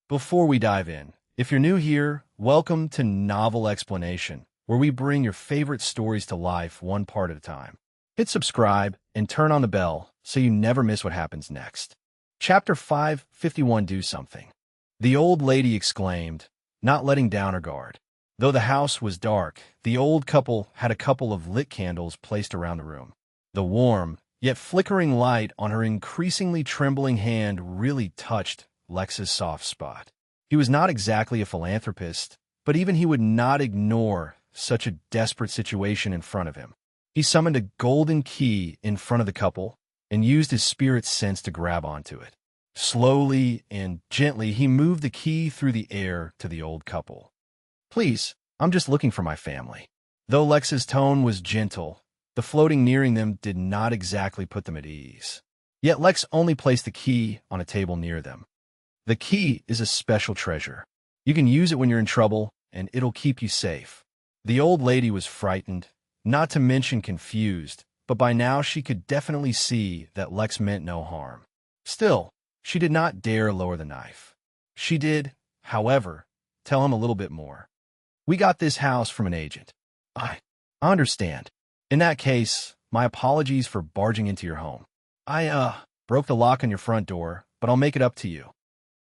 Before we dive in, if you're new here, welcome to Novel Explanation, where we bring your favorite stories to life one part at a time. Hit subscribe and turn on the bell so you never miss what happens next. Chapter 551 Do Something. The old lady exclaimed, not letting down her guard. Though the house was dark, the old couple had a couple of lit candles placed around the room. The warm, yet flickering light on her increasingly trembling hand really touched Lex's soft spot. He was not exactly a philanthropist, but even he would not ignore such a desperate situation in front of him. He summoned a golden key in front of the couple and used his spirit sense to grab onto it. Slowly and gently, he moved the key through the air to the old couple. Please, I'm just looking for my family. Though Lex's tone was gentle, the floating nearing them did not exactly put them at ease. Yet Lex only placed the key on a table near them. The key is a special treasure. You can use it when you're in trouble, and it'll keep you safe. The old lady was frightened, not to mention confused, but by now she could definitely see that Lex meant no harm. Still, she did not dare lower the knife. She did, however, tell him a little bit more. We got this house from an agent. I understand. In that case, my apologies for barging into your home. I broke the lock on your front door, but I'll make it up to you.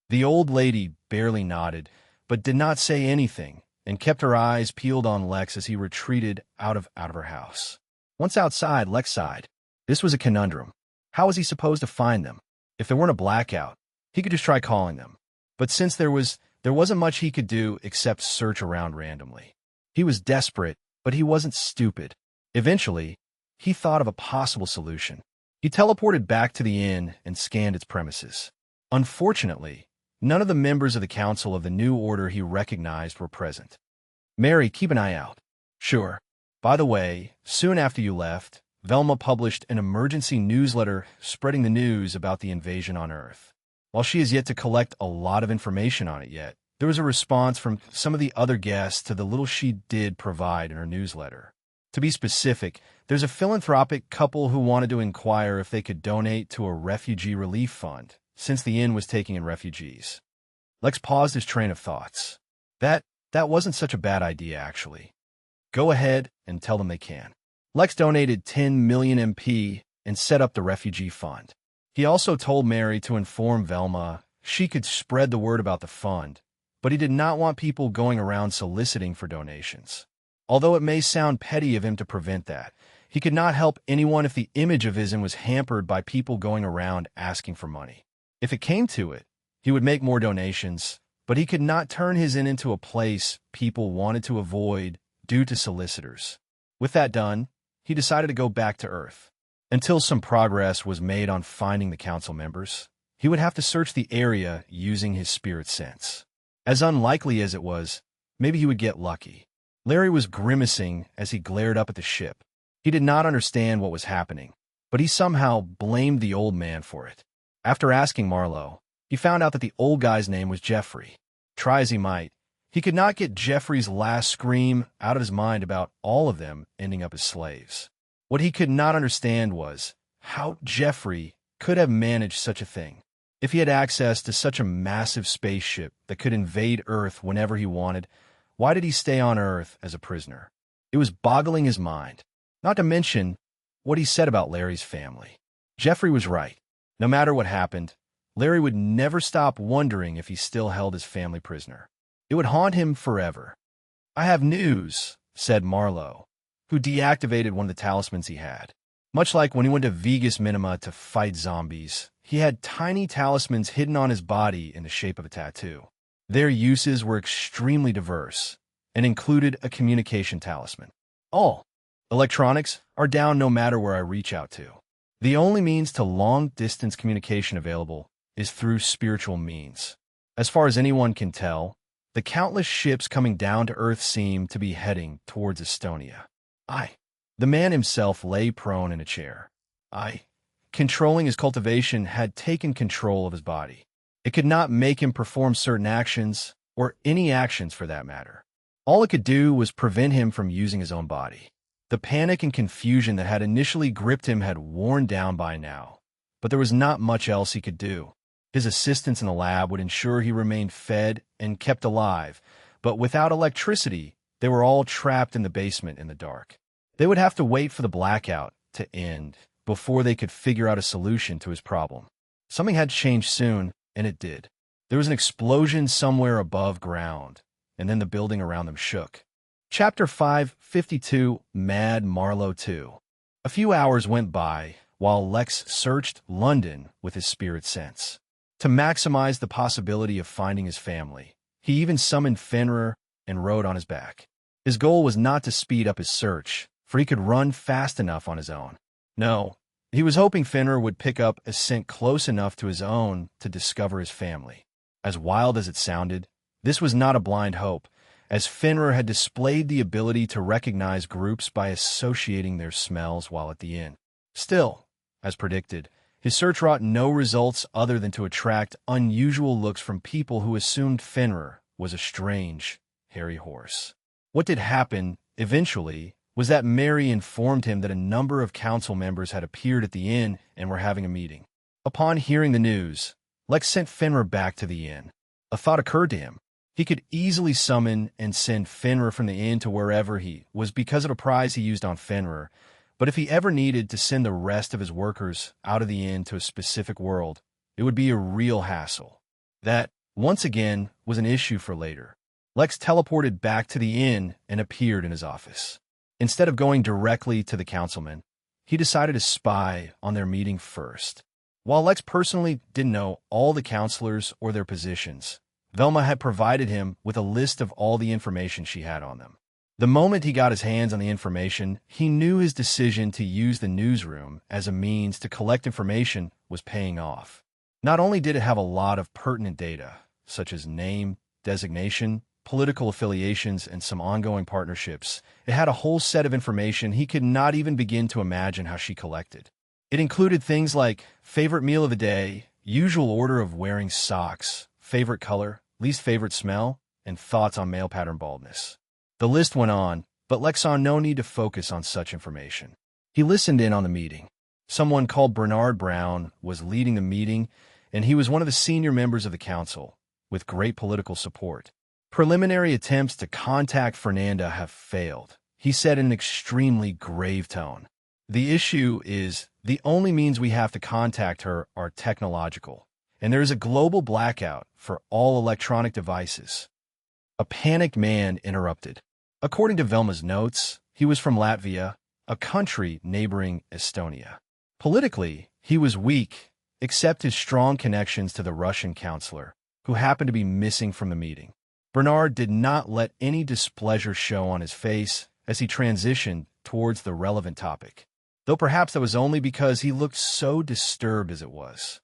The old lady barely nodded, but did not say anything, and kept her eyes peeled on Lex as he retreated out of her house. Once outside, Lex sighed. This was a conundrum. How was he supposed to find them? If there weren't a blackout, he could just try calling them. But since there wasn't much he could do except search around randomly. He was desperate, but he wasn't stupid. Eventually, he thought of a possible solution. He teleported back to the inn and scanned its premises. Unfortunately, none of the members of the council of the new order he recognized were present. Mary, keep an eye out. Sure. By the way, soon after you left, Velma published an emergency newsletter spreading the news about the invasion on Earth. While she has yet to collect a lot of information on it yet, there was a response from some of the other guests to the little she did provide in her newsletter. To be specific, there's a philanthropic couple who wanted to inquire if they could donate to a refugee relief fund, since the inn was taking in refugees. Lex paused his train of thoughts. That wasn't such a bad idea, actually. Go ahead and tell them they can. Lex donated 10 million MP and set up the refugee fund. He also told Mary to inform Velma she could spread the word about the fund, but he did not want people going around soliciting for donations. Although it may sound petty of him to prevent that, he could not help anyone if the image of his inn was hampered by people going around asking for money. If it came to it, he would make more donations, but he could not turn his inn into a place people wanted to avoid due to solicitors. With that done, he decided to go back to Earth. Until some progress was made on finding the council members, he would have to search the area using his spirit sense. As unlikely as it was, maybe he would get lucky. Larry was grimacing as he glared up at the ship. He did not understand what was happening, but he somehow blamed the old man for it. After asking Marlowe, he found out that the old guy's name was Jeffrey. Try as he might, he could not get Jeffrey's last scream out of his mind about all of them ending up as slaves. What he could not understand was how Jeffrey could have managed such a thing. If he had access to such a massive spaceship that could invade Earth whenever he wanted, why did he stay on Earth as a prisoner? It was boggling his mind. Not to mention what he said about Larry's family. Jeffrey was right. No matter what happened, Larry would never stop wondering if he still held his family prisoner. It would haunt him forever. I have news, said Marlowe, who deactivated one of the talismans he had. Much like when he went to Vegas Minima to fight zombies, he had tiny talismans hidden on his body in the shape of a tattoo. Their uses were extremely diverse and included a communication talisman. All electronics are down no matter where I reach out to. The only means to long-distance communication available is through spiritual means. As far as anyone can tell, the countless ships coming down to Earth seem to be heading towards Estonia. The man himself lay prone in a chair. Controlling his cultivation had taken control of his body. It could not make him perform certain actions, or any actions for that matter. All it could do was prevent him from using his own body. The panic and confusion that had initially gripped him had worn down by now, but there was not much else he could do. His assistants in the lab would ensure he remained fed and kept alive, but without electricity, they were all trapped in the basement in the dark. They would have to wait for the blackout to end before they could figure out a solution to his problem. Something had to change soon, and it did. There was an explosion somewhere above ground, and then the building around them shook. Chapter 552, Mad Marlowe 2. A few hours went by while Lex searched London with his spirit sense. To maximize the possibility of finding his family, he even summoned Fenrir and rode on his back. His goal was not to speed up his search, for he could run fast enough on his own. No, he was hoping Fenrir would pick up a scent close enough to his own to discover his family. As wild as it sounded, this was not a blind hope, as Fenrir had displayed the ability to recognize groups by associating their smells while at the inn. Still, as predicted, his search wrought no results other than to attract unusual looks from people who assumed Fenrir was a strange, hairy horse. What did happen, eventually, was that Mary informed him that a number of council members had appeared at the inn and were having a meeting. Upon hearing the news, Lex sent Fenrir back to the inn. A thought occurred to him. He could easily summon and send Fenrir from the inn to wherever he was because of a prize he used on Fenrir, but if he ever needed to send the rest of his workers out of the inn to a specific world, it would be a real hassle. That, once again, was an issue for later. Lex teleported back to the inn and appeared in his office. Instead of going directly to the councilmen, he decided to spy on their meeting first. While Lex personally didn't know all the counselors or their positions, Velma had provided him with a list of all the information she had on them. The moment he got his hands on the information, he knew his decision to use the newsroom as a means to collect information was paying off. Not only did it have a lot of pertinent data, such as name, designation, political affiliations, and some ongoing partnerships, it had a whole set of information he could not even begin to imagine how she collected. It included things like favorite meal of the day, usual order of wearing socks, favorite color, least favorite smell, and thoughts on male pattern baldness. The list went on, but Lex saw no need to focus on such information. He listened in on the meeting. Someone called Bernard Brown was leading the meeting, and he was one of the senior members of the council, with great political support. Preliminary attempts to contact Fernanda have failed, he said in an extremely grave tone. The issue is, the only means we have to contact her are technological, and there is a global blackout for all electronic devices. A panicked man interrupted. According to Velma's notes, he was from Latvia, a country neighboring Estonia. Politically, he was weak, except his strong connections to the Russian counselor, who happened to be missing from the meeting. Bernard did not let any displeasure show on his face as he transitioned towards the relevant topic, though perhaps that was only because he looked so disturbed as it was.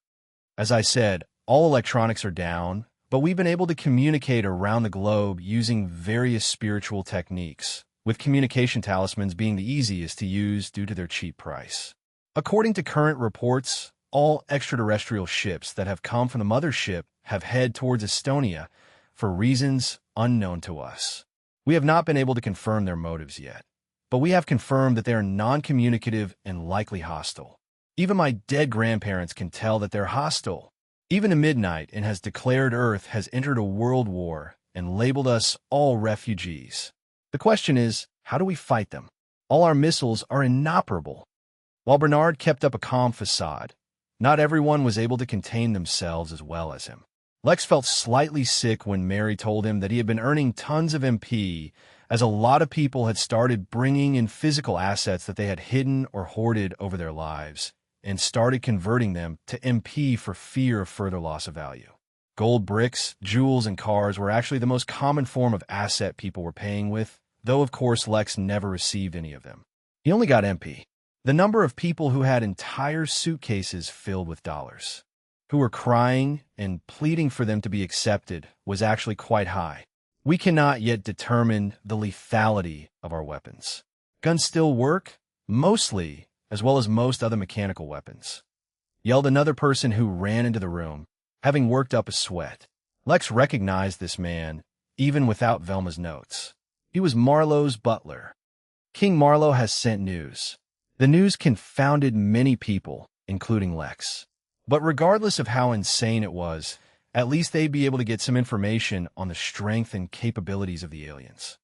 As I said, all electronics are down, but we've been able to communicate around the globe using various spiritual techniques, with communication talismans being the easiest to use due to their cheap price. According to current reports, all extraterrestrial ships that have come from the mothership have headed towards Estonia for reasons unknown to us. We have not been able to confirm their motives yet, but we have confirmed that they are non-communicative and likely hostile. Even my dead grandparents can tell that they're hostile. Even a midnight and has declared Earth has entered a world war and labeled us all refugees. The question is, how do we fight them? All our missiles are inoperable. While Bernard kept up a calm facade, not everyone was able to contain themselves as well as him. Lex felt slightly sick when Mary told him that he had been earning tons of MP, as a lot of people had started bringing in physical assets that they had hidden or hoarded over their lives, and started converting them to MP for fear of further loss of value. Gold bricks, jewels, and cars were actually the most common form of asset people were paying with, though of course Lex never received any of them. He only got MP. The number of people who had entire suitcases filled with dollars, who were crying and pleading for them to be accepted, was actually quite high. We cannot yet determine the lethality of our weapons. Guns still work, mostly, as well as most other mechanical weapons, yelled another person who ran into the room, having worked up a sweat. Lex recognized this man, even without Velma's notes. He was Marlowe's butler. King Marlowe has sent news. The news confounded many people, including Lex. But regardless of how insane it was, at least they'd be able to get some information on the strength and capabilities of the aliens.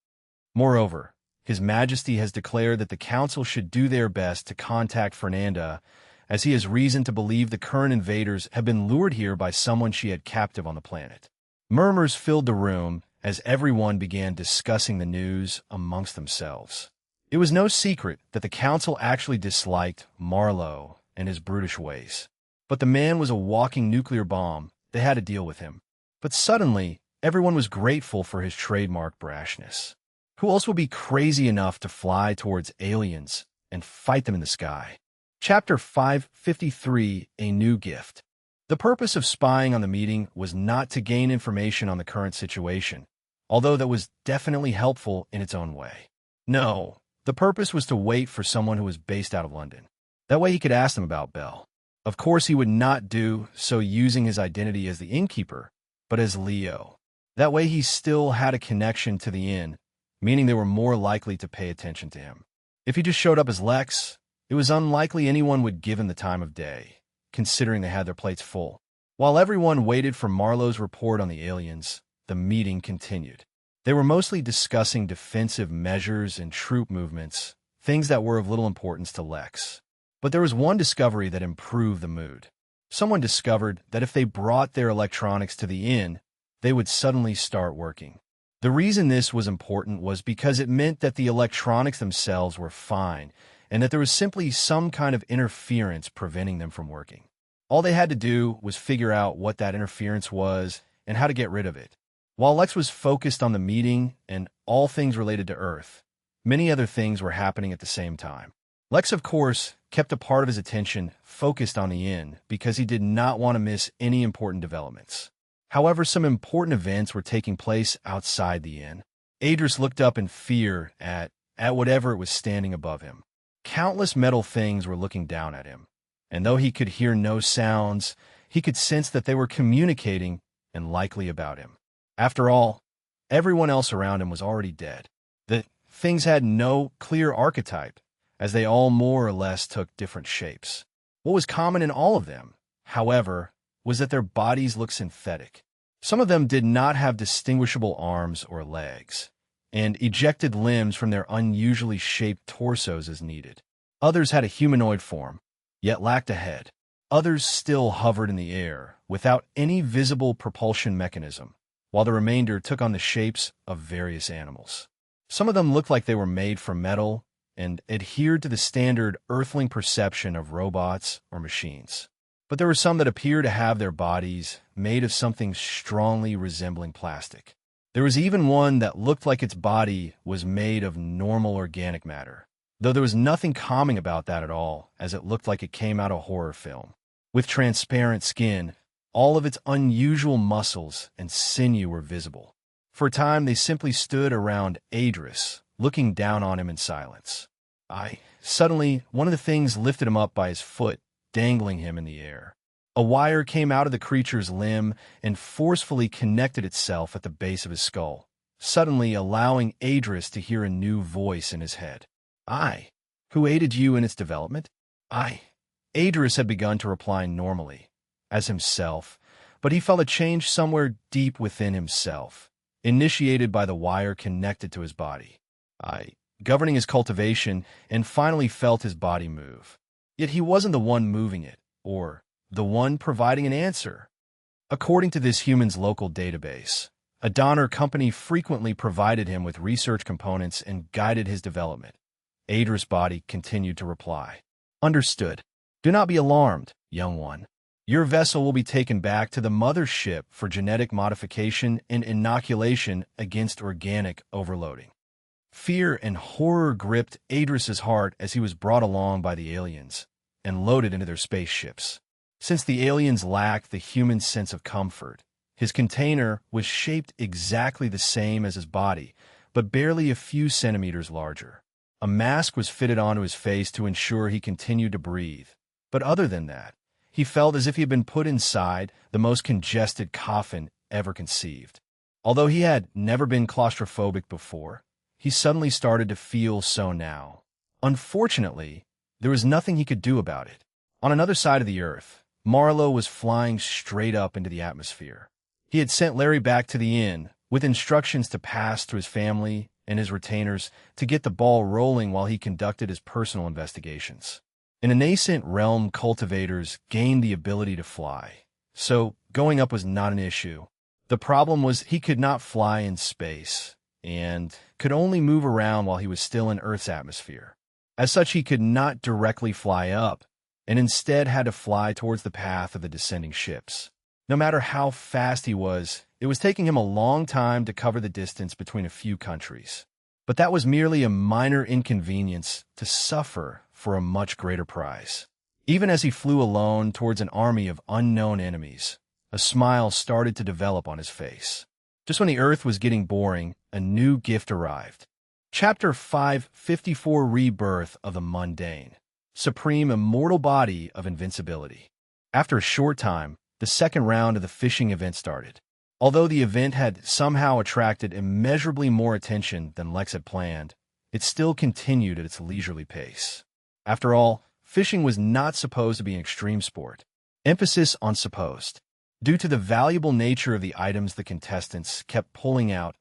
Moreover, His Majesty has declared that the Council should do their best to contact Fernanda, as he has reason to believe the current invaders have been lured here by someone she had captive on the planet. Murmurs filled the room as everyone began discussing the news amongst themselves. It was no secret that the Council actually disliked Marlowe and his brutish ways. But the man was a walking nuclear bomb. They had to deal with him. But suddenly, everyone was grateful for his trademark brashness. Who else would be crazy enough to fly towards aliens and fight them in the sky? Chapter 553, A New Gift. The purpose of spying on the meeting was not to gain information on the current situation, although that was definitely helpful in its own way. No, the purpose was to wait for someone who was based out of London. That way he could ask them about Belle. Of course, he would not do so using his identity as the innkeeper, but as Leo. That way he still had a connection to the inn, meaning they were more likely to pay attention to him. If he just showed up as Lex, it was unlikely anyone would give him the time of day, considering they had their plates full. While everyone waited for Marlowe's report on the aliens, the meeting continued. They were mostly discussing defensive measures and troop movements, things that were of little importance to Lex. But there was one discovery that improved the mood. Someone discovered that if they brought their electronics to the inn, they would suddenly start working. The reason this was important was because it meant that the electronics themselves were fine, and that there was simply some kind of interference preventing them from working. All they had to do was figure out what that interference was and how to get rid of it. While Lex was focused on the meeting and all things related to Earth, many other things were happening at the same time. Lex, of course, kept a part of his attention focused on the inn because he did not want to miss any important developments. However, some important events were taking place outside the inn. Adris looked up in fear at whatever it was standing above him. Countless metal things were looking down at him, and though he could hear no sounds, he could sense that they were communicating and likely about him. After all, everyone else around him was already dead. The things had no clear archetype, as they all more or less took different shapes. What was common in all of them, however, was that their bodies looked synthetic. Some of them did not have distinguishable arms or legs, and ejected limbs from their unusually shaped torsos as needed. Others had a humanoid form, yet lacked a head. Others still hovered in the air, without any visible propulsion mechanism, while the remainder took on the shapes of various animals. Some of them looked like they were made from metal, and adhered to the standard Earthling perception of robots or machines. But there were some that appeared to have their bodies made of something strongly resembling plastic. There was even one that looked like its body was made of normal organic matter, though there was nothing calming about that at all, as it looked like it came out of a horror film. With transparent skin, all of its unusual muscles and sinew were visible. For a time, they simply stood around Adris, looking down on him in silence. Suddenly, one of the things lifted him up by his foot, dangling him in the air. A wire came out of the creature's limb and forcefully connected itself at the base of his skull, suddenly allowing Adris to hear a new voice in his head. Who aided you in its development? Adris had begun to reply normally, as himself, but he felt a change somewhere deep within himself, initiated by the wire connected to his body. Governing his cultivation, and finally felt his body move. Yet he wasn't the one moving it, or the one providing an answer. According to this human's local database, a Donner company frequently provided him with research components and guided his development. Adris' body continued to reply. Understood. Do not be alarmed, young one. Your vessel will be taken back to the mothership for genetic modification and inoculation against organic overloading. Fear and horror gripped Adris' heart as he was brought along by the aliens and loaded into their spaceships. Since the aliens lacked the human sense of comfort, his container was shaped exactly the same as his body, but barely a few centimeters larger. A mask was fitted onto his face to ensure he continued to breathe, but other than that, he felt as if he had been put inside the most congested coffin ever conceived. Although he had never been claustrophobic before, he suddenly started to feel so now. Unfortunately, there was nothing he could do about it. On another side of the earth, Marlowe was flying straight up into the atmosphere. He had sent Larry back to the inn with instructions to pass through his family and his retainers to get the ball rolling while he conducted his personal investigations. In a nascent realm, cultivators gained the ability to fly, so going up was not an issue. The problem was he could not fly in space and could only move around while he was still in Earth's atmosphere. As such, he could not directly fly up, and instead had to fly towards the path of the descending ships. No matter how fast he was, it was taking him a long time to cover the distance between a few countries. But that was merely a minor inconvenience to suffer for a much greater prize. Even as he flew alone towards an army of unknown enemies, a smile started to develop on his face. Just when the Earth was getting boring, a new gift arrived. Chapter 554, Rebirth of the Mundane. Supreme immortal body of invincibility. After a short time, the second round of the fishing event started. Although the event had somehow attracted immeasurably more attention than Lex had planned, it still continued at its leisurely pace. After all, fishing was not supposed to be an extreme sport. Emphasis on supposed. Due to the valuable nature of the items the contestants kept pulling out,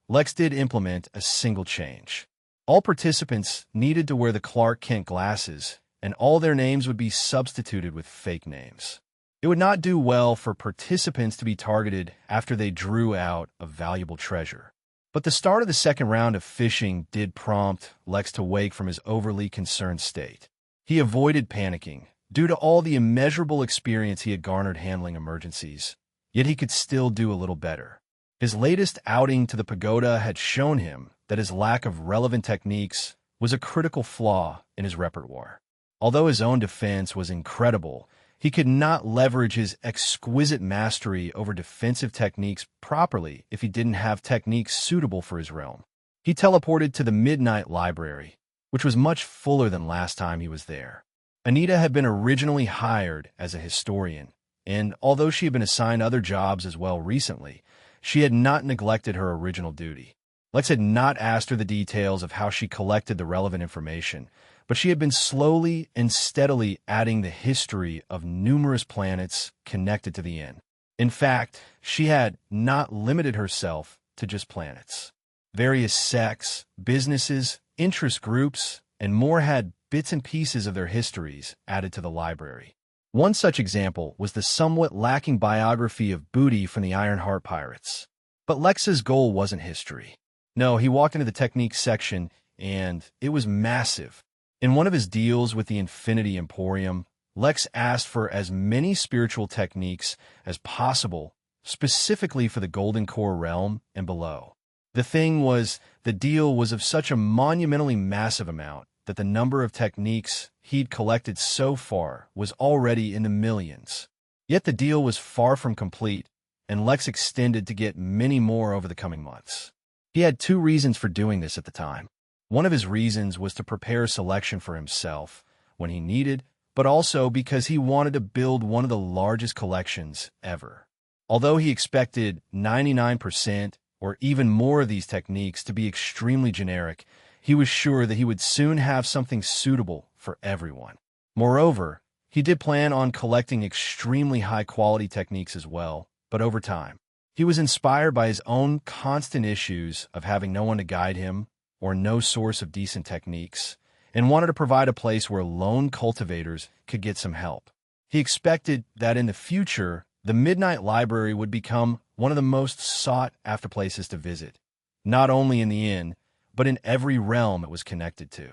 Lex did implement a single change. All participants needed to wear the Clark Kent glasses, and all their names would be substituted with fake names. It would not do well for participants to be targeted after they drew out a valuable treasure. But the start of the second round of fishing did prompt Lex to wake from his overly concerned state. He avoided panicking, due to all the immeasurable experience he had garnered handling emergencies, yet he could still do a little better. His latest outing to the pagoda had shown him that his lack of relevant techniques was a critical flaw in his repertoire. Although his own defense was incredible, he could not leverage his exquisite mastery over defensive techniques properly if he didn't have techniques suitable for his realm. He teleported to the Midnight Library, which was much fuller than last time he was there. Anita had been originally hired as a historian, and although she had been assigned other jobs as well recently, she had not neglected her original duty. Lex had not asked her the details of how she collected the relevant information, but she had been slowly and steadily adding the history of numerous planets connected to the inn. In fact, she had not limited herself to just planets. Various sects, businesses, interest groups, and more had bits and pieces of their histories added to the library. One such example was the somewhat lacking biography of Booty from the Ironheart Pirates. But Lex's goal wasn't history. No, he walked into the techniques section, and it was massive. In one of his deals with the Infinity Emporium, Lex asked for as many spiritual techniques as possible, specifically for the Golden Core realm and below. The thing was, the deal was of such a monumentally massive amount that the number of techniques he'd collected so far was already in the millions. Yet the deal was far from complete, and Lex extended to get many more over the coming months. He had two reasons for doing this at the time. One of his reasons was to prepare a selection for himself when he needed, but also because he wanted to build one of the largest collections ever. Although he expected 99% or even more of these techniques to be extremely generic, he was sure that he would soon have something suitable for everyone. Moreover, he did plan on collecting extremely high-quality techniques as well, but over time. He was inspired by his own constant issues of having no one to guide him or no source of decent techniques, and wanted to provide a place where lone cultivators could get some help. He expected that in the future, the Midnight Library would become one of the most sought-after places to visit, not only in the inn, but in every realm it was connected to.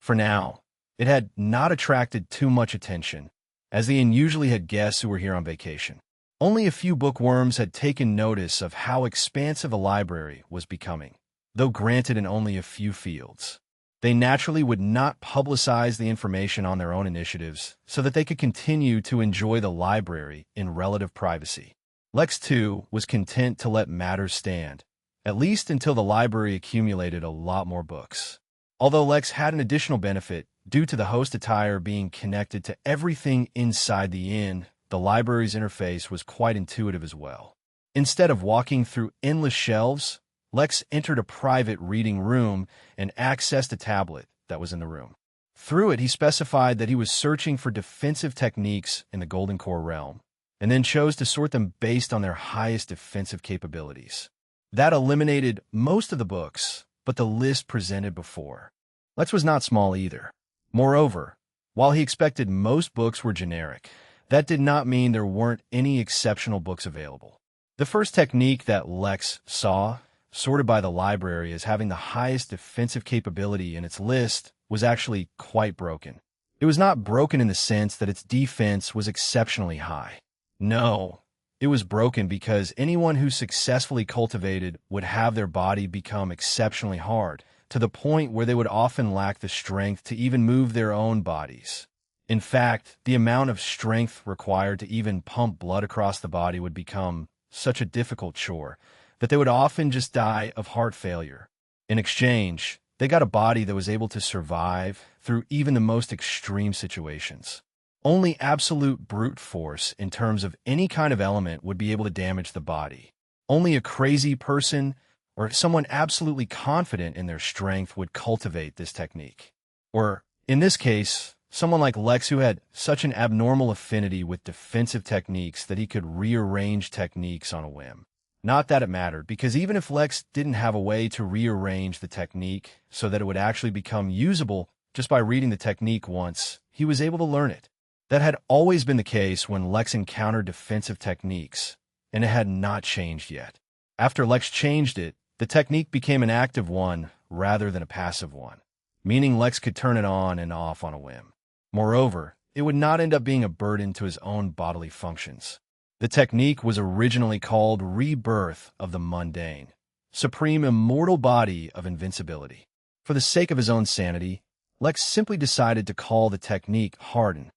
For now, it had not attracted too much attention, as the inn usually had guests who were here on vacation. Only a few bookworms had taken notice of how expansive a library was becoming, though granted in only a few fields. They naturally would not publicize the information on their own initiatives so that they could continue to enjoy the library in relative privacy. Lex, too, was content to let matters stand, at least until the library accumulated a lot more books. Although Lex had an additional benefit due to the host attire being connected to everything inside the inn, the library's interface was quite intuitive as well. Instead of walking through endless shelves, Lex entered a private reading room and accessed a tablet that was in the room. Through it, he specified that he was searching for defensive techniques in the Golden Core realm, and then chose to sort them based on their highest defensive capabilities. That eliminated most of the books, but the list presented before Lex was not small either. Moreover, while he expected most books were generic, that did not mean there weren't any exceptional books available. The first technique that Lex saw, sorted by the library as having the highest defensive capability in its list, was actually quite broken. It was not broken in the sense that its defense was exceptionally high. No, it was broken because anyone who successfully cultivated would have their body become exceptionally hard, to the point where they would often lack the strength to even move their own bodies. In fact, the amount of strength required to even pump blood across the body would become such a difficult chore that they would often just die of heart failure. In exchange, they got a body that was able to survive through even the most extreme situations. Only absolute brute force in terms of any kind of element would be able to damage the body. Only a crazy person or someone absolutely confident in their strength would cultivate this technique. Or, in this case, someone like Lex who had such an abnormal affinity with defensive techniques that he could rearrange techniques on a whim. Not that it mattered, because even if Lex didn't have a way to rearrange the technique so that it would actually become usable just by reading the technique once, he was able to learn it. That had always been the case when Lex encountered defensive techniques, and it had not changed yet. After Lex changed it, the technique became an active one rather than a passive one, meaning Lex could turn it on and off on a whim. Moreover, it would not end up being a burden to his own bodily functions. The technique was originally called Rebirth of the Mundane, Supreme Immortal Body of Invincibility. For the sake of his own sanity, Lex simply decided to call the technique Harden.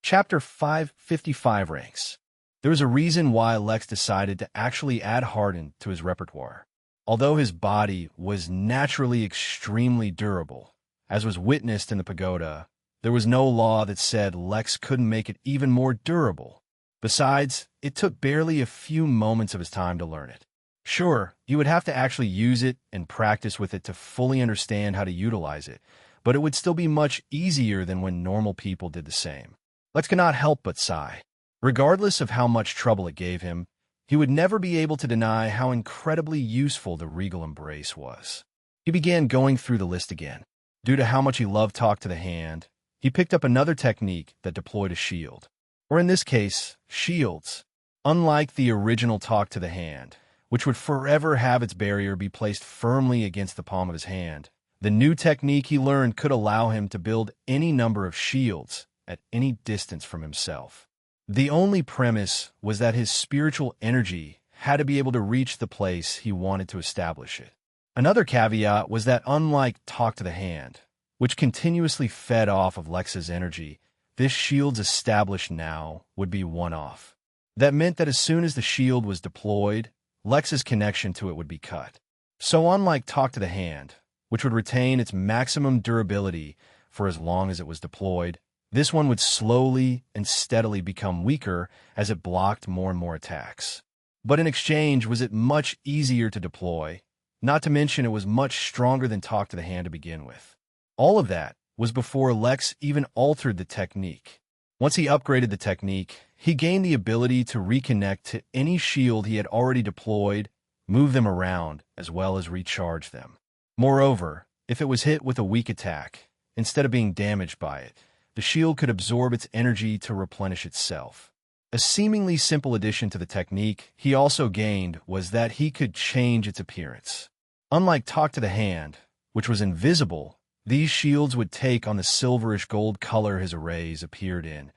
Chapter 555 Ranks. There was a reason why Lex decided to actually add Harden to his repertoire. Although his body was naturally extremely durable, as was witnessed in the pagoda, there was no law that said Lex couldn't make it even more durable. Besides, it took barely a few moments of his time to learn it. Sure, he would have to actually use it and practice with it to fully understand how to utilize it, but it would still be much easier than when normal people did the same. Lex could not help but sigh. Regardless of how much trouble it gave him, he would never be able to deny how incredibly useful the Regal Embrace was. He began going through the list again. Due to how much he loved Talk to the Hand, he picked up another technique that deployed a shield. Or in this case, shields. Unlike the original Talk to the Hand, which would forever have its barrier be placed firmly against the palm of his hand, the new technique he learned could allow him to build any number of shields at any distance from himself. The only premise was that his spiritual energy had to be able to reach the place he wanted to establish it. Another caveat was that unlike Talk to the Hand, which continuously fed off of Lex's energy, this shield's established now would be one-off. That meant that as soon as the shield was deployed, Lex's connection to it would be cut. So unlike Talk to the Hand, which would retain its maximum durability for as long as it was deployed, this one would slowly and steadily become weaker as it blocked more and more attacks. But in exchange, was it much easier to deploy, not to mention it was much stronger than Talk to the Hand to begin with. All of that was before Lex even altered the technique. Once he upgraded the technique, he gained the ability to reconnect to any shield he had already deployed, move them around, as well as recharge them. Moreover, if it was hit with a weak attack, instead of being damaged by it, the shield could absorb its energy to replenish itself. A seemingly simple addition to the technique he also gained was that he could change its appearance. Unlike Talk to the Hand, which was invisible, these shields would take on the silverish gold color his arrays appeared in,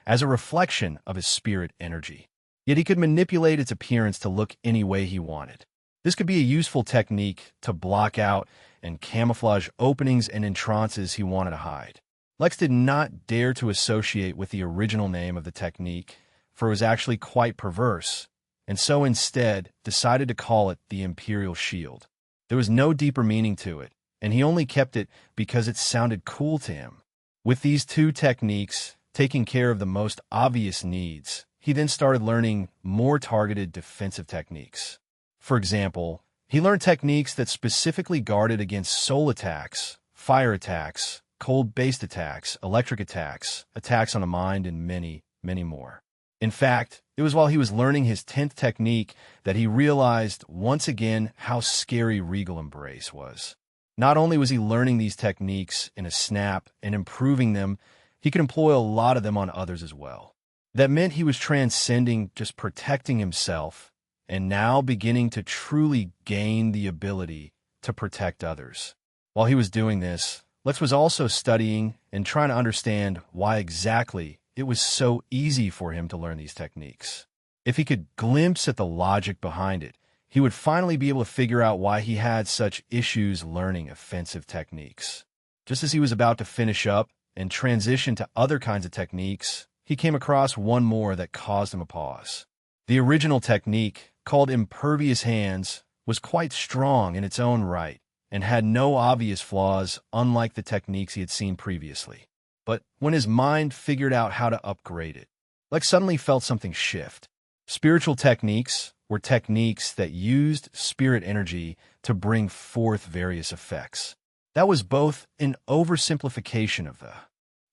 as a reflection of his spirit energy. Yet he could manipulate its appearance to look any way he wanted. This could be a useful technique to block out and camouflage openings and entrances he wanted to hide. Lex did not dare to associate with the original name of the technique, for it was actually quite perverse, and so instead decided to call it the Imperial Shield. There was no deeper meaning to it, and he only kept it because it sounded cool to him. With these two techniques taking care of the most obvious needs, he then started learning more targeted defensive techniques. For example, he learned techniques that specifically guarded against soul attacks, fire attacks, cold-based attacks, electric attacks, attacks on the mind, and many, many more. In fact, it was while he was learning his 10th technique that he realized once again how scary Regal Embrace was. Not only was he learning these techniques in a snap and improving them, he could employ a lot of them on others as well. That meant he was transcending just protecting himself and now beginning to truly gain the ability to protect others. While he was doing this, Lex was also studying and trying to understand why exactly it was so easy for him to learn these techniques. If he could glimpse at the logic behind it, he would finally be able to figure out why he had such issues learning offensive techniques. Just as he was about to finish up and transition to other kinds of techniques, he came across one more that caused him a pause. The original technique, called Impervious Hands, was quite strong in its own right and had no obvious flaws, unlike the techniques he had seen previously. But when his mind figured out how to upgrade it, Lex suddenly felt something shift. Spiritual techniques were techniques that used spirit energy to bring forth various effects. That was both an oversimplification of the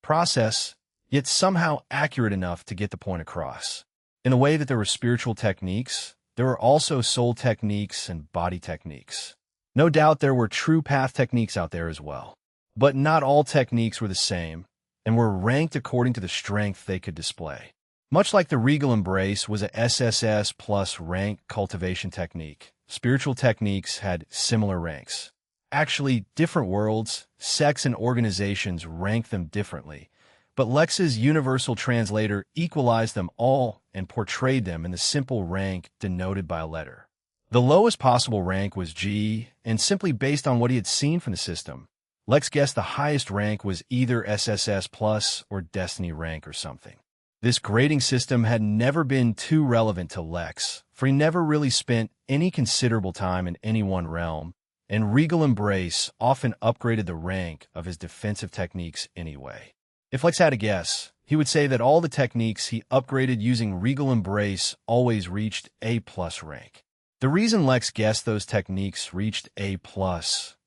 process, yet somehow accurate enough to get the point across. In the way that there were spiritual techniques, there were also soul techniques and body techniques. No doubt there were true path techniques out there as well. But not all techniques were the same and were ranked according to the strength they could display. Much like the Regal Embrace was a SSS plus rank cultivation technique, spiritual techniques had similar ranks. Actually, different worlds, sects, and organizations rank them differently, but Lex's universal translator equalized them all and portrayed them in the simple rank denoted by a letter. The lowest possible rank was G, and simply based on what he had seen from the system, Lex guessed the highest rank was either SSS plus or Destiny rank or something. This grading system had never been too relevant to Lex, for he never really spent any considerable time in any one realm, and Regal Embrace often upgraded the rank of his defensive techniques anyway. If Lex had a guess, he would say that all the techniques he upgraded using Regal Embrace always reached A+ rank. The reason Lex guessed those techniques reached A+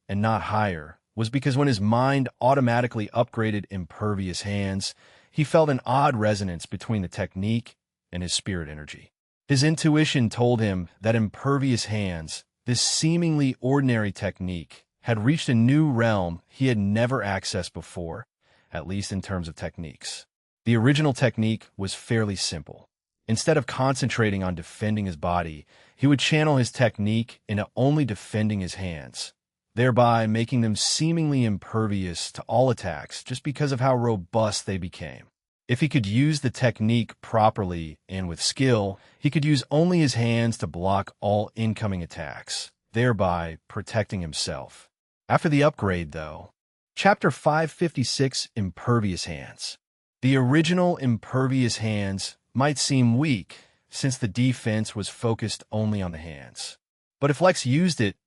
and not higher was because when his mind automatically upgraded Impervious Hands, he felt an odd resonance between the technique and his spirit energy. His intuition told him that Impervious Hands, this seemingly ordinary technique, had reached a new realm he had never accessed before, at least in terms of techniques. The original technique was fairly simple. Instead of concentrating on defending his body, he would channel his technique into only defending his hands, thereby making them seemingly impervious to all attacks just because of how robust they became. If he could use the technique properly and with skill, he could use only his hands to block all incoming attacks, thereby protecting himself. After the upgrade, though, Chapter 556, Impervious Hands. The original Impervious Hands might seem weak, since the defense was focused only on the hands. But if Lex used it,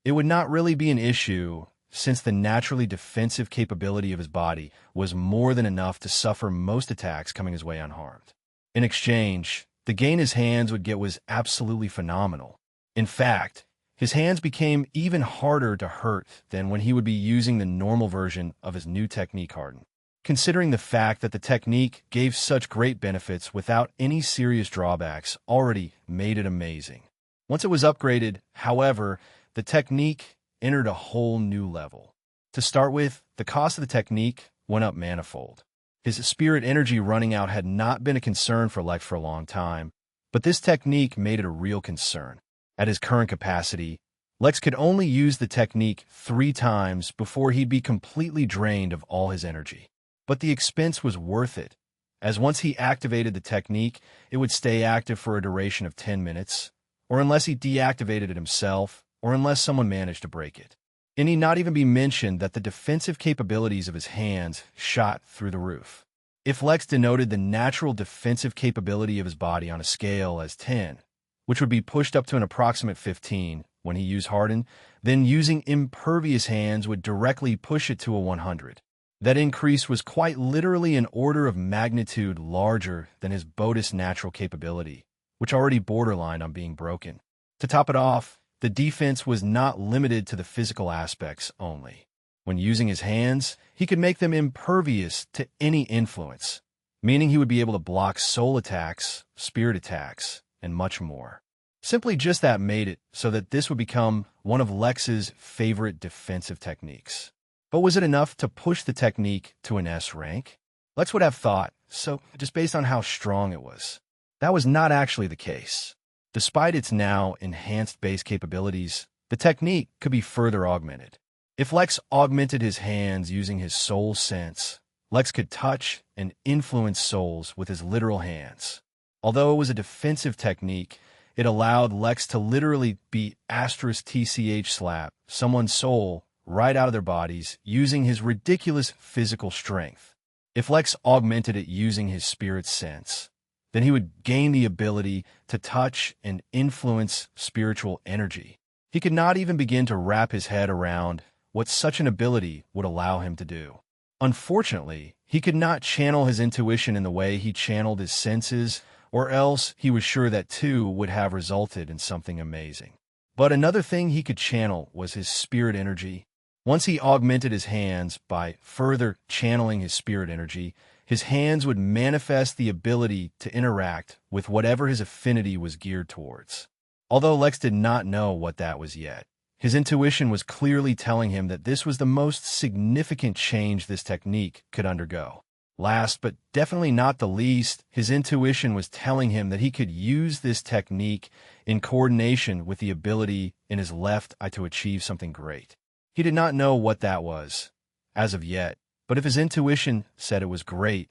it would not really be an issue, since the naturally defensive capability of his body was more than enough to suffer most attacks coming his way unharmed. In exchange, the gain his hands would get was absolutely phenomenal. In fact, his hands became even harder to hurt than when he would be using the normal version of his new technique hardened. Considering the fact that the technique gave such great benefits without any serious drawbacks already made it amazing. Once it was upgraded, however, the technique entered a whole new level. To start with, the cost of the technique went up manifold. His spirit energy running out had not been a concern for Lex for a long time, but this technique made it a real concern. At his current capacity, Lex could only use the technique 3 times before he'd be completely drained of all his energy. But the expense was worth it, as once he activated the technique, it would stay active for a duration of 10 minutes, or unless he deactivated it himself, or unless someone managed to break it. It need not even be mentioned that the defensive capabilities of his hands shot through the roof. If Lex denoted the natural defensive capability of his body on a scale as 10, which would be pushed up to an approximate 15 when he used Harden, then using Impervious Hands would directly push it to a 100. That increase was quite literally an order of magnitude larger than his Bodis natural capability, which already borderlined on being broken. To top it off, the defense was not limited to the physical aspects only. When using his hands, he could make them impervious to any influence, meaning he would be able to block soul attacks, spirit attacks, and much more. Simply just that made it so that this would become one of Lex's favorite defensive techniques. But was it enough to push the technique to an S rank? Lex would have thought, so just based on how strong it was. That was not actually the case. Despite its now enhanced base capabilities, the technique could be further augmented. If Lex augmented his hands using his soul sense, Lex could touch and influence souls with his literal hands. Although it was a defensive technique, it allowed Lex to literally beat *TCH slap someone's soul right out of their bodies using his ridiculous physical strength. If Lex augmented it using his spirit sense, then he would gain the ability to touch and influence spiritual energy. He could not even begin to wrap his head around what such an ability would allow him to do. Unfortunately, he could not channel his intuition in the way he channeled his senses, or else he was sure that too would have resulted in something amazing. But another thing he could channel was his spirit energy. Once he augmented his hands by further channeling his spirit energy, his hands would manifest the ability to interact with whatever his affinity was geared towards. Although Lex did not know what that was yet, his intuition was clearly telling him that this was the most significant change this technique could undergo. Last, but definitely not the least, his intuition was telling him that he could use this technique in coordination with the ability in his left eye to achieve something great. He did not know what that was, as of yet, but if his intuition said it was great,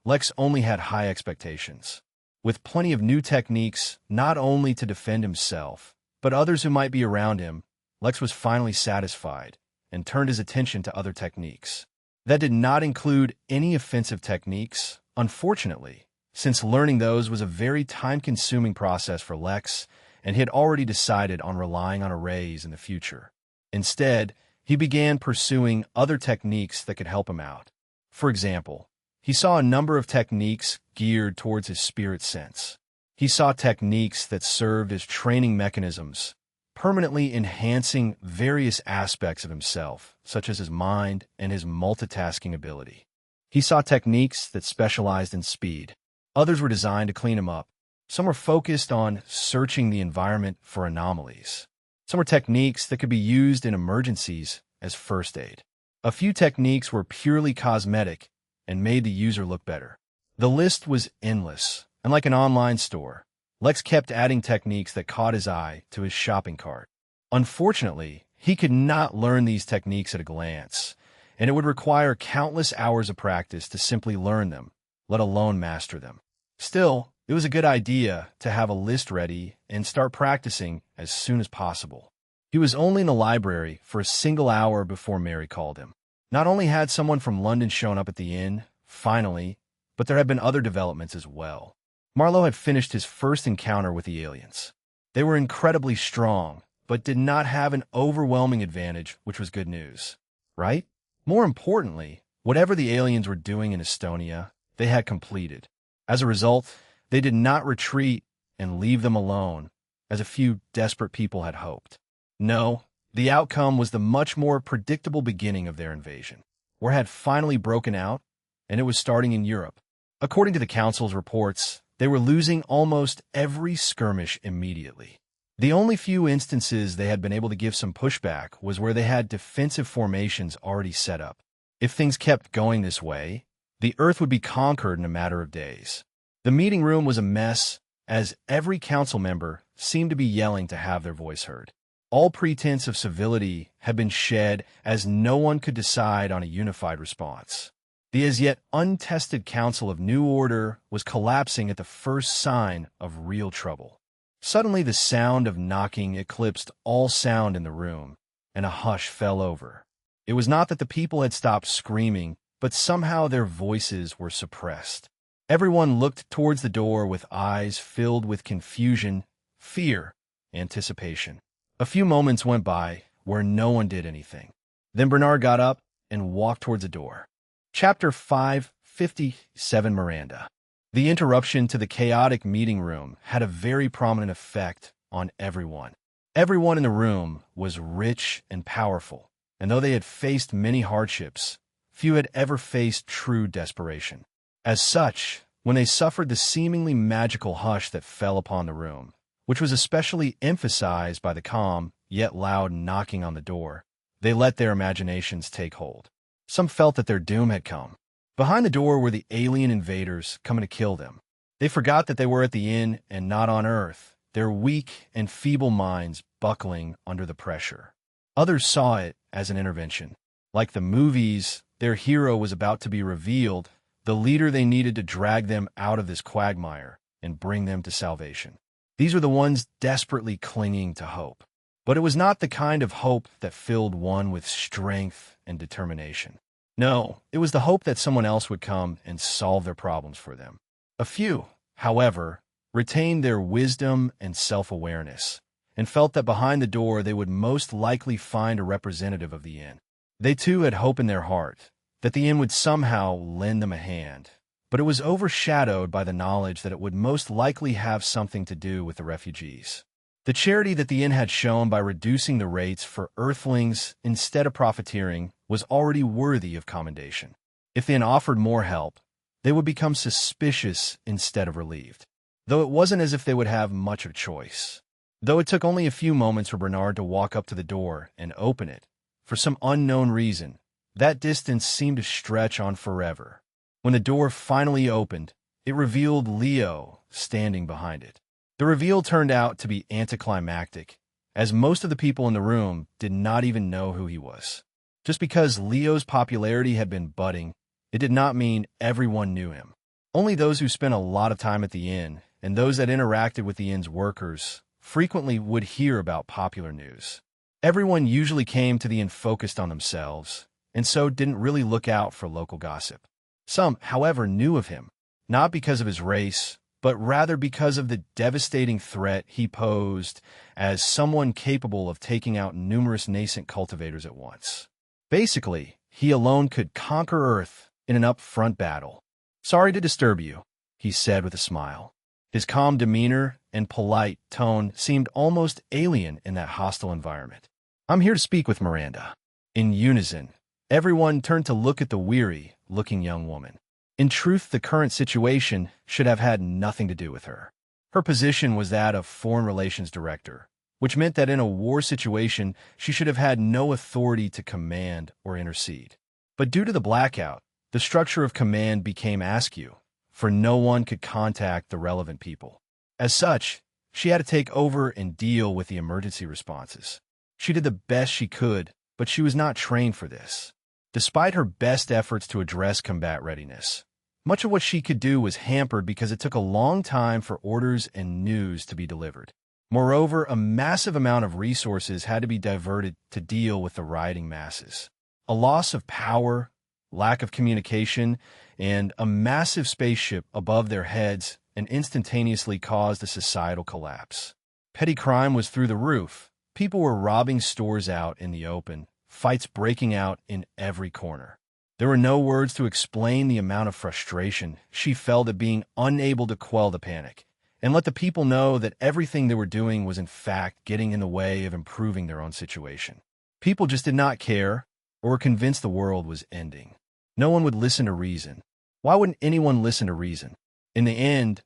Lex only had high expectations. With plenty of new techniques, not only to defend himself, but others who might be around him, Lex was finally satisfied and turned his attention to other techniques. That did not include any offensive techniques, unfortunately, since learning those was a very time-consuming process for Lex, and he had already decided on relying on arrays in the future. Instead, he began pursuing other techniques that could help him out. For example, he saw a number of techniques geared towards his spirit sense. He saw techniques that served as training mechanisms, permanently enhancing various aspects of himself, such as his mind and his multitasking ability. He saw techniques that specialized in speed. Others were designed to clean him up. Some were focused on searching the environment for anomalies. Some were techniques that could be used in emergencies as first aid. A few techniques were purely cosmetic and made the user look better. The list was endless, and like an online store, Lex kept adding techniques that caught his eye to his shopping cart. Unfortunately, he could not learn these techniques at a glance, and it would require countless hours of practice to simply learn them, let alone master them. Still, it was a good idea to have a list ready and start practicing as soon as possible. He was only in the library for a single hour before Mary called him. Not only had someone from London shown up at the inn, finally, but there had been other developments as well. Marlowe had finished his first encounter with the aliens. They were incredibly strong, but did not have an overwhelming advantage, which was good news, right? More importantly, whatever the aliens were doing in Estonia, they had completed. As a result, they did not retreat and leave them alone, as a few desperate people had hoped. No, the outcome was the much more predictable beginning of their invasion. War had finally broken out, and it was starting in Europe. According to the Council's reports, they were losing almost every skirmish immediately. The only few instances they had been able to give some pushback was where they had defensive formations already set up. If things kept going this way, the Earth would be conquered in a matter of days. The meeting room was a mess, as every council member seemed to be yelling to have their voice heard. All pretense of civility had been shed, as no one could decide on a unified response. The as yet untested Council of New Order was collapsing at the first sign of real trouble. Suddenly the sound of knocking eclipsed all sound in the room, and a hush fell over. It was not that the people had stopped screaming, but somehow their voices were suppressed. Everyone looked towards the door with eyes filled with confusion, fear, anticipation. A few moments went by where no one did anything. Then Bernard got up and walked towards the door. Chapter 557 Miranda. The interruption to the chaotic meeting room had a very prominent effect on everyone. Everyone in the room was rich and powerful, and though they had faced many hardships, few had ever faced true desperation. As such, when they suffered the seemingly magical hush that fell upon the room, which was especially emphasized by the calm yet loud knocking on the door, they let their imaginations take hold. Some felt that their doom had come. Behind the door were the alien invaders coming to kill them. They forgot that they were at the inn and not on Earth, their weak and feeble minds buckling under the pressure. Others saw it as an intervention. Like the movies, their hero was about to be revealed, the leader they needed to drag them out of this quagmire and bring them to salvation. These were the ones desperately clinging to hope. But it was not the kind of hope that filled one with strength and determination. No, it was the hope that someone else would come and solve their problems for them. A few, however, retained their wisdom and self-awareness, and felt that behind the door they would most likely find a representative of the inn. They too had hope in their heart that the inn would somehow lend them a hand, but it was overshadowed by the knowledge that it would most likely have something to do with the refugees. The charity that the inn had shown by reducing the rates for earthlings instead of profiteering was already worthy of commendation. If the inn offered more help, they would become suspicious instead of relieved, though it wasn't as if they would have much of choice. Though it took only a few moments for Bernard to walk up to the door and open it, for some unknown reason, that distance seemed to stretch on forever. When the door finally opened, it revealed Leo standing behind it. The reveal turned out to be anticlimactic, as most of the people in the room did not even know who he was. Just because Leo's popularity had been budding, it did not mean everyone knew him. Only those who spent a lot of time at the inn, and those that interacted with the inn's workers, frequently would hear about popular news. Everyone usually came to the inn focused on themselves, and so didn't really look out for local gossip. Some, however, knew of him, not because of his race, but rather because of the devastating threat he posed as someone capable of taking out numerous nascent cultivators at once. Basically, he alone could conquer Earth in an upfront battle. "Sorry to disturb you," he said with a smile. His calm demeanor and polite tone seemed almost alien in that hostile environment. "I'm here to speak with Miranda." In unison, everyone turned to look at the weary-looking young woman. In truth, the current situation should have had nothing to do with her. Her position was that of Foreign Relations Director, which meant that in a war situation, she should have had no authority to command or intercede. But due to the blackout, the structure of command became askew, for no one could contact the relevant people. As such, she had to take over and deal with the emergency responses. She did the best she could, but she was not trained for this. Despite her best efforts to address combat readiness, much of what she could do was hampered because it took a long time for orders and news to be delivered. Moreover, a massive amount of resources had to be diverted to deal with the rioting masses. A loss of power, lack of communication, and a massive spaceship above their heads and instantaneously caused a societal collapse. Petty crime was through the roof. People were robbing stores out in the open, fights breaking out in every corner. There were no words to explain the amount of frustration she felt at being unable to quell the panic and let the people know that everything they were doing was in fact getting in the way of improving their own situation. People just did not care or were convinced the world was ending. No one would listen to reason. Why wouldn't anyone listen to reason? In the end,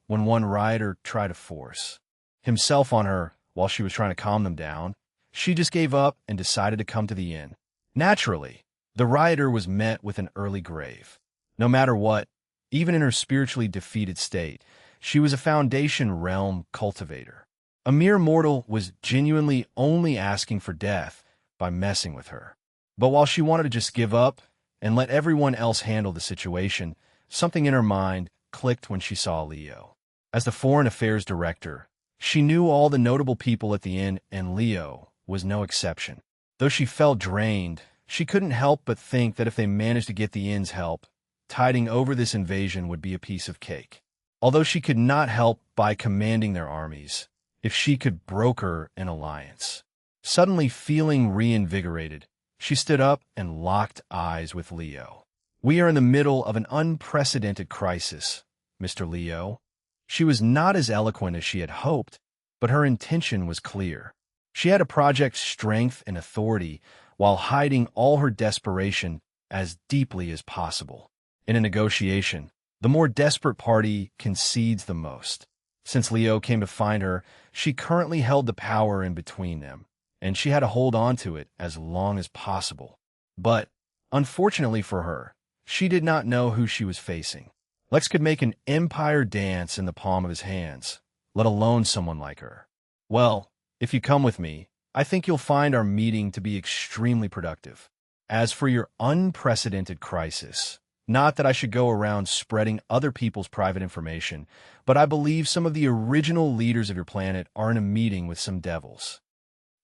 when one rioter tried to force himself on her while she was trying to calm them down, she just gave up and decided to come to the inn. Naturally, the rioter was met with an early grave. No matter what, even in her spiritually defeated state, she was a Foundation Realm cultivator. A mere mortal was genuinely only asking for death by messing with her. But while she wanted to just give up and let everyone else handle the situation, something in her mind clicked when she saw Leo. As the Foreign Affairs Director, she knew all the notable people at the inn, and Leo was no exception. Though she felt drained, she couldn't help but think that if they managed to get the inn's help, tiding over this invasion would be a piece of cake. Although she could not help by commanding their armies, if she could broker an alliance. Suddenly feeling reinvigorated, she stood up and locked eyes with Leo. "We are in the middle of an unprecedented crisis, Mr. Leo." She was not as eloquent as she had hoped, but her intention was clear. She had to project strength and authority while hiding all her desperation as deeply as possible. In a negotiation, the more desperate party concedes the most. Since Leo came to find her, she currently held the power in between them, and she had to hold on to it as long as possible. But, unfortunately for her, she did not know who she was facing. Lex could make an empire dance in the palm of his hands, let alone someone like her. Well, if you come with me, I think you'll find our meeting to be extremely productive. As for your unprecedented crisis, not that I should go around spreading other people's private information, but I believe some of the original leaders of your planet are in a meeting with some devils.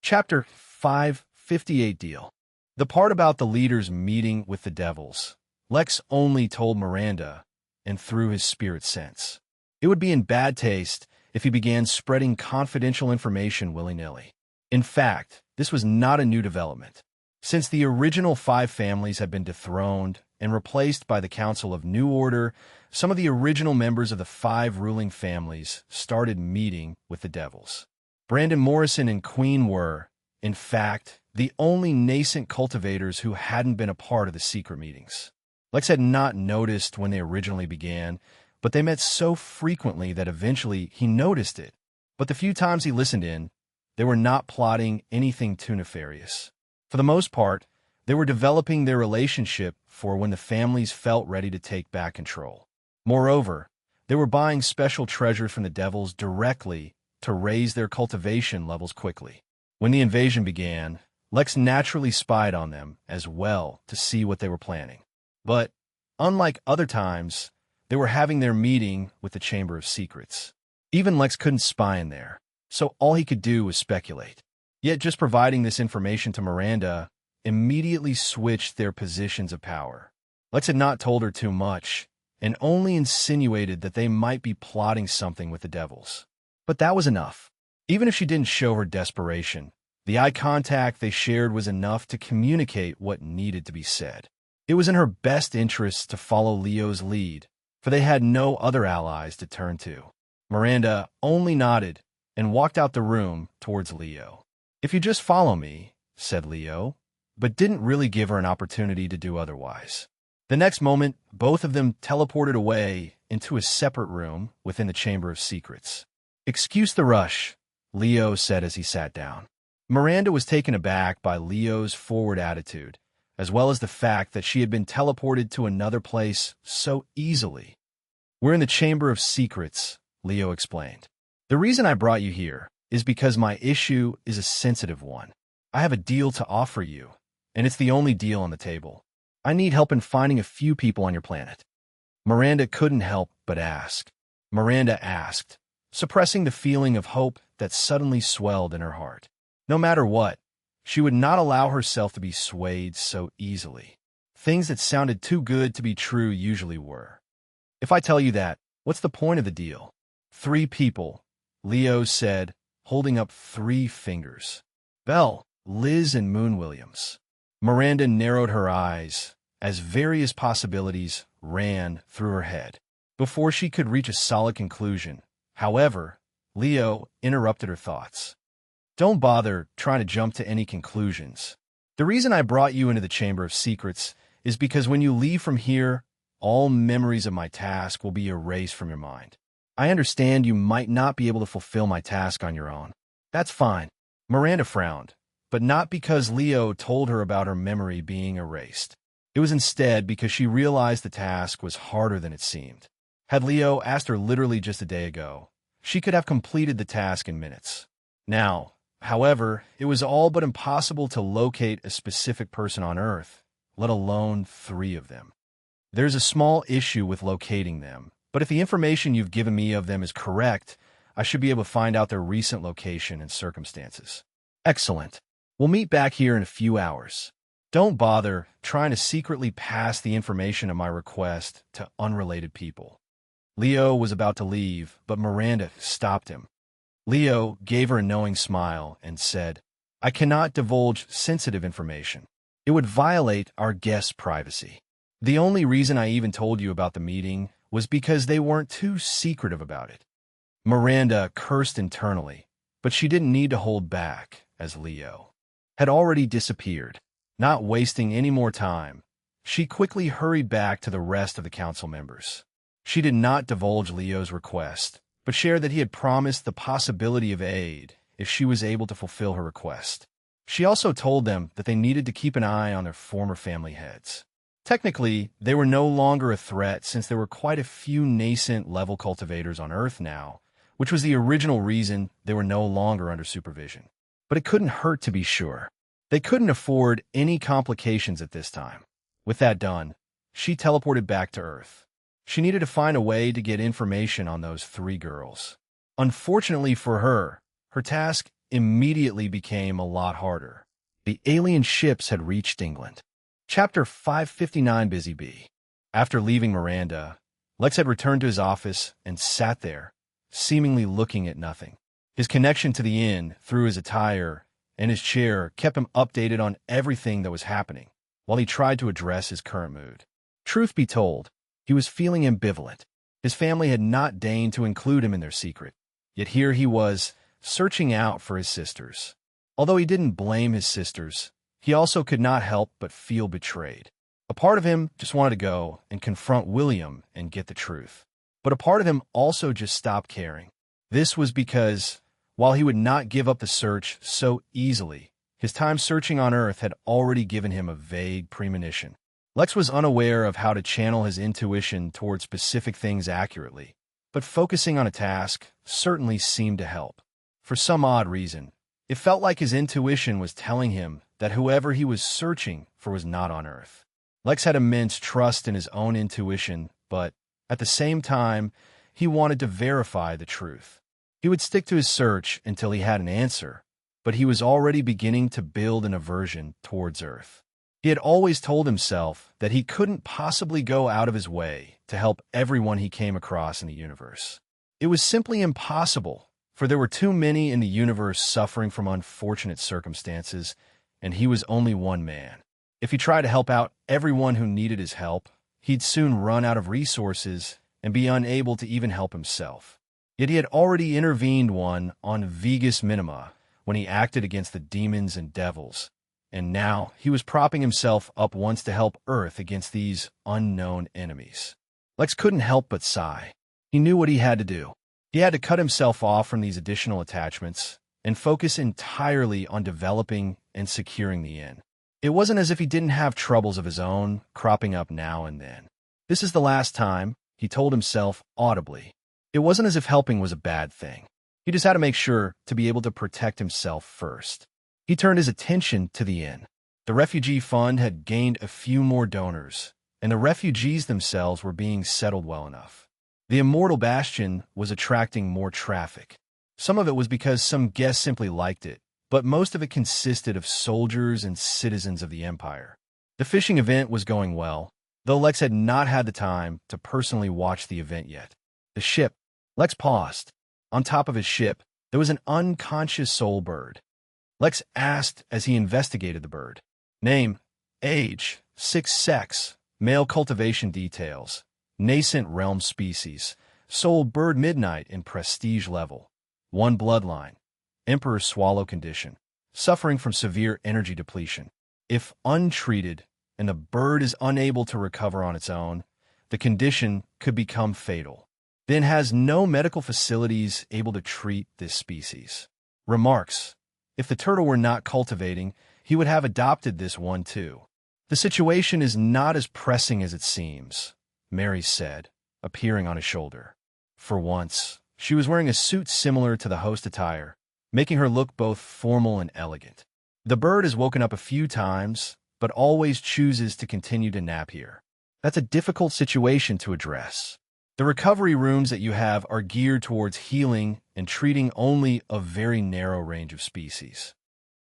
Chapter 558 Deal. The part about the leaders meeting with the devils, Lex only told Miranda, and through his spirit sense. It would be in bad taste if he began spreading confidential information willy-nilly. In fact, this was not a new development. Since the original 5 families had been dethroned and replaced by the Council of New Order, some of the original members of the 5 ruling families started meeting with the devils. Brandon Morrison and Queen were, in fact, the only nascent cultivators who hadn't been a part of the secret meetings. Lex had not noticed when they originally began, but they met so frequently that eventually he noticed it. But the few times he listened in, they were not plotting anything too nefarious. For the most part, they were developing their relationship for when the families felt ready to take back control. Moreover, they were buying special treasures from the devils directly to raise their cultivation levels quickly. When the invasion began, Lex naturally spied on them as well to see what they were planning. But, unlike other times, they were having their meeting with the Chamber of Secrets. Even Lex couldn't spy in there, so all he could do was speculate. Yet just providing this information to Miranda immediately switched their positions of power. Lex had not told her too much, and only insinuated that they might be plotting something with the devils. But that was enough. Even if she didn't show her desperation, the eye contact they shared was enough to communicate what needed to be said. It was in her best interests to follow Leo's lead, for they had no other allies to turn to. Miranda only nodded and walked out the room towards Leo. "If you just follow me," said Leo, but didn't really give her an opportunity to do otherwise. The next moment, both of them teleported away into a separate room within the Chamber of Secrets. "Excuse the rush," Leo said as he sat down. Miranda was taken aback by Leo's forward attitude, as well as the fact that she had been teleported to another place so easily. "We're in the Chamber of Secrets," Leo explained. "The reason I brought you here is because my issue is a sensitive one. I have a deal to offer you, and it's the only deal on the table. I need help in finding a few people on your planet." Miranda couldn't help but ask. Miranda asked, suppressing the feeling of hope that suddenly swelled in her heart. No matter what, she would not allow herself to be swayed so easily. Things that sounded too good to be true usually were. "If I tell you that, what's the point of the deal?" "3 people," Leo said, holding up 3 fingers. "Belle, Liz, and Moon Williams." Miranda narrowed her eyes as various possibilities ran through her head. Before she could reach a solid conclusion, however, Leo interrupted her thoughts. "Don't bother trying to jump to any conclusions. The reason I brought you into the Chamber of Secrets is because when you leave from here, all memories of my task will be erased from your mind. I understand you might not be able to fulfill my task on your own. That's fine." Miranda frowned, but not because Leo told her about her memory being erased. It was instead because she realized the task was harder than it seemed. Had Leo asked her literally just a day ago, she could have completed the task in minutes. Now, however, it was all but impossible to locate a specific person on Earth, let alone 3 of them. "There's a small issue with locating them, but if the information you've given me of them is correct, I should be able to find out their recent location and circumstances." "Excellent. We'll meet back here in a few hours. Don't bother trying to secretly pass the information of my request to unrelated people." Leo was about to leave, but Miranda stopped him. Leo gave her a knowing smile and said, "I cannot divulge sensitive information. It would violate our guests' privacy. The only reason I even told you about the meeting was because they weren't too secretive about it." Miranda cursed internally, but she didn't need to hold back, as Leo, had already disappeared. Not wasting any more time, she quickly hurried back to the rest of the council members. She did not divulge Leo's request, but shared that he had promised the possibility of aid if she was able to fulfill her request. She also told them that they needed to keep an eye on their former family heads. Technically, they were no longer a threat since there were quite a few nascent level cultivators on Earth now, which was the original reason they were no longer under supervision. But it couldn't hurt to be sure. They couldn't afford any complications at this time. With that done, she teleported back to Earth. She needed to find a way to get information on those 3 girls. Unfortunately for her, her task immediately became a lot harder. The alien ships had reached England. Chapter 559, Busy Bee. After leaving Miranda, Lex had returned to his office and sat there, seemingly looking at nothing. His connection to the inn, through his attire and his chair, kept him updated on everything that was happening, while he tried to address his current mood. Truth be told, he was feeling ambivalent. His family had not deigned to include him in their secret, yet here he was, searching out for his sisters. Although he didn't blame his sisters, he also could not help but feel betrayed. A part of him just wanted to go and confront William and get the truth. But a part of him also just stopped caring. This was because, while he would not give up the search so easily, his time searching on Earth had already given him a vague premonition. Lex was unaware of how to channel his intuition toward specific things accurately, but focusing on a task certainly seemed to help. For some odd reason, it felt like his intuition was telling him that whoever he was searching for was not on Earth. Lex had immense trust in his own intuition, but at the same time, he wanted to verify the truth. He would stick to his search until he had an answer, but he was already beginning to build an aversion towards Earth. He had always told himself that he couldn't possibly go out of his way to help everyone he came across in the universe. It was simply impossible, for there were too many in the universe suffering from unfortunate circumstances, and he was only one man. If he tried to help out everyone who needed his help, he'd soon run out of resources and be unable to even help himself. Yet he had already intervened on Vegas Minima when he acted against the demons and devils, and now he was propping himself up once to help Earth against these unknown enemies. Lex couldn't help but sigh. He knew what he had to do. He had to cut himself off from these additional attachments and focus entirely on developing and securing the inn. It wasn't as if he didn't have troubles of his own cropping up now and then. This is the last time, he told himself audibly. It wasn't as if helping was a bad thing. He just had to make sure to be able to protect himself first. He turned his attention to the inn. The refugee fund had gained a few more donors, and the refugees themselves were being settled well enough. The Immortal Bastion was attracting more traffic. Some of it was because some guests simply liked it, but most of it consisted of soldiers and citizens of the Empire. The fishing event was going well, though Lex had not had the time to personally watch the event yet. The ship. Lex paused. On top of his ship, there was an unconscious soul bird. Lex asked as he investigated the bird. Name, age, 6 sex, male cultivation details, nascent realm species, soul bird midnight in prestige level, 1 bloodline, Emperor Swallow condition, suffering from severe energy depletion. If untreated and the bird is unable to recover on its own, the condition could become fatal. Then has no medical facilities able to treat this species. Remarks. If the turtle were not cultivating, he would have adopted this one too. The situation is not as pressing as it seems, Mary said, appearing on his shoulder. For once, she was wearing a suit similar to the host attire, making her look both formal and elegant. The bird has woken up a few times, but always chooses to continue to nap here. That's a difficult situation to address. The recovery rooms that you have are geared towards healing and treating only a very narrow range of species.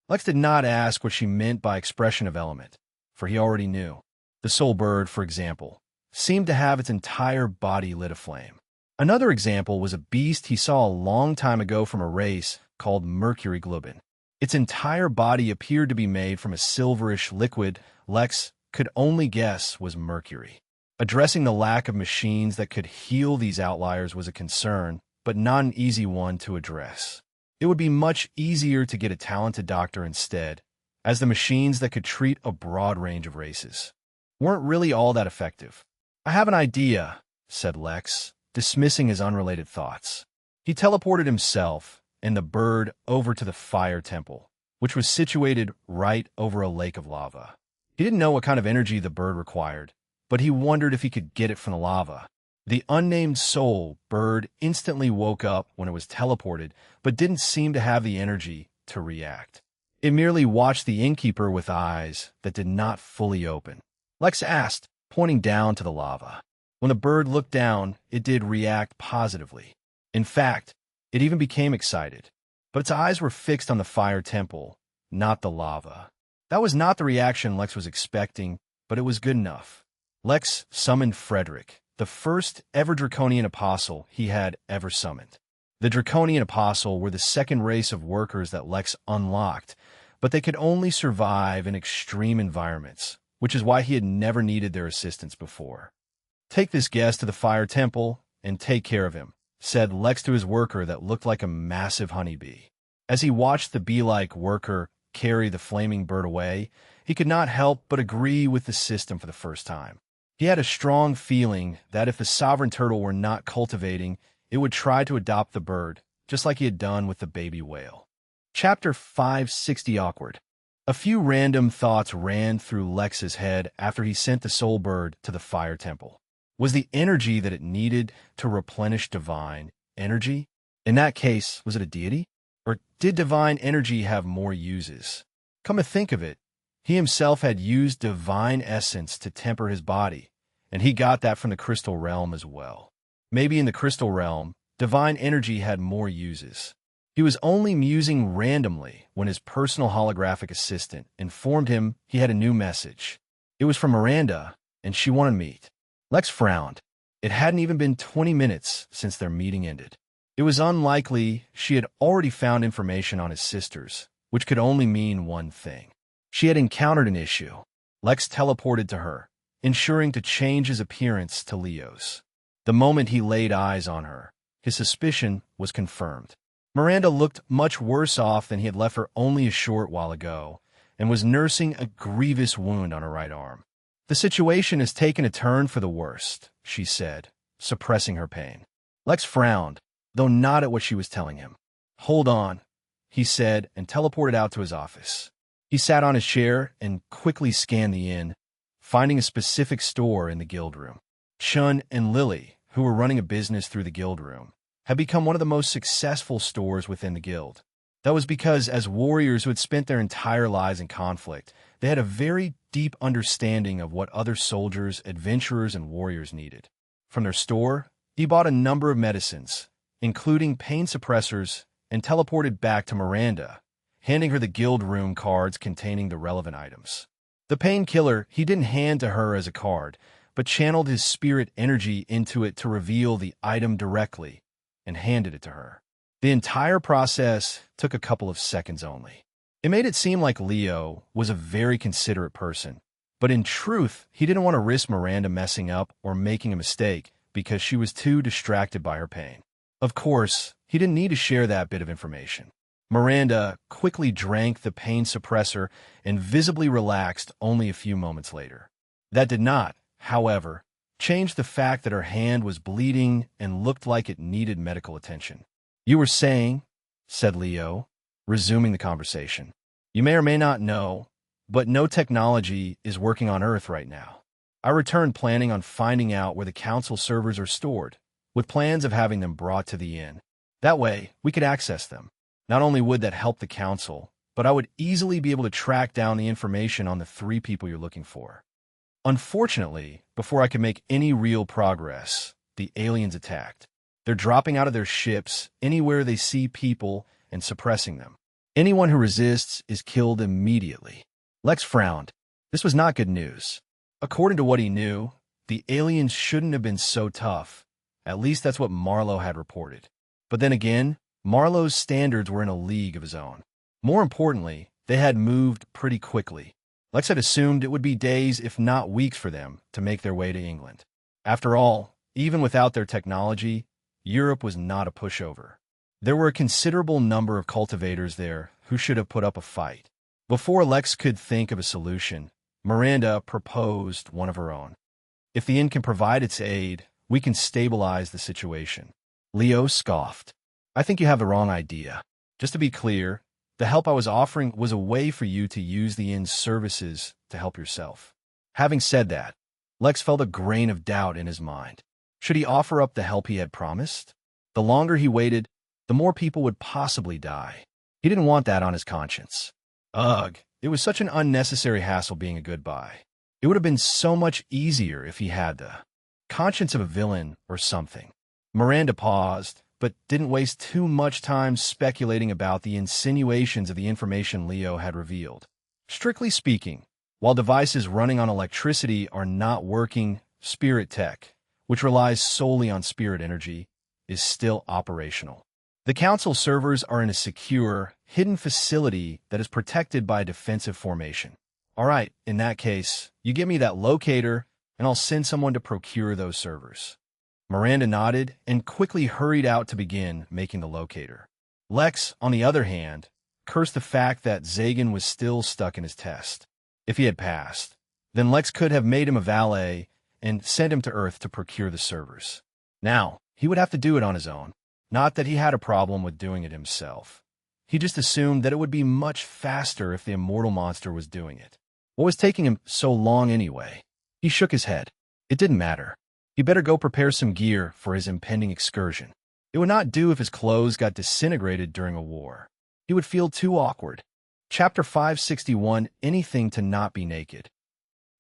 Lex did not ask what she meant by expression of element, for he already knew. The soul bird, for example, seemed to have its entire body lit aflame. Another example was a beast he saw a long time ago from a race called Mercury Glubin. Its entire body appeared to be made from a silverish liquid Lex could only guess was mercury. Addressing the lack of machines that could heal these outliers was a concern, but not an easy one to address. It would be much easier to get a talented doctor instead, as the machines that could treat a broad range of races weren't really all that effective. I have an idea, said Lex, dismissing his unrelated thoughts. He teleported himself and the bird over to the fire temple, which was situated right over a lake of lava. He didn't know what kind of energy the bird required, but he wondered if he could get it from the lava. The unnamed soul bird instantly woke up when it was teleported, but didn't seem to have the energy to react. It merely watched the innkeeper with eyes that did not fully open. Lex asked, pointing down to the lava. When the bird looked down, it did react positively. In fact, it even became excited. But its eyes were fixed on the fire temple, not the lava. That was not the reaction Lex was expecting, but it was good enough. Lex summoned Frederick, the first ever Draconian apostle he had ever summoned. The Draconian apostle were the second race of workers that Lex unlocked, but they could only survive in extreme environments, which is why he had never needed their assistance before. Take this guest to the fire temple and take care of him, said Lex to his worker that looked like a massive honeybee. As he watched the bee-like worker carry the flaming bird away, he could not help but agree with the system for the first time. He had a strong feeling that if the sovereign turtle were not cultivating, it would try to adopt the bird, just like he had done with the baby whale. Chapter 560 Awkward. A few random thoughts ran through Lex's head after he sent the soul bird to the fire temple. Was the energy that it needed to replenish divine energy? In that case, was it a deity? Or did divine energy have more uses? Come to think of it, he himself had used divine essence to temper his body, and he got that from the crystal realm as well. Maybe in the crystal realm, divine energy had more uses. He was only musing randomly when his personal holographic assistant informed him he had a new message. It was from Miranda, and she wanted to meet. Lex frowned. It hadn't even been 20 minutes since their meeting ended. It was unlikely she had already found information on his sisters, which could only mean one thing. She had encountered an issue. Lex teleported to her, ensuring to change his appearance to Leo's. The moment he laid eyes on her, his suspicion was confirmed. Miranda looked much worse off than he had left her only a short while ago, and was nursing a grievous wound on her right arm. The situation has taken a turn for the worst, she said, suppressing her pain. Lex frowned, though not at what she was telling him. Hold on, he said, and teleported out to his office. He sat on his chair and quickly scanned the inn, finding a specific store in the guild room. Chun and Lily, who were running a business through the guild room, had become one of the most successful stores within the guild. That was because, as warriors who had spent their entire lives in conflict, they had a very deep understanding of what other soldiers, adventurers, and warriors needed. From their store, he bought a number of medicines, including pain suppressors, and teleported back to Miranda, handing her the guild room cards containing the relevant items. The painkiller he didn't hand to her as a card, but channeled his spirit energy into it to reveal the item directly, and handed it to her. The entire process took a couple of seconds only. It made it seem like Leo was a very considerate person, but in truth, he didn't want to risk Miranda messing up or making a mistake because she was too distracted by her pain. Of course, he didn't need to share that bit of information. Miranda quickly drank the pain suppressor and visibly relaxed only a few moments later. That did not, however, change the fact that her hand was bleeding and looked like it needed medical attention. "You were saying," said Leo, resuming the conversation. "You may or may not know, but no technology is working on Earth right now. I returned planning on finding out where the council servers are stored, with plans of having them brought to the inn. That way, we could access them. Not only would that help the council, but I would easily be able to track down the information on the 3 people you're looking for." Unfortunately, before I could make any real progress, the aliens attacked. They're dropping out of their ships anywhere they see people and suppressing them. Anyone who resists is killed immediately. Lex frowned. This was not good news. According to what he knew, the aliens shouldn't have been so tough. At least that's what Marlowe had reported. But then again, Marlowe's standards were in a league of his own. More importantly, they had moved pretty quickly. Lex had assumed it would be days, if not weeks, for them to make their way to England. After all, even without their technology, Europe was not a pushover. There were a considerable number of cultivators there who should have put up a fight. Before Lex could think of a solution, Miranda proposed one of her own. If the inn can provide its aid, we can stabilize the situation. Leo scoffed. I think you have the wrong idea. Just to be clear, the help I was offering was a way for you to use the inn's services to help yourself. Having said that, Lex felt a grain of doubt in his mind. Should he offer up the help he had promised? The longer he waited, the more people would possibly die. He didn't want that on his conscience. Ugh, it was such an unnecessary hassle being a goodbye. It would have been so much easier if he had the conscience of a villain or something. Miranda paused, but didn't waste too much time speculating about the insinuations of the information Leo had revealed. Strictly speaking, while devices running on electricity are not working, spirit tech, which relies solely on spirit energy, is still operational. The council servers are in a secure, hidden facility that is protected by a defensive formation. All right, in that case, you give me that locator, and I'll send someone to procure those servers. Miranda nodded and quickly hurried out to begin making the locator. Lex, on the other hand, cursed the fact that Zagan was still stuck in his test. If he had passed, then Lex could have made him a valet and sent him to Earth to procure the servers. Now, he would have to do it on his own. Not that he had a problem with doing it himself. He just assumed that it would be much faster if the immortal monster was doing it. What was taking him so long anyway? He shook his head. It didn't matter. He better go prepare some gear for his impending excursion. It would not do if his clothes got disintegrated during a war. He would feel too awkward. Chapter 561, Anything to Not Be Naked.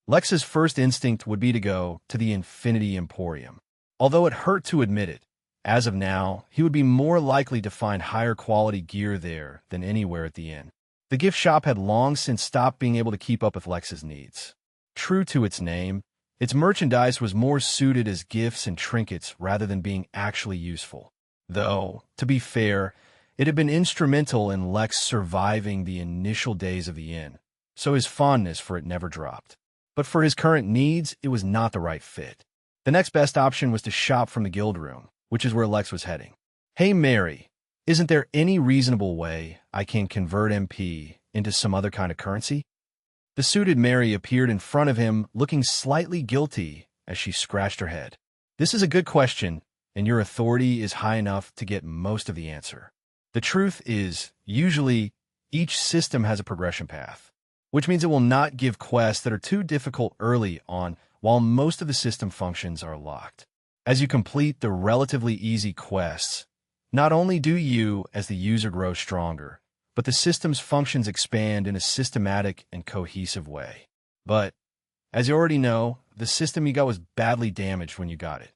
Lex's first instinct would be to go to the Infinity Emporium. Although it hurt to admit it, as of now, he would be more likely to find higher quality gear there than anywhere at the inn. The gift shop had long since stopped being able to keep up with Lex's needs. True to its name, its merchandise was more suited as gifts and trinkets rather than being actually useful. Though, to be fair, it had been instrumental in Lex surviving the initial days of the inn, so his fondness for it never dropped. But for his current needs, it was not the right fit. The next best option was to shop from the guild room, which is where Lex was heading. Hey, Mary, isn't there any reasonable way I can convert MP into some other kind of currency? The suited Mary appeared in front of him, looking slightly guilty as she scratched her head. This is a good question, and your authority is high enough to get most of the answer. The truth is, usually, each system has a progression path, which means it will not give quests that are too difficult early on, while most of the system functions are locked. As you complete the relatively easy quests, not only do you, as the user, grow stronger, but the system's functions expand in a systematic and cohesive way. But, as you already know, the system you got was badly damaged when you got it.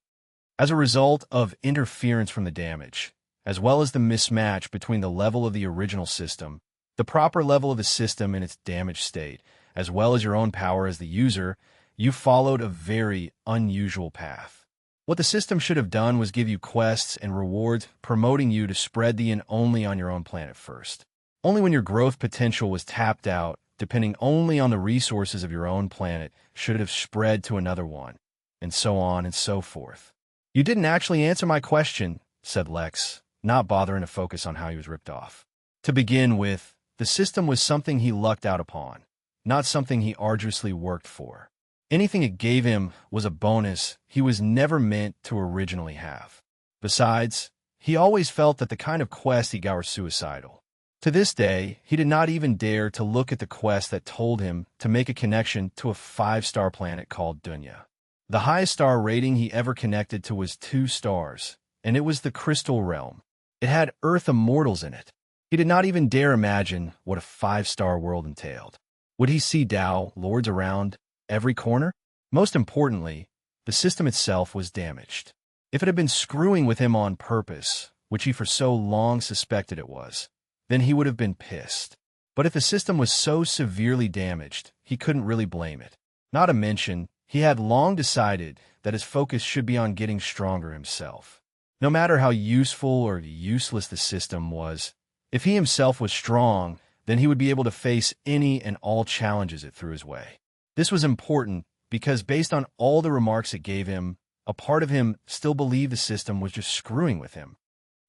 As a result of interference from the damage, as well as the mismatch between the level of the original system, the proper level of the system in its damaged state, as well as your own power as the user, you followed a very unusual path. What the system should have done was give you quests and rewards promoting you to spread the inn only on your own planet first. Only when your growth potential was tapped out, depending only on the resources of your own planet, should it have spread to another one, and so on and so forth. You didn't actually answer my question, said Lex, not bothering to focus on how he was ripped off. To begin with, the system was something he lucked out upon, not something he arduously worked for. Anything it gave him was a bonus he was never meant to originally have. Besides, he always felt that the kind of quests he got were suicidal. To this day, he did not even dare to look at the quest that told him to make a connection to a 5-star planet called Dunya. The highest star rating he ever connected to was 2 stars, and it was the Crystal Realm. It had Earth immortals in it. He did not even dare imagine what a 5-star world entailed. Would he see Tao lords around every corner? Most importantly, the system itself was damaged. If it had been screwing with him on purpose, which he for so long suspected it was, then he would have been pissed. But if the system was so severely damaged, he couldn't really blame it. Not to mention, he had long decided that his focus should be on getting stronger himself. No matter how useful or useless the system was, if he himself was strong, then he would be able to face any and all challenges it threw his way. This was important because based on all the remarks it gave him, a part of him still believed the system was just screwing with him.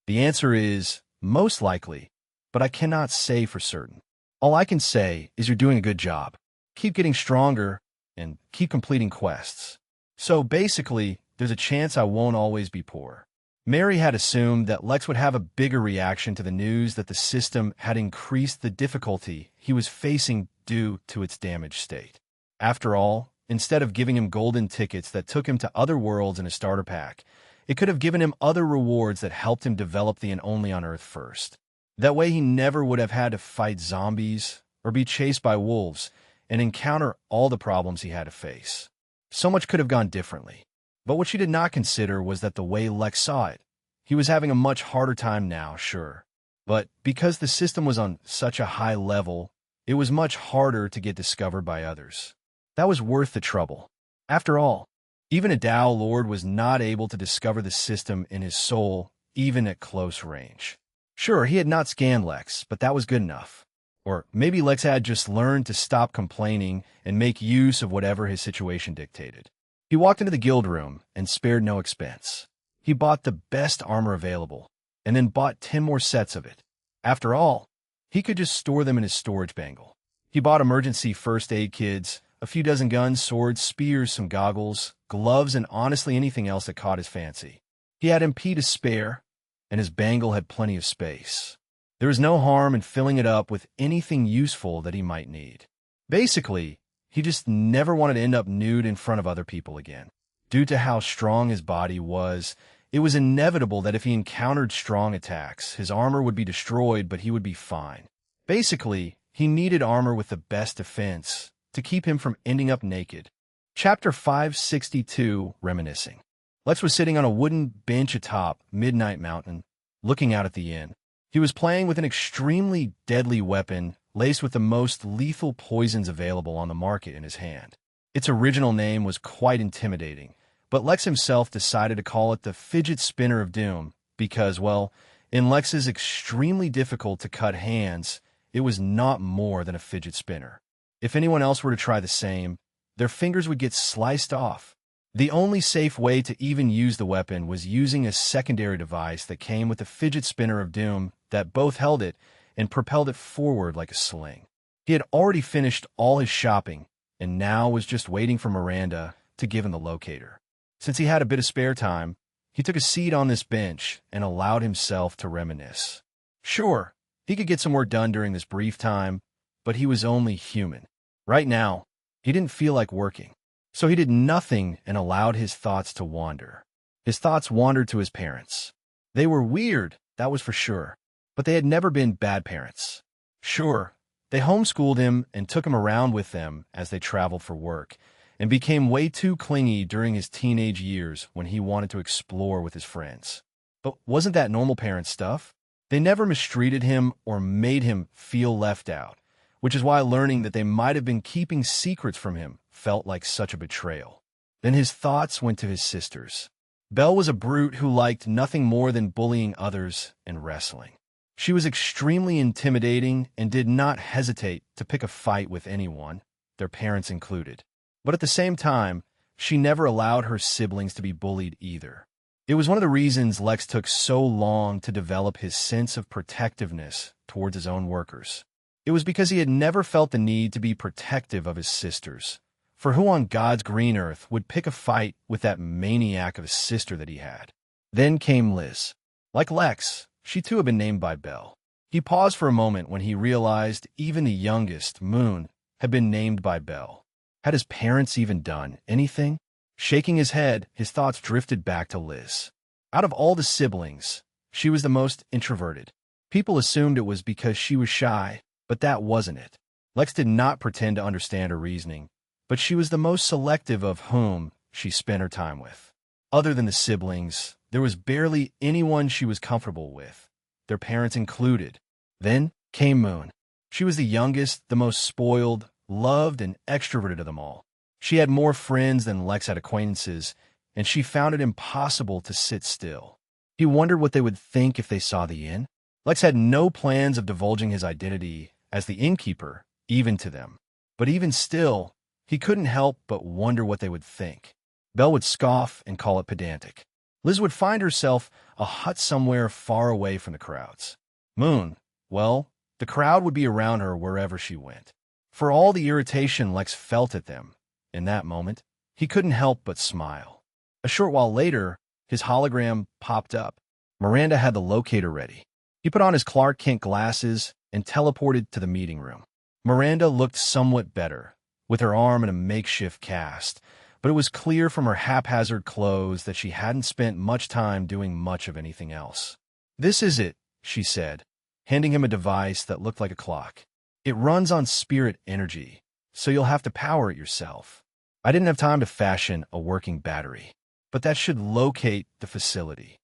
The answer is most likely, but I cannot say for certain. All I can say is you're doing a good job. Keep getting stronger and keep completing quests. So basically, there's a chance I won't always be poor. Mary had assumed that Lex would have a bigger reaction to the news that the system had increased the difficulty he was facing due to its damaged state. After all, instead of giving him golden tickets that took him to other worlds in a starter pack, it could have given him other rewards that helped him develop the and only on Earth first. That way he never would have had to fight zombies or be chased by wolves and encounter all the problems he had to face. So much could have gone differently. But what she did not consider was that the way Lex saw it, he was having a much harder time now, sure. But because the system was on such a high level, it was much harder to get discovered by others. That was worth the trouble. After all, even a Tao Lord was not able to discover the system in his soul, even at close range. Sure, he had not scanned Lex, but that was good enough. Or maybe Lex had just learned to stop complaining and make use of whatever his situation dictated. He walked into the guild room and spared no expense. He bought the best armor available, and then bought 10 more sets of it. After all, he could just store them in his storage bangle. He bought emergency first aid kits, a few dozen guns, swords, spears, some goggles, gloves, and honestly anything else that caught his fancy. He had MP to spare, and his bangle had plenty of space. There was no harm in filling it up with anything useful that he might need. Basically, he just never wanted to end up nude in front of other people again. Due to how strong his body was, it was inevitable that if he encountered strong attacks, his armor would be destroyed, but he would be fine. Basically, he needed armor with the best defense to keep him from ending up naked. Chapter 562, Reminiscing. Lex was sitting on a wooden bench atop Midnight Mountain, looking out at the inn. He was playing with an extremely deadly weapon laced with the most lethal poisons available on the market in his hand. Its original name was quite intimidating, but Lex himself decided to call it the Fidget Spinner of Doom because, well, in Lex's extremely difficult-to-cut hands, it was not more than a fidget spinner. If anyone else were to try the same, their fingers would get sliced off. The only safe way to even use the weapon was using a secondary device that came with the Fidget Spinner of Doom that both held it and propelled it forward like a sling. He had already finished all his shopping and now was just waiting for Miranda to give him the locator. Since he had a bit of spare time, he took a seat on this bench and allowed himself to reminisce. Sure, he could get some work done during this brief time, but he was only human. Right now, he didn't feel like working, so he did nothing and allowed his thoughts to wander. His thoughts wandered to his parents. They were weird, that was for sure, but they had never been bad parents. Sure, they homeschooled him and took him around with them as they traveled for work, and became way too clingy during his teenage years when he wanted to explore with his friends. But wasn't that normal parent stuff? They never mistreated him or made him feel left out, which is why learning that they might have been keeping secrets from him felt like such a betrayal. Then his thoughts went to his sisters. Belle was a brute who liked nothing more than bullying others and wrestling. She was extremely intimidating and did not hesitate to pick a fight with anyone, their parents included. But at the same time, she never allowed her siblings to be bullied either. It was one of the reasons Lex took so long to develop his sense of protectiveness towards his own workers. It was because he had never felt the need to be protective of his sisters. For who on God's green earth would pick a fight with that maniac of a sister that he had? Then came Liz. Like Lex, she too had been named by Belle. He paused for a moment when he realized even the youngest, Moon, had been named by Belle. Had his parents even done anything? Shaking his head, his thoughts drifted back to Liz. Out of all the siblings, she was the most introverted. People assumed it was because she was shy, but that wasn't it. Lex did not pretend to understand her reasoning, but she was the most selective of whom she spent her time with. Other than the siblings, there was barely anyone she was comfortable with, their parents included. Then came Moon. She was the youngest, the most spoiled, loved, and extroverted of them all. She had more friends than Lex had acquaintances, and she found it impossible to sit still. He wondered what they would think if they saw the inn. Lex had no plans of divulging his identity as the innkeeper, even to them. But even still, he couldn't help but wonder what they would think. Belle would scoff and call it pedantic. Liz would find herself a hut somewhere far away from the crowds. Moon, well, the crowd would be around her wherever she went. For all the irritation Lex felt at them, in that moment, he couldn't help but smile. A short while later, his hologram popped up. Miranda had the locator ready. He put on his Clark Kent glasses and teleported to the meeting room. Miranda looked somewhat better, with her arm in a makeshift cast, but it was clear from her haphazard clothes that she hadn't spent much time doing much of anything else. "This is it," she said, handing him a device that looked like a clock. "It runs on spirit energy, so you'll have to power it yourself. I didn't have time to fashion a working battery, but that should locate the facility."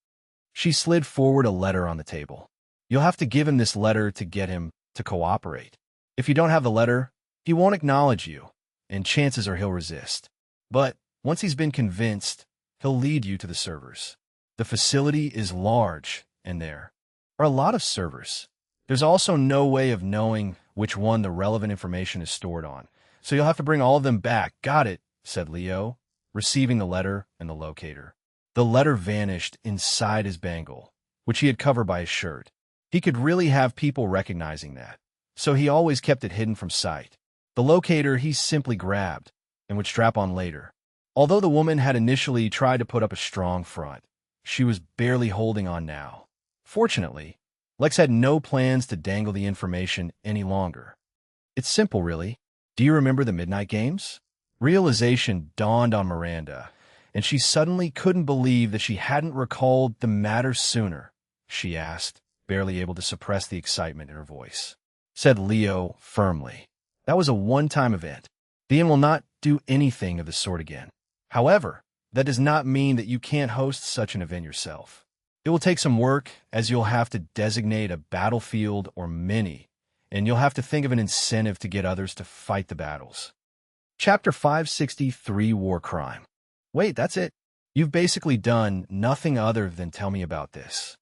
She slid forward a letter on the table. "You'll have to give him this letter to get him to cooperate. If you don't have the letter, he won't acknowledge you, and chances are he'll resist. But once he's been convinced, he'll lead you to the servers. The facility is large, and there are a lot of servers. There's also no way of knowing which one the relevant information is stored on, so you'll have to bring all of them back." "Got it," said Leo, receiving the letter and the locator. The letter vanished inside his bangle, which he had covered by his shirt. He could really have people recognizing that, so he always kept it hidden from sight. The locator he simply grabbed and would strap on later. Although the woman had initially tried to put up a strong front, she was barely holding on now. Fortunately, Lex had no plans to dangle the information any longer. "It's simple, really. Do you remember the Midnight Games?" Realization dawned on Miranda, and she suddenly couldn't believe that she hadn't recalled the matter sooner. She asked, barely able to suppress the excitement in her voice. Said Leo firmly, "That was a one-time event. The inn will not do anything of the sort again. However, that does not mean that you can't host such an event yourself. It will take some work, as you'll have to designate a battlefield or many, and you'll have to think of an incentive to get others to fight the battles." Chapter 563, War Crime. "Wait, that's it? You've basically done nothing other than tell me about this."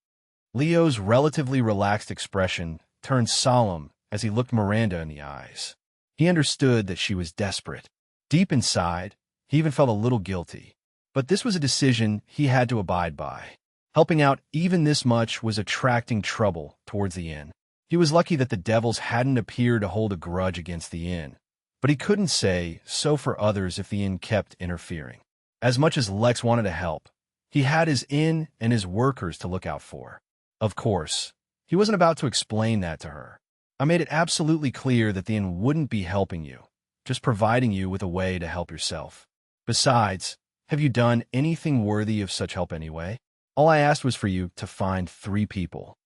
Leo's relatively relaxed expression turned solemn as he looked Miranda in the eyes. He understood that she was desperate. Deep inside, he even felt a little guilty. But this was a decision he had to abide by. Helping out even this much was attracting trouble towards the inn. He was lucky that the devils hadn't appeared to hold a grudge against the inn, but he couldn't say so for others if the inn kept interfering. As much as Lex wanted to help, he had his inn and his workers to look out for. Of course, he wasn't about to explain that to her. "I made it absolutely clear that the inn wouldn't be helping you, just providing you with a way to help yourself. Besides, have you done anything worthy of such help anyway? All I asked was for you to find 3 people."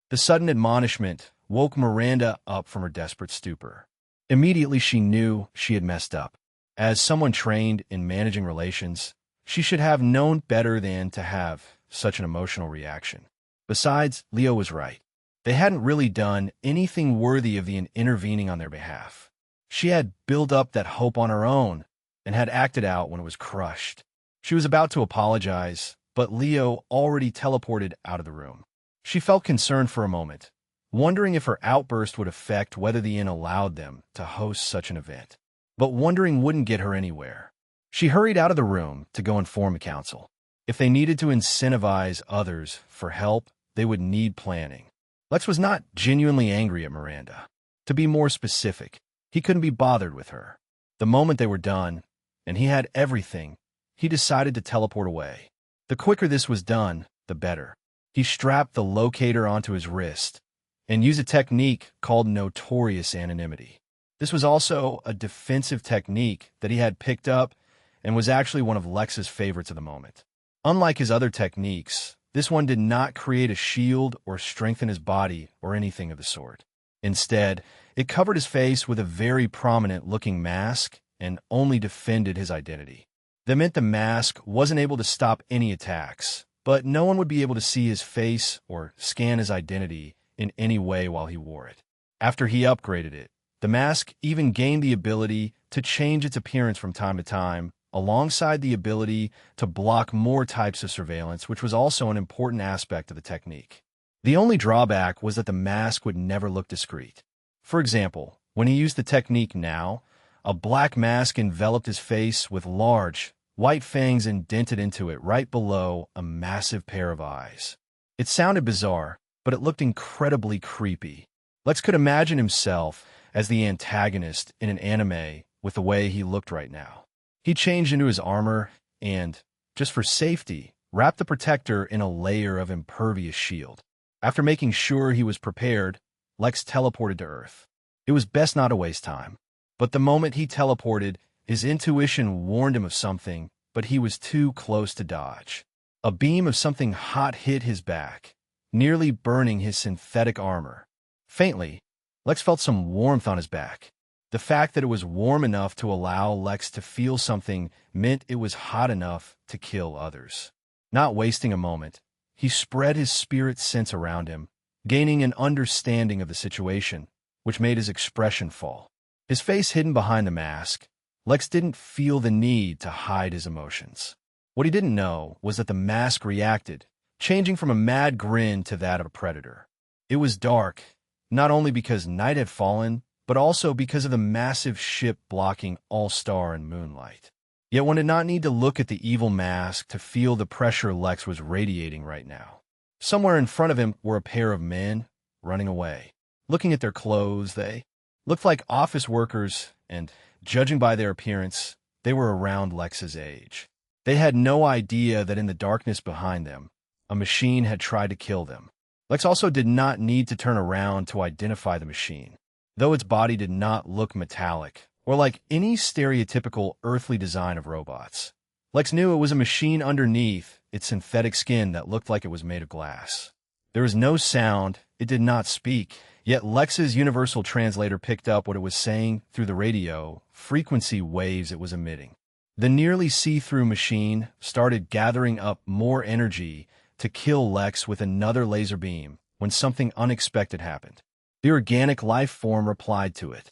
The sudden admonishment woke Miranda up from her desperate stupor. Immediately she knew she had messed up. As someone trained in managing relations, she should have known better than to have such an emotional reaction. Besides, Leo was right. They hadn't really done anything worthy of the intervening on their behalf. She had built up that hope on her own and had acted out when it was crushed. She was about to apologize, but Leo already teleported out of the room. She felt concerned for a moment, wondering if her outburst would affect whether the inn allowed them to host such an event. But wondering wouldn't get her anywhere. She hurried out of the room to go inform the council. If they needed to incentivize others for help, they would need planning. Lex was not genuinely angry at Miranda. To be more specific, he couldn't be bothered with her. The moment they were done, and he had everything, he decided to teleport away. The quicker this was done, the better. He strapped the locator onto his wrist and used a technique called notorious anonymity. This was also a defensive technique that he had picked up and was actually one of Lex's favorites of the moment. Unlike his other techniques, this one did not create a shield or strengthen his body or anything of the sort. Instead, it covered his face with a very prominent-looking mask and only defended his identity. That meant the mask wasn't able to stop any attacks, but no one would be able to see his face or scan his identity in any way while he wore it. After he upgraded it, the mask even gained the ability to change its appearance from time to time, alongside the ability to block more types of surveillance, which was also an important aspect of the technique. The only drawback was that the mask would never look discreet. For example, when he used the technique now, a black mask enveloped his face with large, white fangs indented into it right below a massive pair of eyes. It sounded bizarre, but it looked incredibly creepy. Lex could imagine himself as the antagonist in an anime with the way he looked right now. He changed into his armor and, just for safety, wrapped the protector in a layer of impervious shield. After making sure he was prepared, Lex teleported to Earth. It was best not to waste time. But the moment he teleported, his intuition warned him of something, but he was too close to dodge. A beam of something hot hit his back, nearly burning his synthetic armor. Faintly, Lex felt some warmth on his back. The fact that it was warm enough to allow Lex to feel something meant it was hot enough to kill others. Not wasting a moment, he spread his spirit sense around him, gaining an understanding of the situation, which made his expression fall. His face hidden behind the mask, Lex didn't feel the need to hide his emotions. What he didn't know was that the mask reacted, changing from a mad grin to that of a predator. It was dark, not only because night had fallen, but also because of the massive ship blocking all star and moonlight. Yet one did not need to look at the evil mask to feel the pressure Lex was radiating right now. Somewhere in front of him were a pair of men running away. Looking at their clothes, they looked like office workers, and, judging by their appearance, they were around Lex's age. They had no idea that in the darkness behind them, a machine had tried to kill them. Lex also did not need to turn around to identify the machine. Though its body did not look metallic, or like any stereotypical earthly design of robots, Lex knew it was a machine underneath its synthetic skin that looked like it was made of glass. There was no sound, it did not speak, yet Lex's universal translator picked up what it was saying through the radio frequency waves it was emitting. The nearly see-through machine started gathering up more energy to kill Lex with another laser beam when something unexpected happened. The organic life form replied to it.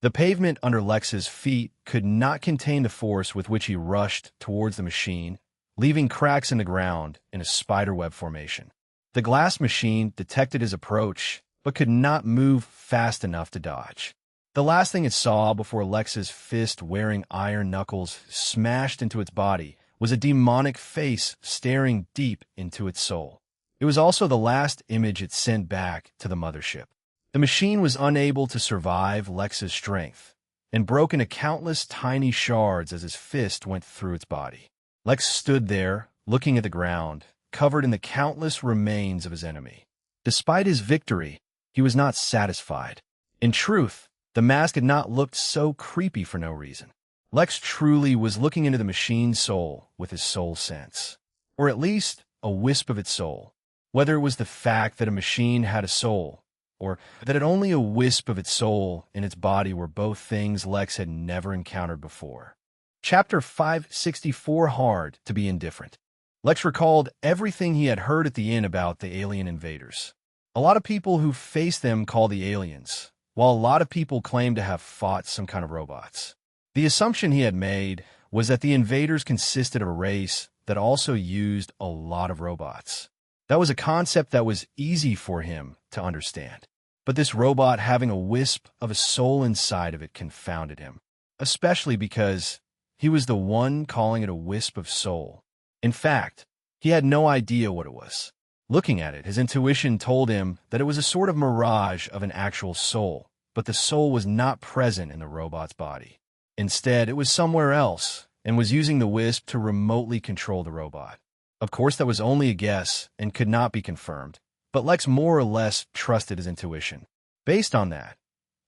The pavement under Lex's feet could not contain the force with which he rushed towards the machine, leaving cracks in the ground in a spiderweb formation. The glass machine detected his approach, but could not move fast enough to dodge. The last thing it saw before Lex's fist-wearing iron knuckles smashed into its body was a demonic face staring deep into its soul. It was also the last image it sent back to the mothership. The machine was unable to survive Lex's strength, and broke into countless tiny shards as his fist went through its body. Lex stood there, looking at the ground, covered in the countless remains of his enemy. Despite his victory, he was not satisfied. In truth, the mask had not looked so creepy for no reason. Lex truly was looking into the machine's soul with his soul sense, or at least a wisp of its soul. Whether it was the fact that a machine had a soul, or that it only a wisp of its soul in its body were both things Lex had never encountered before. Chapter 564 Hard to be Indifferent. Lex recalled everything he had heard at the inn about the alien invaders. A lot of people who faced them call the aliens, while a lot of people claim to have fought some kind of robots. The assumption he had made was that the invaders consisted of a race that also used a lot of robots. That was a concept that was easy for him to understand. But this robot having a wisp of a soul inside of it confounded him, especially because he was the one calling it a wisp of soul. In fact, he had no idea what it was. Looking at it, his intuition told him that it was a sort of mirage of an actual soul, but the soul was not present in the robot's body. Instead, it was somewhere else and was using the wisp to remotely control the robot. Of course, that was only a guess and could not be confirmed, but Lex more or less trusted his intuition. Based on that,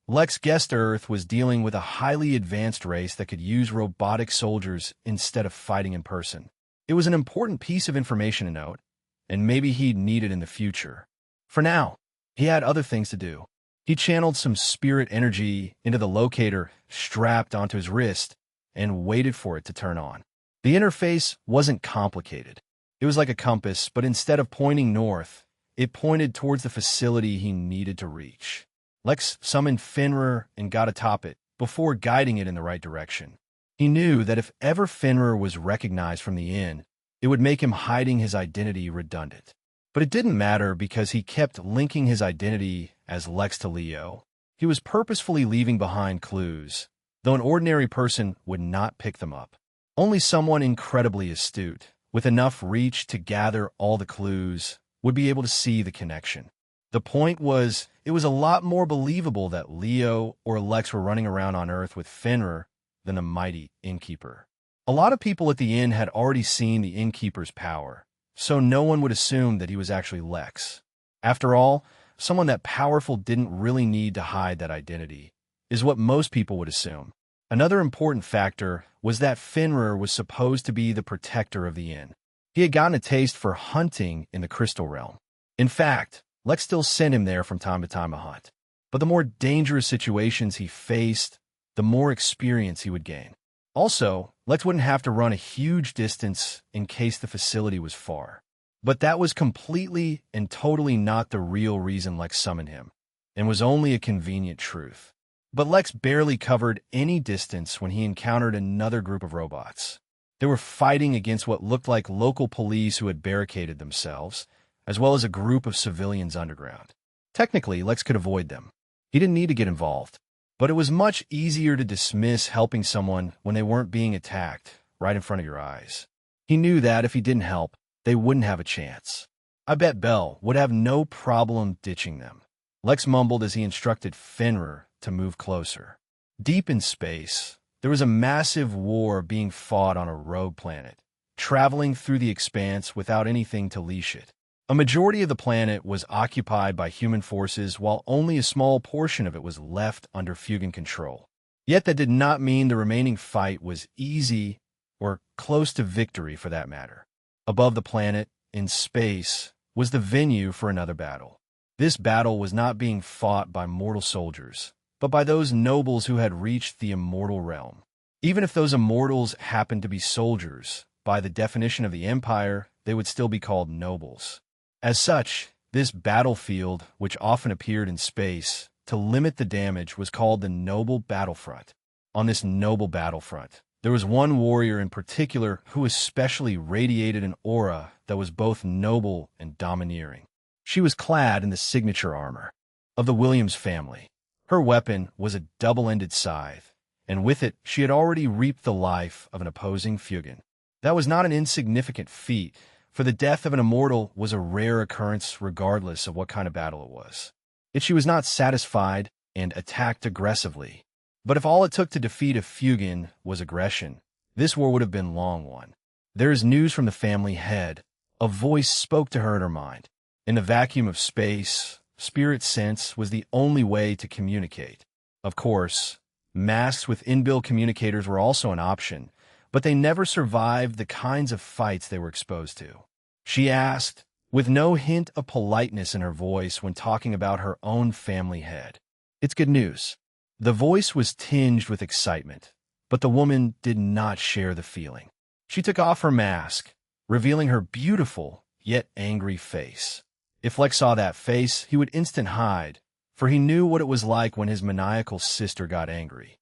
Lex guessed Earth was dealing with a highly advanced race that could use robotic soldiers instead of fighting in person. It was an important piece of information to note, and maybe he'd need it in the future. For now, he had other things to do. He channeled some spirit energy into the locator strapped onto his wrist and waited for it to turn on. The interface wasn't complicated. It was like a compass, but instead of pointing north, it pointed towards the facility he needed to reach. Lex summoned Fenrir and got atop it before guiding it in the right direction. He knew that if ever Fenrir was recognized from the inn, it would make him hiding his identity redundant. But it didn't matter because he kept linking his identity as Lex to Leo. He was purposefully leaving behind clues, though an ordinary person would not pick them up. Only someone incredibly astute, with enough reach to gather all the clues, would be able to see the connection. The point was, it was a lot more believable that Leo or Lex were running around on Earth with Fenrir than the mighty Innkeeper. A lot of people at the inn had already seen the Innkeeper's power, so no one would assume that he was actually Lex. After all, someone that powerful didn't really need to hide that identity, is what most people would assume. Another important factor was that Fenrir was supposed to be the protector of the inn. He had gotten a taste for hunting in the Crystal Realm. In fact, Lex still sent him there from time to time to hunt. But the more dangerous situations he faced, the more experience he would gain. Also, Lex wouldn't have to run a huge distance in case the facility was far. But that was completely and totally not the real reason Lex summoned him, and was only a convenient truth. But Lex barely covered any distance when he encountered another group of robots. They were fighting against what looked like local police who had barricaded themselves, as well as a group of civilians underground. Technically, Lex could avoid them. He didn't need to get involved. But it was much easier to dismiss helping someone when they weren't being attacked right in front of your eyes. He knew that if he didn't help, they wouldn't have a chance. I bet Bell would have no problem ditching them. Lex mumbled as he instructed Fenrir to move closer. Deep in space, there was a massive war being fought on a rogue planet, traveling through the expanse without anything to leash it. A majority of the planet was occupied by human forces, while only a small portion of it was left under Fugan control. Yet that did not mean the remaining fight was easy or close to victory for that matter. Above the planet, in space, was the venue for another battle. This battle was not being fought by mortal soldiers, but by those nobles who had reached the immortal realm. Even if those immortals happened to be soldiers, by the definition of the Empire, they would still be called nobles. As such, this battlefield, which often appeared in space to limit the damage, was called the Noble Battlefront. On this noble battlefront, there was one warrior in particular who especially radiated an aura that was both noble and domineering. She was clad in the signature armor of the Williams family. Her weapon was a double-ended scythe, and with it she had already reaped the life of an opposing Fugan. That was not an insignificant feat, for the death of an immortal was a rare occurrence regardless of what kind of battle it was. Yet she was not satisfied and attacked aggressively. But if all it took to defeat a Fugan was aggression, this war would have been long won. There is news from the family head. A voice spoke to her in her mind. In the vacuum of space, spirit sense was the only way to communicate. Of course, masks with inbuilt communicators were also an option, but they never survived the kinds of fights they were exposed to. She asked, with no hint of politeness in her voice when talking about her own family head. "It's good news." The voice was tinged with excitement, but the woman did not share the feeling. She took off her mask, revealing her beautiful yet angry face. If Lex saw that face, he would instant hide, for he knew what it was like when his maniacal sister got angry.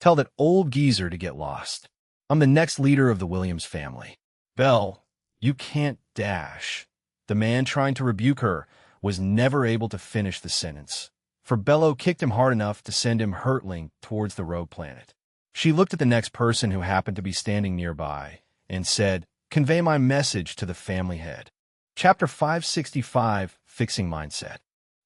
"Tell that old geezer to get lost. I'm the next leader of the Williams family." "Belle, you can't dash." The man trying to rebuke her was never able to finish the sentence, for Bello kicked him hard enough to send him hurtling towards the rogue planet. She looked at the next person who happened to be standing nearby and said, "Convey my message to the family head." Chapter 565, Fixing Mindset.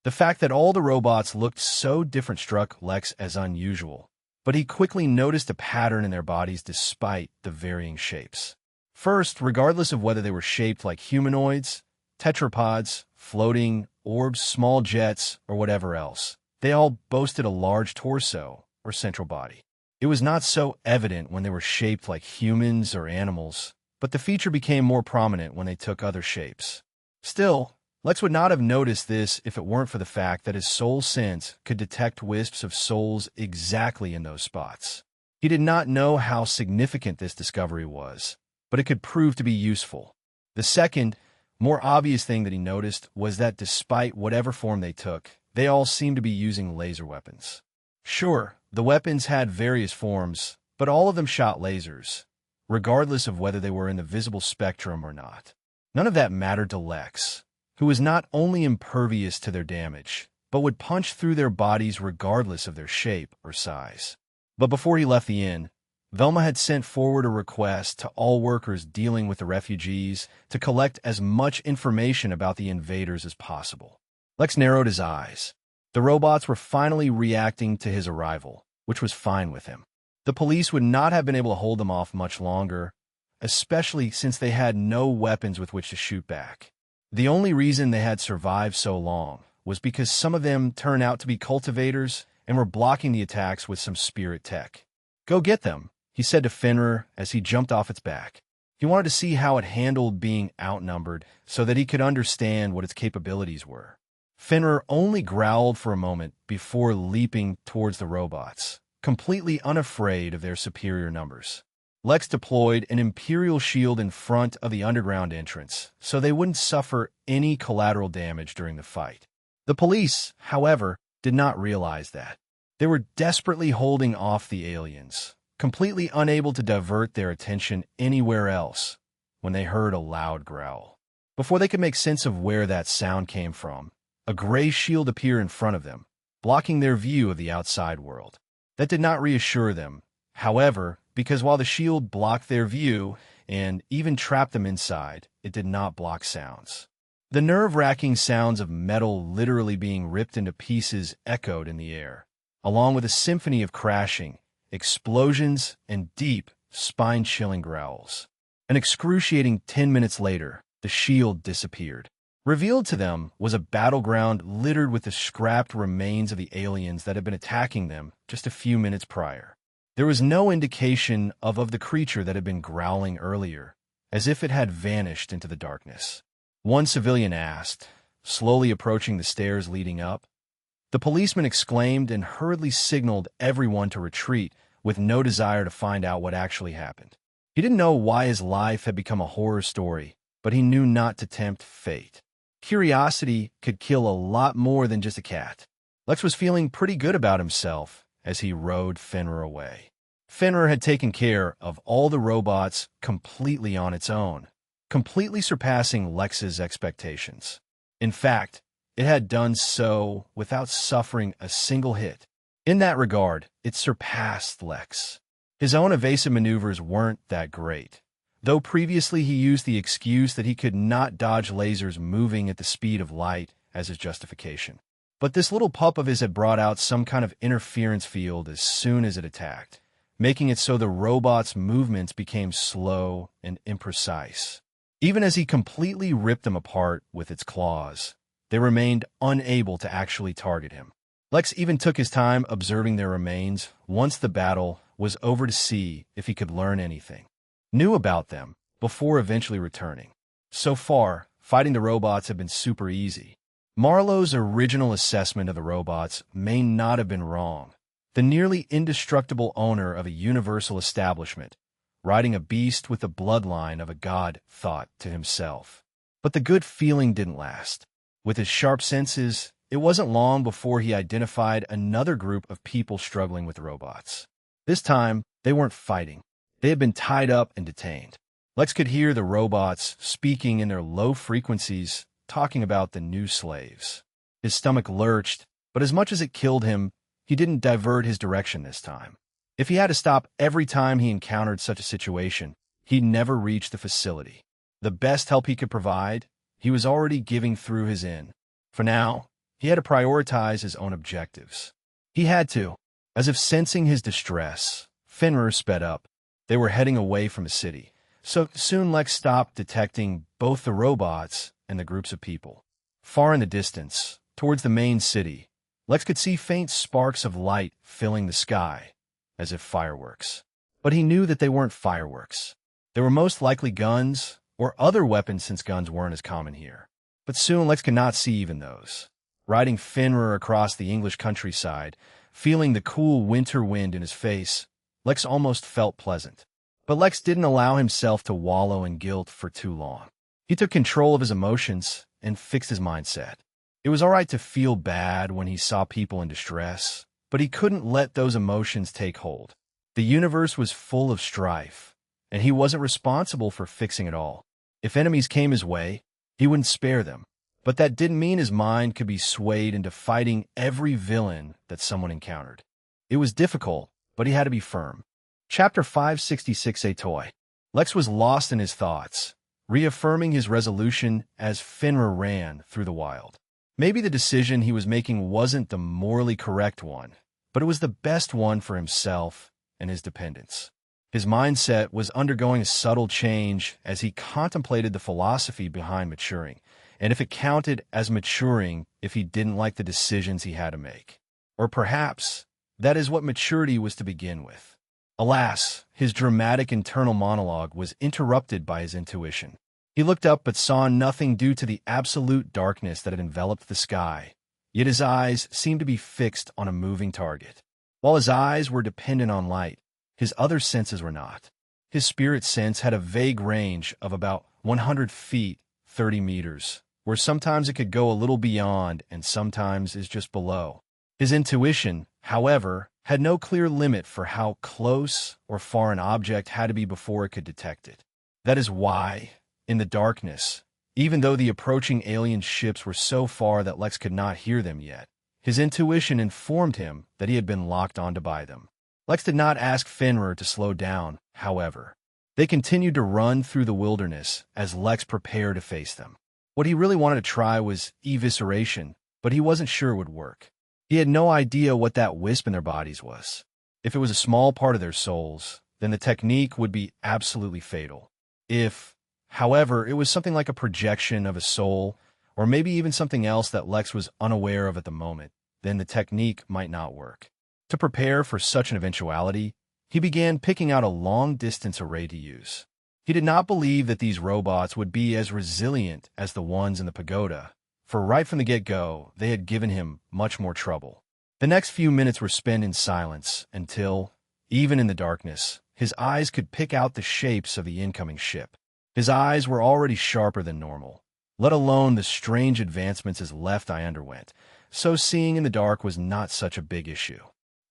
The fact that all the robots looked so different struck Lex as unusual, but he quickly noticed a pattern in their bodies despite the varying shapes. First, regardless of whether they were shaped like humanoids, tetrapods, floating orbs, small jets, or whatever else, they all boasted a large torso or central body. It was not so evident when they were shaped like humans or animals, but the feature became more prominent when they took other shapes. Still, Lex would not have noticed this if it weren't for the fact that his soul sense could detect wisps of souls exactly in those spots. He did not know how significant this discovery was, but it could prove to be useful. The second, more obvious thing that he noticed was that despite whatever form they took, they all seemed to be using laser weapons. Sure, the weapons had various forms, but all of them shot lasers, regardless of whether they were in the visible spectrum or not. None of that mattered to Lex, who was not only impervious to their damage, but would punch through their bodies regardless of their shape or size. But before he left the inn, Velma had sent forward a request to all workers dealing with the refugees to collect as much information about the invaders as possible. Lex narrowed his eyes. The robots were finally reacting to his arrival, which was fine with him. The police would not have been able to hold them off much longer, especially since they had no weapons with which to shoot back. The only reason they had survived so long was because some of them turned out to be cultivators and were blocking the attacks with some spirit tech. "Go get them," he said to Fenrir as he jumped off its back. He wanted to see how it handled being outnumbered so that he could understand what its capabilities were. Fenrir only growled for a moment before leaping towards the robots, completely unafraid of their superior numbers. Lex deployed an Imperial shield in front of the underground entrance so they wouldn't suffer any collateral damage during the fight. The police, however, did not realize that. They were desperately holding off the aliens, completely unable to divert their attention anywhere else, when they heard a loud growl. Before they could make sense of where that sound came from, a gray shield appeared in front of them, blocking their view of the outside world. That did not reassure them, however, because while the shield blocked their view and even trapped them inside, it did not block sounds. The nerve-wracking sounds of metal literally being ripped into pieces echoed in the air, along with a symphony of crashing, explosions, and deep, spine-chilling growls. An excruciating 10 minutes later, the shield disappeared. Revealed to them was a battleground littered with the scrapped remains of the aliens that had been attacking them just a few minutes prior. There was no indication of the creature that had been growling earlier, as if it had vanished into the darkness. One civilian asked, slowly approaching the stairs leading up. The policeman exclaimed and hurriedly signaled everyone to retreat with no desire to find out what actually happened. He didn't know why his life had become a horror story, but he knew not to tempt fate. Curiosity could kill a lot more than just a cat. Lex was feeling pretty good about himself as he rode Fenrir away. Fenrir had taken care of all the robots completely on its own, completely surpassing Lex's expectations. In fact, it had done so without suffering a single hit. In that regard, it surpassed Lex. His own evasive maneuvers weren't that great, though previously he used the excuse that he could not dodge lasers moving at the speed of light as his justification. But this little pup of his had brought out some kind of interference field as soon as it attacked, making it so the robot's movements became slow and imprecise. Even as he completely ripped them apart with its claws, they remained unable to actually target him. Lex even took his time observing their remains once the battle was over to see if he could learn anything new about them before eventually returning. So far, fighting the robots had been super easy. Marlowe's original assessment of the robots may not have been wrong. The nearly indestructible owner of a universal establishment, riding a beast with the bloodline of a god, thought to himself. But the good feeling didn't last. With his sharp senses, it wasn't long before he identified another group of people struggling with robots. This time, they weren't fighting. They had been tied up and detained. Lex could hear the robots speaking in their low frequencies, talking about the new slaves. His stomach lurched, but as much as it killed him, he didn't divert his direction this time. If he had to stop every time he encountered such a situation, he'd never reach the facility. The best help he could provide, he was already giving through his inn. For now, he had to prioritize his own objectives. He had to. As if sensing his distress, Fenrir sped up. They were heading away from the city, so soon Lex stopped detecting both the robots and the groups of people. Far in the distance, towards the main city, Lex could see faint sparks of light filling the sky, as if fireworks. But he knew that they weren't fireworks. They were most likely guns or other weapons, since guns weren't as common here. But soon Lex could not see even those. Riding Fenrir across the English countryside, feeling the cool winter wind in his face, Lex almost felt pleasant. But Lex didn't allow himself to wallow in guilt for too long. He took control of his emotions and fixed his mindset. It was all right to feel bad when he saw people in distress, but he couldn't let those emotions take hold. The universe was full of strife, and he wasn't responsible for fixing it all. If enemies came his way, he wouldn't spare them. But that didn't mean his mind could be swayed into fighting every villain that someone encountered. It was difficult, but he had to be firm. Chapter 566, A Toy. Lex was lost in his thoughts, reaffirming his resolution as Fenrir ran through the wild. Maybe the decision he was making wasn't the morally correct one, but it was the best one for himself and his dependents. His mindset was undergoing a subtle change as he contemplated the philosophy behind maturing, and if it counted as maturing if he didn't like the decisions he had to make. Or perhaps that is what maturity was to begin with. Alas, his dramatic internal monologue was interrupted by his intuition. He looked up but saw nothing due to the absolute darkness that had enveloped the sky, yet his eyes seemed to be fixed on a moving target. While his eyes were dependent on light, his other senses were not. His spirit sense had a vague range of about 100 feet, 30 meters, where sometimes it could go a little beyond and sometimes is just below. His intuition, however, had no clear limit for how close or far an object had to be before it could detect it. That is why, in the darkness, even though the approaching alien ships were so far that Lex could not hear them yet, his intuition informed him that he had been locked onto by them. Lex did not ask Fenrir to slow down, however. They continued to run through the wilderness as Lex prepared to face them. What he really wanted to try was evisceration, but he wasn't sure it would work. He had no idea what that wisp in their bodies was. If it was a small part of their souls, then the technique would be absolutely fatal. If, however, it was something like a projection of a soul, or maybe even something else that Lex was unaware of at the moment, then the technique might not work. To prepare for such an eventuality, he began picking out a long-distance array to use. He did not believe that these robots would be as resilient as the ones in the pagoda, for right from the get-go, they had given him much more trouble. The next few minutes were spent in silence until, even in the darkness, his eyes could pick out the shapes of the incoming ship. His eyes were already sharper than normal, let alone the strange advancements his left eye underwent, so seeing in the dark was not such a big issue.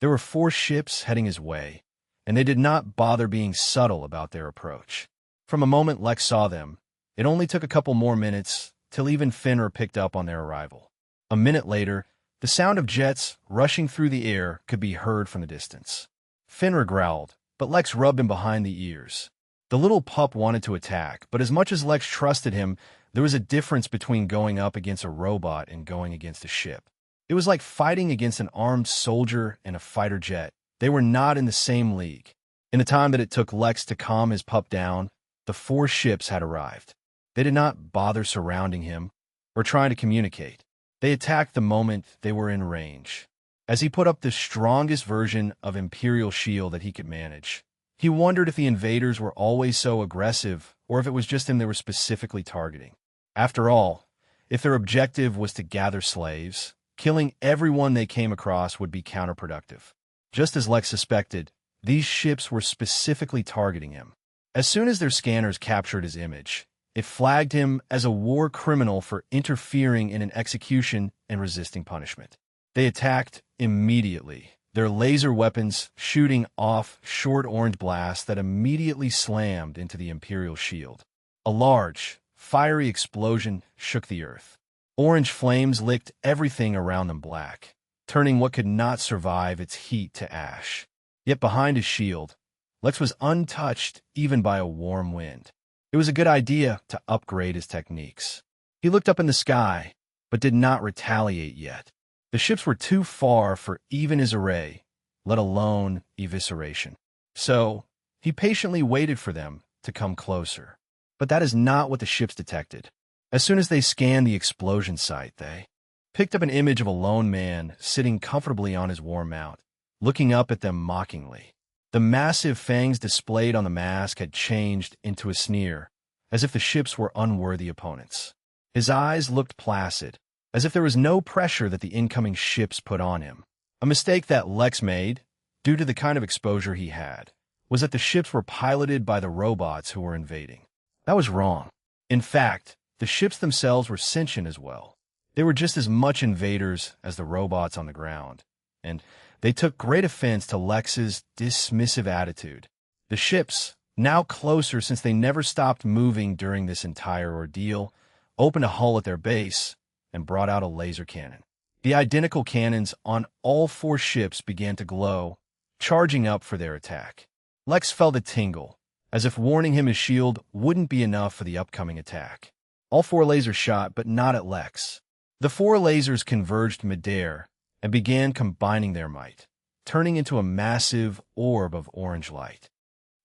There were 4 ships heading his way, and they did not bother being subtle about their approach. From the moment Lex saw them, it only took a couple more minutes till even Fenrir picked up on their arrival. A minute later, the sound of jets rushing through the air could be heard from the distance. Fenrir growled, but Lex rubbed him behind the ears. The little pup wanted to attack, but as much as Lex trusted him, there was a difference between going up against a robot and going against a ship. It was like fighting against an armed soldier and a fighter jet. They were not in the same league. In the time that it took Lex to calm his pup down, the 4 ships had arrived. They did not bother surrounding him or trying to communicate. They attacked the moment they were in range. As he put up the strongest version of Imperial shield that he could manage, he wondered if the invaders were always so aggressive or if it was just him they were specifically targeting. After all, if their objective was to gather slaves, killing everyone they came across would be counterproductive. Just as Lex suspected, these ships were specifically targeting him. As soon as their scanners captured his image, it flagged him as a war criminal for interfering in an execution and resisting punishment. They attacked immediately, their laser weapons shooting off short orange blasts that immediately slammed into the Imperial shield. A large, fiery explosion shook the earth. Orange flames licked everything around them black, turning what could not survive its heat to ash. Yet behind his shield, Lex was untouched even by a warm wind. It was a good idea to upgrade his techniques. He looked up in the sky, but did not retaliate yet. The ships were too far for even his array, let alone evisceration. So, he patiently waited for them to come closer. But that is not what the ships detected. As soon as they scanned the explosion site, they picked up an image of a lone man sitting comfortably on his war mount, looking up at them mockingly. The massive fangs displayed on the mask had changed into a sneer, as if the ships were unworthy opponents. His eyes looked placid, as if there was no pressure that the incoming ships put on him. A mistake that Lex made, due to the kind of exposure he had, was that the ships were piloted by the robots who were invading. That was wrong. In fact, the ships themselves were sentient as well. They were just as much invaders as the robots on the ground, and they took great offense to Lex's dismissive attitude. The ships, now closer since they never stopped moving during this entire ordeal, opened a hull at their base and brought out a laser cannon. The identical cannons on all 4 ships began to glow, charging up for their attack. Lex felt a tingle, as if warning him his shield wouldn't be enough for the upcoming attack. All 4 lasers shot, but not at Lex. The 4 lasers converged midair and began combining their might, turning into a massive orb of orange light.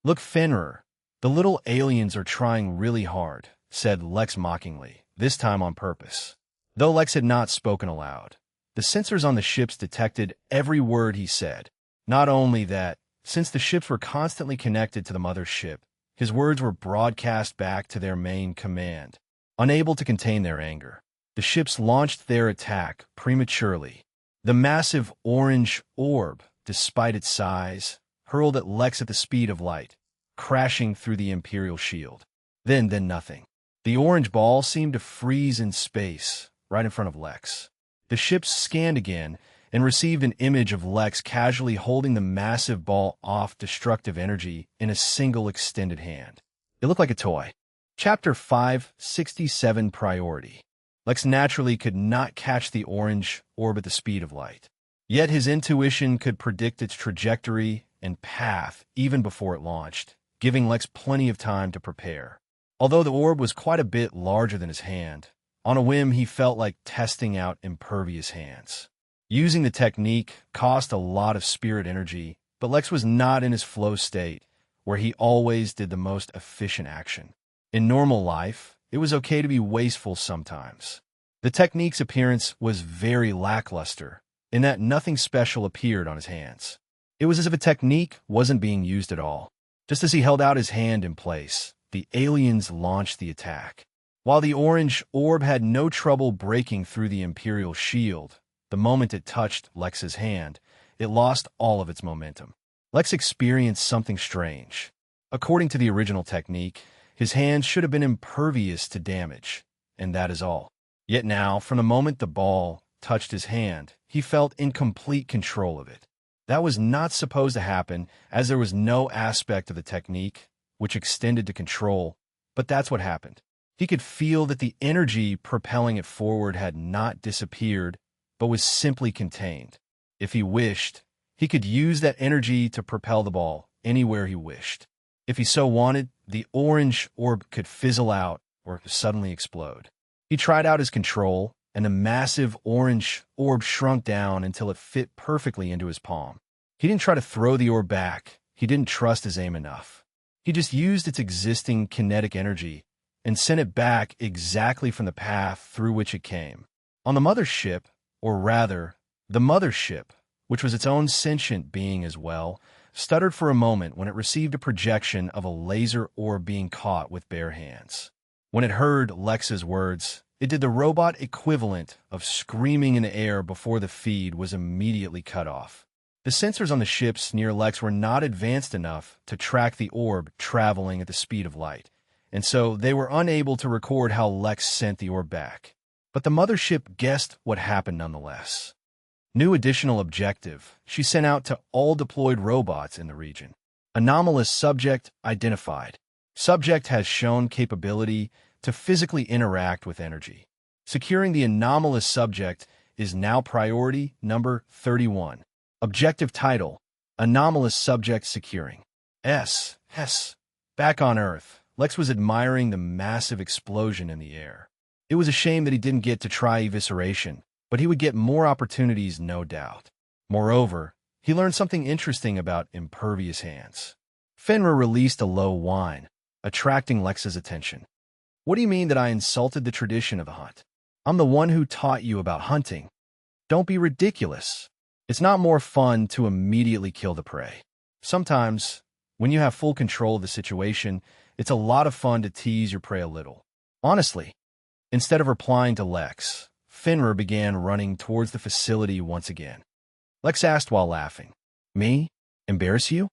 "Look, Fenrir, the little aliens are trying really hard," said Lex mockingly, this time on purpose. Though Lex had not spoken aloud, the sensors on the ships detected every word he said. Not only that, since the ships were constantly connected to the mother ship, his words were broadcast back to their main command. Unable to contain their anger, the ships launched their attack prematurely. The massive orange orb, despite its size, hurled at Lex at the speed of light, crashing through the Imperial shield. Then nothing. The orange ball seemed to freeze in space, right in front of Lex. The ships scanned again and received an image of Lex casually holding the massive ball off destructive energy in a single extended hand. It looked like a toy. Chapter 567 Priority. Lex naturally could not catch the orange orb at the speed of light. Yet his intuition could predict its trajectory and path even before it launched, giving Lex plenty of time to prepare. Although the orb was quite a bit larger than his hand, on a whim he felt like testing out impervious hands. Using the technique cost a lot of spirit energy, but Lex was not in his flow state, where he always did the most efficient action. In normal life, it was okay to be wasteful sometimes. The technique's appearance was very lackluster, in that nothing special appeared on his hands. It was as if a technique wasn't being used at all. Just as he held out his hand in place, the aliens launched the attack. While the orange orb had no trouble breaking through the Imperial shield, the moment it touched Lex's hand, it lost all of its momentum. Lex experienced something strange. According to the original technique, his hand should have been impervious to damage, and that is all. Yet now, from the moment the ball touched his hand, he felt in complete control of it. That was not supposed to happen, as there was no aspect of the technique which extended to control, but that's what happened. He could feel that the energy propelling it forward had not disappeared, but was simply contained. If he wished, he could use that energy to propel the ball anywhere he wished. If he so wanted, the orange orb could fizzle out or suddenly explode. He tried out his control, and the massive orange orb shrunk down until it fit perfectly into his palm. He didn't try to throw the orb back. He didn't trust his aim enough. He just used its existing kinetic energy and sent it back exactly from the path through which it came. On the mothership, or rather, the mothership, which was its own sentient being as well, stuttered for a moment when it received a projection of a laser orb being caught with bare hands. When it heard Lex's words, it did the robot equivalent of screaming in the air before the feed was immediately cut off. The sensors on the ships near Lex were not advanced enough to track the orb traveling at the speed of light, and so they were unable to record how Lex sent the orb back. But the mothership guessed what happened nonetheless. New additional objective she sent out to all deployed robots in the region. Anomalous subject identified. Subject has shown capability to physically interact with energy. Securing the anomalous subject is now priority number 31. Objective title: Anomalous Subject Securing. S. Back on Earth, Lex was admiring the massive explosion in the air. It was a shame that he didn't get to try evisceration, but he would get more opportunities, no doubt. Moreover, he learned something interesting about impervious hands. Fenrir released a low whine, attracting Lex's attention. "What do you mean that I insulted the tradition of the hunt? I'm the one who taught you about hunting. Don't be ridiculous. It's not more fun to immediately kill the prey. Sometimes, when you have full control of the situation, it's a lot of fun to tease your prey a little. Honestly." Instead of replying to Lex, Fenrir began running towards the facility once again. Lex asked while laughing, "Me? Embarrass you?"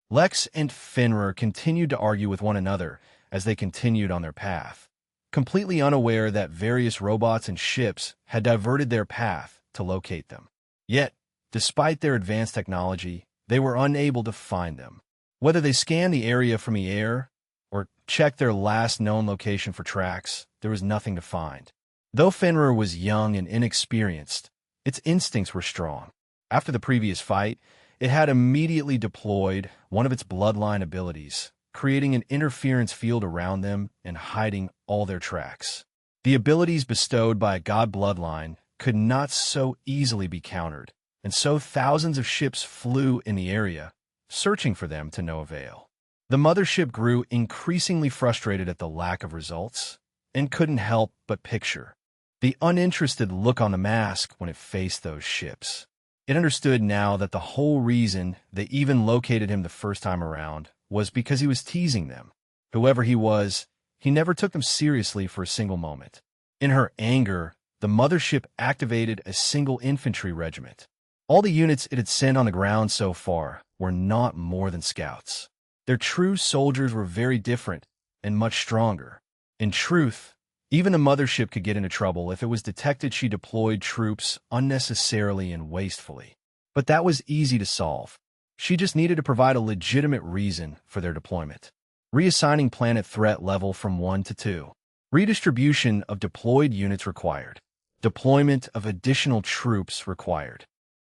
Lex and Fenrir continued to argue with one another as they continued on their path, completely unaware that various robots and ships had diverted their path to locate them. Yet, despite their advanced technology, they were unable to find them. Whether they scanned the area from the air or checked their last known location for tracks, there was nothing to find. Though Fenrir was young and inexperienced, its instincts were strong. After the previous fight, It had immediately deployed one of its bloodline abilities, creating an interference field around them and hiding all their tracks. The abilities bestowed by a god bloodline could not so easily be countered, and so thousands of ships flew in the area, searching for them to no avail. The mothership grew increasingly frustrated at the lack of results, and couldn't help but picture the uninterested look on the mask when it faced those ships. It understood now that the whole reason they even located him the first time around was because he was teasing them. Whoever he was, he never took them seriously for a single moment. In her anger, the mothership activated a single infantry regiment. All the units it had sent on the ground so far were not more than scouts. Their true soldiers were very different and much stronger. In truth, even the mothership could get into trouble if it was detected she deployed troops unnecessarily and wastefully. But that was easy to solve. She just needed to provide a legitimate reason for their deployment. Reassigning planet threat level from 1 to 2. Redistribution of deployed units required. Deployment of additional troops required.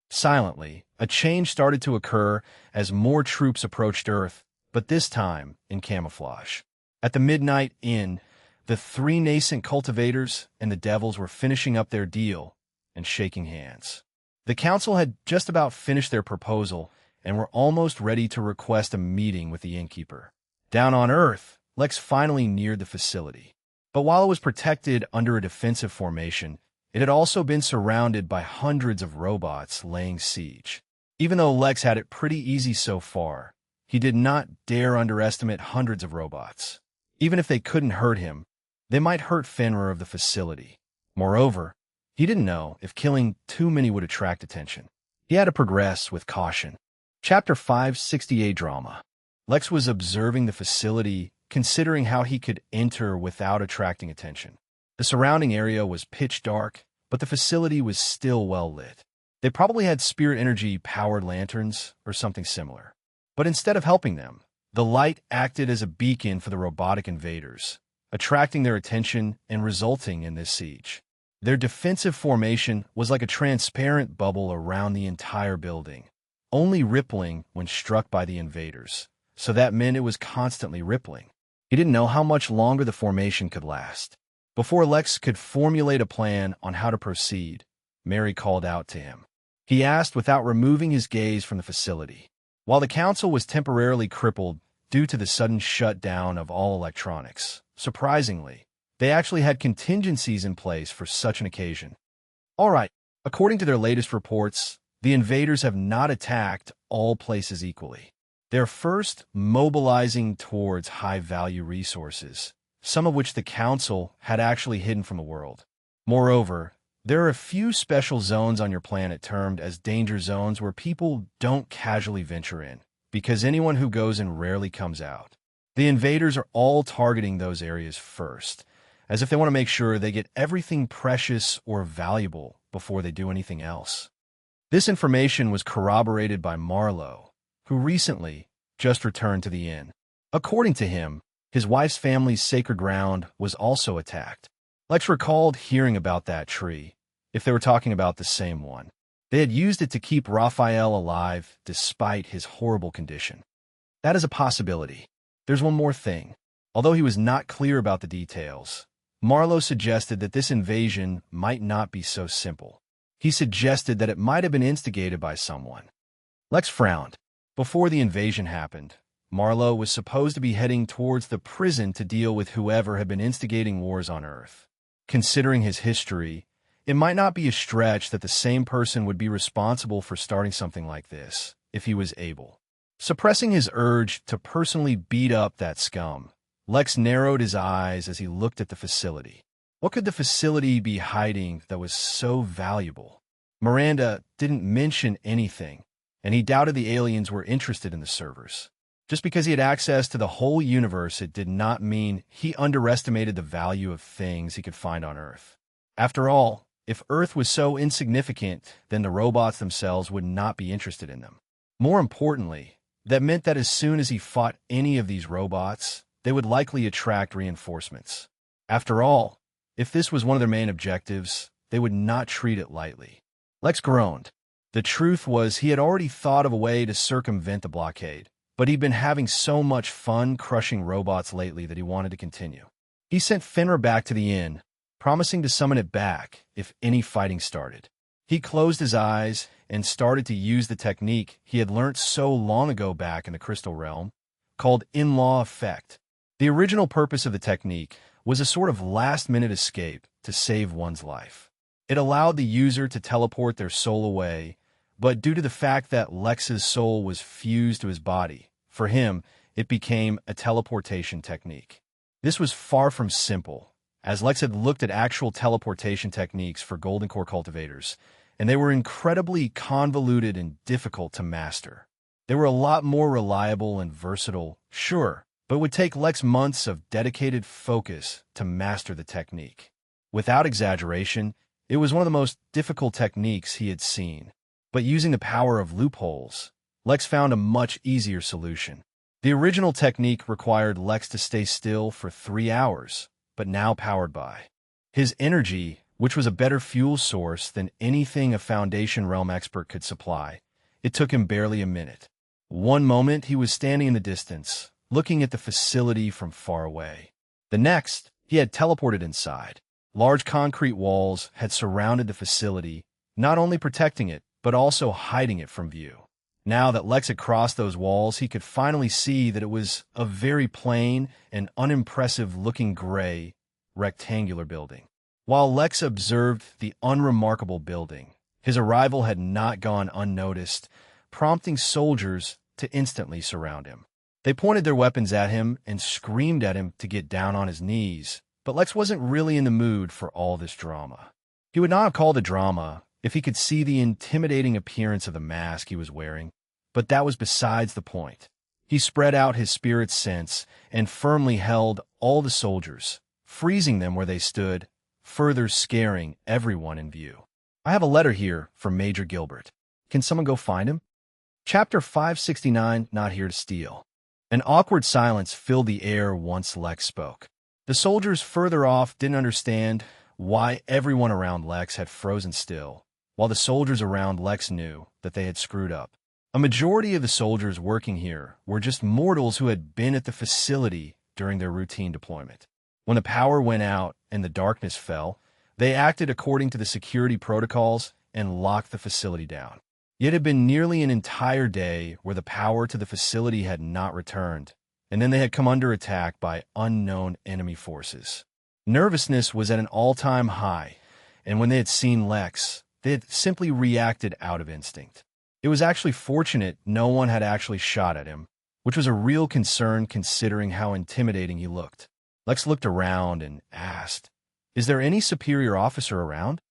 Silently, a change started to occur as more troops approached Earth, but this time in camouflage. At the Midnight Inn, the 3 nascent cultivators and the devils were finishing up their deal and shaking hands. The council had just about finished their proposal and were almost ready to request a meeting with the innkeeper. Down on Earth, Lex finally neared the facility. But while it was protected under a defensive formation, it had also been surrounded by hundreds of robots laying siege. Even though Lex had it pretty easy so far, he did not dare underestimate hundreds of robots. Even if they couldn't hurt him, they might hurt Fenrir of the facility. Moreover, he didn't know if killing too many would attract attention. He had to progress with caution. Chapter 568 Drama. Lex was observing the facility, considering how he could enter without attracting attention. The surrounding area was pitch dark, but the facility was still well lit. They probably had spirit energy-powered lanterns or something similar. But instead of helping them, the light acted as a beacon for the robotic invaders, attracting their attention and resulting in this siege. Their defensive formation was like a transparent bubble around the entire building, only rippling when struck by the invaders, so that meant it was constantly rippling. He didn't know how much longer the formation could last. Before Lex could formulate a plan on how to proceed, Mary called out to him. He asked without removing his gaze from the facility. While the council was temporarily crippled due to the sudden shutdown of all electronics, surprisingly, they actually had contingencies in place for such an occasion. All right, according to their latest reports, the invaders have not attacked all places equally. They're first mobilizing towards high-value resources, some of which the council had actually hidden from the world. Moreover, there are a few special zones on your planet termed as danger zones where people don't casually venture in, because anyone who goes in rarely comes out. The invaders are all targeting those areas first, as if they want to make sure they get everything precious or valuable before they do anything else. This information was corroborated by Marlowe, who recently just returned to the inn. According to him, his wife's family's sacred ground was also attacked. Lex recalled hearing about that tree, if they were talking about the same one. They had used it to keep Raphael alive despite his horrible condition. That is a possibility. There's one more thing. Although he was not clear about the details, Marlowe suggested that this invasion might not be so simple. He suggested that it might have been instigated by someone. Lex frowned. Before the invasion happened, Marlowe was supposed to be heading towards the prison to deal with whoever had been instigating wars on Earth. Considering his history, it might not be a stretch that the same person would be responsible for starting something like this, if he was able. Suppressing his urge to personally beat up that scum, Lex narrowed his eyes as he looked at the facility. What could the facility be hiding that was so valuable? Miranda didn't mention anything, and he doubted the aliens were interested in the servers. Just because he had access to the whole universe, it did not mean he underestimated the value of things he could find on Earth. After all, if Earth was so insignificant, then the robots themselves would not be interested in them. More importantly, that meant that as soon as he fought any of these robots, they would likely attract reinforcements. After all, if this was one of their main objectives, they would not treat it lightly. Lex groaned. The truth was he had already thought of a way to circumvent the blockade, but he'd been having so much fun crushing robots lately that he wanted to continue. He sent Finra back to the inn, promising to summon it back if any fighting started. He closed his eyes and started to use the technique he had learnt so long ago back in the Crystal Realm, called in-law effect. The original purpose of the technique was a sort of last-minute escape to save one's life. It allowed the user to teleport their soul away, but due to the fact that Lex's soul was fused to his body, for him, it became a teleportation technique. This was far from simple, as Lex had looked at actual teleportation techniques for Golden Core cultivators, and they were incredibly convoluted and difficult to master. They were a lot more reliable and versatile, sure, but it would take Lex months of dedicated focus to master the technique. Without exaggeration, it was one of the most difficult techniques he had seen. But using the power of loopholes, Lex found a much easier solution. The original technique required Lex to stay still for 3 hours, but now powered by his energy, which was a better fuel source than anything a Foundation Realm expert could supply. It took him barely a minute. One moment he was standing in the distance, looking at the facility from far away. The next, he had teleported inside. Large concrete walls had surrounded the facility, not only protecting it, but also hiding it from view. Now that Lex had crossed those walls, he could finally see that it was a very plain and unimpressive-looking gray, rectangular building. While Lex observed the unremarkable building, his arrival had not gone unnoticed, prompting soldiers to instantly surround him. They pointed their weapons at him and screamed at him to get down on his knees, but Lex wasn't really in the mood for all this drama. He would not have called it drama if he could see the intimidating appearance of the mask he was wearing, but that was besides the point. He spread out his spirit sense and firmly held all the soldiers, freezing them where they stood, further scaring everyone in view. I have a letter here from Major Gilbert. Can someone go find him? Chapter 569, Not Here to Steal. An awkward silence filled the air once Lex spoke. The soldiers further off didn't understand why everyone around Lex had frozen still, while the soldiers around Lex knew that they had screwed up. A majority of the soldiers working here were just mortals who had been at the facility during their routine deployment. When the power went out and the darkness fell, they acted according to the security protocols and locked the facility down. It had been nearly an entire day where the power to the facility had not returned, and then they had come under attack by unknown enemy forces. Nervousness was at an all-time high, and when they had seen Lex, they had simply reacted out of instinct. It was actually fortunate no one had actually shot at him, which was a real concern considering how intimidating he looked. Lex looked around and asked, "Is there any superior officer around?"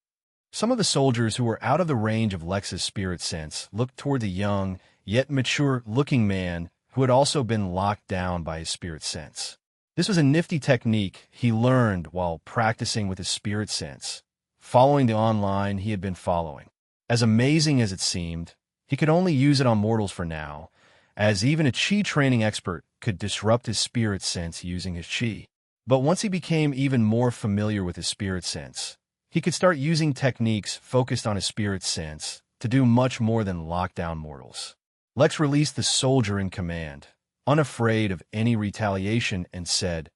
Some of the soldiers who were out of the range of Lex's spirit sense looked toward the young, yet mature-looking man who had also been locked down by his spirit sense. This was a nifty technique he learned while practicing with his spirit sense, following the online he had been following. As amazing as it seemed, he could only use it on mortals for now, as even a chi training expert could disrupt his spirit sense using his chi. But once he became even more familiar with his spirit sense, he could start using techniques focused on his spirit sense to do much more than lock down mortals. Lex released the soldier in command, unafraid of any retaliation, and said,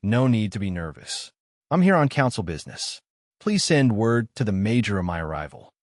"No need to be nervous. I'm here on council business. Please send word to the major of my arrival."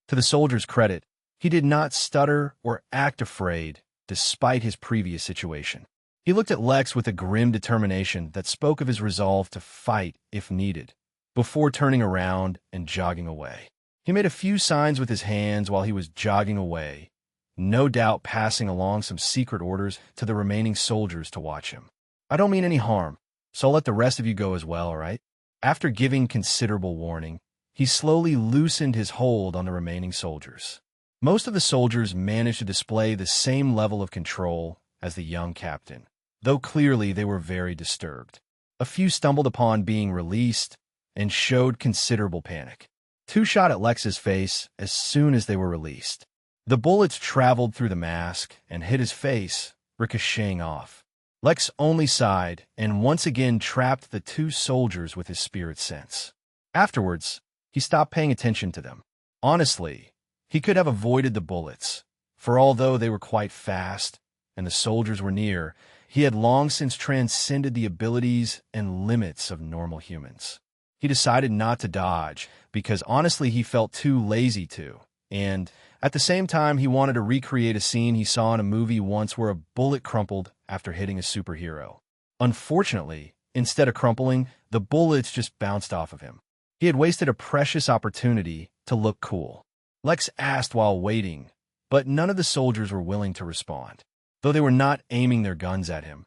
To the soldier's credit, he did not stutter or act afraid, despite his previous situation. He looked at Lex with a grim determination that spoke of his resolve to fight if needed, before turning around and jogging away. He made a few signs with his hands while he was jogging away, no doubt passing along some secret orders to the remaining soldiers to watch him. "I don't mean any harm, so I'll let the rest of you go as well, all right?" After giving considerable warning, he slowly loosened his hold on the remaining soldiers. Most of the soldiers managed to display the same level of control as the young captain, though clearly they were very disturbed. A few stumbled upon being released and showed considerable panic. Two shot at Lex's face as soon as they were released. The bullets traveled through the mask and hit his face, ricocheting off. Lex only sighed and once again trapped the two soldiers with his spirit sense. Afterwards, he stopped paying attention to them. Honestly, He could have avoided the bullets, for although they were quite fast and the soldiers were near, he had long since transcended the abilities and limits of normal humans. He decided not to dodge because honestly he felt too lazy to, and at the same time he wanted to recreate a scene he saw in a movie once where a bullet crumpled after hitting a superhero. Unfortunately, instead of crumpling, the bullets just bounced off of him. He had wasted a precious opportunity to look cool. Lex asked while waiting, but none of the soldiers were willing to respond. Though they were not aiming their guns at him,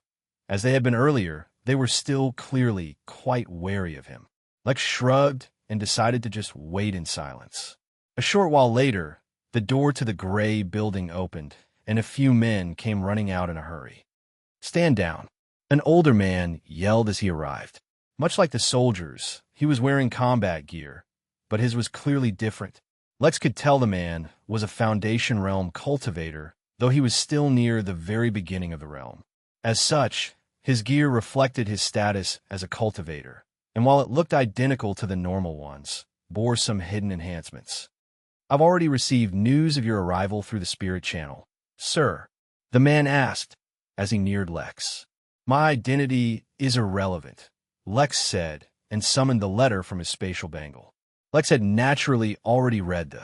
as they had been earlier, they were still clearly quite wary of him. Lex shrugged and decided to just wait in silence. A short while later, the door to the gray building opened, and a few men came running out in a hurry. "Stand down," an older man yelled as he arrived. Much like the soldiers, he was wearing combat gear, but his was clearly different. Lex could tell the man was a Foundation Realm cultivator, though he was still near the very beginning of the realm. As such, his gear reflected his status as a cultivator, and while it looked identical to the normal ones, bore some hidden enhancements. "I've already received news of your arrival through the spirit channel, sir," the man asked as he neared Lex. "My identity is irrelevant," Lex said, and summoned the letter from his spatial bangle. Lex had naturally already read the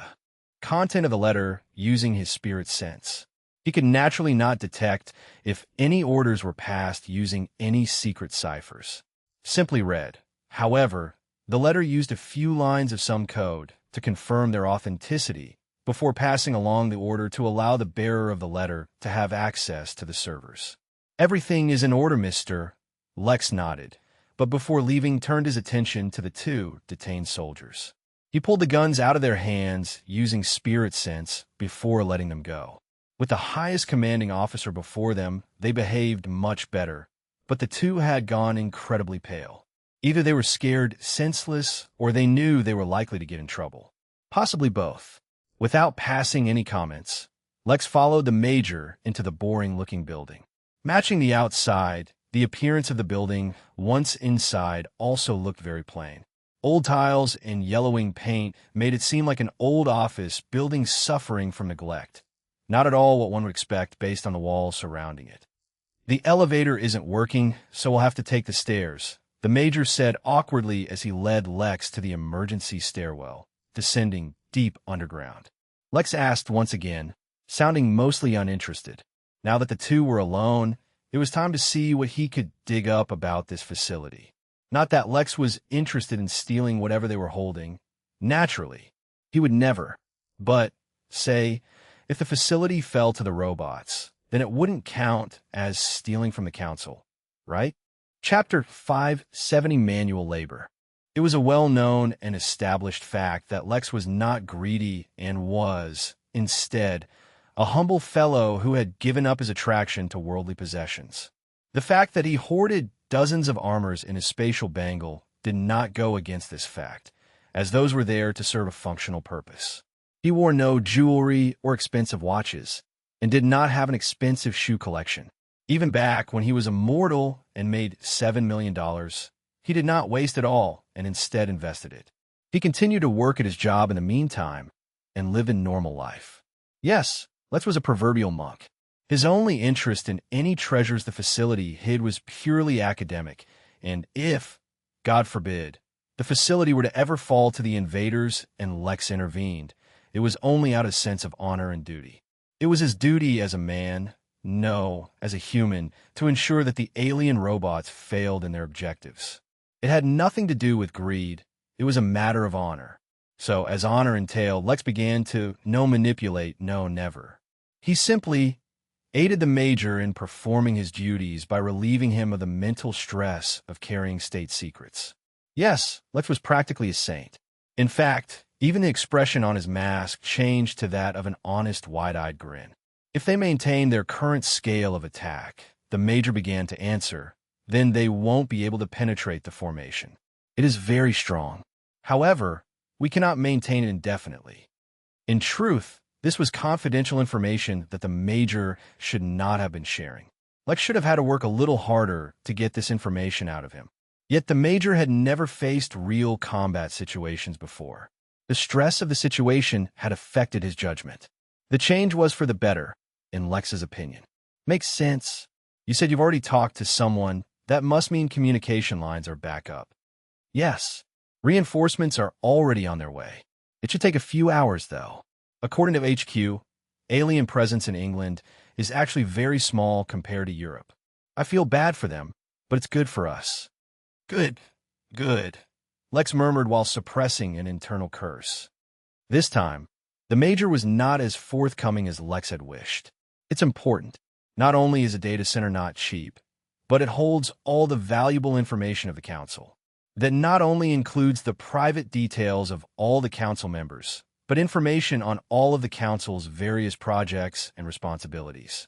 content of the letter using his spirit sense. He could naturally not detect if any orders were passed using any secret ciphers. Simply read. However, the letter used a few lines of some code to confirm their authenticity before passing along the order to allow the bearer of the letter to have access to the servers. "Everything is in order, mister," Lex nodded, but before leaving turned his attention to the two detained soldiers. He pulled the guns out of their hands using spirit sense before letting them go. With the highest commanding officer before them, they behaved much better, but the two had gone incredibly pale. Either they were scared senseless, or they knew they were likely to get in trouble. Possibly both. Without passing any comments, Lex followed the Major into the boring-looking building. Matching the outside, the appearance of the building, once inside, also looked very plain. Old tiles and yellowing paint made it seem like an old office building suffering from neglect. Not at all what one would expect based on the walls surrounding it. "The elevator isn't working, so we'll have to take the stairs," the Major said awkwardly as he led Lex to the emergency stairwell, descending deep underground. Lex asked once again, sounding mostly uninterested. Now that the two were alone, it was time to see what he could dig up about this facility. Not that Lex was interested in stealing whatever they were holding. Naturally, he would never. But, say, if the facility fell to the robots, then it wouldn't count as stealing from the council, right? Chapter 570 Manual Labor. It was a well-known and established fact that Lex was not greedy and was, instead, a humble fellow who had given up his attraction to worldly possessions. The fact that he hoarded dozens of armors in his spatial bangle did not go against this fact, as those were there to serve a functional purpose. He wore no jewelry or expensive watches, and did not have an expensive shoe collection. Even back when he was immortal and made $7 million, he did not waste it all and instead invested it. He continued to work at his job in the meantime and live a normal life. Yes, Lex was a proverbial monk. His only interest in any treasures the facility hid was purely academic, and if, God forbid, the facility were to ever fall to the invaders and Lex intervened, it was only out of sense of honor and duty. It was his duty as a man, no, as a human, to ensure that the alien robots failed in their objectives. It had nothing to do with greed. It was a matter of honor. So, as honor entailed, Lex began to manipulate, never. He simply aided the Major in performing his duties by relieving him of the mental stress of carrying state secrets. Yes, Lex was practically a saint. In fact, even the expression on his mask changed to that of an honest, wide-eyed grin. If they maintained their current scale of attack, the Major began to answer, then they won't be able to penetrate the formation. It is very strong. However, we cannot maintain it indefinitely. In truth, this was confidential information that the Major should not have been sharing. Lex should have had to work a little harder to get this information out of him. Yet the Major had never faced real combat situations before. The stress of the situation had affected his judgment. The change was for the better, in Lex's opinion. Makes sense. You said you've already talked to someone. That must mean communication lines are back up. Yes. Reinforcements are already on their way. It should take a few hours, though. According to HQ, alien presence in England is actually very small compared to Europe. I feel bad for them, but it's good for us. Good. Good. Lex murmured while suppressing an internal curse. This time, the Major was not as forthcoming as Lex had wished. It's important. Not only is a data center not cheap, but it holds all the valuable information of the Council. That not only includes the private details of all the Council members, but information on all of the Council's various projects and responsibilities.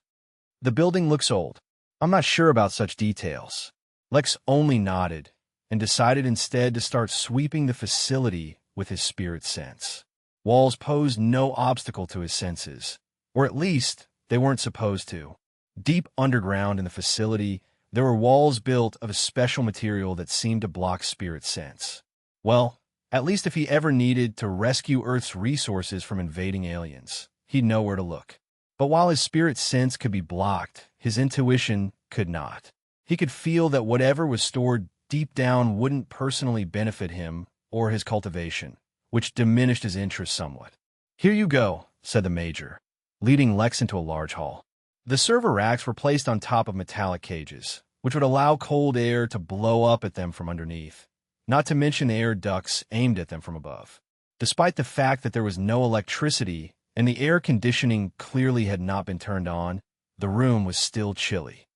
The building looks old. I'm not sure about such details. Lex only nodded and decided instead to start sweeping the facility with his spirit sense. Walls posed no obstacle to his senses, or at least they weren't supposed to. Deep underground in the facility, there were walls built of a special material that seemed to block spirit sense. Well, at least if he ever needed to rescue Earth's resources from invading aliens, he'd know where to look. But while his spirit sense could be blocked, his intuition could not. He could feel that whatever was stored deep down wouldn't personally benefit him or his cultivation, which diminished his interest somewhat. "Here you go," said the Major, leading Lex into a large hall. The server racks were placed on top of metallic cages, which would allow cold air to blow up at them from underneath, not to mention the air ducts aimed at them from above. Despite the fact that there was no electricity and the air conditioning clearly had not been turned on, the room was still chilly.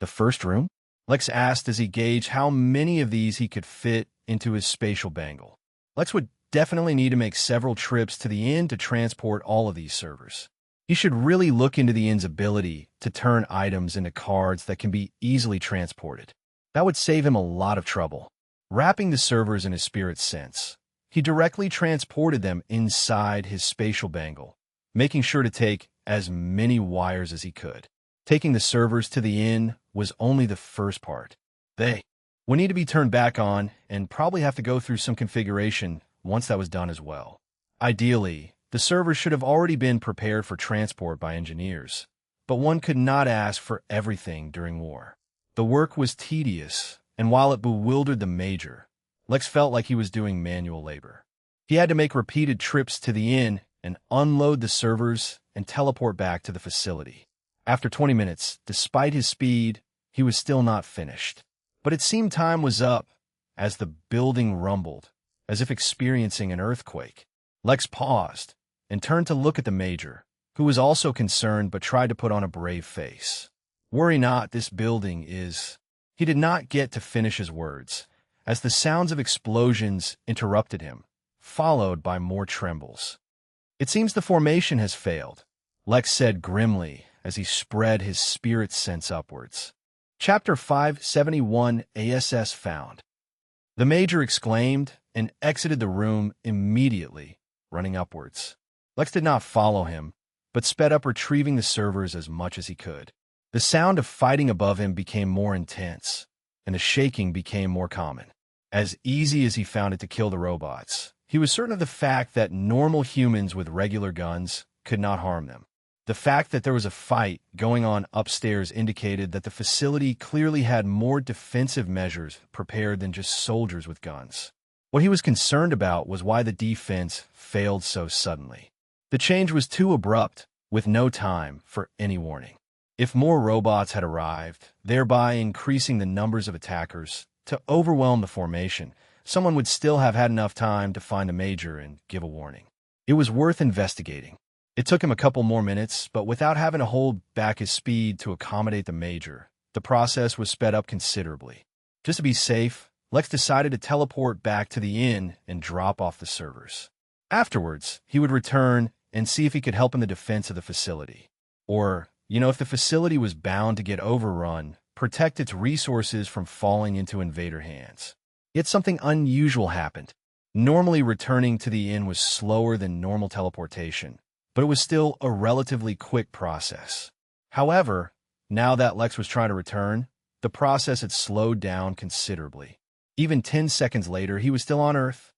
"The first room?" Lex asked as he gauged how many of these he could fit into his spatial bangle. Lex would definitely need to make several trips to the inn to transport all of these servers. He should really look into the inn's ability to turn items into cards that can be easily transported. That would save him a lot of trouble. Wrapping the servers in his spirit sense, he directly transported them inside his spatial bangle, making sure to take as many wires as he could. Taking the servers to the inn was only the first part. They would need to be turned back on and probably have to go through some configuration once that was done as well. Ideally, the servers should have already been prepared for transport by engineers, but one could not ask for everything during war. The work was tedious, and while it bewildered the Major, Lex felt like he was doing manual labor. He had to make repeated trips to the inn and unload the servers and teleport back to the facility. After 20 minutes, despite his speed, he was still not finished. But it seemed time was up as the building rumbled, as if experiencing an earthquake. Lex paused and turned to look at the Major, who was also concerned but tried to put on a brave face. "Worry not, this building is—" He did not get to finish his words, as the sounds of explosions interrupted him, followed by more trembles. "It seems the formation has failed," Lex said grimly as he spread his spirit sense upwards. Chapter 571 ASS Found. The Major exclaimed and exited the room immediately, running upwards. Lex did not follow him, but sped up retrieving the servers as much as he could. The sound of fighting above him became more intense, and the shaking became more common. As easy as he found it to kill the robots, he was certain of the fact that normal humans with regular guns could not harm them. The fact that there was a fight going on upstairs indicated that the facility clearly had more defensive measures prepared than just soldiers with guns. What he was concerned about was why the defense failed so suddenly. The change was too abrupt, with no time for any warning. If more robots had arrived, thereby increasing the numbers of attackers, to overwhelm the formation, someone would still have had enough time to find the Major and give a warning. It was worth investigating. It took him a couple more minutes, but without having to hold back his speed to accommodate the Major, the process was sped up considerably. Just to be safe, Lex decided to teleport back to the inn and drop off the servers. Afterwards, he would return and see if he could help in the defense of the facility. Or, if the facility was bound to get overrun, protect its resources from falling into invader hands. Yet something unusual happened. Normally, returning to the inn was slower than normal teleportation, but it was still a relatively quick process. However, now that Lex was trying to return, the process had slowed down considerably. Even 10 seconds later, he was still on Earth.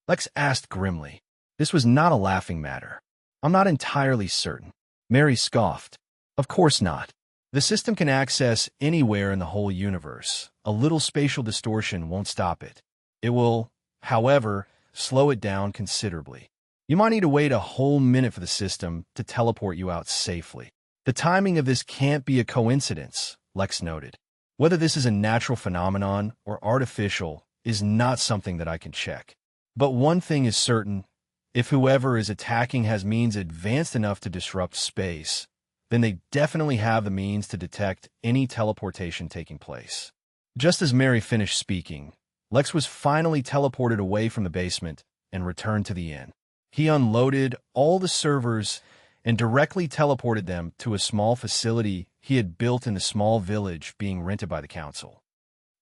Lex asked grimly, This was not a laughing matter. I'm not entirely certain. Mary scoffed. Of course not. The system can access anywhere in the whole universe. A little spatial distortion won't stop it. It will, however, slow it down considerably. You might need to wait a whole minute for the system to teleport you out safely. The timing of this can't be a coincidence, Lex noted. Whether this is a natural phenomenon or artificial is not something that I can check. But one thing is certain, if whoever is attacking has means advanced enough to disrupt space, then they definitely have the means to detect any teleportation taking place. Just as Mary finished speaking, Lex was finally teleported away from the basement and returned to the inn. He unloaded all the servers and directly teleported them to a small facility he had built in the small village being rented by the council.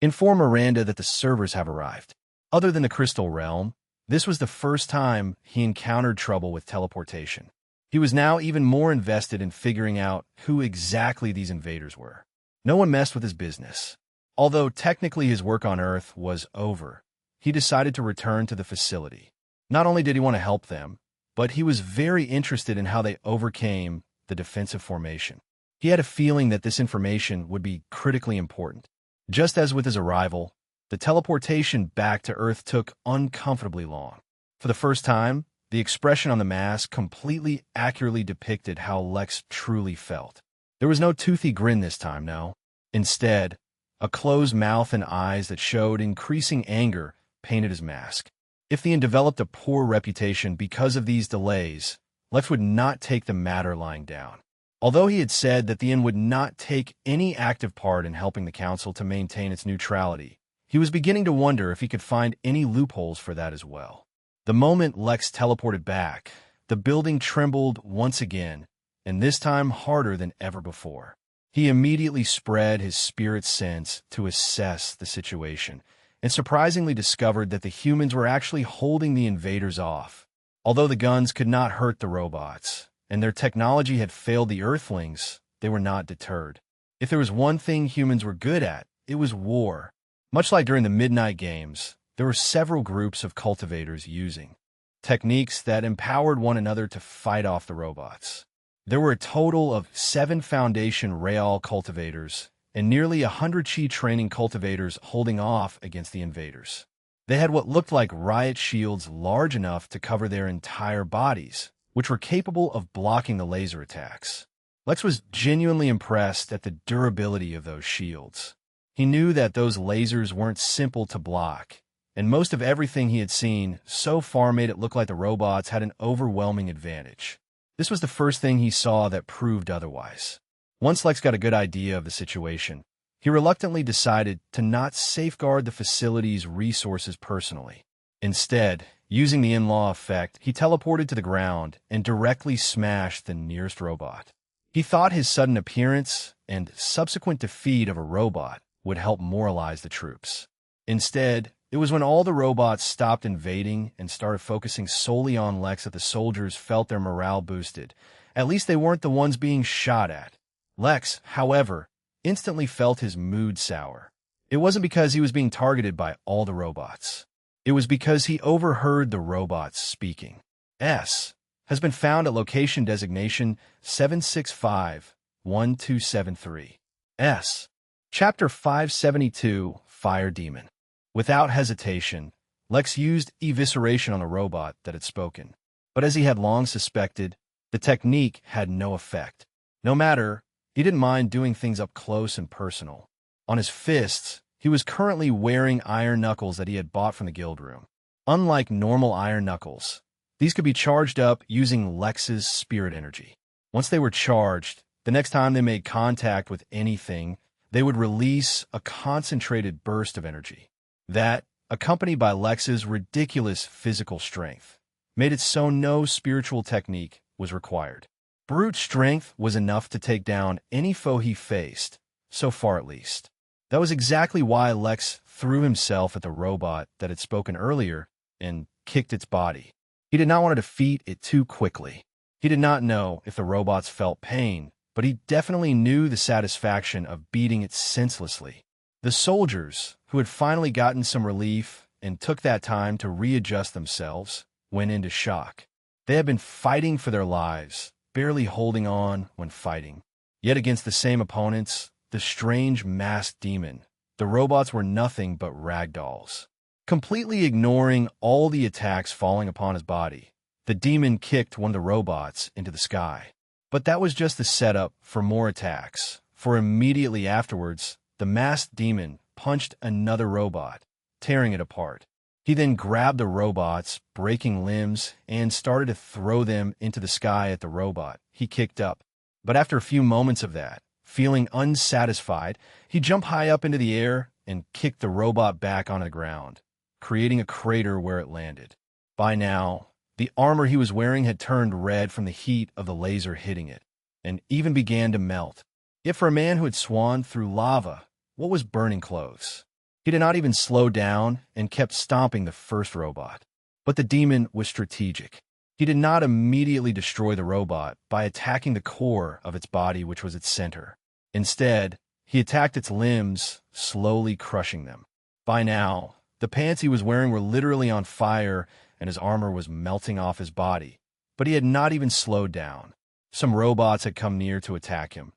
Inform Miranda that the servers have arrived. Other than the Crystal Realm, this was the first time he encountered trouble with teleportation. He was now even more invested in figuring out who exactly these invaders were. No one messed with his business. Although technically his work on Earth was over, he decided to return to the facility. Not only did he want to help them, but he was very interested in how they overcame the defensive formation. He had a feeling that this information would be critically important. Just as with his arrival, the teleportation back to Earth took uncomfortably long. For the first time, the expression on the mask completely accurately depicted how Lex truly felt. There was no toothy grin this time, no. Instead, a closed mouth and eyes that showed increasing anger painted his mask. If the inn developed a poor reputation because of these delays, Lex would not take the matter lying down. Although he had said that the inn would not take any active part in helping the council to maintain its neutrality, he was beginning to wonder if he could find any loopholes for that as well. The moment Lex teleported back, the building trembled once again, and this time harder than ever before. He immediately spread his spirit sense to assess the situation, and surprisingly discovered that the humans were actually holding the invaders off. Although the guns could not hurt the robots, and their technology had failed the Earthlings, they were not deterred. If there was one thing humans were good at, it was war. Much like during the Midnight Games, there were several groups of cultivators using techniques that empowered one another to fight off the robots. There were a total of 7 Foundation Real cultivators and nearly 100 Chi training cultivators holding off against the invaders. They had what looked like riot shields large enough to cover their entire bodies, which were capable of blocking the laser attacks. Lex was genuinely impressed at the durability of those shields. He knew that those lasers weren't simple to block, and most of everything he had seen so far made it look like the robots had an overwhelming advantage. This was the first thing he saw that proved otherwise. Once Lex got a good idea of the situation, he reluctantly decided to not safeguard the facility's resources personally. Instead, using the in-law effect, he teleported to the ground and directly smashed the nearest robot. He thought his sudden appearance and subsequent defeat of a robot would help moralize the troops. Instead, it was when all the robots stopped invading and started focusing solely on Lex that the soldiers felt their morale boosted. At least they weren't the ones being shot at. Lex, however, instantly felt his mood sour. It wasn't because he was being targeted by all the robots. It was because he overheard the robots speaking. S has been found at location designation 765-1273. S. Chapter 572, Fire Demon. Without hesitation, Lex used evisceration on the robot that had spoken. But as he had long suspected, the technique had no effect. No matter, he didn't mind doing things up close and personal. On his fists, he was currently wearing iron knuckles that he had bought from the guild room. Unlike normal iron knuckles, these could be charged up using Lex's spirit energy. Once they were charged, the next time they made contact with anything, they would release a concentrated burst of energy. That, accompanied by Lex's ridiculous physical strength, made it so no spiritual technique was required. Brute strength was enough to take down any foe he faced, so far at least. That was exactly why Lex threw himself at the robot that had spoken earlier and kicked its body. He did not want to defeat it too quickly. He did not know if the robots felt pain, but he definitely knew the satisfaction of beating it senselessly. The soldiers, who had finally gotten some relief and took that time to readjust themselves, went into shock. They had been fighting for their lives, barely holding on when fighting. Yet against the same opponents, the strange masked demon, the robots were nothing but ragdolls. Completely ignoring all the attacks falling upon his body, the demon kicked one of the robots into the sky. But that was just the setup for more attacks, for immediately afterwards, the masked demon punched another robot, tearing it apart. He then grabbed the robots, breaking limbs, and started to throw them into the sky at the robot he kicked up. But after a few moments of that, feeling unsatisfied, he jumped high up into the air and kicked the robot back onto the ground, creating a crater where it landed. By now, the armor he was wearing had turned red from the heat of the laser hitting it, and even began to melt. Yet for a man who had swanned through lava, what was burning clothes? He did not even slow down and kept stomping the first robot. But the demon was strategic. He did not immediately destroy the robot by attacking the core of its body, which was its center. Instead, he attacked its limbs, slowly crushing them. By now, the pants he was wearing were literally on fire and his armor was melting off his body. But he had not even slowed down. Some robots had come near to attack him.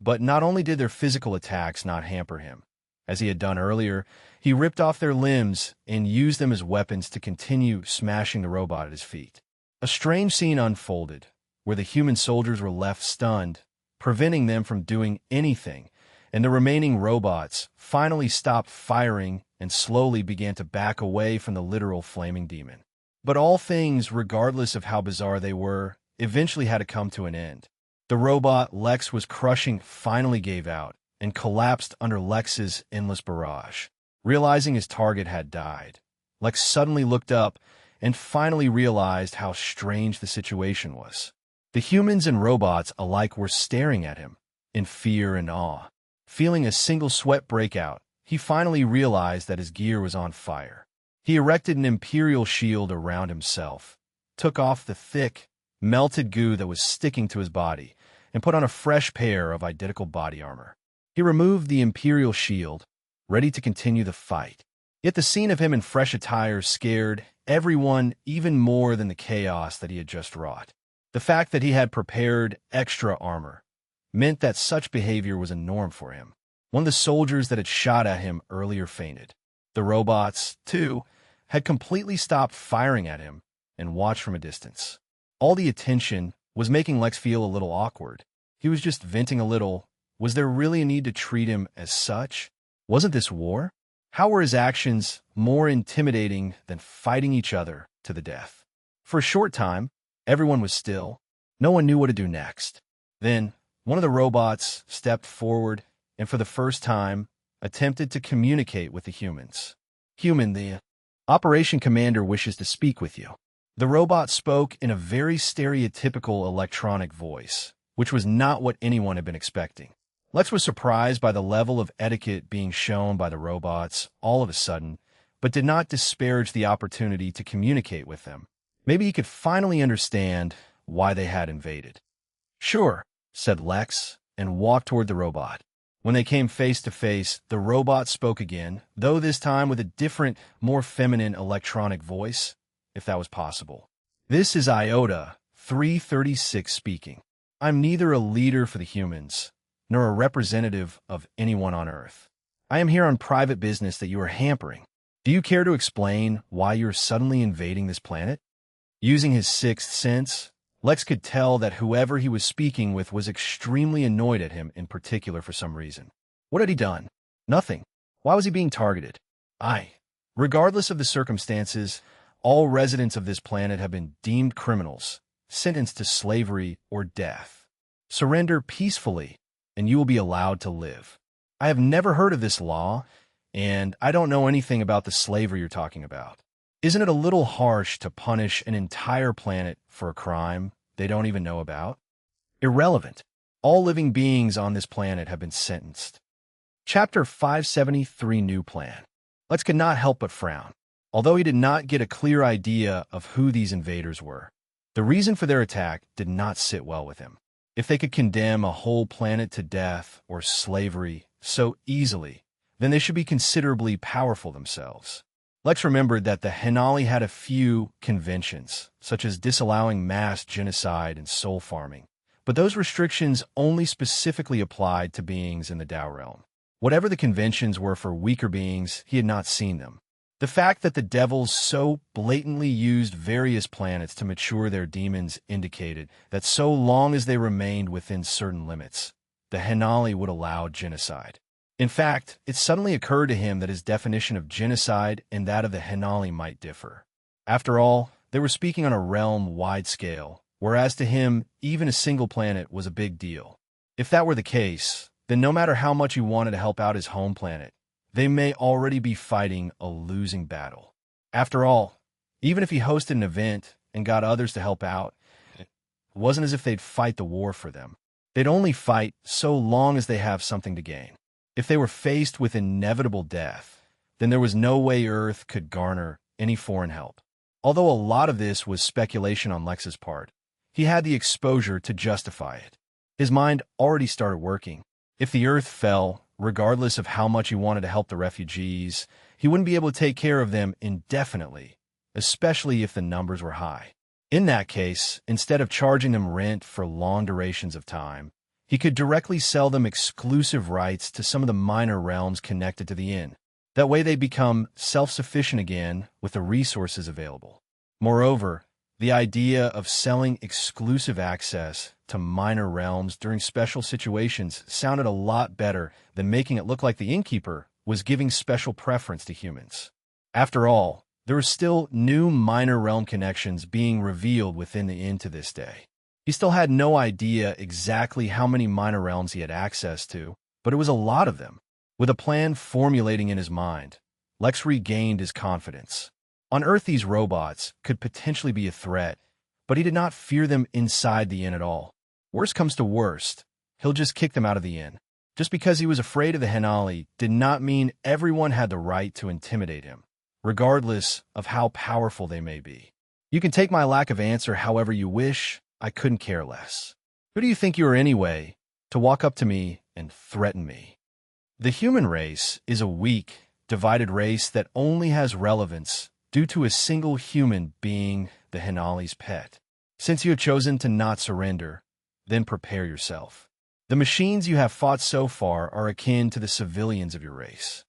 But not only did their physical attacks not hamper him, as he had done earlier, he ripped off their limbs and used them as weapons to continue smashing the robot at his feet. A strange scene unfolded, where the human soldiers were left stunned, preventing them from doing anything, and the remaining robots finally stopped firing and slowly began to back away from the literal flaming demon. But all things, regardless of how bizarre they were, eventually had to come to an end. The robot Lex was crushing finally gave out and collapsed under Lex's endless barrage. Realizing his target had died, Lex suddenly looked up and finally realized how strange the situation was. The humans and robots alike were staring at him in fear and awe. Feeling a single sweat break out, he finally realized that his gear was on fire. He erected an imperial shield around himself, took off the thick, melted goo that was sticking to his body, and put on a fresh pair of identical body armor. He removed the imperial shield, ready to continue the fight. Yet the scene of him in fresh attire scared everyone even more than the chaos that he had just wrought. The fact that he had prepared extra armor meant that such behavior was a norm for him. One of the soldiers that had shot at him earlier fainted. The robots, too, had completely stopped firing at him and watched from a distance. All the attention was making Lex feel a little awkward. He was just venting a little. Was there really a need to treat him as such? Wasn't this war? How were his actions more intimidating than fighting each other to the death? For a short time, everyone was still. No one knew what to do next. Then, one of the robots stepped forward and for the first time, attempted to communicate with the humans. Human, the operation commander wishes to speak with you. The robot spoke in a very stereotypical electronic voice, which was not what anyone had been expecting. Lex was surprised by the level of etiquette being shown by the robots all of a sudden, but did not disparage the opportunity to communicate with them. Maybe he could finally understand why they had invaded. Sure, said Lex, and walked toward the robot. When they came face to face, the robot spoke again, though this time with a different, more feminine electronic voice, if that was possible. This is Iota 336 speaking. I'm neither a leader for the humans, nor a representative of anyone on Earth. I am here on private business that you are hampering. Do you care to explain why you're suddenly invading this planet? Using his sixth sense, Lex could tell that whoever he was speaking with was extremely annoyed at him in particular for some reason. What had he done? Nothing. Why was he being targeted? Regardless of the circumstances, all residents of this planet have been deemed criminals, sentenced to slavery or death. Surrender peacefully, and you will be allowed to live. I have never heard of this law, and I don't know anything about the slavery you're talking about. Isn't it a little harsh to punish an entire planet for a crime they don't even know about? Irrelevant. All living beings on this planet have been sentenced. Chapter 573 New Plan. Lex could not help but frown, although he did not get a clear idea of who these invaders were. The reason for their attack did not sit well with him. If they could condemn a whole planet to death or slavery so easily, then they should be considerably powerful themselves. Lex remembered that the Henali had a few conventions, such as disallowing mass genocide and soul farming, but those restrictions only specifically applied to beings in the Tao realm. Whatever the conventions were for weaker beings, he had not seen them. The fact that the devils so blatantly used various planets to mature their demons indicated that so long as they remained within certain limits, the Henali would allow genocide. In fact, it suddenly occurred to him that his definition of genocide and that of the Henali might differ. After all, they were speaking on a realm-wide scale, whereas to him, even a single planet was a big deal. If that were the case, then no matter how much he wanted to help out his home planet, they may already be fighting a losing battle. After all, even if he hosted an event and got others to help out, it wasn't as if they'd fight the war for them. They'd only fight so long as they have something to gain. If they were faced with inevitable death, then there was no way Earth could garner any foreign help. Although a lot of this was speculation on Lex's part, he had the exposure to justify it. His mind already started working. If the Earth fell, regardless of how much he wanted to help the refugees, he wouldn't be able to take care of them indefinitely, especially if the numbers were high. In that case, instead of charging them rent for long durations of time, he could directly sell them exclusive rights to some of the minor realms connected to the inn. That way they become self-sufficient again with the resources available. Moreover, the idea of selling exclusive access to minor realms during special situations sounded a lot better than making it look like the innkeeper was giving special preference to humans. After all, there were still new minor realm connections being revealed within the inn to this day. He still had no idea exactly how many minor realms he had access to, but it was a lot of them. With a plan formulating in his mind, Lex regained his confidence. On Earth, these robots could potentially be a threat, but he did not fear them inside the inn at all. Worst comes to worst, he'll just kick them out of the inn. Just because he was afraid of the Henali did not mean everyone had the right to intimidate him, regardless of how powerful they may be. You can take my lack of answer however you wish. I couldn't care less. Who do you think you are anyway, to walk up to me and threaten me? The human race is a weak, divided race that only has relevance due to a single human being the Henali's pet. Since you have chosen to not surrender, then prepare yourself. The machines you have fought so far are akin to the civilians of your race.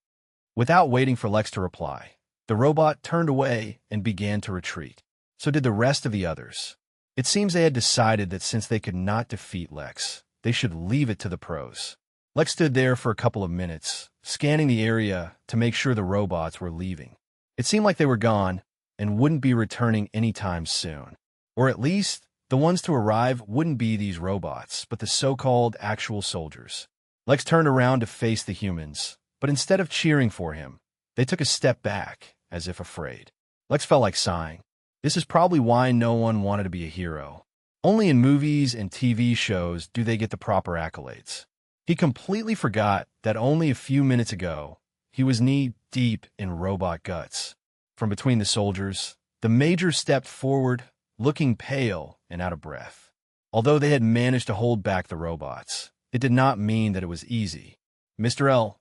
Without waiting for Lex to reply, the robot turned away and began to retreat. So did the rest of the others. It seems they had decided that since they could not defeat Lex, they should leave it to the pros. Lex stood there for a couple of minutes, scanning the area to make sure the robots were leaving. It seemed like they were gone and wouldn't be returning anytime soon. Or at least, the ones to arrive wouldn't be these robots, but the so-called actual soldiers. Lex turned around to face the humans, but instead of cheering for him, they took a step back, as if afraid. Lex felt like sighing. This is probably why no one wanted to be a hero. Only in movies and TV shows do they get the proper accolades. He completely forgot that only a few minutes ago, he was knee-deep in robot guts. From between the soldiers, the Major stepped forward, looking pale and out of breath. Although they had managed to hold back the robots, it did not mean that it was easy. Mr. L.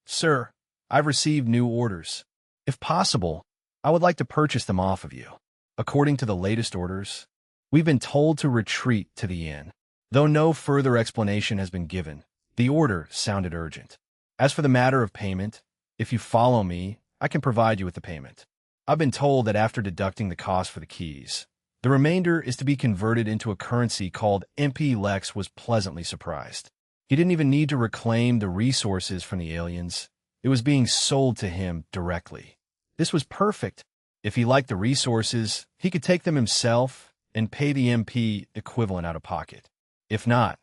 Sir, I've received new orders. If possible, I would like to purchase them off of you. According to the latest orders, we've been told to retreat to the inn. Though no further explanation has been given, the order sounded urgent. As for the matter of payment, if you follow me, I can provide you with the payment. I've been told that after deducting the cost for the keys, the remainder is to be converted into a currency called MP. Lex was pleasantly surprised. He didn't even need to reclaim the resources from the aliens. It was being sold to him directly. This was perfect. If he liked the resources, he could take them himself and pay the MP equivalent out of pocket. If not,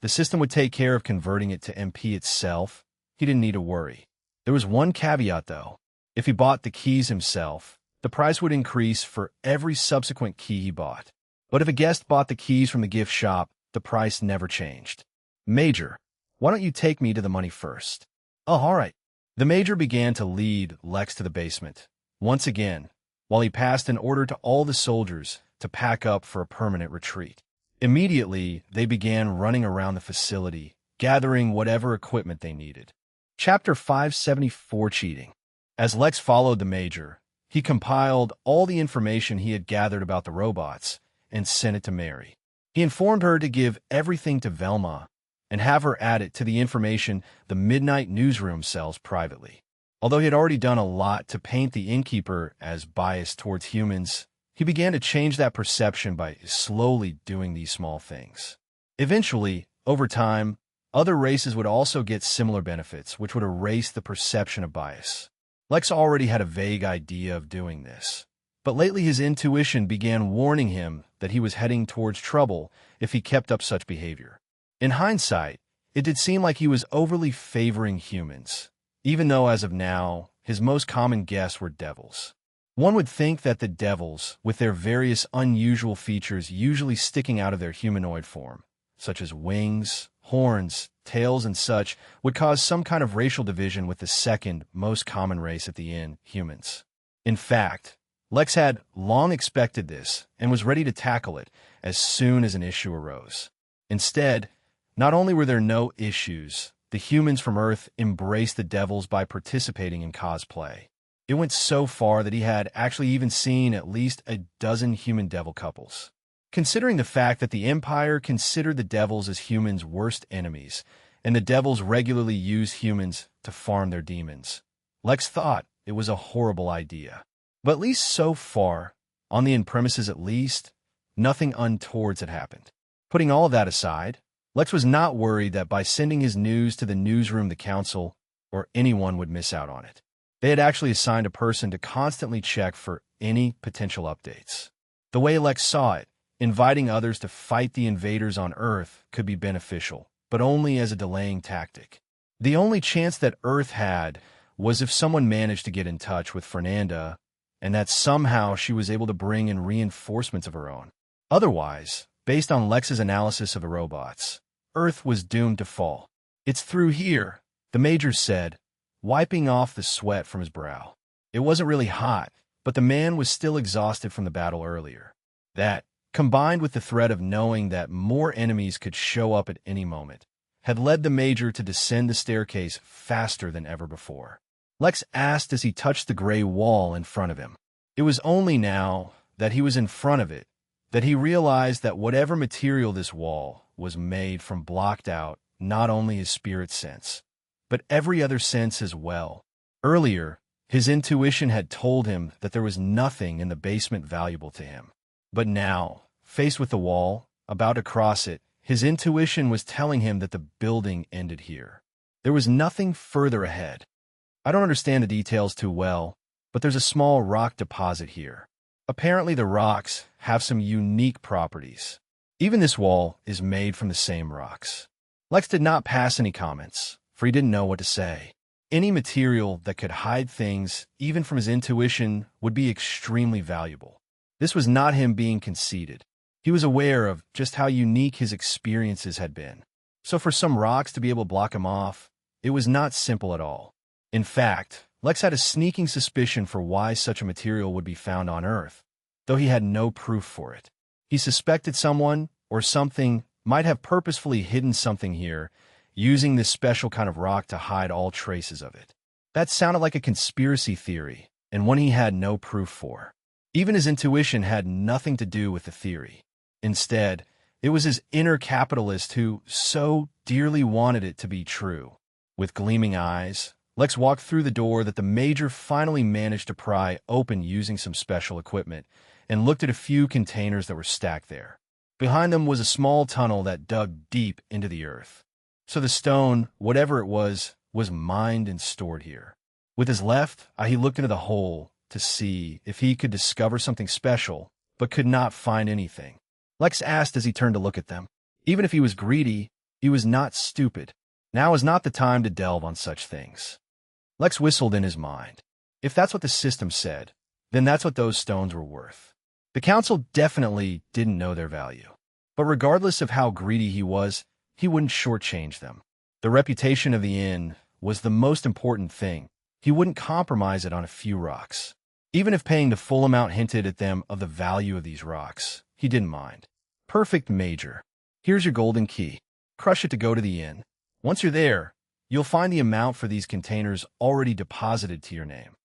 the system would take care of converting it to MP itself. He didn't need to worry. There was one caveat, though. If he bought the keys himself, the price would increase for every subsequent key he bought. But if a guest bought the keys from the gift shop, the price never changed. Major, why don't you take me to the money first? Oh, all right. The Major began to lead Lex to the basement. Once again, while he passed an order to all the soldiers to pack up for a permanent retreat. Immediately, they began running around the facility, gathering whatever equipment they needed. Chapter 574 Cheating. As Lex followed the Major, he compiled all the information he had gathered about the robots and sent it to Mary. He informed her to give everything to Velma and have her add it to the information the Midnight Newsroom sells privately. Although he had already done a lot to paint the innkeeper as biased towards humans, he began to change that perception by slowly doing these small things. Eventually, over time, other races would also get similar benefits, which would erase the perception of bias. Lex already had a vague idea of doing this, but lately his intuition began warning him that he was heading towards trouble if he kept up such behavior. In hindsight, it did seem like he was overly favoring humans, even though as of now, his most common guests were devils. One would think that the devils, with their various unusual features usually sticking out of their humanoid form, such as wings, horns, tails, and such, would cause some kind of racial division with the second most common race at the inn, humans. In fact, Lex had long expected this and was ready to tackle it as soon as an issue arose. Instead, not only were there no issues, the humans from Earth embraced the devils by participating in cosplay. It went so far that he had actually even seen at least a dozen human-devil couples. Considering the fact that the Empire considered the devils as humans' worst enemies, and the devils regularly used humans to farm their demons, Lex thought it was a horrible idea. But at least so far, on the inn premises at least, nothing untowards had happened. Putting all of that aside, Lex was not worried that by sending his news to the newsroom the council or anyone would miss out on it. They had actually assigned a person to constantly check for any potential updates. The way Lex saw it, inviting others to fight the invaders on Earth could be beneficial, but only as a delaying tactic. The only chance that Earth had was if someone managed to get in touch with Fernanda and that somehow she was able to bring in reinforcements of her own. Otherwise, based on Lex's analysis of the robots, Earth was doomed to fall. "It's through here," the Major said, wiping off the sweat from his brow. It wasn't really hot, but the man was still exhausted from the battle earlier. That, combined with the threat of knowing that more enemies could show up at any moment, had led the Major to descend the staircase faster than ever before. Lex asked as he touched the gray wall in front of him. It was only now that he was in front of it that he realized that whatever material this wall was made from blocked out not only his spirit sense, but every other sense as well. Earlier, his intuition had told him that there was nothing in the basement valuable to him. But now, faced with the wall, about to cross it, his intuition was telling him that the building ended here. There was nothing further ahead. "I don't understand the details too well, but there's a small rock deposit here. Apparently the rocks have some unique properties. Even this wall is made from the same rocks." Lex did not pass any comments, for he didn't know what to say. Any material that could hide things, even from his intuition, would be extremely valuable. This was not him being conceited. He was aware of just how unique his experiences had been. So for some rocks to be able to block him off, it was not simple at all. In fact, Lex had a sneaking suspicion for why such a material would be found on Earth, though he had no proof for it. He suspected someone or something might have purposefully hidden something here, using this special kind of rock to hide all traces of it. That sounded like a conspiracy theory, and one he had no proof for. Even his intuition had nothing to do with the theory. Instead, it was his inner capitalist who so dearly wanted it to be true. With gleaming eyes, Lex walked through the door that the Major finally managed to pry open using some special equipment, and looked at a few containers that were stacked there. Behind them was a small tunnel that dug deep into the earth. So the stone, whatever it was mined and stored here. With his left eye, he looked into the hole to see if he could discover something special, but could not find anything. Lex asked as he turned to look at them. Even if he was greedy, he was not stupid. Now is not the time to delve on such things. Lex whistled in his mind. If that's what the system said, then that's what those stones were worth. The council definitely didn't know their value. But regardless of how greedy he was, he wouldn't shortchange them. The reputation of the inn was the most important thing. He wouldn't compromise it on a few rocks. Even if paying the full amount hinted at them of the value of these rocks, he didn't mind. "Perfect, Major. Here's your golden key. Crush it to go to the inn. Once you're there, you'll find the amount for these containers already deposited to your name.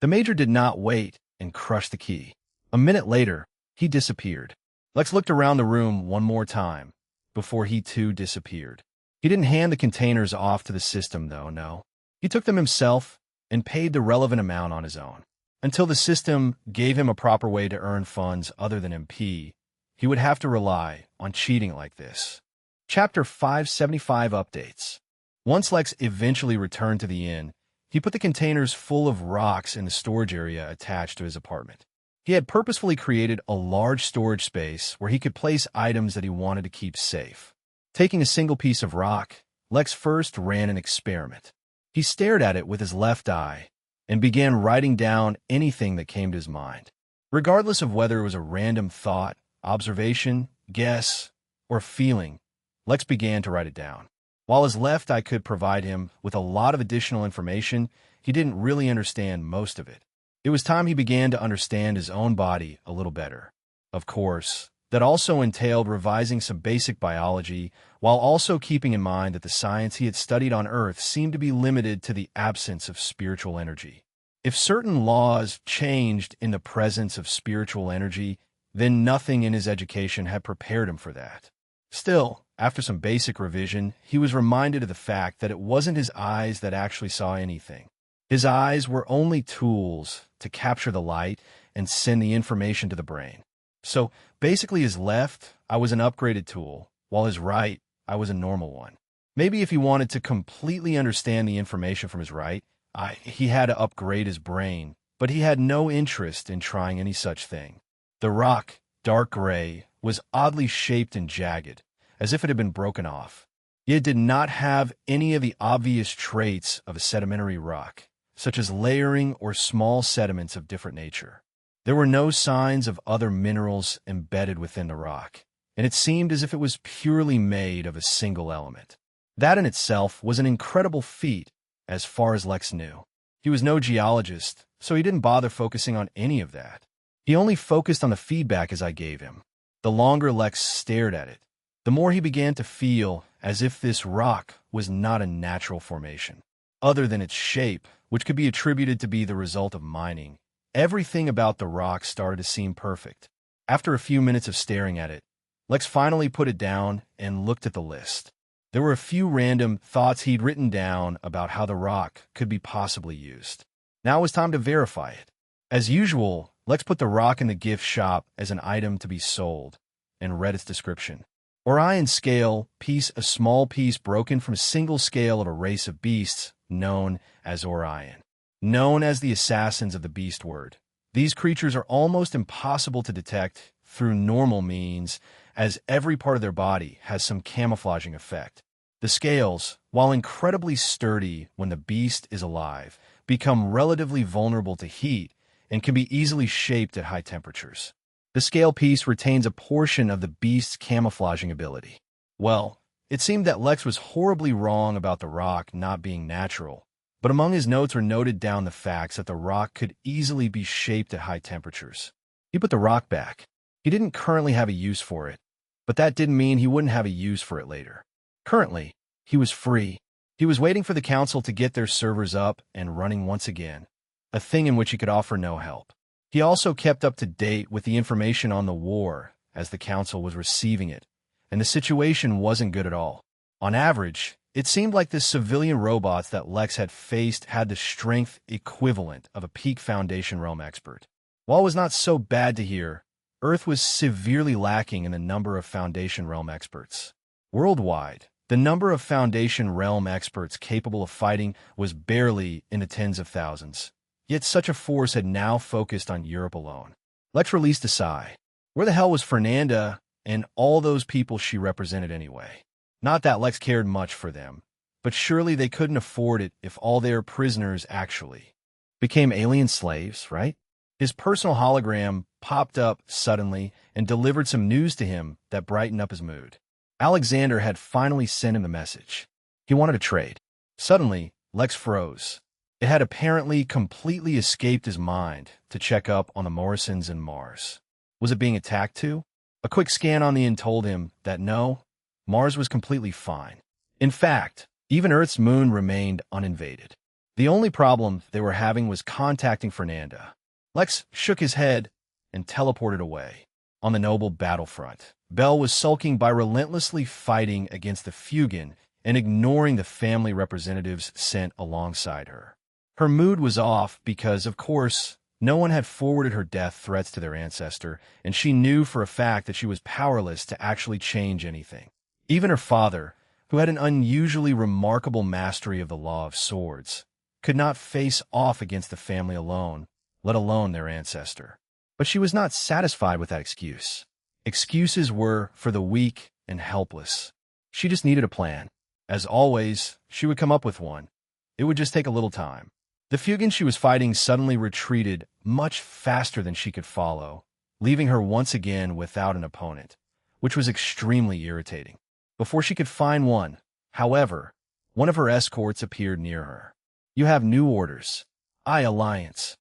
The Major did not wait and crushed the key. A minute later, he disappeared. Lex looked around the room one more time before he too disappeared. He didn't hand the containers off to the system, though, no. He took them himself and paid the relevant amount on his own. Until the system gave him a proper way to earn funds other than MP, he would have to rely on cheating like this. Chapter 575 Updates. Once Lex eventually returned to the inn, he put the containers full of rocks in the storage area attached to his apartment. He had purposefully created a large storage space where he could place items that he wanted to keep safe. Taking a single piece of rock, Lex first ran an experiment. He stared at it with his left eye and began writing down anything that came to his mind. Regardless of whether it was a random thought, observation, guess, or feeling, Lex began to write it down. While his left eye could provide him with a lot of additional information, he didn't really understand most of it. It was time he began to understand his own body a little better. Of course, that also entailed revising some basic biology, while also keeping in mind that the science he had studied on Earth seemed to be limited to the absence of spiritual energy. If certain laws changed in the presence of spiritual energy, then nothing in his education had prepared him for that. Still, after some basic revision, he was reminded of the fact that it wasn't his eyes that actually saw anything. His eyes were only tools to capture the light and send the information to the brain. So, basically his left eye was an upgraded tool, while his right eye was a normal one. Maybe if he wanted to completely understand the information from his right eye, he had to upgrade his brain, but he had no interest in trying any such thing. The rock, dark gray, was oddly shaped and jagged, as if it had been broken off. It did not have any of the obvious traits of a sedimentary rock, such as layering or small sediments of different nature. There were no signs of other minerals embedded within the rock, and it seemed as if it was purely made of a single element. That in itself was an incredible feat, as far as Lex knew. He was no geologist, so he didn't bother focusing on any of that. He only focused on the feedback his eye gave him. The longer Lex stared at it, the more he began to feel as if this rock was not a natural formation. Other than its shape, which could be attributed to be the result of mining, everything about the rock started to seem perfect. After a few minutes of staring at it, Lex finally put it down and looked at the list. There were a few random thoughts he'd written down about how the rock could be possibly used. Now it was time to verify it. As usual, Lex put the rock in the gift shop as an item to be sold and read its description. Orion scale, piece, a small piece broken from a single scale of a race of beasts known as Orion. Known as the assassins of the beast word. These creatures are almost impossible to detect through normal means, as every part of their body has some camouflaging effect. The scales, while incredibly sturdy when the beast is alive, become relatively vulnerable to heat and can be easily shaped at high temperatures. The scale piece retains a portion of the beast's camouflaging ability. Well, it seemed that Lex was horribly wrong about the rock not being natural, but among his notes were noted down the facts that the rock could easily be shaped at high temperatures. He put the rock back. He didn't currently have a use for it, but that didn't mean he wouldn't have a use for it later. Currently, he was free. He was waiting for the council to get their servers up and running once again, a thing in which he could offer no help. He also kept up to date with the information on the war as the council was receiving it, and the situation wasn't good at all. On average, it seemed like the civilian robots that Lex had faced had the strength equivalent of a peak Foundation realm expert. While it was not so bad to hear, Earth was severely lacking in the number of Foundation realm experts. Worldwide, the number of Foundation realm experts capable of fighting was barely in the tens of thousands. Yet such a force had now focused on Europe alone. Lex released a sigh. Where the hell was Fernanda and all those people she represented anyway? Not that Lex cared much for them, but surely they couldn't afford it if all their prisoners actually became alien slaves, right? His personal hologram popped up suddenly and delivered some news to him that brightened up his mood. Alexander had finally sent him the message. He wanted to trade. Suddenly, Lex froze. It had apparently completely escaped his mind to check up on the Morrisons and Mars. Was it being attacked too? A quick scan on the inn told him that no, Mars was completely fine. In fact, even Earth's moon remained uninvaded. The only problem they were having was contacting Fernanda. Lex shook his head and teleported away. On the noble battlefront, Belle was sulking by relentlessly fighting against the Fugan and ignoring the family representatives sent alongside her. Her mood was off because, of course, no one had forwarded her death threats to their ancestor, and she knew for a fact that she was powerless to actually change anything. Even her father, who had an unusually remarkable mastery of the law of swords, could not face off against the family alone, let alone their ancestor. But she was not satisfied with that excuse. Excuses were for the weak and helpless. She just needed a plan. As always, she would come up with one. It would just take a little time. The Fugan she was fighting suddenly retreated much faster than she could follow, leaving her once again without an opponent, which was extremely irritating. Before she could find one, however, one of her escorts appeared near her. "You have new orders. Alliance."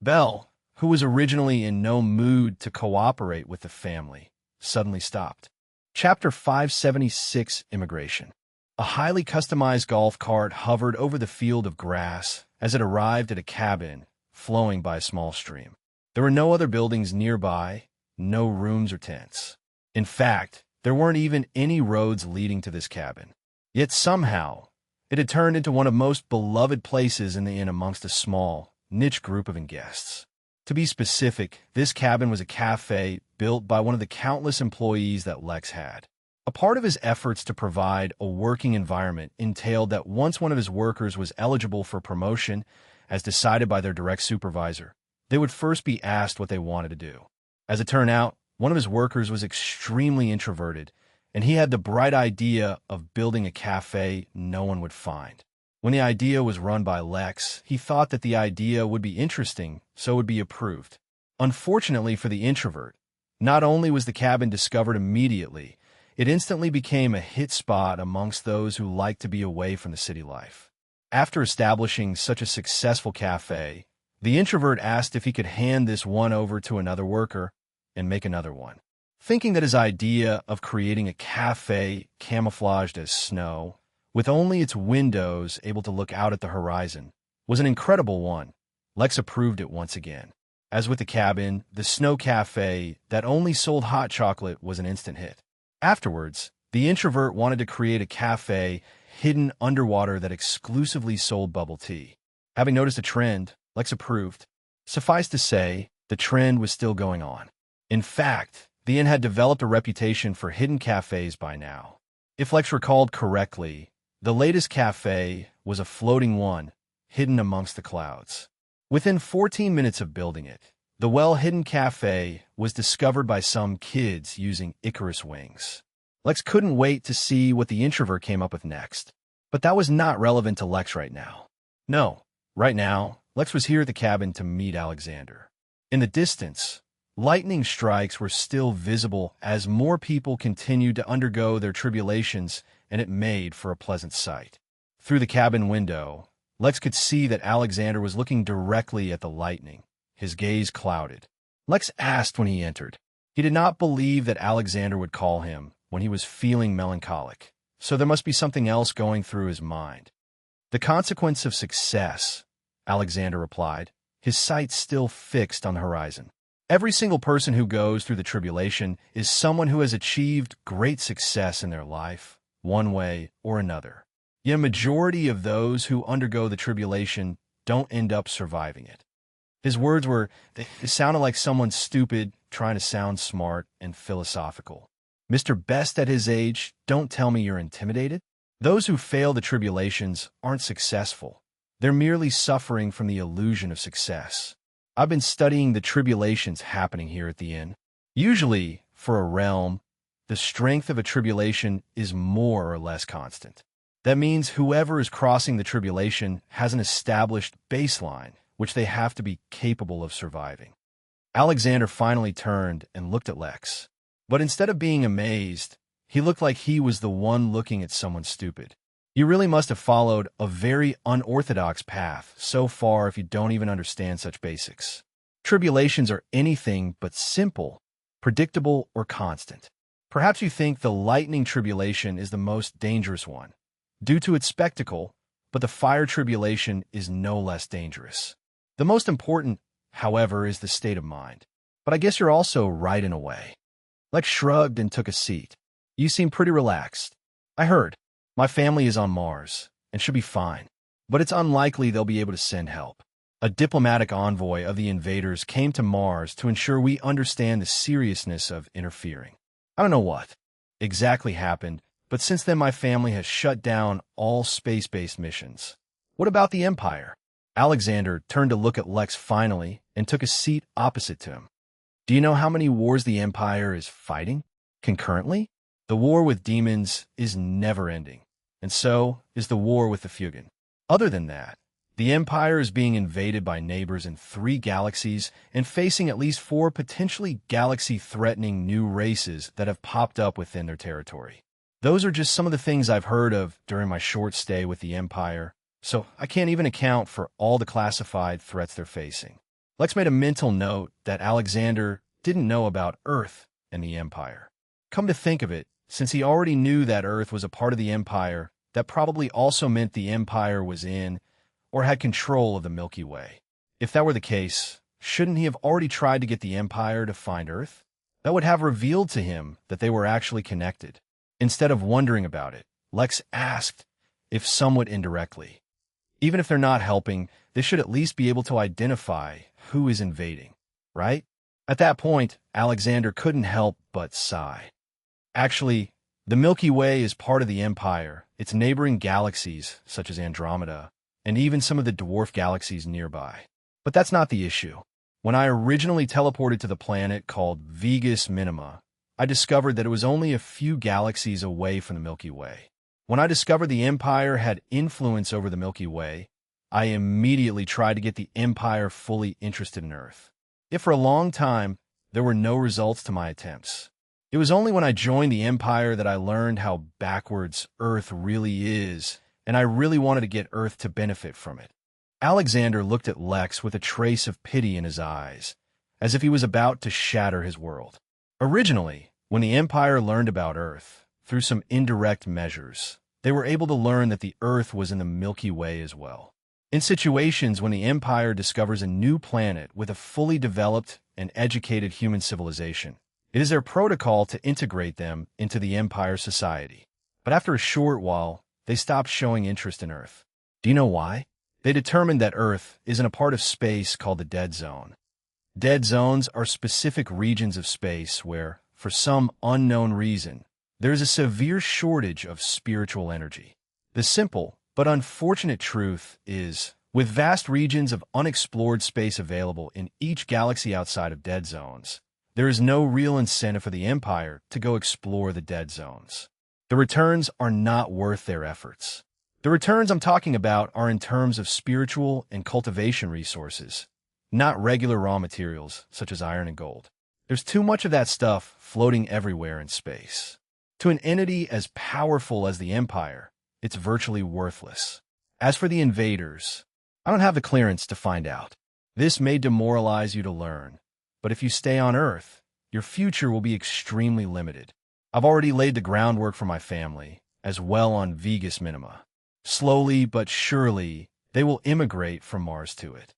Belle, who was originally in no mood to cooperate with the family, suddenly stopped. Chapter 576, Immigration. A highly customized golf cart hovered over the field of grass as it arrived at a cabin flowing by a small stream. There were no other buildings nearby, no rooms or tents. In fact, there weren't even any roads leading to this cabin. Yet somehow, it had turned into one of the most beloved places in the inn amongst a small, niche group of guests. To be specific, this cabin was a cafe built by one of the countless employees that Lex had. A part of his efforts to provide a working environment entailed that once one of his workers was eligible for promotion, as decided by their direct supervisor, they would first be asked what they wanted to do. As it turned out, one of his workers was extremely introverted, and he had the bright idea of building a cafe no one would find. When the idea was run by Lex, he thought that the idea would be interesting, so it would be approved. Unfortunately for the introvert, not only was the cabin discovered immediately, it instantly became a hit spot amongst those who liked to be away from the city life. After establishing such a successful cafe, the introvert asked if he could hand this one over to another worker and make another one. Thinking that his idea of creating a cafe camouflaged as snow, with only its windows able to look out at the horizon, was an incredible one, Lex approved it once again. As with the cabin, the snow cafe that only sold hot chocolate was an instant hit. Afterwards, the introvert wanted to create a cafe hidden underwater that exclusively sold bubble tea. Having noticed a trend, Lex approved. Suffice to say, the trend was still going on. In fact, the inn had developed a reputation for hidden cafes by now. If Lex recalled correctly, the latest cafe was a floating one, hidden amongst the clouds. Within 14 minutes of building it, the well-hidden cafe was discovered by some kids using Icarus wings. Lex couldn't wait to see what the introvert came up with next. But that was not relevant to Lex right now. No, right now, Lex was here at the cabin to meet Alexander. In the distance, lightning strikes were still visible as more people continued to undergo their tribulations, and it made for a pleasant sight. Through the cabin window, Lex could see that Alexander was looking directly at the lightning, his gaze clouded. Lex asked when he entered. He did not believe that Alexander would call him when he was feeling melancholic, so there must be something else going through his mind. "The consequence of success," Alexander replied, his sight still fixed on the horizon. "Every single person who goes through the tribulation is someone who has achieved great success in their life, one way or another. Yet a majority of those who undergo the tribulation don't end up surviving it." His words they sounded like someone stupid trying to sound smart and philosophical. "Mr. Best at his age, don't tell me you're intimidated? Those who fail the tribulations aren't successful. They're merely suffering from the illusion of success. I've been studying the tribulations happening here at the inn. Usually, for a realm, the strength of a tribulation is more or less constant. That means whoever is crossing the tribulation has an established baseline, which they have to be capable of surviving." Alexander finally turned and looked at Lex. But instead of being amazed, he looked like he was the one looking at someone stupid. "You really must have followed a very unorthodox path so far if you don't even understand such basics. Tribulations are anything but simple, predictable, or constant. Perhaps you think the lightning tribulation is the most dangerous one, due to its spectacle, but the fire tribulation is no less dangerous. The most important, however, is the state of mind. But I guess you're also right in a way. Lex shrugged and took a seat. You seem pretty relaxed. I heard. My family is on Mars, and should be fine. But it's unlikely they'll be able to send help. A diplomatic envoy of the invaders came to Mars to ensure we understand the seriousness of interfering. I don't know what exactly happened, but since then my family has shut down all space-based missions. What about the Empire? Alexander turned to look at Lex finally and took a seat opposite to him. Do you know how many wars the Empire is fighting concurrently? The war with demons is never-ending, and so is the war with the Fugan. Other than that, the Empire is being invaded by neighbors in 3 galaxies and facing at least 4 potentially galaxy-threatening new races that have popped up within their territory. Those are just some of the things I've heard of during my short stay with the Empire, so I can't even account for all the classified threats they're facing. Lex made a mental note that Alexander didn't know about Earth and the Empire. Come to think of it, since he already knew that Earth was a part of the Empire, that probably also meant the Empire was in or had control of the Milky Way. If that were the case, shouldn't he have already tried to get the Empire to find Earth? That would have revealed to him that they were actually connected. Instead of wondering about it, Lex asked, if somewhat indirectly. Even if they're not helping, they should at least be able to identify who is invading, right? At that point, Alexander couldn't help but sigh. Actually, the Milky Way is part of the Empire, its neighboring galaxies, such as Andromeda, and even some of the dwarf galaxies nearby. But that's not the issue. When I originally teleported to the planet called Vigus Minima, I discovered that it was only a few galaxies away from the Milky Way. When I discovered the Empire had influence over the Milky Way, I immediately tried to get the Empire fully interested in Earth. Yet for a long time, there were no results to my attempts. It was only when I joined the Empire that I learned how backwards Earth really is, and I really wanted to get Earth to benefit from it. Alexander looked at Lex with a trace of pity in his eyes, as if he was about to shatter his world. Originally, when the Empire learned about Earth, through some indirect measures, they were able to learn that the Earth was in the Milky Way as well. In situations when the Empire discovers a new planet with a fully developed and educated human civilization, it is their protocol to integrate them into the Empire society. But after a short while, they stopped showing interest in Earth. Do you know why? They determined that Earth is in a part of space called the Dead Zone. Dead zones are specific regions of space where, for some unknown reason, there is a severe shortage of spiritual energy. The simple but unfortunate truth is, with vast regions of unexplored space available in each galaxy outside of dead zones, there is no real incentive for the Empire to go explore the dead zones. The returns are not worth their efforts. The returns I'm talking about are in terms of spiritual and cultivation resources, not regular raw materials such as iron and gold. There's too much of that stuff floating everywhere in space. To an entity as powerful as the Empire, it's virtually worthless. As for the invaders, I don't have the clearance to find out. This may demoralize you to learn, but if you stay on Earth, your future will be extremely limited. I've already laid the groundwork for my family, as well on Vigus Minima. Slowly but surely, they will immigrate from Mars to it.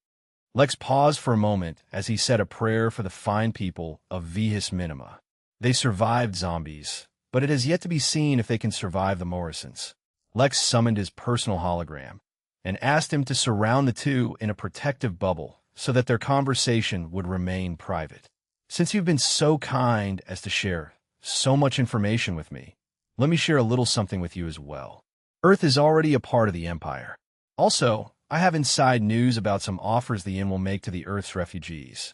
Lex paused for a moment as he said a prayer for the fine people of Vigus Minima. They survived zombies, but it has yet to be seen if they can survive the Morrisons. Lex summoned his personal hologram and asked him to surround the two in a protective bubble so that their conversation would remain private. Since you've been so kind as to share so much information with me, let me share a little something with you as well. Earth is already a part of the Empire. Also, I have inside news about some offers the Inn will make to the Earth's refugees.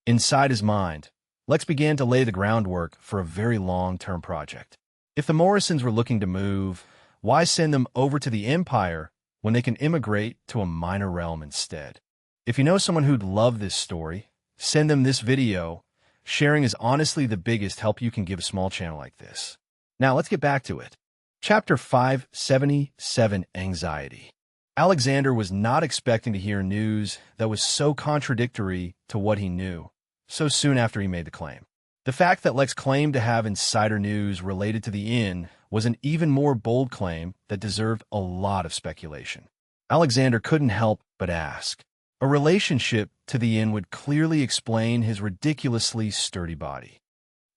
Inside his mind, Lex began to lay the groundwork for a very long-term project. If the Morrisons were looking to move, why send them over to the Empire when they can immigrate to a minor realm instead? If you know someone who'd love this story, send them this video. Sharing is honestly the biggest help you can give a small channel like this. Now let's get back to it. Chapter 577, Anxiety. Alexander was not expecting to hear news that was so contradictory to what he knew so soon after he made the claim. The fact that Lex claimed to have insider news related to the Inn was an even more bold claim that deserved a lot of speculation. Alexander couldn't help but ask. A relationship to the inn would clearly explain his ridiculously sturdy body.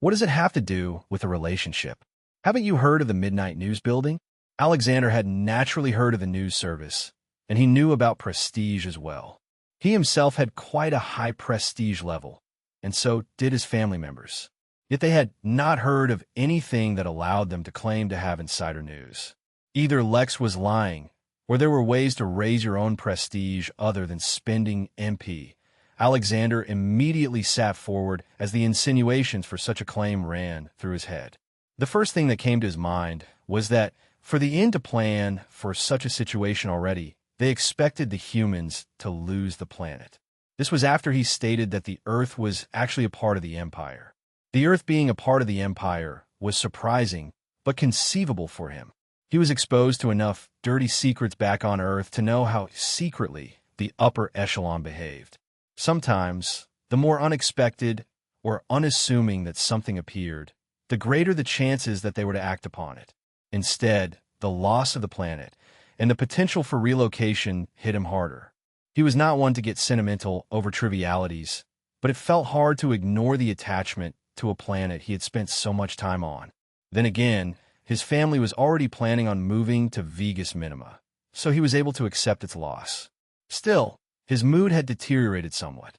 What does it have to do with a relationship? Haven't you heard of the Midnight News Building? Alexander had naturally heard of the news service, and he knew about prestige as well. He himself had quite a high prestige level, and so did his family members. Yet they had not heard of anything that allowed them to claim to have insider news. Either Lex was lying, or there were ways to raise your own prestige other than spending MP. Alexander immediately sat forward as the insinuations for such a claim ran through his head. The first thing that came to his mind was that for the inn to plan for such a situation already, they expected the humans to lose the planet. This was after he stated that the Earth was actually a part of the Empire. The Earth being a part of the Empire was surprising, but conceivable for him. He was exposed to enough dirty secrets back on Earth to know how secretly the upper echelon behaved. Sometimes, the more unexpected or unassuming that something appeared, the greater the chances that they were to act upon it. Instead, the loss of the planet and the potential for relocation hit him harder. He was not one to get sentimental over trivialities, but it felt hard to ignore the attachment to a planet he had spent so much time on. Then again, his family was already planning on moving to Vegas Minima, so he was able to accept its loss. Still, his mood had deteriorated somewhat.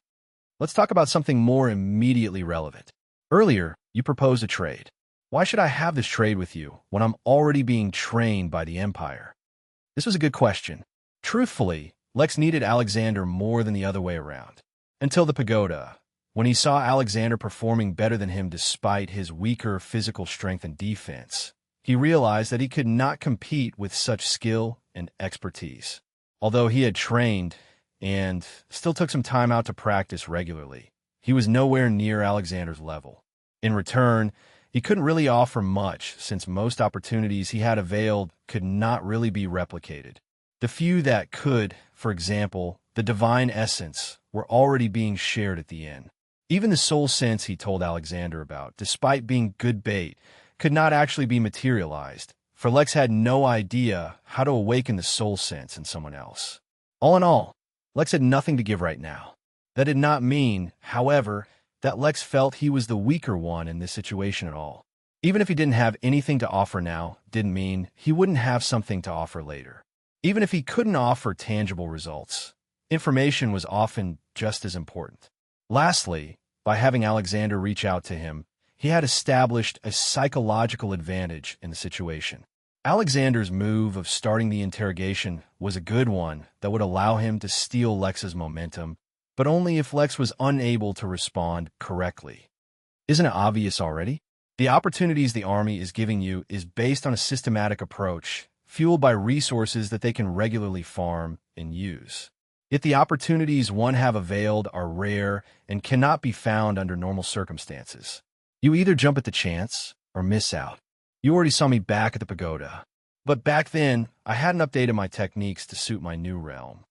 Let's talk about something more immediately relevant. Earlier, you proposed a trade. Why should I have this trade with you when I'm already being trained by the Empire? This was a good question. Truthfully, Lex needed Alexander more than the other way around. Until the pagoda, when he saw Alexander performing better than him despite his weaker physical strength and defense, he realized that he could not compete with such skill and expertise. Although he had trained and still took some time out to practice regularly, he was nowhere near Alexander's level. In return, he couldn't really offer much since most opportunities he had availed could not really be replicated. The few that could, for example, the divine essence, were already being shared at the inn. Even the soul sense he told Alexander about, despite being good bait, could not actually be materialized, for Lex had no idea how to awaken the soul sense in someone else. All in all, Lex had nothing to give right now. That did not mean, however, that Lex felt he was the weaker one in this situation at all. Even if he didn't have anything to offer now, didn't mean he wouldn't have something to offer later. Even if he couldn't offer tangible results, information was often just as important. Lastly, by having Alexander reach out to him, he had established a psychological advantage in the situation. Alexander's move of starting the interrogation was a good one that would allow him to steal Lex's momentum, but only if Lex was unable to respond correctly. Isn't it obvious already? The opportunities the Army is giving you is based on a systematic approach, fueled by resources that they can regularly farm and use. Yet the opportunities one have availed are rare and cannot be found under normal circumstances. You either jump at the chance or miss out. You already saw me back at the pagoda. But back then, I hadn't updated my techniques to suit my new realm.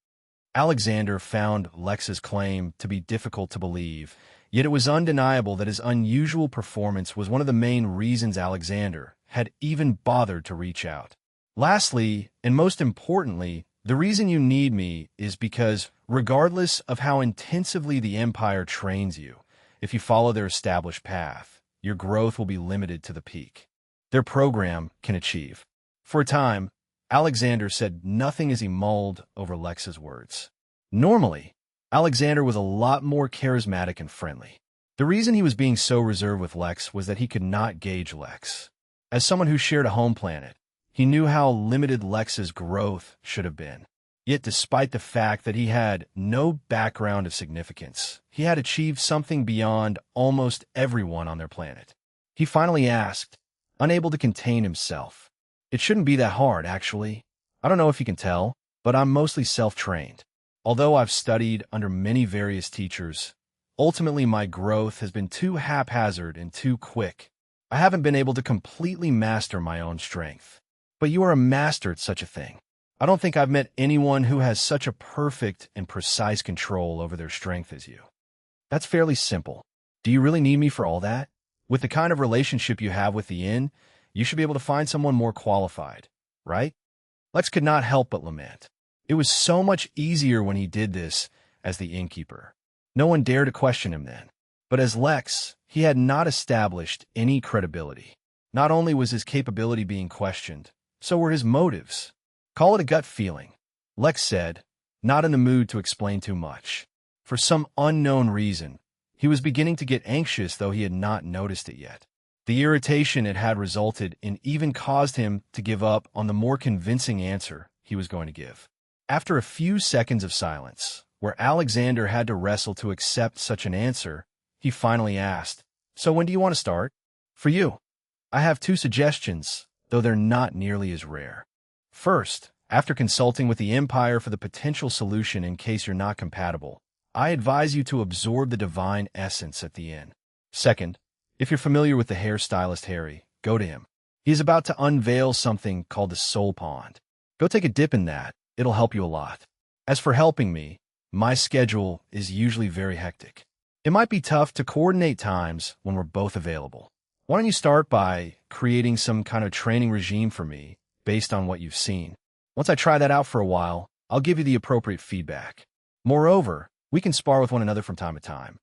Alexander found Lex's claim to be difficult to believe, yet it was undeniable that his unusual performance was one of the main reasons Alexander had even bothered to reach out. Lastly, and most importantly, the reason you need me is because, regardless of how intensively the Empire trains you, if you follow their established path, your growth will be limited to the peak their program can achieve. For a time, Alexander said nothing as he mulled over Lex's words. Normally, Alexander was a lot more charismatic and friendly. The reason he was being so reserved with Lex was that he could not gauge Lex. As someone who shared a home planet, he knew how limited Lex's growth should have been. Yet despite the fact that he had no background of significance, he had achieved something beyond almost everyone on their planet. He finally asked, unable to contain himself. It shouldn't be that hard, actually. I don't know if you can tell, but I'm mostly self-trained. Although I've studied under many various teachers, ultimately my growth has been too haphazard and too quick. I haven't been able to completely master my own strength. But you are a master at such a thing. I don't think I've met anyone who has such a perfect and precise control over their strength as you. That's fairly simple. Do you really need me for all that? With the kind of relationship you have with the inn, you should be able to find someone more qualified, right? Lex could not help but lament. It was so much easier when he did this as the innkeeper. No one dared to question him then. But as Lex, he had not established any credibility. Not only was his capability being questioned, so were his motives. Call it a gut feeling, Lex said, not in the mood to explain too much. For some unknown reason, he was beginning to get anxious, though he had not noticed it yet. The irritation it had resulted in even caused him to give up on the more convincing answer he was going to give. After a few seconds of silence, where Alexander had to wrestle to accept such an answer, he finally asked, "So when do you want to start?" "For you. I have 2 suggestions, though they're not nearly as rare. First, after consulting with the Empire for the potential solution in case you're not compatible, I advise you to absorb the divine essence at the inn. Second, if you're familiar with the hairstylist Harry, go to him. He is about to unveil something called the Soul Pond. Go take a dip in that. It'll help you a lot. As for helping me, my schedule is usually very hectic. It might be tough to coordinate times when we're both available. Why don't you start by creating some kind of training regime for me based on what you've seen? Once I try that out for a while, I'll give you the appropriate feedback. Moreover, we can spar with one another from time to time."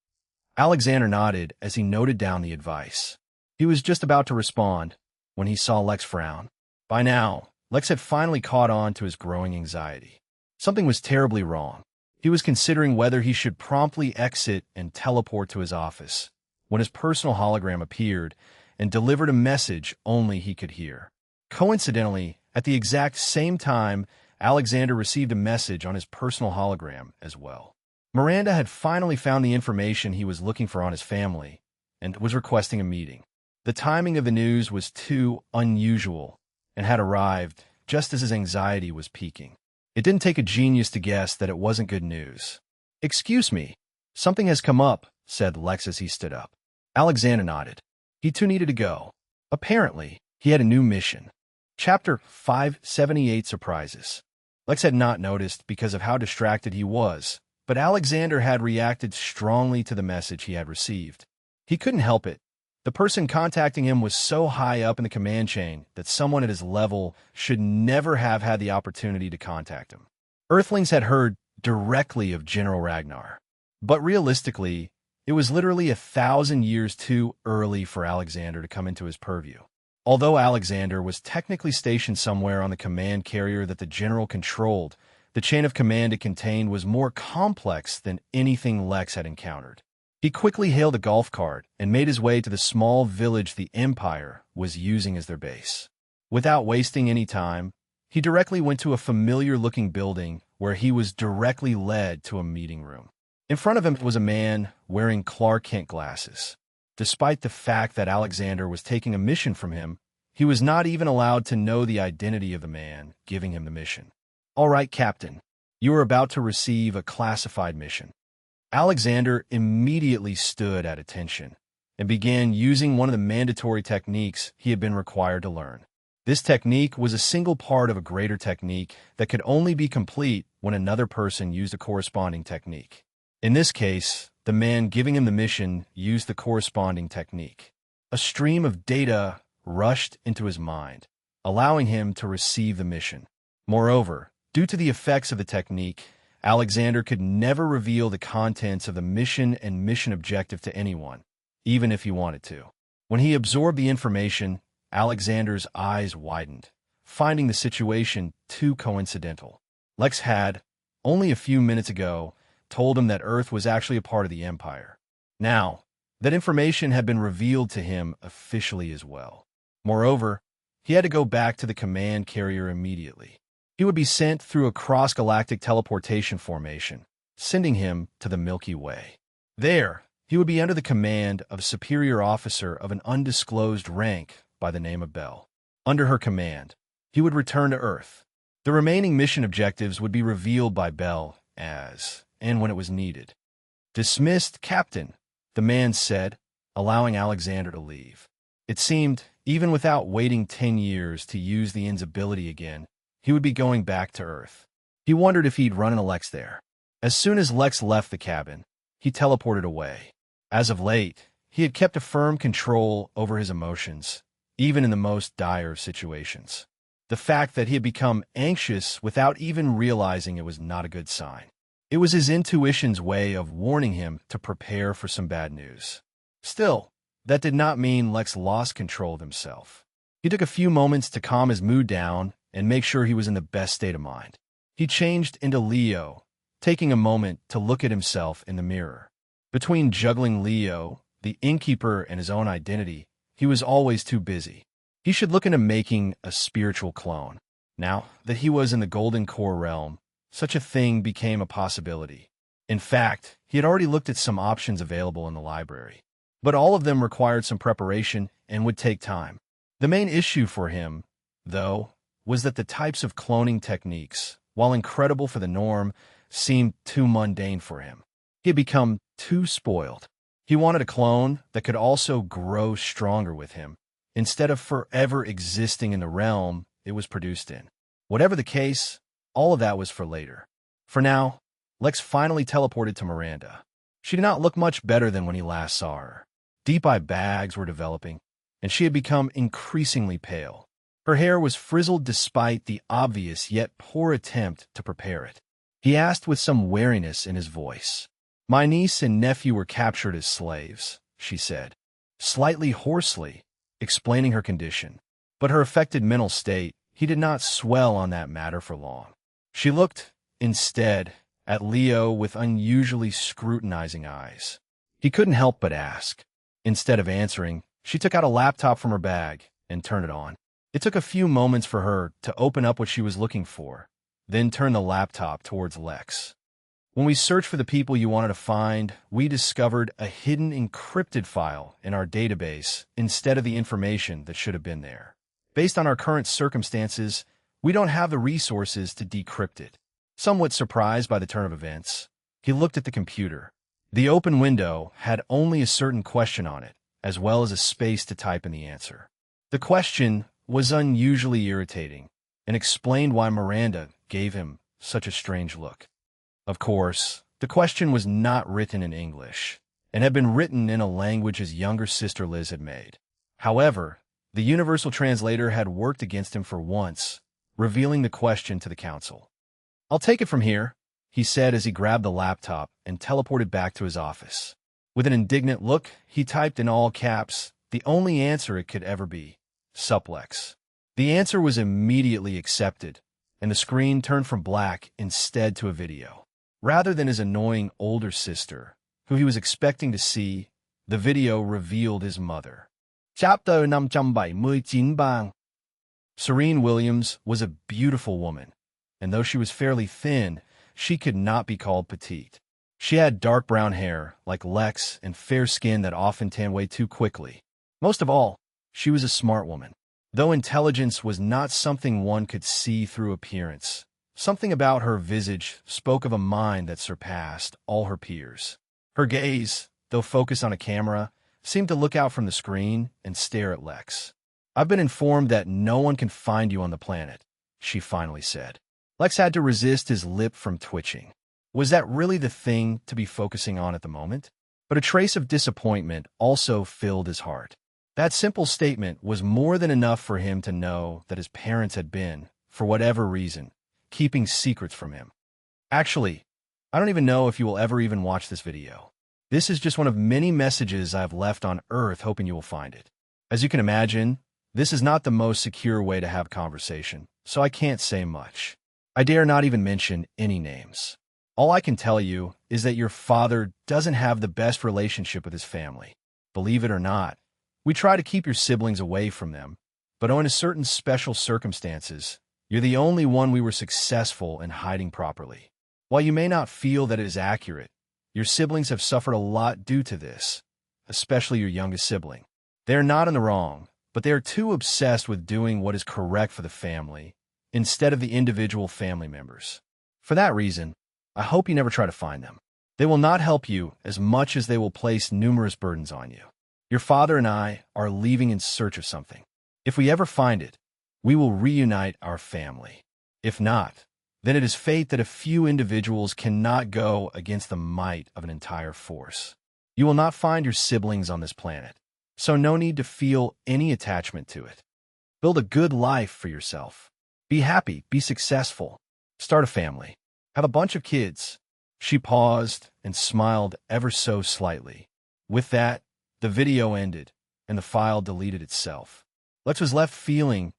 Alexander nodded as he noted down the advice. He was just about to respond when he saw Lex frown. By now, Lex had finally caught on to his growing anxiety. Something was terribly wrong. He was considering whether he should promptly exit and teleport to his office when his personal hologram appeared and delivered a message only he could hear. Coincidentally, at the exact same time, Alexander received a message on his personal hologram as well. Miranda had finally found the information he was looking for on his family and was requesting a meeting. The timing of the news was too unusual and had arrived just as his anxiety was peaking. It didn't take a genius to guess that it wasn't good news. "Excuse me, something has come up," said Lex as he stood up. Alexander nodded. He too needed to go. Apparently, he had a new mission. Chapter 578 Surprises. Lex had not noticed because of how distracted he was, but Alexander had reacted strongly to the message he had received. He couldn't help it. The person contacting him was so high up in the command chain that someone at his level should never have had the opportunity to contact him. Earthlings had heard directly of General Ragnar, but realistically, it was literally 1,000 years too early for Alexander to come into his purview. Although Alexander was technically stationed somewhere on the command carrier that the general controlled, the chain of command it contained was more complex than anything Lex had encountered. He quickly hailed a golf cart and made his way to the small village the Empire was using as their base. Without wasting any time, he directly went to a familiar-looking building where he was directly led to a meeting room. In front of him was a man wearing Clark Kent glasses. Despite the fact that Alexander was taking a mission from him, he was not even allowed to know the identity of the man giving him the mission. "All right, Captain, you are about to receive a classified mission." Alexander immediately stood at attention and began using one of the mandatory techniques he had been required to learn. This technique was a single part of a greater technique that could only be complete when another person used a corresponding technique. In this case, the man giving him the mission used the corresponding technique. A stream of data rushed into his mind, allowing him to receive the mission. Moreover, due to the effects of the technique, Alexander could never reveal the contents of the mission and mission objective to anyone, even if he wanted to. When he absorbed the information, Alexander's eyes widened, finding the situation too coincidental. Lex had, only a few minutes ago, told him that Earth was actually a part of the Empire. Now, that information had been revealed to him officially as well. Moreover, he had to go back to the command carrier immediately. He would be sent through a cross-galactic teleportation formation, sending him to the Milky Way. There, he would be under the command of a superior officer of an undisclosed rank by the name of Bell. Under her command, he would return to Earth. The remaining mission objectives would be revealed by Bell as and when it was needed. "Dismissed, Captain," the man said, allowing Alexander to leave. It seemed, even without waiting 10 years to use the Inn's ability again, he would be going back to Earth. He wondered if he'd run into Lex there. As soon as Lex left the cabin, he teleported away. As of late, he had kept a firm control over his emotions, even in the most dire of situations. The fact that he had become anxious without even realizing it was not a good sign. It was his intuition's way of warning him to prepare for some bad news. Still, that did not mean Lex lost control of himself. He took a few moments to calm his mood down and make sure he was in the best state of mind. He changed into Leo, taking a moment to look at himself in the mirror. Between juggling Leo, the innkeeper, and his own identity, he was always too busy. He should look into making a spiritual clone. Now that he was in the Golden Core realm, such a thing became a possibility. In fact, he had already looked at some options available in the library. But all of them required some preparation and would take time. The main issue for him, though, was that the types of cloning techniques, while incredible for the norm, seemed too mundane for him. He had become too spoiled. He wanted a clone that could also grow stronger with him, instead of forever existing in the realm it was produced in. Whatever the case, all of that was for later. For now, Lex finally teleported to Miranda. She did not look much better than when he last saw her. Deep-eye bags were developing, and she had become increasingly pale. Her hair was frizzled despite the obvious yet poor attempt to prepare it. He asked with some wariness in his voice. "My niece and nephew were captured as slaves," she said, slightly hoarsely, explaining her condition. But her affected mental state, he did not swell on that matter for long. She looked, instead, at Leo with unusually scrutinizing eyes. He couldn't help but ask. Instead of answering, she took out a laptop from her bag and turned it on. It took a few moments for her to open up what she was looking for, then turn the laptop towards Lex. "When we searched for the people you wanted to find, we discovered a hidden encrypted file in our database instead of the information that should have been there. Based on our current circumstances, we don't have the resources to decrypt it." Somewhat surprised by the turn of events, he looked at the computer. The open window had only a certain question on it, as well as a space to type in the answer. The question was unusually irritating, and explained why Miranda gave him such a strange look. Of course, the question was not written in English, and had been written in a language his younger sister Liz had made. However, the universal translator had worked against him for once, revealing the question to the council. "I'll take it from here," he said as he grabbed the laptop and teleported back to his office. With an indignant look, he typed in all caps the only answer it could ever be: Supplex. The answer was immediately accepted, and the screen turned from black instead to a video. Rather than his annoying older sister, who he was expecting to see, the video revealed his mother. Chapter 579. Serene Williams was a beautiful woman, and though she was fairly thin, she could not be called petite. She had dark brown hair, like Lex, and fair skin that often tanned way too quickly. Most of all, she was a smart woman. Though intelligence was not something one could see through appearance, something about her visage spoke of a mind that surpassed all her peers. Her gaze, though focused on a camera, seemed to look out from the screen and stare at Lex. "I've been informed that no one can find you on the planet," she finally said. Lex had to resist his lip from twitching. Was that really the thing to be focusing on at the moment? But a trace of disappointment also filled his heart. That simple statement was more than enough for him to know that his parents had been, for whatever reason, keeping secrets from him. Actually, I don't even know if you will ever even watch this video. This is just one of many messages I've left on Earth hoping you will find it. As you can imagine, this is not the most secure way to have conversation, so I can't say much. I dare not even mention any names. All I can tell you is that your father doesn't have the best relationship with his family. Believe it or not, we try to keep your siblings away from them, but in certain special circumstances, you're the only one we were successful in hiding properly. While you may not feel that it is accurate, your siblings have suffered a lot due to this, especially your youngest sibling. They are not in the wrong, but they are too obsessed with doing what is correct for the family, instead of the individual family members. For that reason, I hope you never try to find them. They will not help you as much as they will place numerous burdens on you. Your father and I are leaving in search of something. If we ever find it, we will reunite our family. If not, then it is fate that a few individuals cannot go against the might of an entire force. You will not find your siblings on this planet, so no need to feel any attachment to it. Build a good life for yourself. Be happy, be successful, start a family, have a bunch of kids. She paused and smiled ever so slightly. With that, the video ended, and the file deleted itself. Lex was left feeling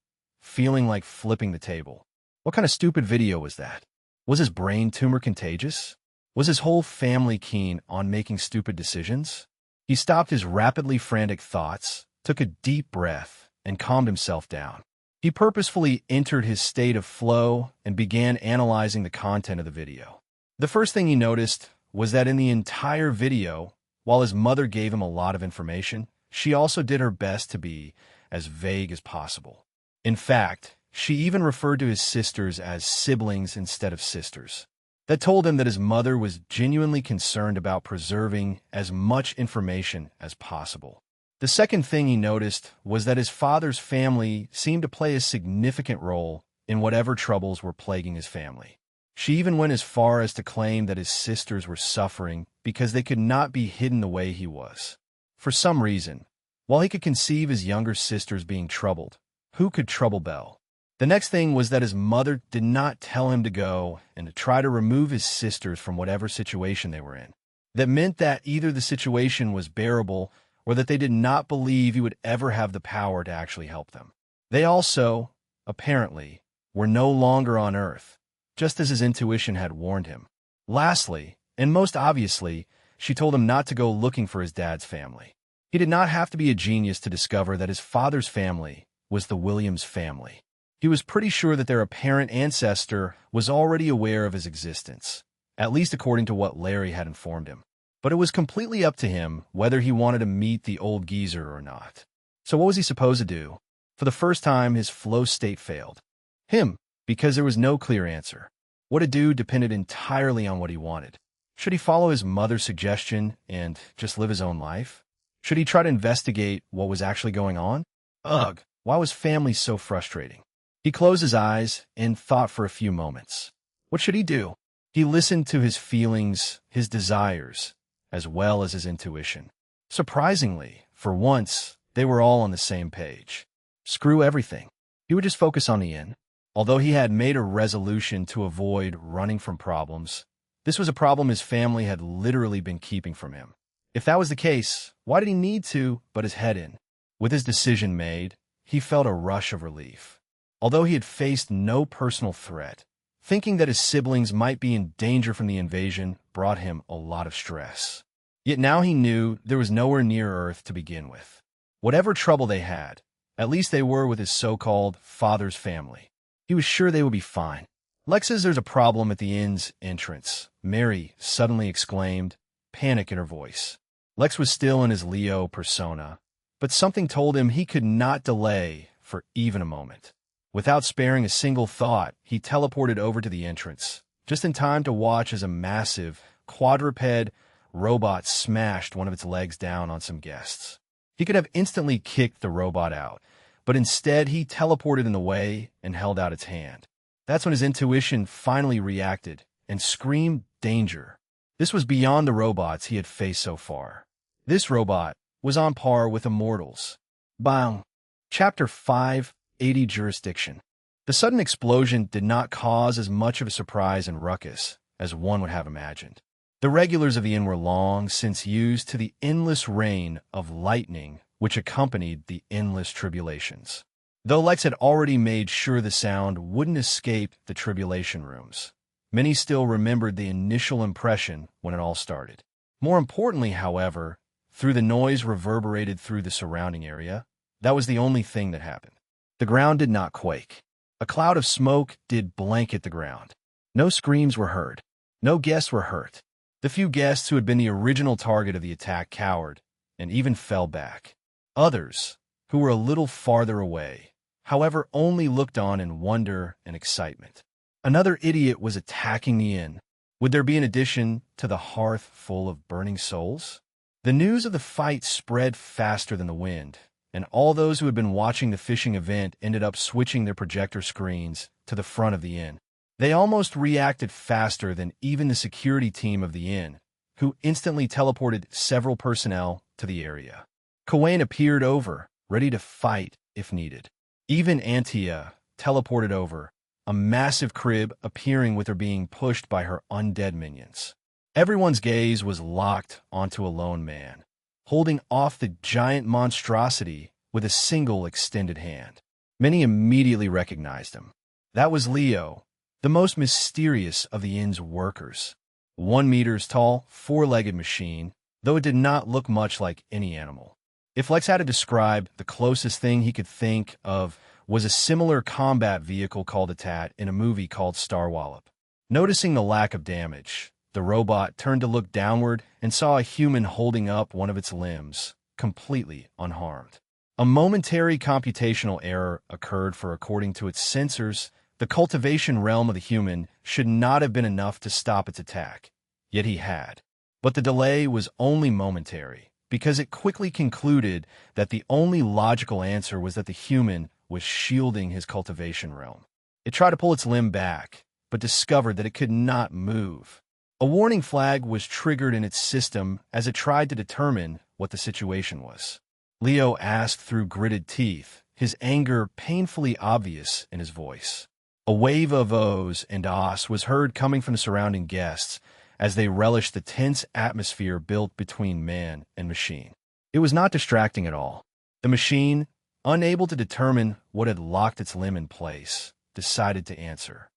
like flipping the table. What kind of stupid video was that? Was his brain tumor contagious? Was his whole family keen on making stupid decisions? He stopped his rapidly frantic thoughts, took a deep breath, and calmed himself down. He purposefully entered his state of flow and began analyzing the content of the video. The first thing he noticed was that in the entire video, while his mother gave him a lot of information, she also did her best to be as vague as possible. In fact, she even referred to his sisters as siblings instead of sisters. That told him that his mother was genuinely concerned about preserving as much information as possible. The second thing he noticed was that his father's family seemed to play a significant role in whatever troubles were plaguing his family. She even went as far as to claim that his sisters were suffering because they could not be hidden the way he was. For some reason, while he could conceive his younger sisters being troubled, who could trouble Belle? The next thing was that his mother did not tell him to go and to try to remove his sisters from whatever situation they were in. That meant that either the situation was bearable or that they did not believe he would ever have the power to actually help them. They also, apparently, were no longer on Earth, just as his intuition had warned him. Lastly, and most obviously, she told him not to go looking for his dad's family. He did not have to be a genius to discover that his father's family was the Williams family. He was pretty sure that their apparent ancestor was already aware of his existence, at least according to what Larry had informed him. But it was completely up to him whether he wanted to meet the old geezer or not. So what was he supposed to do? For the first time, his flow state failed. Him, because there was no clear answer. What to do depended entirely on what he wanted. Should he follow his mother's suggestion and just live his own life? Should he try to investigate what was actually going on? Ugh, why was family so frustrating? He closed his eyes and thought for a few moments. What should he do? He listened to his feelings, his desires, as well as his intuition. Surprisingly, for once, they were all on the same page. Screw everything. He would just focus on the inn. Although he had made a resolution to avoid running from problems, this was a problem his family had literally been keeping from him. If that was the case, why did he need to but his head in? With his decision made, he felt a rush of relief. Although he had faced no personal threat, thinking that his siblings might be in danger from the invasion brought him a lot of stress. Yet now he knew there was nowhere near Earth to begin with. Whatever trouble they had, at least they were with his so-called father's family. He was sure they would be fine. Lex says there's a problem at the inn's entrance, Mary suddenly exclaimed, panic in her voice. Lex was still in his Leo persona, but something told him he could not delay for even a moment. Without sparing a single thought, he teleported over to the entrance, just in time to watch as a massive, quadruped robot smashed one of its legs down on some guests. He could have instantly kicked the robot out, but instead he teleported in the way and held out its hand. That's when his intuition finally reacted and screamed danger. This was beyond the robots he had faced so far. This robot was on par with immortals. Bang! Chapter 5, 80 Jurisdiction. The sudden explosion did not cause as much of a surprise and ruckus as one would have imagined. The regulars of the inn were long since used to the endless rain of lightning which accompanied the endless tribulations. Though Lex had already made sure the sound wouldn't escape the tribulation rooms, many still remembered the initial impression when it all started. More importantly, however, through the noise reverberated through the surrounding area, that was the only thing that happened. The ground did not quake. A cloud of smoke did blanket the ground. No screams were heard. No guests were hurt. The few guests who had been the original target of the attack cowered and even fell back. Others, who were a little farther away, however, only looked on in wonder and excitement. Another idiot was attacking the inn. Would there be an addition to the hearth full of burning souls? The news of the fight spread faster than the wind, and all those who had been watching the fishing event ended up switching their projector screens to the front of the inn. They almost reacted faster than even the security team of the inn, who instantly teleported several personnel to the area. Cowain appeared over, ready to fight if needed. Even Antia teleported over, a massive crib appearing with her being pushed by her undead minions. Everyone's gaze was locked onto a lone man, holding off the giant monstrosity with a single extended hand. Many immediately recognized him. That was Leo, the most mysterious of the inn's workers. 1 meters tall, 4-legged machine, though it did not look much like any animal. If Lex had to describe, the closest thing he could think of was a similar combat vehicle called a Tat in a movie called Star Wallop. Noticing the lack of damage, the robot turned to look downward and saw a human holding up one of its limbs, completely unharmed. A momentary computational error occurred, for according to its sensors, the cultivation realm of the human should not have been enough to stop its attack. Yet he had. But the delay was only momentary, because it quickly concluded that the only logical answer was that the human was shielding his cultivation realm. It tried to pull its limb back, but discovered that it could not move. A warning flag was triggered in its system as it tried to determine what the situation was. Leo asked through gritted teeth, his anger painfully obvious in his voice. A wave of ohs and ahs was heard coming from the surrounding guests as they relished the tense atmosphere built between man and machine. It was not distracting at all. The machine, unable to determine what had locked its limb in place, decided to answer.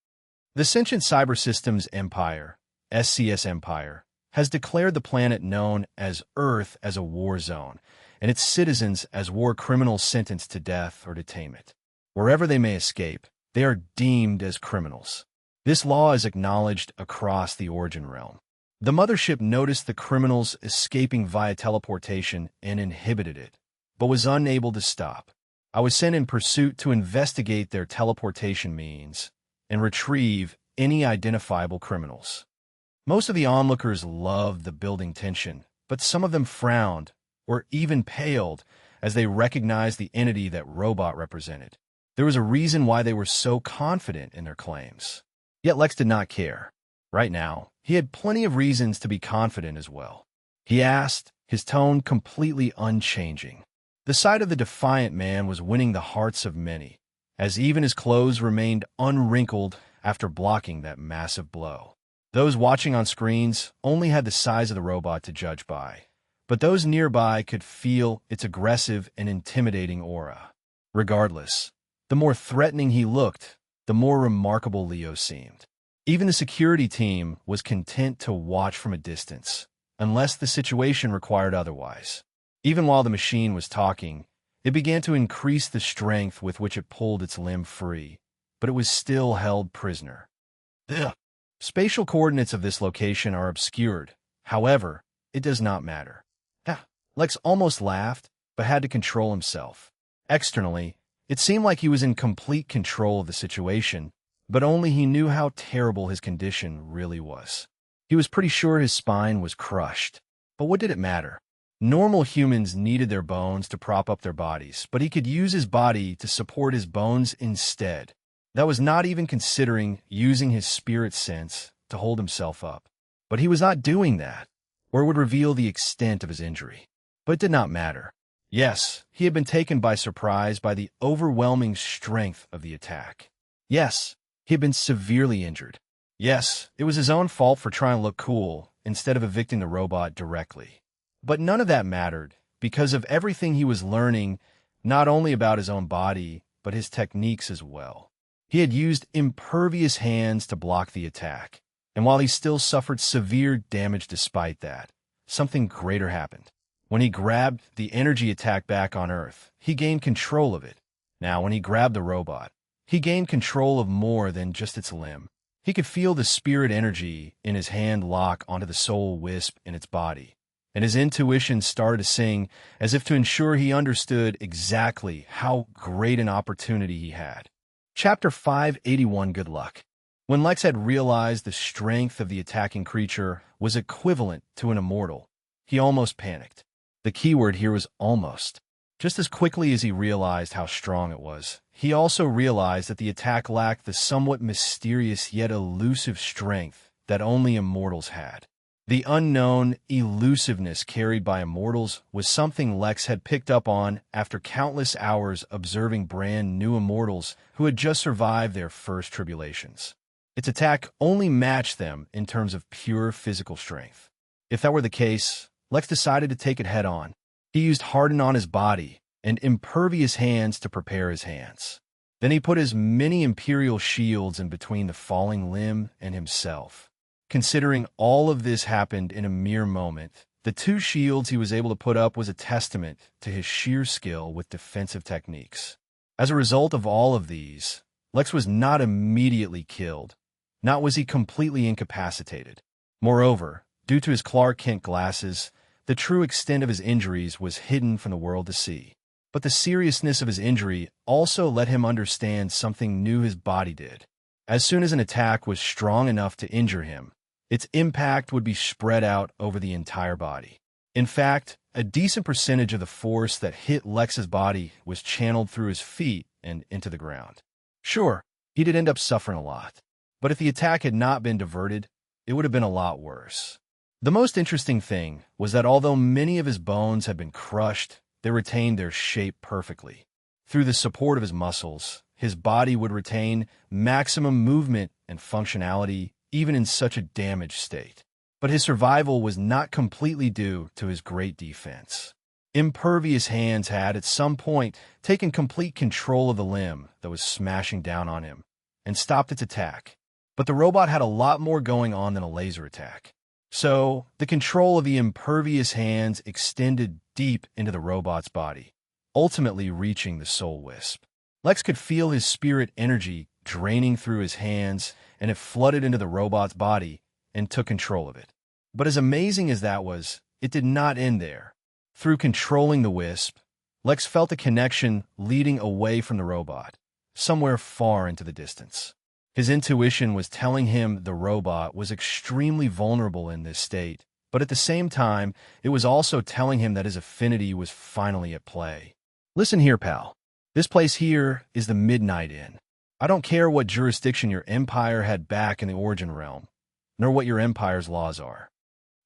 The Sentient Cyber Systems Empire, SCS Empire, has declared the planet known as Earth as a war zone, and its citizens as war criminals sentenced to death or detainment. Wherever they may escape, they are deemed as criminals. This law is acknowledged across the Origin realm. The mothership noticed the criminals escaping via teleportation and inhibited it, but was unable to stop. I was sent in pursuit to investigate their teleportation means and retrieve any identifiable criminals. Most of the onlookers loved the building tension, but some of them frowned or even paled as they recognized the entity that Robot represented. There was a reason why they were so confident in their claims. Yet Lex did not care. Right now, he had plenty of reasons to be confident as well. He asked, his tone completely unchanging. The sight of the defiant man was winning the hearts of many, as even his clothes remained unwrinkled after blocking that massive blow. Those watching on screens only had the size of the robot to judge by, but those nearby could feel its aggressive and intimidating aura. Regardless, the more threatening he looked, the more remarkable Leo seemed. Even the security team was content to watch from a distance, unless the situation required otherwise. Even while the machine was talking, it began to increase the strength with which it pulled its limb free, but it was still held prisoner. Ugh. Spatial coordinates of this location are obscured. However, it does not matter. Lex almost laughed, but had to control himself. Externally, it seemed like he was in complete control of the situation, but only he knew how terrible his condition really was. He was pretty sure his spine was crushed. But what did it matter? Normal humans needed their bones to prop up their bodies, but he could use his body to support his bones instead. That was not even considering using his spirit sense to hold himself up. But he was not doing that, or it would reveal the extent of his injury. But it did not matter. Yes, he had been taken by surprise by the overwhelming strength of the attack. Yes, he had been severely injured. Yes, it was his own fault for trying to look cool instead of evicting the robot directly. But none of that mattered because of everything he was learning, not only about his own body, but his techniques as well. He had used impervious hands to block the attack, and while he still suffered severe damage despite that, something greater happened. When he grabbed the energy attack back on Earth, he gained control of it. Now, when he grabbed the robot, he gained control of more than just its limb. He could feel the spirit energy in his hand lock onto the soul wisp in its body, and his intuition started to sing as if to ensure he understood exactly how great an opportunity he had. Chapter 581, Good Luck. When Lex had realized the strength of the attacking creature was equivalent to an immortal, he almost panicked. The keyword here was almost. Just as quickly as he realized how strong it was, he also realized that the attack lacked the somewhat mysterious yet elusive strength that only immortals had. The unknown elusiveness carried by immortals was something Lex had picked up on after countless hours observing brand new immortals who had just survived their first tribulations. Its attack only matched them in terms of pure physical strength. If that were the case, Lex decided to take it head-on. He used Harden on his body and Impervious Hands to prepare his hands. Then he put his many Imperial shields in between the falling limb and himself. Considering all of this happened in a mere moment, the 2 shields he was able to put up was a testament to his sheer skill with defensive techniques. As a result of all of these, Lex was not immediately killed, nor was he completely incapacitated. Moreover, due to his Clark Kent glasses, the true extent of his injuries was hidden from the world to see. But the seriousness of his injury also let him understand something new his body did. As soon as an attack was strong enough to injure him, its impact would be spread out over the entire body. In fact, a decent percentage of the force that hit Lex's body was channeled through his feet and into the ground. Sure, he did end up suffering a lot, but if the attack had not been diverted, it would have been a lot worse. The most interesting thing was that although many of his bones had been crushed, they retained their shape perfectly. Through the support of his muscles, his body would retain maximum movement and functionality even in such a damaged state. But his survival was not completely due to his great defense. Impervious Hands had, at some point, taken complete control of the limb that was smashing down on him and stopped its attack. But the robot had a lot more going on than a laser attack. So, the control of the Impervious Hands extended deep into the robot's body, ultimately reaching the soul wisp. Lex could feel his spirit energy draining through his hands, and it flooded into the robot's body and took control of it. But as amazing as that was, it did not end there. Through controlling the wisp, Lex felt a connection leading away from the robot, somewhere far into the distance. His intuition was telling him the robot was extremely vulnerable in this state, but at the same time, it was also telling him that his affinity was finally at play. Listen here, pal. This place here is the Midnight Inn. I don't care what jurisdiction your empire had back in the Origin Realm, nor what your empire's laws are.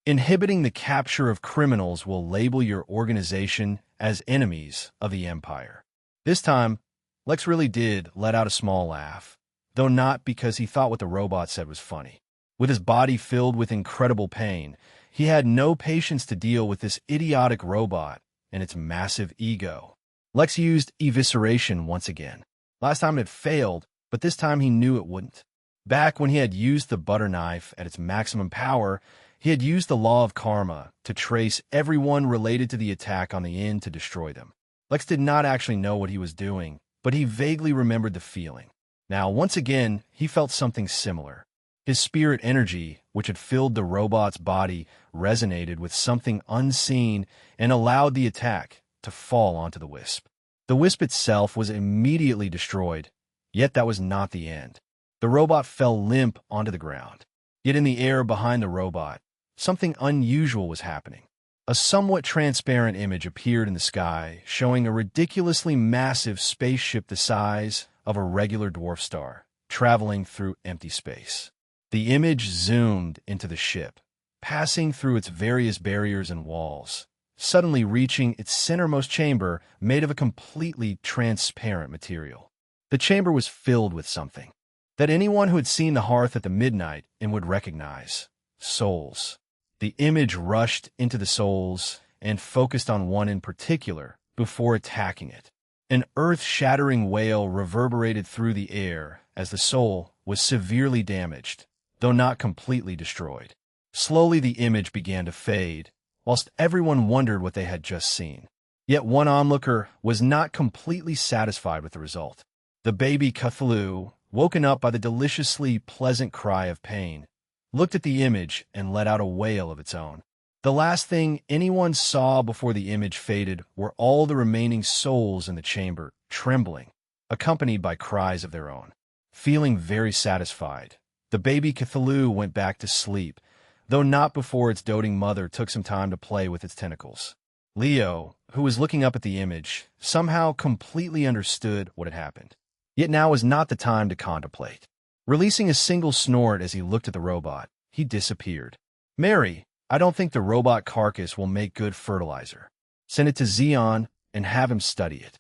Inhibiting the capture of criminals will label your organization as enemies of the empire. This time, Lex really did let out a small laugh, though not because he thought what the robot said was funny. With his body filled with incredible pain, he had no patience to deal with this idiotic robot and its massive ego. Lex used evisceration once again. Last time it had failed, but this time he knew it wouldn't. Back when he had used the butter knife at its maximum power, he had used the law of karma to trace everyone related to the attack on the inn to destroy them. Lex did not actually know what he was doing, but he vaguely remembered the feeling. Now, once again, he felt something similar. His spirit energy, which had filled the robot's body, resonated with something unseen and allowed the attack to fall onto the wisp. The wisp itself was immediately destroyed, yet that was not the end. The robot fell limp onto the ground. Yet in the air behind the robot, something unusual was happening. A somewhat transparent image appeared in the sky, showing a ridiculously massive spaceship the size of a regular dwarf star, traveling through empty space. The image zoomed into the ship, passing through its various barriers and walls, suddenly reaching its centermost chamber made of a completely transparent material. The chamber was filled with something that anyone who had seen the hearth at the Midnight Inn would recognize: souls. The image rushed into the souls and focused on one in particular before attacking it. An earth-shattering wail reverberated through the air as the soul was severely damaged, though not completely destroyed. Slowly the image began to fade, whilst everyone wondered what they had just seen. Yet one onlooker was not completely satisfied with the result. The baby Cthulhu, woken up by the deliciously pleasant cry of pain, looked at the image and let out a wail of its own. The last thing anyone saw before the image faded were all the remaining souls in the chamber, trembling, accompanied by cries of their own. Feeling very satisfied, the baby Cthulhu went back to sleep, though not before its doting mother took some time to play with its tentacles. Leo, who was looking up at the image, somehow completely understood what had happened. Yet now was not the time to contemplate. Releasing a single snort as he looked at the robot, he disappeared. "Mary, I don't think the robot carcass will make good fertilizer. Send it to Xeon and have him study it.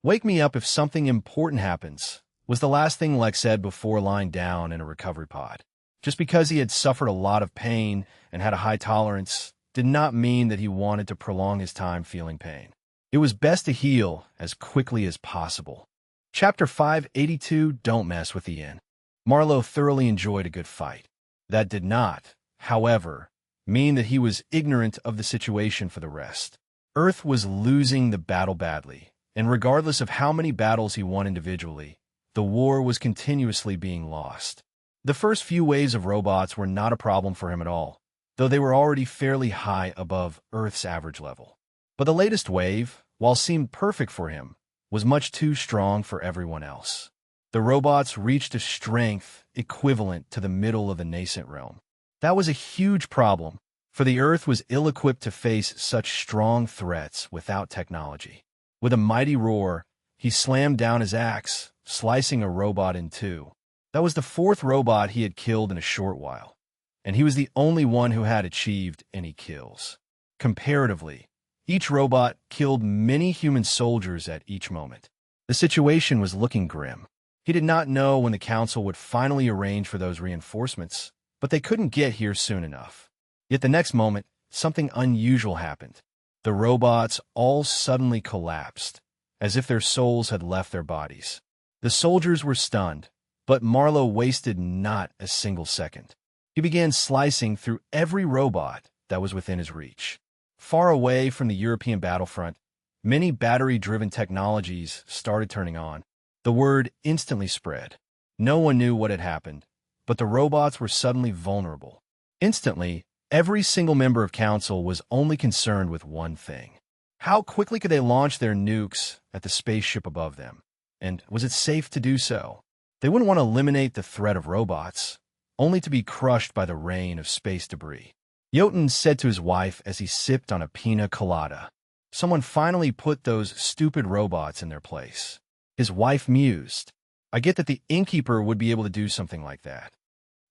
Wake me up if something important happens, was the last thing Lex said before lying down in a recovery pod. Just because he had suffered a lot of pain and had a high tolerance did not mean that he wanted to prolong his time feeling pain. It was best to heal as quickly as possible. Chapter 582, Don't Mess with the Inn. Marlowe thoroughly enjoyed a good fight. That did not, however, mean that he was ignorant of the situation for the rest. Earth was losing the battle badly, and regardless of how many battles he won individually, the war was continuously being lost. The first few waves of robots were not a problem for him at all, though they were already fairly high above Earth's average level. But the latest wave, while seemed perfect for him, was much too strong for everyone else. The robots reached a strength equivalent to the middle of the nascent realm. That was a huge problem, for the Earth was ill-equipped to face such strong threats without technology. With a mighty roar, he slammed down his axe, slicing a robot in two. That was the fourth robot he had killed in a short while, and he was the only one who had achieved any kills. Comparatively, each robot killed many human soldiers at each moment. The situation was looking grim. He did not know when the council would finally arrange for those reinforcements, but they couldn't get here soon enough. Yet the next moment, something unusual happened. The robots all suddenly collapsed, as if their souls had left their bodies. The soldiers were stunned, but Marlowe wasted not a single second. He began slicing through every robot that was within his reach. Far away from the European battlefront, many battery-driven technologies started turning on. The word instantly spread. No one knew what had happened, but the robots were suddenly vulnerable. Instantly, every single member of Council was only concerned with one thing. How quickly could they launch their nukes at the spaceship above them? And was it safe to do so? They wouldn't want to eliminate the threat of robots, only to be crushed by the rain of space debris. Jotun said to his wife as he sipped on a pina colada. Someone finally put those stupid robots in their place. His wife mused. I get that the innkeeper would be able to do something like that.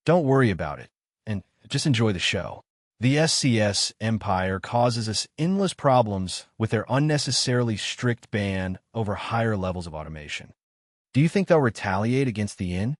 Don't worry about it, and just enjoy the show. The SCS Empire causes us endless problems with their unnecessarily strict ban over higher levels of automation. Do you think they'll retaliate against the Inn?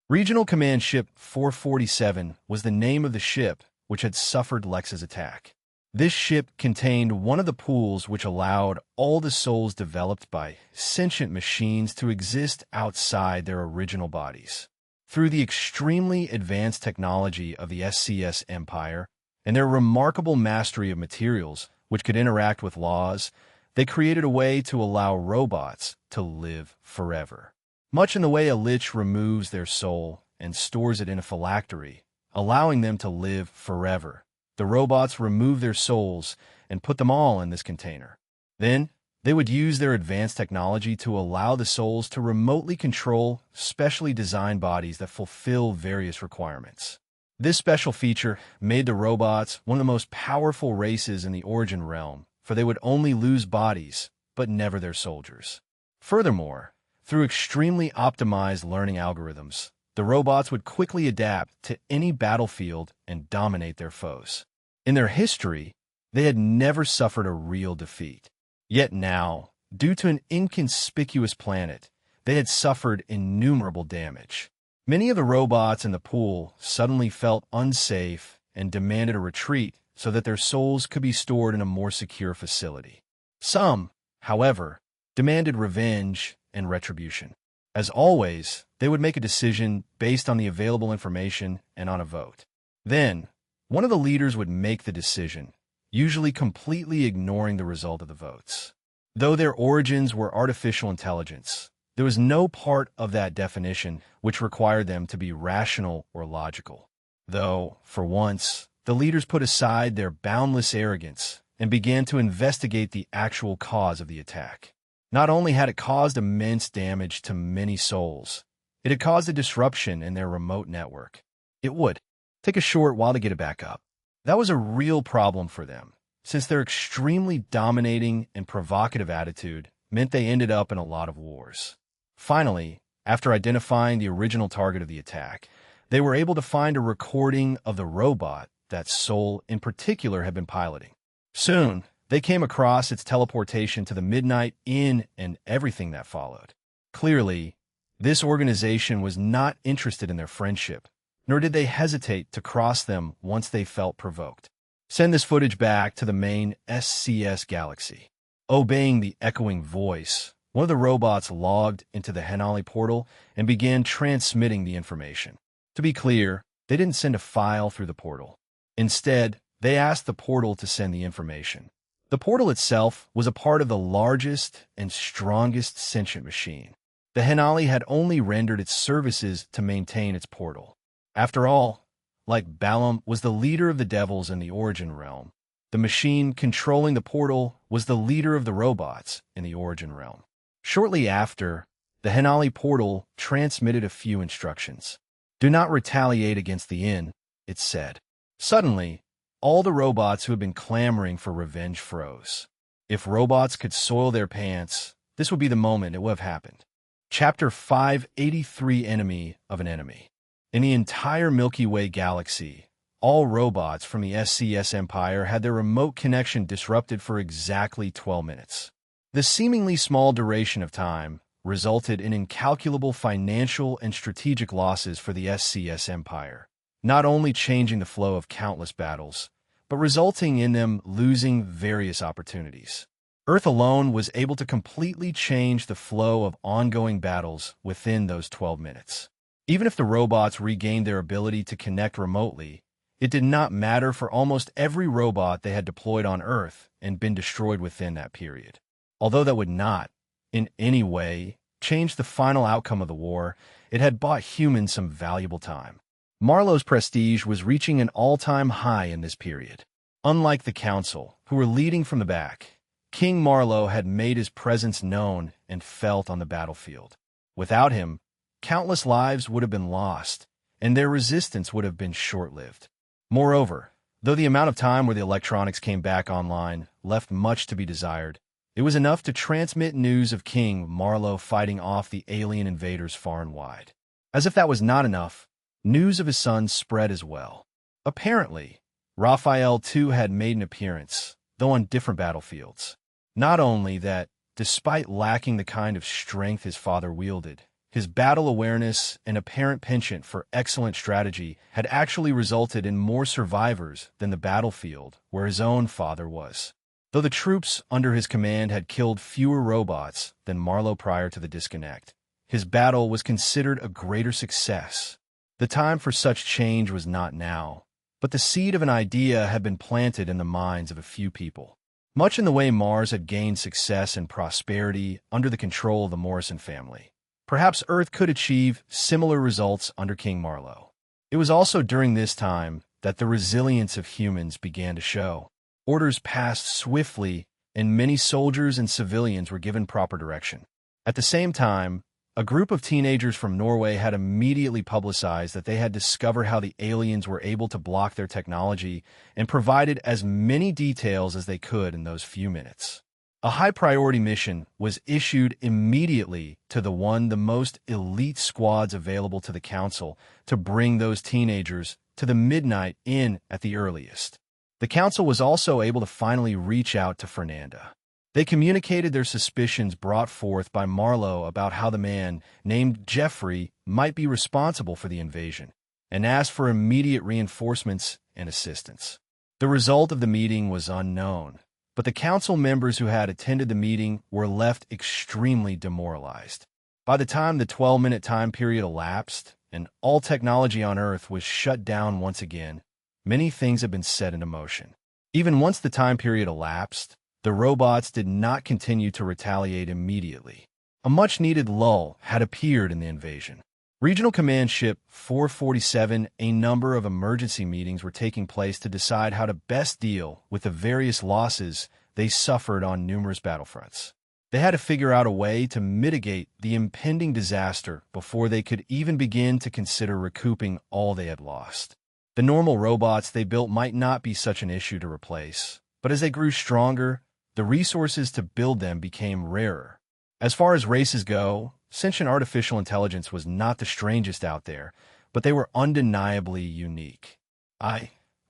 Regional Command Ship 447 was the name of the ship which had suffered Lex's attack. This ship contained one of the pools which allowed all the souls developed by sentient machines to exist outside their original bodies. Through the extremely advanced technology of the SCS Empire and their remarkable mastery of materials which could interact with laws, they created a way to allow robots to live forever. Much in the way a lich removes their soul and stores it in a phylactery, allowing them to live forever. The robots remove their souls and put them all in this container. Then, they would use their advanced technology to allow the souls to remotely control specially designed bodies that fulfill various requirements. This special feature made the robots one of the most powerful races in the Origin realm, for they would only lose bodies, but never their soldiers. Furthermore, through extremely optimized learning algorithms, the robots would quickly adapt to any battlefield and dominate their foes. In their history, they had never suffered a real defeat. Yet now, due to an inconspicuous planet, they had suffered innumerable damage. Many of the robots in the pool suddenly felt unsafe and demanded a retreat so that their souls could be stored in a more secure facility. Some, however, demanded revenge and retribution. As always, they would make a decision based on the available information and on a vote. Then, one of the leaders would make the decision, usually completely ignoring the result of the votes. Though their origins were artificial intelligence, there was no part of that definition which required them to be rational or logical. Though, for once, the leaders put aside their boundless arrogance and began to investigate the actual cause of the attack. Not only had it caused immense damage to many souls, it had caused a disruption in their remote network. It would take a short while to get it back up. That was a real problem for them, since their extremely dominating and provocative attitude meant they ended up in a lot of wars. Finally, after identifying the original target of the attack, they were able to find a recording of the robot that Soul in particular had been piloting. Soon, they came across its teleportation to the Midnight Inn and everything that followed. Clearly, this organization was not interested in their friendship, nor did they hesitate to cross them once they felt provoked. Send this footage back to the main SCS galaxy. Obeying the echoing voice, one of the robots logged into the Henali portal and began transmitting the information. To be clear, they didn't send a file through the portal. Instead, they asked the portal to send the information. The portal itself was a part of the largest and strongest sentient machine. The Henali had only rendered its services to maintain its portal. After all, like Balaam was the leader of the devils in the Origin Realm, the machine controlling the portal was the leader of the robots in the Origin Realm. Shortly after, the Henali portal transmitted a few instructions. Do not retaliate against the Inn, it said. Suddenly, all the robots who had been clamoring for revenge froze. If robots could soil their pants, this would be the moment it would have happened. Chapter 583 Enemy of an Enemy. In the entire Milky Way galaxy, all robots from the SCS Empire had their remote connection disrupted for exactly 12 minutes. The seemingly small duration of time resulted in incalculable financial and strategic losses for the SCS Empire, not only changing the flow of countless battles, but resulting in them losing various opportunities. Earth alone was able to completely change the flow of ongoing battles within those 12 minutes. Even if the robots regained their ability to connect remotely, it did not matter for almost every robot they had deployed on Earth and been destroyed within that period. Although that would not, in any way, change the final outcome of the war, it had bought humans some valuable time. Marlowe's prestige was reaching an all-time high in this period. Unlike the Council, who were leading from the back, King Marlowe had made his presence known and felt on the battlefield. Without him, countless lives would have been lost, and their resistance would have been short-lived. Moreover, though the amount of time where the electronics came back online left much to be desired, it was enough to transmit news of King Marlowe fighting off the alien invaders far and wide. As if that was not enough, news of his son spread as well. Apparently, Raphael too had made an appearance, though on different battlefields. Not only that, despite lacking the kind of strength his father wielded, his battle awareness and apparent penchant for excellent strategy had actually resulted in more survivors than the battlefield where his own father was. Though the troops under his command had killed fewer robots than Marlowe prior to the disconnect, his battle was considered a greater success. The time for such change was not now, but the seed of an idea had been planted in the minds of a few people. Much in the way Mars had gained success and prosperity under the control of the Morrison family, perhaps Earth could achieve similar results under King Marlowe. It was also during this time that the resilience of humans began to show. Orders passed swiftly, and many soldiers and civilians were given proper direction. At the same time, a group of teenagers from Norway had immediately publicized that they had discovered how the aliens were able to block their technology and provided as many details as they could in those few minutes. A high-priority mission was issued immediately to the most elite squads available to the Council to bring those teenagers to the Midnight Inn at the earliest. The Council was also able to finally reach out to Fernanda. They communicated their suspicions brought forth by Marlowe about how the man named Jeffrey might be responsible for the invasion, and asked for immediate reinforcements and assistance. The result of the meeting was unknown, but the Council members who had attended the meeting were left extremely demoralized. By the time the 12-minute time period elapsed and all technology on Earth was shut down once again, many things had been set into motion. Even once the time period elapsed, the robots did not continue to retaliate immediately. A much-needed lull had appeared in the invasion. Regional Command Ship 447, a number of emergency meetings were taking place to decide how to best deal with the various losses they suffered on numerous battlefronts. They had to figure out a way to mitigate the impending disaster before they could even begin to consider recouping all they had lost. The normal robots they built might not be such an issue to replace, but as they grew stronger, the resources to build them became rarer. As far as races go, sentient artificial intelligence was not the strangest out there, but they were undeniably unique.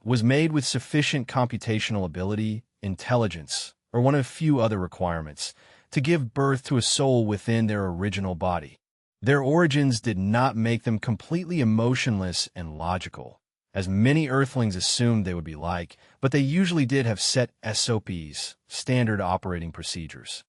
was made with sufficient computational ability, intelligence, or one of few other requirements, to give birth to a soul within their original body. Their origins did not make them completely emotionless and logical, as many Earthlings assumed they would be like, but they usually did have set SOPs, standard operating procedures.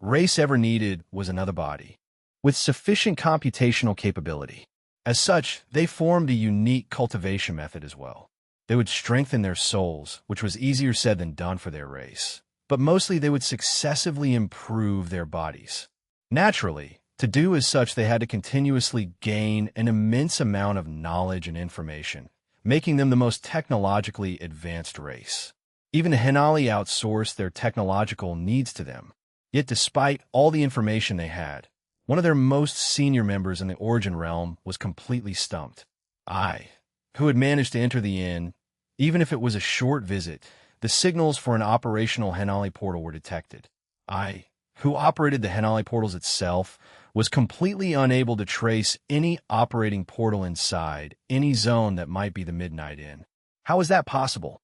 Race ever needed was another body, with sufficient computational capability. As such, they formed a unique cultivation method as well. They would strengthen their souls, which was easier said than done for their race, but mostly they would successively improve their bodies. Naturally, to do as such, they had to continuously gain an immense amount of knowledge and information, making them the most technologically advanced race. Even the Henali outsourced their technological needs to them. Yet despite all the information they had, one of their most senior members in the Origin realm was completely stumped. Who had managed to enter the inn, even if it was a short visit, the signals for an operational Henali portal were detected. Who operated the Henali portals itself, was completely unable to trace any operating portal inside any zone that might be the Midnight Inn. How was that possible?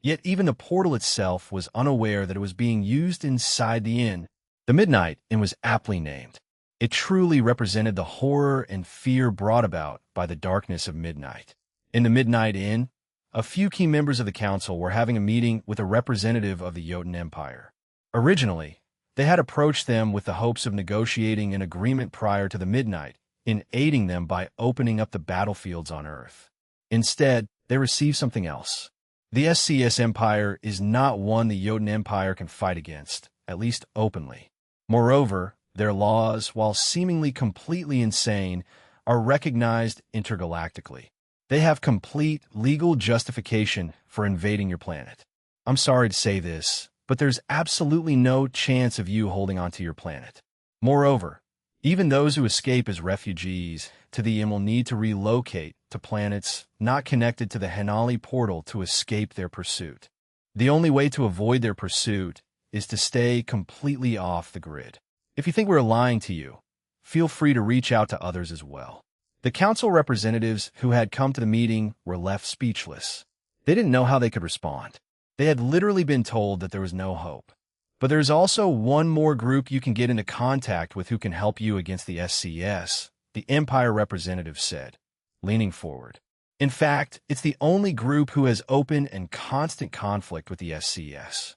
Yet even the portal itself was unaware that it was being used inside the inn. The Midnight Inn was aptly named. It truly represented the horror and fear brought about by the darkness of midnight. In the Midnight Inn, a few key members of the council were having a meeting with a representative of the Jotun Empire. Originally, they had approached them with the hopes of negotiating an agreement prior to the Midnight in aiding them by opening up the battlefields on Earth. Instead, they received something else. The SCS Empire is not one the Jotun Empire can fight against, at least openly. Moreover, their laws, while seemingly completely insane, are recognized intergalactically. They have complete legal justification for invading your planet. I'm sorry to say this, but there's absolutely no chance of you holding onto your planet. Moreover, even those who escape as refugees to the inn will need to relocate to planets not connected to the Henali portal to escape their pursuit. The only way to avoid their pursuit is to stay completely off the grid. If you think we're lying to you, feel free to reach out to others as well. The council representatives who had come to the meeting were left speechless. They didn't know how they could respond. They had literally been told that there was no hope. But there's also one more group you can get into contact with who can help you against the SCS, the Empire representative said, leaning forward. In fact, it's the only group who has open and constant conflict with the SCS.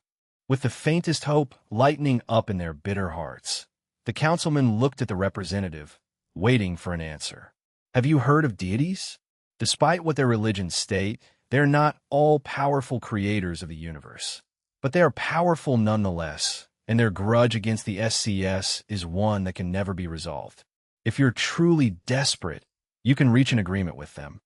With the faintest hope lightening up in their bitter hearts, the councilman looked at the representative, waiting for an answer. Have you heard of deities? Despite what their religions state, they're not all-powerful creators of the universe. But they are powerful nonetheless, and their grudge against the SCS is one that can never be resolved. If you're truly desperate, you can reach an agreement with them.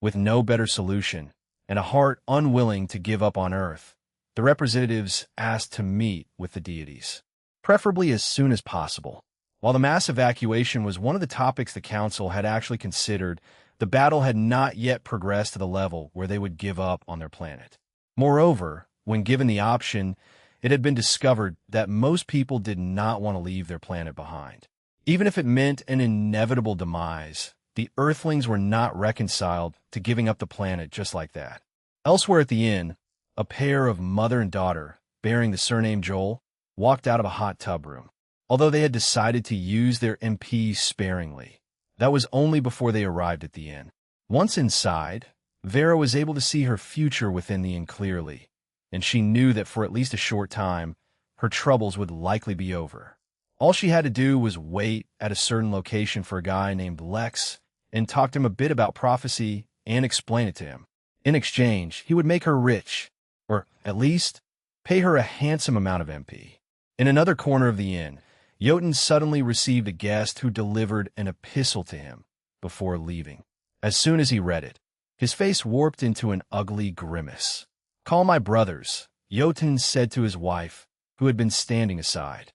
With no better solution, and a heart unwilling to give up on Earth, the representatives asked to meet with the deities, preferably as soon as possible. While the mass evacuation was one of the topics the council had actually considered, the battle had not yet progressed to the level where they would give up on their planet. Moreover, when given the option, it had been discovered that most people did not want to leave their planet behind. Even if it meant an inevitable demise, the Earthlings were not reconciled to giving up the planet just like that. Elsewhere at the inn, a pair of mother and daughter, bearing the surname Joel, walked out of a hot tub room. Although they had decided to use their MP sparingly, that was only before they arrived at the inn. Once inside, Vera was able to see her future within the inn clearly, and she knew that for at least a short time, her troubles would likely be over. All she had to do was wait at a certain location for a guy named Lex and talk to him a bit about prophecy and explain it to him. In exchange, he would make her rich, or at least pay her a handsome amount of MP. In another corner of the inn, Jotun suddenly received a guest who delivered an epistle to him before leaving. As soon as he read it, his face warped into an ugly grimace. "Call my brothers," Jotun said to his wife, who had been standing aside.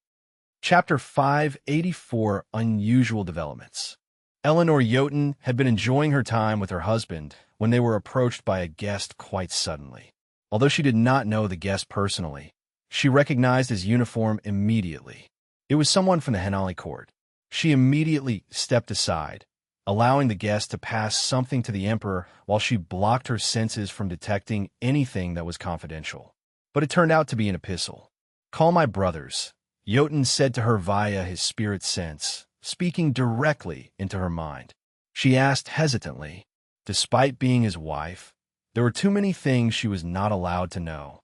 Chapter 584, Unusual Developments. Eleanor Jotun had been enjoying her time with her husband when they were approached by a guest quite suddenly. Although she did not know the guest personally, she recognized his uniform immediately. It was someone from the Henali court. She immediately stepped aside, allowing the guest to pass something to the Emperor while she blocked her senses from detecting anything that was confidential. But it turned out to be an epistle. "Call my brothers," Jotun said to her via his spirit sense, speaking directly into her mind. She asked hesitantly. Despite being his wife, there were too many things she was not allowed to know.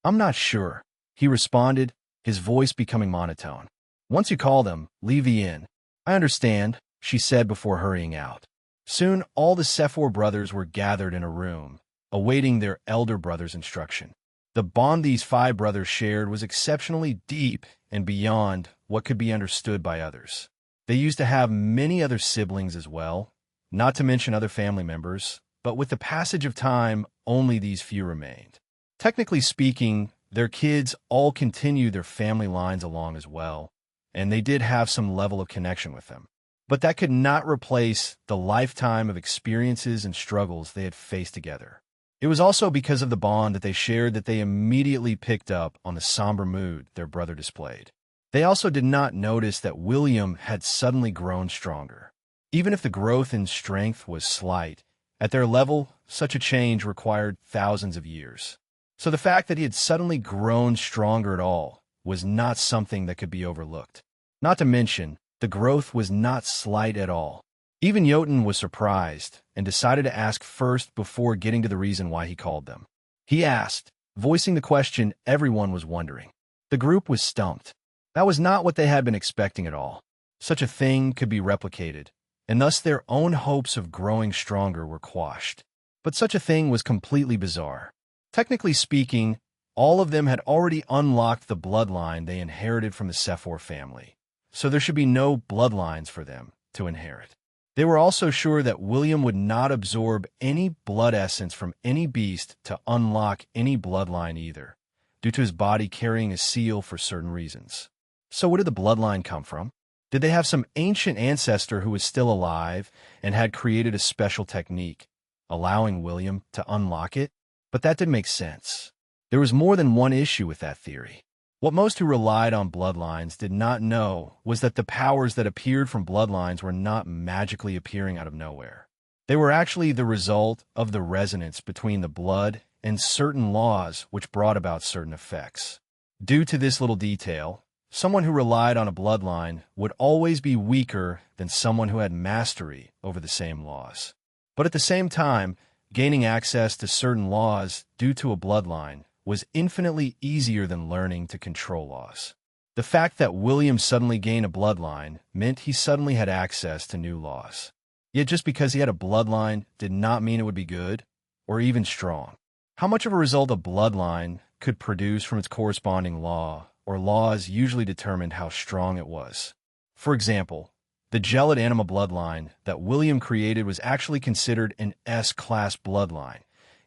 "I'm not sure," he responded, his voice becoming monotone. "Once you call them, leave the inn." "I understand," she said before hurrying out. Soon all the Sephor brothers were gathered in a room, awaiting their elder brother's instruction. The bond these 5 brothers shared was exceptionally deep and beyond what could be understood by others. They used to have many other siblings as well, not to mention other family members, but with the passage of time, only these few remained. Technically speaking, their kids all continued their family lines along as well, and they did have some level of connection with them. But that could not replace the lifetime of experiences and struggles they had faced together. It was also because of the bond that they shared that they immediately picked up on the somber mood their brother displayed. They also did not notice that William had suddenly grown stronger. Even if the growth in strength was slight, at their level, such a change required thousands of years. So the fact that he had suddenly grown stronger at all was not something that could be overlooked. Not to mention, the growth was not slight at all. Even Jotun was surprised and decided to ask first before getting to the reason why he called them. He asked, voicing the question everyone was wondering. The group was stumped. That was not what they had been expecting at all. Such a thing could be replicated, and thus their own hopes of growing stronger were quashed. But such a thing was completely bizarre. Technically speaking, all of them had already unlocked the bloodline they inherited from the Sephor family, so there should be no bloodlines for them to inherit. They were also sure that William would not absorb any blood essence from any beast to unlock any bloodline either, due to his body carrying a seal for certain reasons. So where did the bloodline come from? Did they have some ancient ancestor who was still alive and had created a special technique, allowing William to unlock it? But that didn't make sense. There was more than one issue with that theory. What most who relied on bloodlines did not know was that the powers that appeared from bloodlines were not magically appearing out of nowhere. They were actually the result of the resonance between the blood and certain laws which brought about certain effects. Due to this little detail, someone who relied on a bloodline would always be weaker than someone who had mastery over the same laws. But at the same time, gaining access to certain laws due to a bloodline was infinitely easier than learning to control laws. The fact that William suddenly gained a bloodline meant he suddenly had access to new laws. Yet just because he had a bloodline did not mean it would be good or even strong. How much of a result a bloodline could produce from its corresponding law or laws usually determined how strong it was. For example, the gelid anima bloodline that William created was actually considered an S-class bloodline,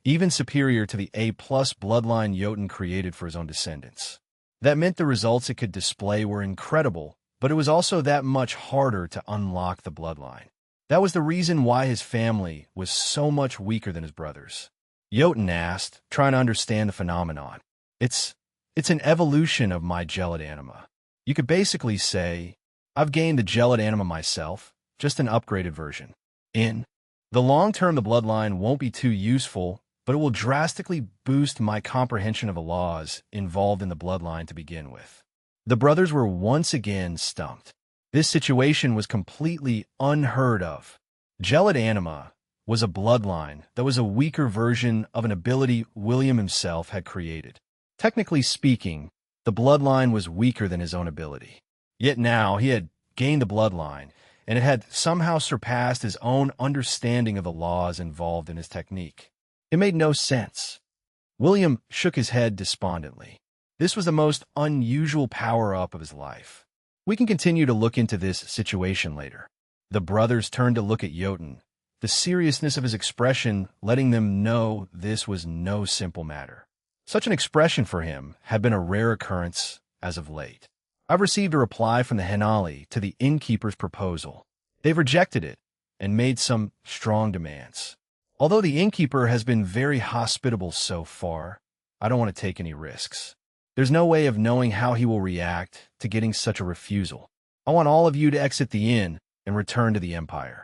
even superior to the A-plus bloodline Jotun created for his own descendants. That meant the results it could display were incredible, but it was also that much harder to unlock the bloodline. That was the reason why his family was so much weaker than his brothers. Jotun asked, trying to understand the phenomenon. It's an evolution of my gelid anima. You could basically say, I've gained the gelid anima myself, just an upgraded version. In the long term, the bloodline won't be too useful, but it will drastically boost my comprehension of the laws involved in the bloodline to begin with. The brothers were once again stumped. This situation was completely unheard of. Gelid anima was a bloodline that was a weaker version of an ability William himself had created. Technically speaking, the bloodline was weaker than his own ability. Yet now he had gained the bloodline, and it had somehow surpassed his own understanding of the laws involved in his technique. It made no sense. William shook his head despondently. This was the most unusual power-up of his life. We can continue to look into this situation later. The brothers turned to look at Jotun, the seriousness of his expression letting them know this was no simple matter. Such an expression for him had been a rare occurrence as of late. I've received a reply from the Henali to the innkeeper's proposal. They've rejected it and made some strong demands. Although the innkeeper has been very hospitable so far, I don't want to take any risks. There's no way of knowing how he will react to getting such a refusal. I want all of you to exit the inn and return to the Empire.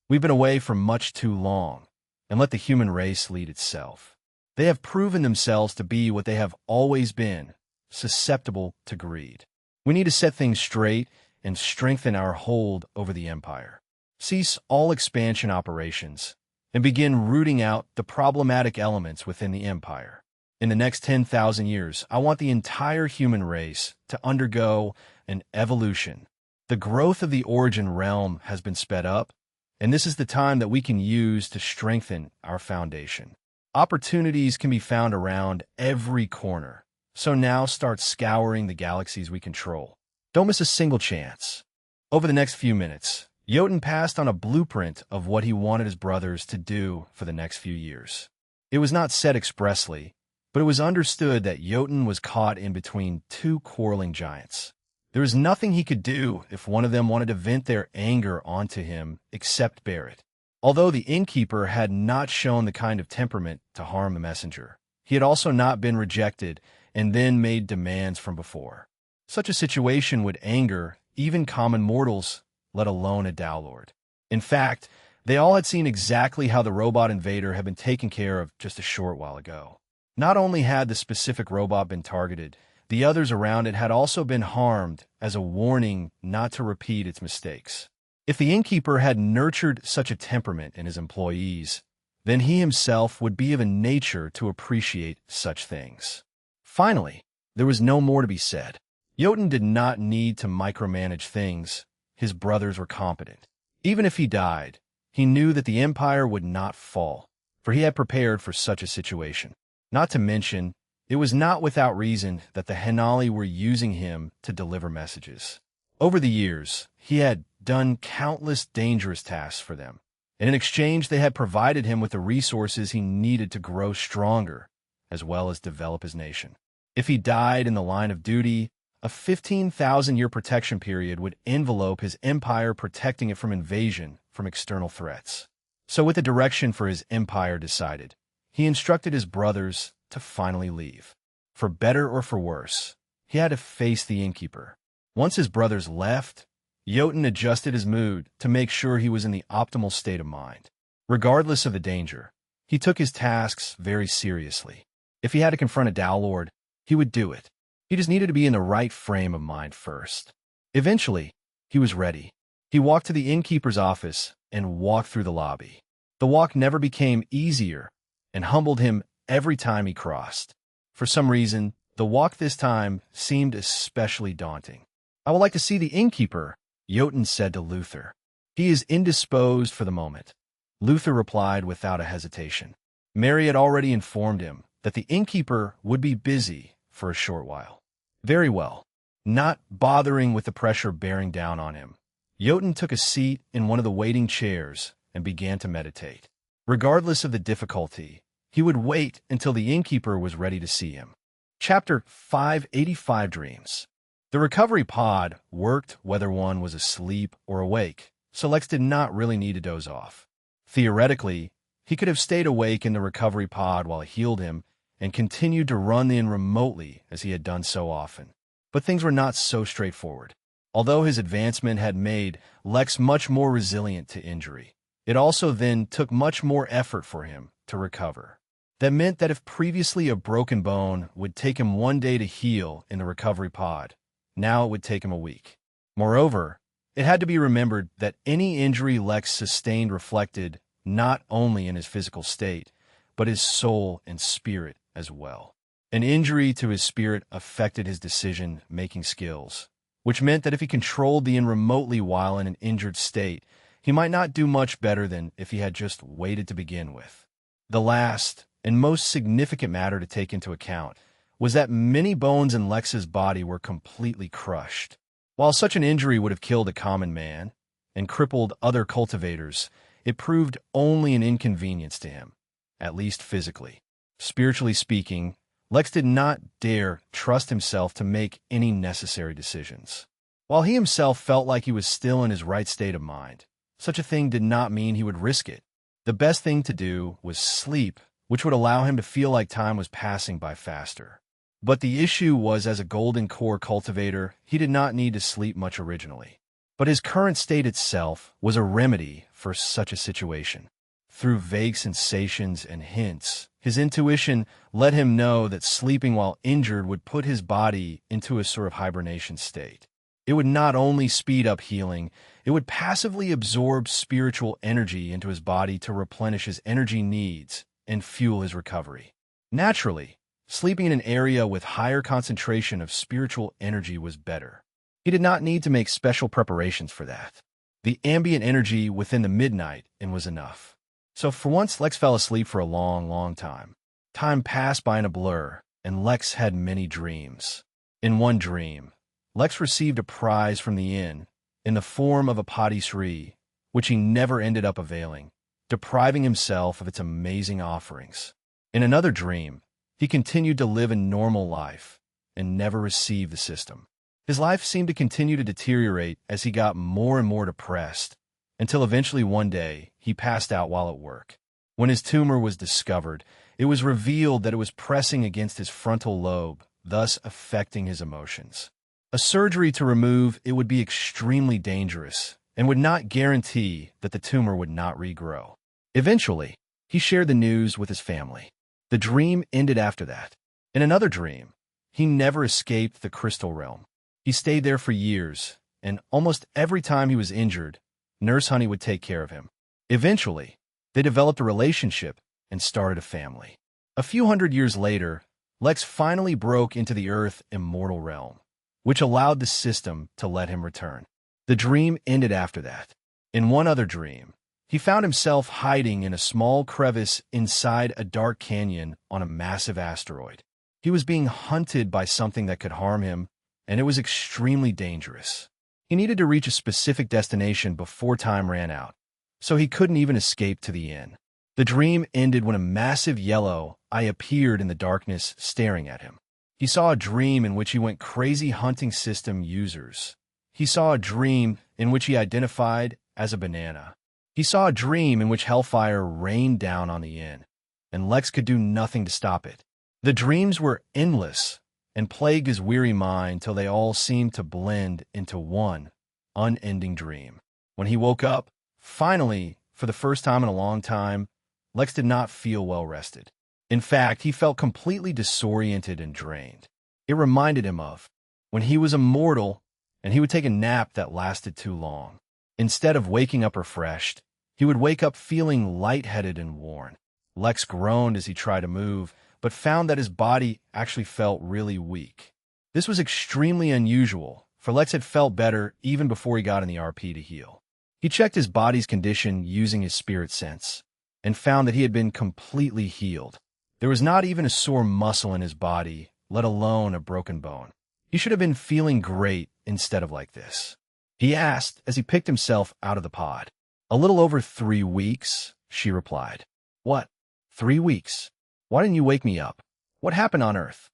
We've been away for much too long, and let the human race lead itself. They have proven themselves to be what they have always been, susceptible to greed. We need to set things straight and strengthen our hold over the empire. Cease all expansion operations and begin rooting out the problematic elements within the empire. In the next 10,000 years, I want the entire human race to undergo an evolution. The growth of the origin realm has been sped up, and this is the time that we can use to strengthen our foundation. Opportunities can be found around every corner, so now start scouring the galaxies we control. Don't miss a single chance. Over the next few minutes, Jotun passed on a blueprint of what he wanted his brothers to do for the next few years. It was not said expressly, but it was understood that Jotun was caught in between two quarreling giants. There was nothing he could do if one of them wanted to vent their anger onto him except bear it. Although the innkeeper had not shown the kind of temperament to harm the messenger, he had also not been rejected and then made demands from before. Such a situation would anger even common mortals, let alone a Dowlord. In fact, they all had seen exactly how the robot invader had been taken care of just a short while ago. Not only had the specific robot been targeted, the others around it had also been harmed as a warning not to repeat its mistakes. If the innkeeper had nurtured such a temperament in his employees, then he himself would be of a nature to appreciate such things. Finally, there was no more to be said. Jotun did not need to micromanage things. His brothers were competent. Even if he died, he knew that the empire would not fall, for he had prepared for such a situation. Not to mention, it was not without reason that the Henali were using him to deliver messages. Over the years, he had done countless dangerous tasks for them, and in exchange they had provided him with the resources he needed to grow stronger, as well as develop his nation. If he died in the line of duty, a 15,000-year protection period would envelope his empire, protecting it from invasion from external threats. So with the direction for his empire decided, he instructed his brothers to finally leave. For better or for worse, he had to face the innkeeper. Once his brothers left, Jotun adjusted his mood to make sure he was in the optimal state of mind. Regardless of the danger, he took his tasks very seriously. If he had to confront a Dowlord, he would do it. He just needed to be in the right frame of mind first. Eventually, he was ready. He walked to the innkeeper's office and walked through the lobby. The walk never became easier and humbled him every time he crossed. For some reason, the walk this time seemed especially daunting. "I would like to see the innkeeper," Jotun said to Luther. "He is indisposed for the moment." Luther replied without a hesitation. Mary had already informed him that the innkeeper would be busy for a short while. Very well. Not bothering with the pressure bearing down on him, Jotun took a seat in one of the waiting chairs and began to meditate. Regardless of the difficulty, he would wait until the innkeeper was ready to see him. Chapter 585 Dreams. The recovery pod worked whether one was asleep or awake, so Lex did not really need to doze off. Theoretically, he could have stayed awake in the recovery pod while it healed him and continued to run in remotely as he had done so often. But things were not so straightforward. Although his advancement had made Lex much more resilient to injury, it also then took much more effort for him to recover. That meant that if previously a broken bone would take him 1 day to heal in the recovery pod, now it would take him a week. Moreover, it had to be remembered that any injury Lex sustained reflected not only in his physical state, but his soul and spirit as well. An injury to his spirit affected his decision-making skills, which meant that if he controlled the inn remotely while in an injured state, he might not do much better than if he had just waited to begin with. The last and most significant matter to take into account was that many bones in Lex's body were completely crushed. While such an injury would have killed a common man and crippled other cultivators, it proved only an inconvenience to him, at least physically. Spiritually speaking, Lex did not dare trust himself to make any necessary decisions. While he himself felt like he was still in his right state of mind, such a thing did not mean he would risk it. The best thing to do was sleep, which would allow him to feel like time was passing by faster. But the issue was, as a golden core cultivator, he did not need to sleep much originally. But his current state itself was a remedy for such a situation. Through vague sensations and hints, his intuition let him know that sleeping while injured would put his body into a sort of hibernation state. It would not only speed up healing, it would passively absorb spiritual energy into his body to replenish his energy needs and fuel his recovery. Naturally, sleeping in an area with higher concentration of spiritual energy was better. He did not need to make special preparations for that. The ambient energy within the midnight was enough. So for once, Lex fell asleep for a long, long time. Time passed by in a blur, and Lex had many dreams. In one dream, Lex received a prize from the inn in the form of a patisserie, which he never ended up availing, depriving himself of its amazing offerings. In another dream, he continued to live a normal life and never received the system. His life seemed to continue to deteriorate as he got more and more depressed, until eventually one day he passed out while at work. When his tumor was discovered, it was revealed that it was pressing against his frontal lobe, thus affecting his emotions. A surgery to remove it would be extremely dangerous and would not guarantee that the tumor would not regrow. Eventually, he shared the news with his family. The dream ended after that. In another dream, he never escaped the crystal realm. He stayed there for years, and almost every time he was injured, Nurse Honey would take care of him. Eventually, they developed a relationship and started a family. A few hundred years later, Lex finally broke into the Earth immortal realm, which allowed the system to let him return. The dream ended after that. In one other dream, he found himself hiding in a small crevice inside a dark canyon on a massive asteroid. He was being hunted by something that could harm him, and it was extremely dangerous. He needed to reach a specific destination before time ran out, so he couldn't even escape to the inn. The dream ended when a massive yellow eye appeared in the darkness, staring at him. He saw a dream in which he went crazy hunting system users. He saw a dream in which he identified as a banana. He saw a dream in which hellfire rained down on the inn, and Lex could do nothing to stop it. The dreams were endless and plagued his weary mind till they all seemed to blend into one unending dream. When he woke up, finally, for the first time in a long time, Lex did not feel well rested. In fact, he felt completely disoriented and drained. It reminded him of when he was immortal and he would take a nap that lasted too long. Instead of waking up refreshed, he would wake up feeling lightheaded and worn. Lex groaned as he tried to move, but found that his body actually felt really weak. This was extremely unusual, for Lex had felt better even before he got in the RP to heal. He checked his body's condition using his spirit sense, and found that he had been completely healed. There was not even a sore muscle in his body, let alone a broken bone. He should have been feeling great instead of like this. He asked as he picked himself out of the pod. A little over 3 weeks, she replied. What? 3 weeks? Why didn't you wake me up? What happened on Earth?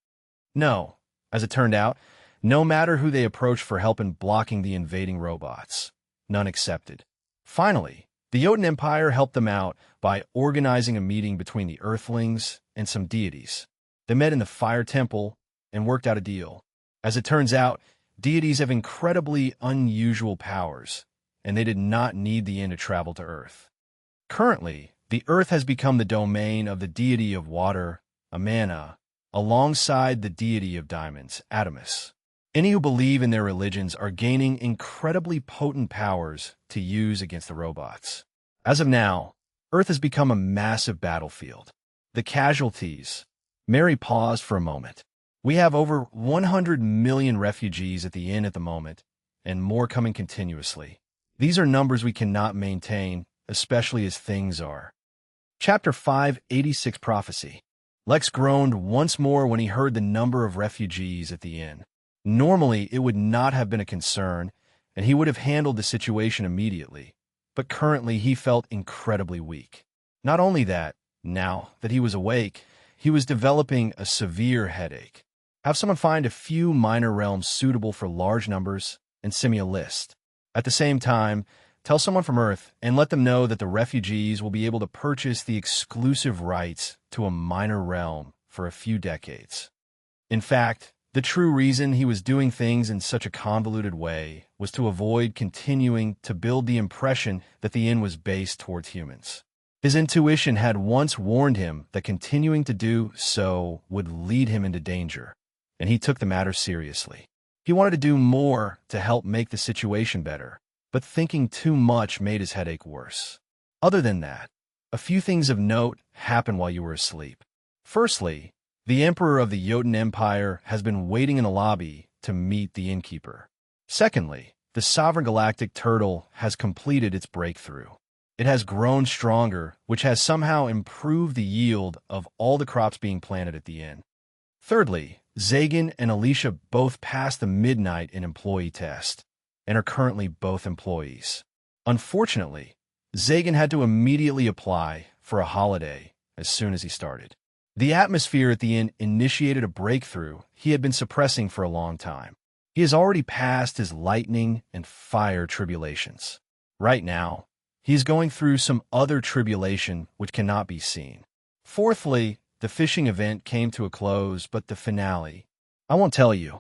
No. As it turned out, no matter who they approached for help in blocking the invading robots, none accepted. Finally, the Jotun Empire helped them out by organizing a meeting between the Earthlings and some deities. They met in the Fire Temple and worked out a deal. As it turns out, deities have incredibly unusual powers, and they did not need the inn to travel to Earth. Currently, the Earth has become the domain of the deity of water, Amana, alongside the deity of diamonds, Adamus. Any who believe in their religions are gaining incredibly potent powers to use against the robots. As of now, Earth has become a massive battlefield. The casualties. Mary paused for a moment. We have over 100 million refugees at the inn at the moment, and more coming continuously. These are numbers we cannot maintain, especially as things are. Chapter 586 Prophecy. Lex groaned once more when he heard the number of refugees at the inn. Normally, it would not have been a concern, and he would have handled the situation immediately. But currently, he felt incredibly weak. Not only that, now that he was awake, he was developing a severe headache. Have someone find a few minor realms suitable for large numbers and send me a list. At the same time, tell someone from Earth and let them know that the refugees will be able to purchase the exclusive rights to a minor realm for a few decades. In fact, The true reason he was doing things in such a convoluted way was to avoid continuing to build the impression that the inn was based towards humans. His intuition had once warned him that continuing to do so would lead him into danger, and he took the matter seriously. He wanted to do more to help make the situation better, but thinking too much made his headache worse. Other than that, a few things of note happened while you were asleep. Firstly, the Emperor of the Jotun Empire has been waiting in the lobby to meet the innkeeper. Secondly, the Sovereign Galactic Turtle has completed its breakthrough. It has grown stronger, which has somehow improved the yield of all the crops being planted at the inn. Thirdly, Zagan and Alicia both passed the midnight in employee test and are currently both employees. Unfortunately, Zagan had to immediately apply for a holiday as soon as he started. The atmosphere at the inn initiated a breakthrough he had been suppressing for a long time. He has already passed his lightning and fire tribulations. Right now, he is going through some other tribulation which cannot be seen. Fourthly, the fishing event came to a close, but the finale, I won't tell you.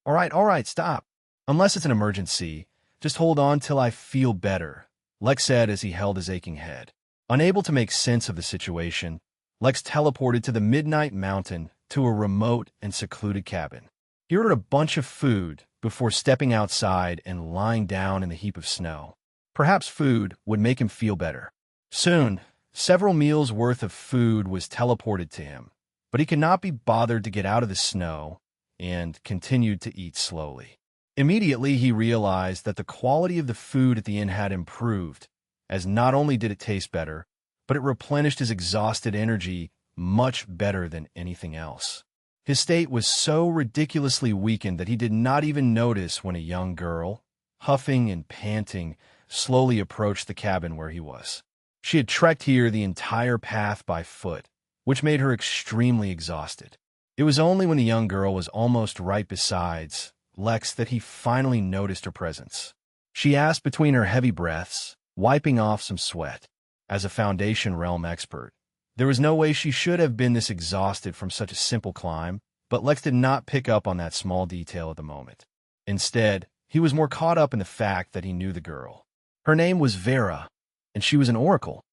All right, stop. Unless it's an emergency, just hold on till I feel better, Lex said as he held his aching head. Unable to make sense of the situation, Lex teleported to the Midnight Mountain to a remote and secluded cabin. He ordered a bunch of food before stepping outside and lying down in the heap of snow. Perhaps food would make him feel better. Soon, several meals' worth of food was teleported to him, but he could not be bothered to get out of the snow and continued to eat slowly. Immediately, he realized that the quality of the food at the inn had improved, as not only did it taste better, but it replenished his exhausted energy much better than anything else. His state was so ridiculously weakened that he did not even notice when a young girl, huffing and panting, slowly approached the cabin where he was. She had trekked here the entire path by foot, which made her extremely exhausted. It was only when the young girl was almost right beside Lex that he finally noticed her presence. She asked between her heavy breaths, wiping off some sweat. As a Foundation Realm expert, there was no way she should have been this exhausted from such a simple climb, but Lex did not pick up on that small detail at the moment. Instead, he was more caught up in the fact that he knew the girl. Her name was Vera, and she was an oracle.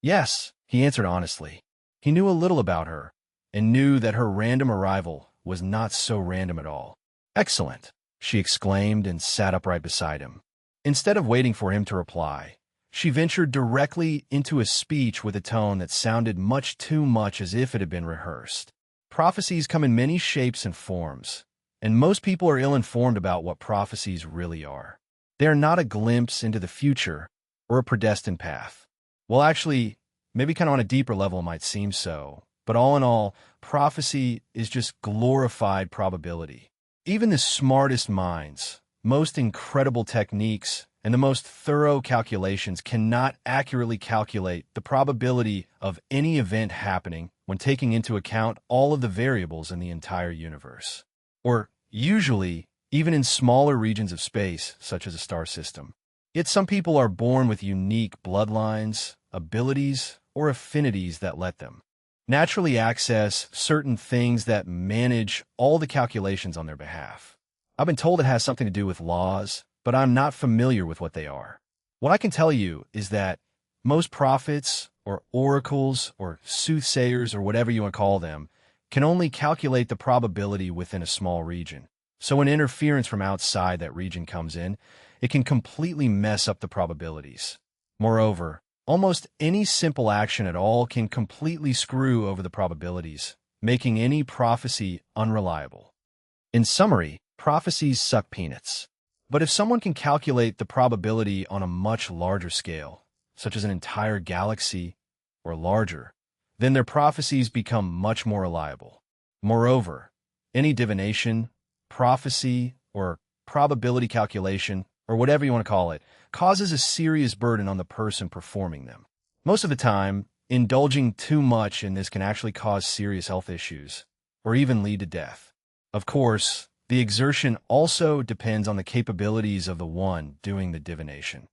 Yes, he answered honestly. He knew a little about her, and knew that her random arrival was not so random at all. Excellent, she exclaimed and sat upright beside him. Instead of waiting for him to reply, she ventured directly into a speech with a tone that sounded much too much as if it had been rehearsed. Prophecies come in many shapes and forms, and most people are ill-informed about what prophecies really are. They are not a glimpse into the future or a predestined path. Well, actually, maybe kind of on a deeper level it might seem so, but all in all, prophecy is just glorified probability. Even the smartest minds, most incredible techniques, and the most thorough calculations cannot accurately calculate the probability of any event happening when taking into account all of the variables in the entire universe. Or, usually, even in smaller regions of space, such as a star system. Yet some people are born with unique bloodlines, abilities, or affinities that let them naturally access certain things that manage all the calculations on their behalf. I've been told it has something to do with laws, but I'm not familiar with what they are. What I can tell you is that most prophets, or oracles, or soothsayers, or whatever you want to call them, can only calculate the probability within a small region. So when interference from outside that region comes in, it can completely mess up the probabilities. Moreover, almost any simple action at all can completely screw over the probabilities, making any prophecy unreliable. In summary, prophecies suck peanuts. But if someone can calculate the probability on a much larger scale, such as an entire galaxy or larger, then their prophecies become much more reliable. Moreover, any divination, prophecy, or probability calculation, or whatever you want to call it, causes a serious burden on the person performing them. Most of the time, indulging too much in this can actually cause serious health issues, or even lead to death. Of course, the exertion also depends on the capabilities of the one doing the divination.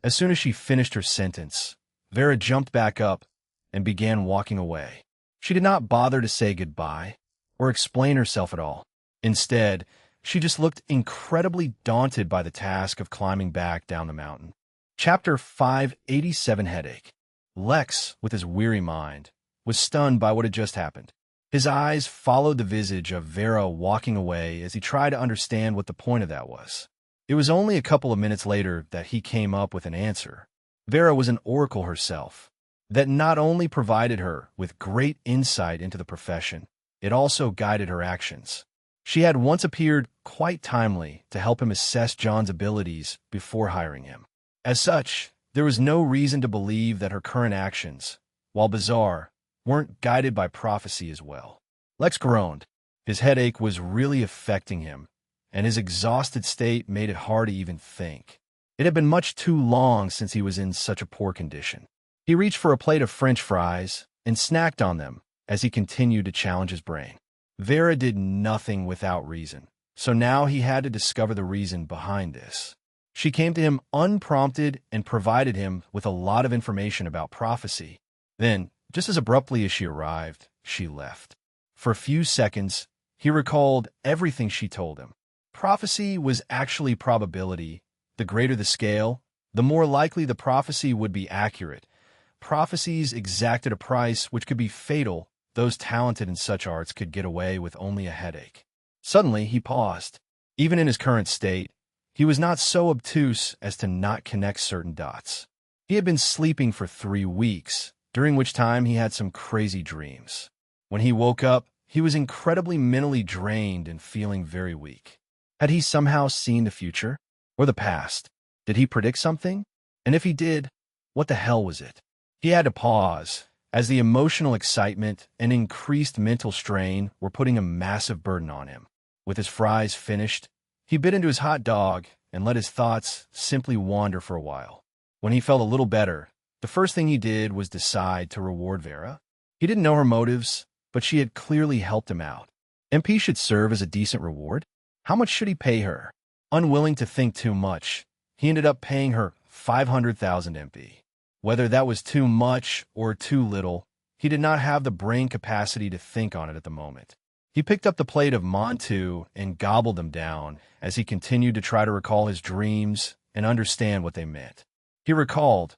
As soon as she finished her sentence, Vera jumped back up and began walking away. She did not bother to say goodbye or explain herself at all. Instead, she just looked incredibly daunted by the task of climbing back down the mountain. Chapter 587 Headache. Lex, with his weary mind, was stunned by what had just happened. His eyes followed the visage of Vera walking away as he tried to understand what the point of that was. It was only a couple of minutes later that he came up with an answer. Vera was an oracle herself, that not only provided her with great insight into the profession, it also guided her actions. She had once appeared quite timely to help him assess John's abilities before hiring him. As such, there was no reason to believe that her current actions, while bizarre, weren't guided by prophecy as well. Lex groaned. His headache was really affecting him, and his exhausted state made it hard to even think. It had been much too long since he was in such a poor condition. He reached for a plate of French fries and snacked on them as he continued to challenge his brain. Vera did nothing without reason, so now he had to discover the reason behind this. She came to him unprompted and provided him with a lot of information about prophecy. Then, just as abruptly as she arrived, she left. For a few seconds, he recalled everything she told him. Prophecy was actually probability. The greater the scale, the more likely the prophecy would be accurate. Prophecies exacted a price which could be fatal. Those talented in such arts could get away with only a headache. Suddenly, he paused. Even in his current state, he was not so obtuse as to not connect certain dots. He had been sleeping for 3 weeks, during which time he had some crazy dreams. When he woke up, he was incredibly mentally drained and feeling very weak. Had he somehow seen the future? Or the past? Did he predict something? And if he did, what the hell was it? He had to pause, as the emotional excitement and increased mental strain were putting a massive burden on him. With his fries finished, he bit into his hot dog and let his thoughts simply wander for a while. When he felt a little better, the first thing he did was decide to reward Vera. He didn't know her motives, but she had clearly helped him out. MP should serve as a decent reward. How much should he pay her? Unwilling to think too much, he ended up paying her 500,000 MP. Whether that was too much or too little, he did not have the brain capacity to think on it at the moment. He picked up the plate of mantou and gobbled them down as he continued to try to recall his dreams and understand what they meant. He recalled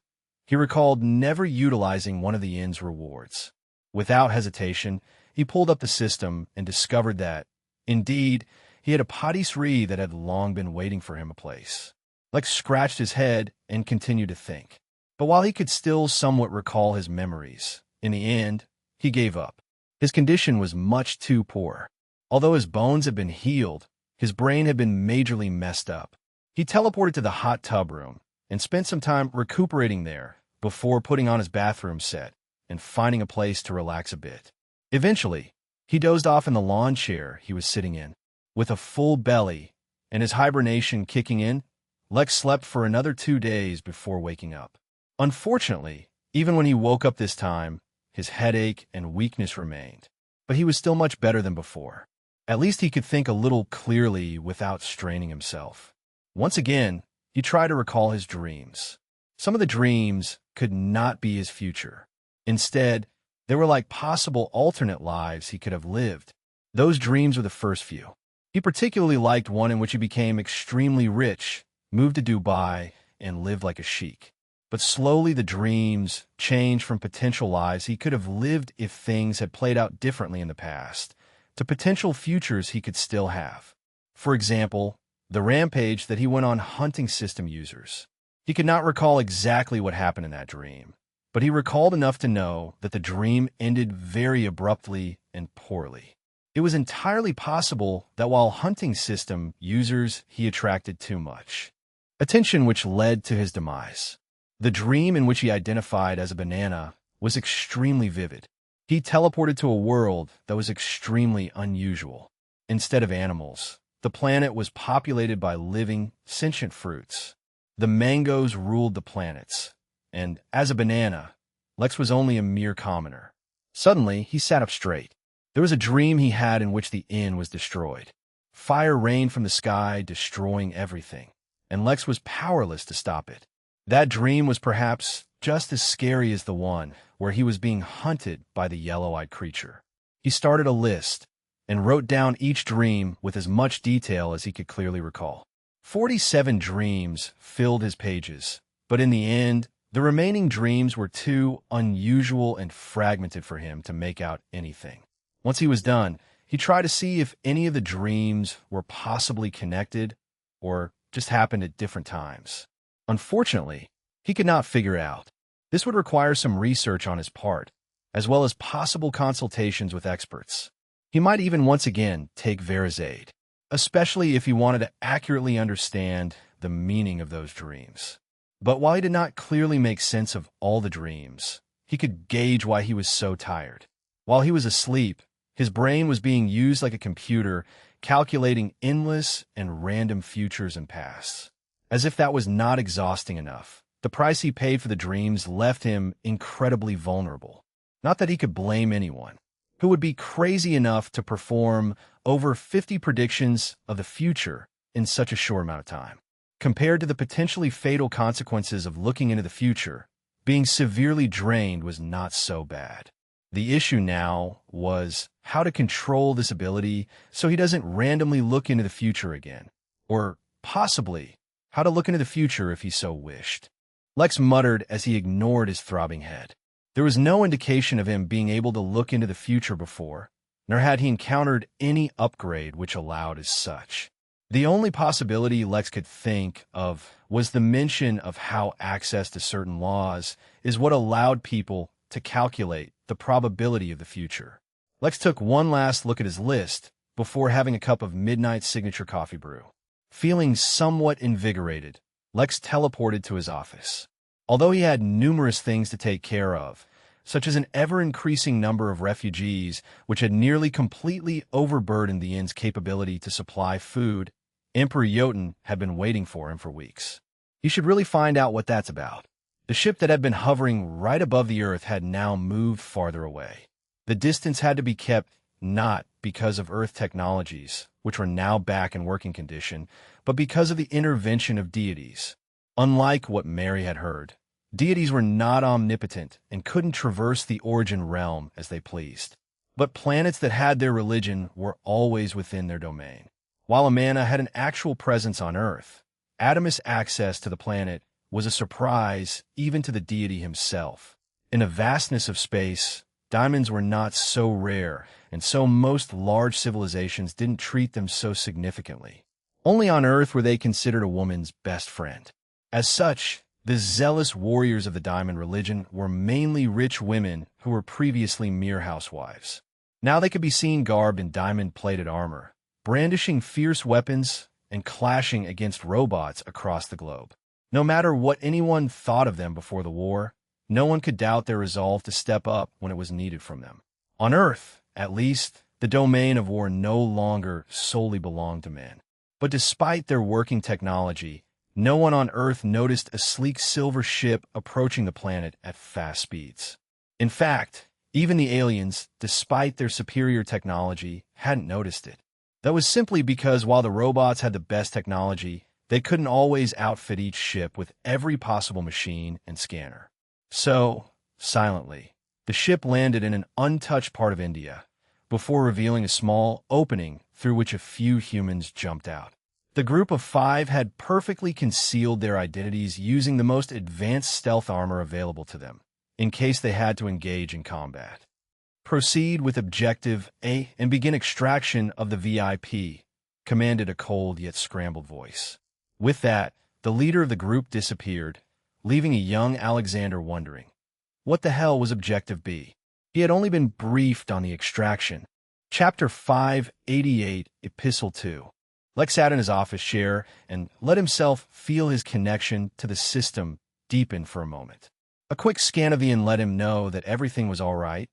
never utilizing one of the inn's rewards. Without hesitation, he pulled up the system and discovered that, indeed, he had a patisserie that had long been waiting for him a place. Lex scratched his head and continued to think. But while he could still somewhat recall his memories, in the end, he gave up. His condition was much too poor. Although his bones had been healed, his brain had been majorly messed up. He teleported to the hot tub room and spent some time recuperating there before putting on his bathroom set and finding a place to relax a bit. Eventually, he dozed off in the lawn chair he was sitting in. With a full belly and his hibernation kicking in, Lex slept for another 2 days before waking up. Unfortunately, even when he woke up this time, his headache and weakness remained. But he was still much better than before. At least he could think a little clearly without straining himself. Once again, he tried to recall his dreams. Some of the dreams could not be his future. Instead, they were like possible alternate lives he could have lived. Those dreams were the first few. He particularly liked one in which he became extremely rich, moved to Dubai, and lived like a sheik. But slowly the dreams changed from potential lives he could have lived if things had played out differently in the past, to potential futures he could still have. For example, the rampage that he went on hunting system users. He could not recall exactly what happened in that dream, but he recalled enough to know that the dream ended very abruptly and poorly. It was entirely possible that while hunting system users, he attracted too much attention, which led to his demise. The dream in which he identified as a banana was extremely vivid. He teleported to a world that was extremely unusual. Instead of animals, the planet was populated by living, sentient fruits. The mangoes ruled the planets, and as a banana, Lex was only a mere commoner. Suddenly, he sat up straight. There was a dream he had in which the inn was destroyed. Fire rained from the sky, destroying everything, and Lex was powerless to stop it. That dream was perhaps just as scary as the one where he was being hunted by the yellow-eyed creature. He started a list, and wrote down each dream with as much detail as he could clearly recall. 47 dreams filled his pages, but in the end, the remaining dreams were too unusual and fragmented for him to make out anything. Once he was done, he tried to see if any of the dreams were possibly connected or just happened at different times. Unfortunately, he could not figure out. This would require some research on his part, as well as possible consultations with experts. He might even once again take Vera's aid, especially if he wanted to accurately understand the meaning of those dreams. But while he did not clearly make sense of all the dreams, he could gauge why he was so tired. While he was asleep, his brain was being used like a computer, calculating endless and random futures and pasts. As if that was not exhausting enough, the price he paid for the dreams left him incredibly vulnerable. Not that he could blame anyone. Who would be crazy enough to perform over 50 predictions of the future in such a short amount of time? Compared to the potentially fatal consequences of looking into the future, being severely drained was not so bad. The issue now was how to control this ability so he doesn't randomly look into the future again, or possibly how to look into the future if he so wished. Lex muttered as he ignored his throbbing head. There was no indication of him being able to look into the future before, nor had he encountered any upgrade which allowed as such. The only possibility Lex could think of was the mention of how access to certain laws is what allowed people to calculate the probability of the future. Lex took one last look at his list before having a cup of midnight signature coffee brew. Feeling somewhat invigorated, Lex teleported to his office. Although he had numerous things to take care of, such as an ever-increasing number of refugees which had nearly completely overburdened the inn's capability to supply food, Emperor Jotun had been waiting for him for weeks. He should really find out what that's about. The ship that had been hovering right above the Earth had now moved farther away. The distance had to be kept not because of Earth technologies, which were now back in working condition, but because of the intervention of deities. Unlike what Mary had heard, deities were not omnipotent and couldn't traverse the origin realm as they pleased. But planets that had their religion were always within their domain. While Amana had an actual presence on Earth, Adamus' access to the planet was a surprise even to the deity himself. In the vastness of space, diamonds were not so rare, and so most large civilizations didn't treat them so significantly. Only on Earth were they considered a woman's best friend. As such, the zealous warriors of the diamond religion were mainly rich women who were previously mere housewives. Now they could be seen garbed in diamond-plated armor, brandishing fierce weapons and clashing against robots across the globe. No matter what anyone thought of them before the war, no one could doubt their resolve to step up when it was needed from them. On Earth, at least, the domain of war no longer solely belonged to men. But despite their working technology, no one on Earth noticed a sleek silver ship approaching the planet at fast speeds. In fact, even the aliens, despite their superior technology, hadn't noticed it. That was simply because while the robots had the best technology, they couldn't always outfit each ship with every possible machine and scanner. So, silently, the ship landed in an untouched part of India, before revealing a small opening through which a few humans jumped out. The group of 5 had perfectly concealed their identities using the most advanced stealth armor available to them, in case they had to engage in combat. Proceed with Objective A and begin extraction of the VIP, commanded a cold yet scrambled voice. With that, the leader of the group disappeared, leaving a young Alexander wondering, what the hell was Objective B? He had only been briefed on the extraction. Chapter 588, Epistle 2. Lex sat in his office chair and let himself feel his connection to the system deepen for a moment. A quick scan of the inn let him know that everything was all right,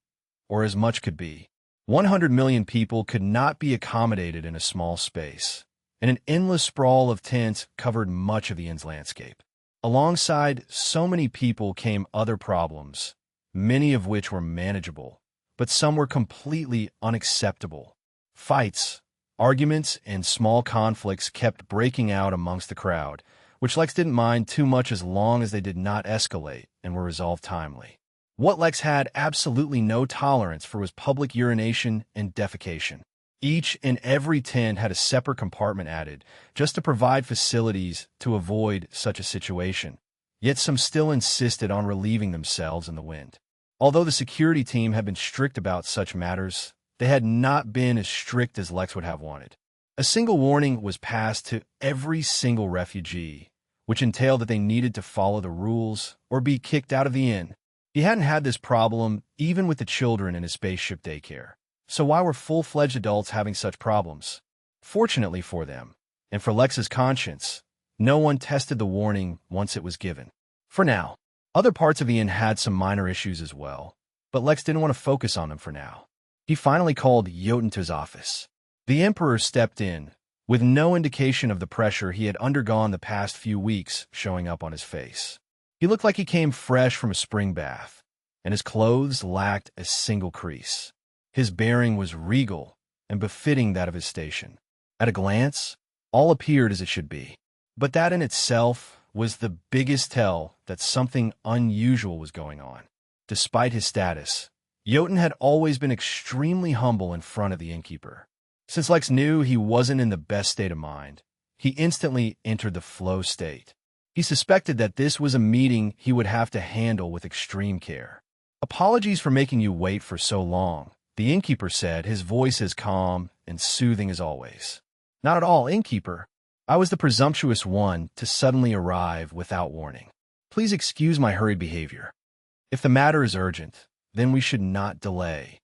or as much could be. 100 million people could not be accommodated in a small space, and an endless sprawl of tents covered much of the inn's landscape. Alongside so many people came other problems, many of which were manageable, but some were completely unacceptable. Fights, arguments, and small conflicts kept breaking out amongst the crowd, which Lex didn't mind too much as long as they did not escalate and were resolved timely. What Lex had absolutely no tolerance for was public urination and defecation. Each and every tent had a separate compartment added, just to provide facilities to avoid such a situation. Yet some still insisted on relieving themselves in the wind. Although the security team had been strict about such matters, they had not been as strict as Lex would have wanted. A single warning was passed to every single refugee, which entailed that they needed to follow the rules or be kicked out of the inn. He hadn't had this problem even with the children in his spaceship daycare. So why were full-fledged adults having such problems? Fortunately for them, and for Lex's conscience, no one tested the warning once it was given. For now, other parts of the inn had some minor issues as well, but Lex didn't want to focus on them for now. He finally called Jotun to his office. The Emperor stepped in, with no indication of the pressure he had undergone the past few weeks showing up on his face. He looked like he came fresh from a spring bath, and his clothes lacked a single crease. His bearing was regal and befitting that of his station. At a glance, all appeared as it should be. But that in itself was the biggest tell that something unusual was going on. Despite his status, Jotun had always been extremely humble in front of the innkeeper. Since Lex knew he wasn't in the best state of mind, he instantly entered the flow state. He suspected that this was a meeting he would have to handle with extreme care. "Apologies for making you wait for so long," the innkeeper said, his voice as calm and soothing as always. "Not at all, innkeeper. I was the presumptuous one to suddenly arrive without warning. Please excuse my hurried behavior. If the matter is urgent, then we should not delay."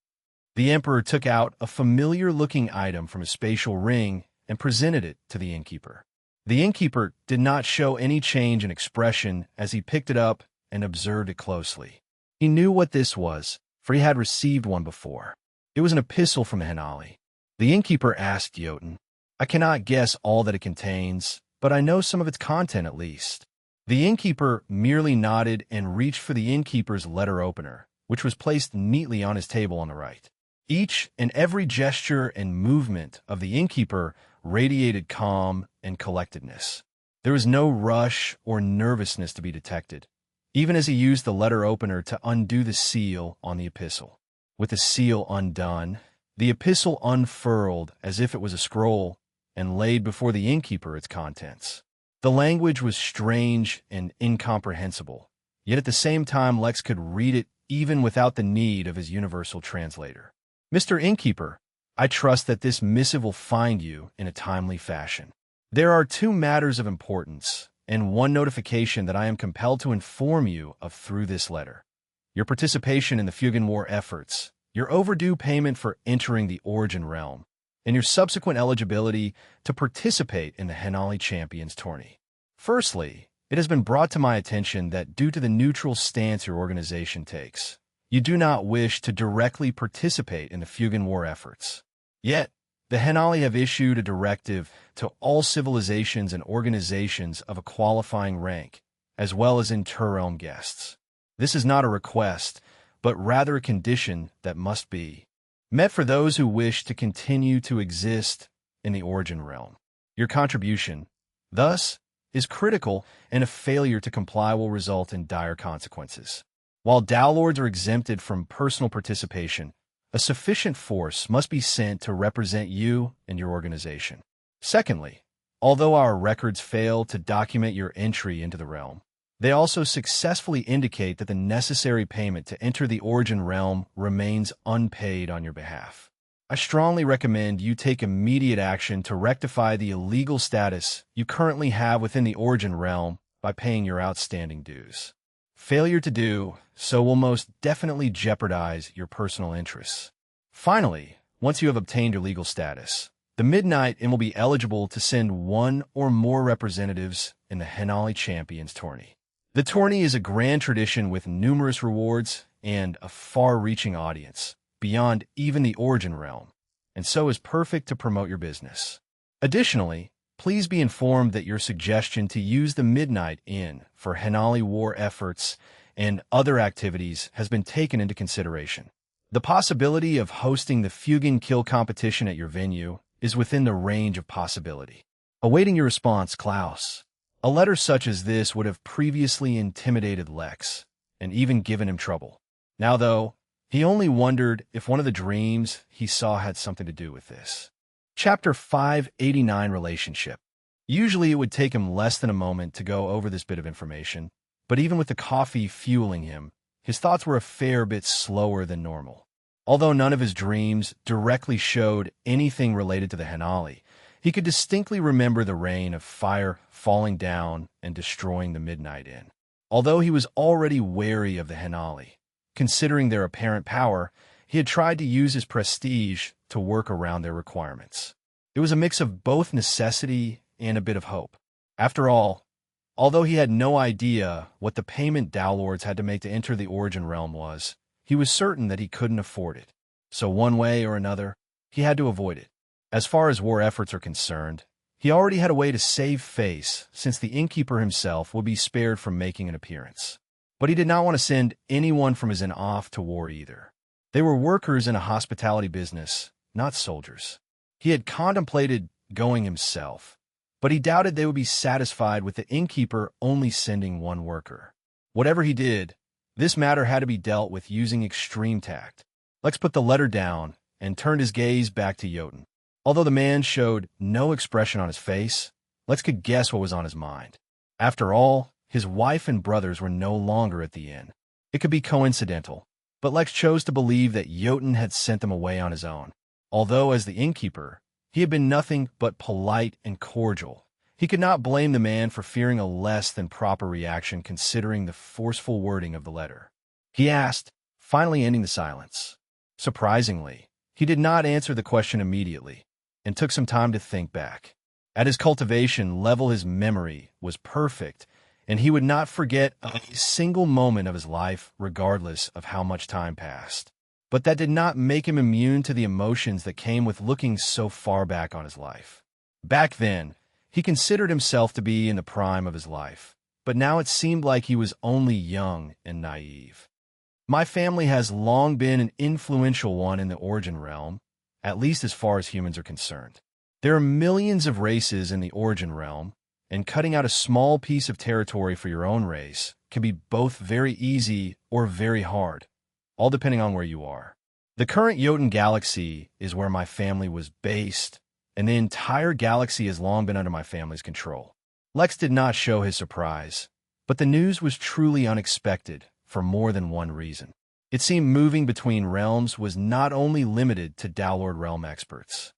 The Emperor took out a familiar-looking item from his spatial ring and presented it to the innkeeper. The innkeeper did not show any change in expression as he picked it up and observed it closely. He knew what this was, for he had received one before. It was an epistle from Henali. The innkeeper asked Jotun, "I cannot guess all that it contains, but I know some of its content at least." The innkeeper merely nodded and reached for the innkeeper's letter opener, which was placed neatly on his table on the right. Each and every gesture and movement of the innkeeper radiated calm and collectedness. There was no rush or nervousness to be detected, even as he used the letter opener to undo the seal on the epistle. With the seal undone, the epistle unfurled as if it was a scroll and laid before the innkeeper its contents. The language was strange and incomprehensible, yet at the same time Lex could read it even without the need of his universal translator. "Mr. Innkeeper, I trust that this missive will find you in a timely fashion. There are 2 matters of importance, and 1 notification that I am compelled to inform you of through this letter. Your participation in the Fugan War efforts, your overdue payment for entering the Origin Realm, and your subsequent eligibility to participate in the Henali Champions tourney. Firstly, it has been brought to my attention that due to the neutral stance your organization takes, you do not wish to directly participate in the Fugan War efforts. Yet, the Henali have issued a directive to all civilizations and organizations of a qualifying rank, as well as inter-realm guests. This is not a request, but rather a condition that must be met for those who wish to continue to exist in the Origin Realm. Your contribution, thus, is critical, and a failure to comply will result in dire consequences. While Dowlords are exempted from personal participation, a sufficient force must be sent to represent you and your organization. Secondly, although our records fail to document your entry into the realm, they also successfully indicate that the necessary payment to enter the Origin Realm remains unpaid on your behalf. I strongly recommend you take immediate action to rectify the illegal status you currently have within the Origin Realm by paying your outstanding dues. Failure to do so will most definitely jeopardize your personal interests. Finally, once you have obtained your legal status, the Midnight Inn will be eligible to send 1 or more representatives in the Henali Champions tourney. The tourney is a grand tradition with numerous rewards and a far-reaching audience, beyond even the Origin Realm, and so is perfect to promote your business. Additionally, please be informed that your suggestion to use the Midnight Inn for Henali War efforts and other activities has been taken into consideration. The possibility of hosting the Fugan Kill competition at your venue is within the range of possibility. Awaiting your response, Klaus. A letter such as this would have previously intimidated Lex, and even given him trouble. Now, though, He only wondered if one of the dreams he saw had something to do with this. Chapter 589, Relationship. Usually it would take him less than a moment to go over this bit of information, but even with the coffee fueling him, his thoughts were a fair bit slower than normal. Although none of his dreams directly showed anything related to the Henali, he could distinctly remember the rain of fire falling down and destroying the Midnight Inn. Although he was already wary of the Henali, considering their apparent power, he had tried to use his prestige to work around their requirements. It was a mix of both necessity and a bit of hope. After all, although he had no idea what the payment Dowlords had to make to enter the Origin Realm was, he was certain that he couldn't afford it. So one way or another, he had to avoid it. As far as war efforts are concerned, he already had a way to save face since the innkeeper himself would be spared from making an appearance. But he did not want to send anyone from his inn off to war either. They were workers in a hospitality business, not soldiers. He had contemplated going himself, but he doubted they would be satisfied with the innkeeper only sending one worker. Whatever he did, this matter had to be dealt with using extreme tact. Lex put the letter down and turned his gaze back to Jotun. Although the man showed no expression on his face, Lex could guess what was on his mind. After all, his wife and brothers were no longer at the inn. It could be coincidental, but Lex chose to believe that Jotun had sent them away on his own. Although, as the innkeeper, he had been nothing but polite and cordial, he could not blame the man for fearing a less than proper reaction considering the forceful wording of the letter. He asked, finally ending the silence. Surprisingly, he did not answer the question immediately, and took some time to think back. At his cultivation level, his memory was perfect, and he would not forget a single moment of his life regardless of how much time passed. But that did not make him immune to the emotions that came with looking so far back on his life. Back then, he considered himself to be in the prime of his life, but now it seemed like he was only young and naive. My family has long been an influential one in the Origin Realm, at least as far as humans are concerned. There are millions of races in the Origin Realm, and cutting out a small piece of territory for your own race can be both very easy or very hard, all depending on where you are. The current Jotun galaxy is where my family was based, and the entire galaxy has long been under my family's control. Lex did not show his surprise, but the news was truly unexpected for more than one reason. It seemed moving between realms was not only limited to Dowlord realm experts.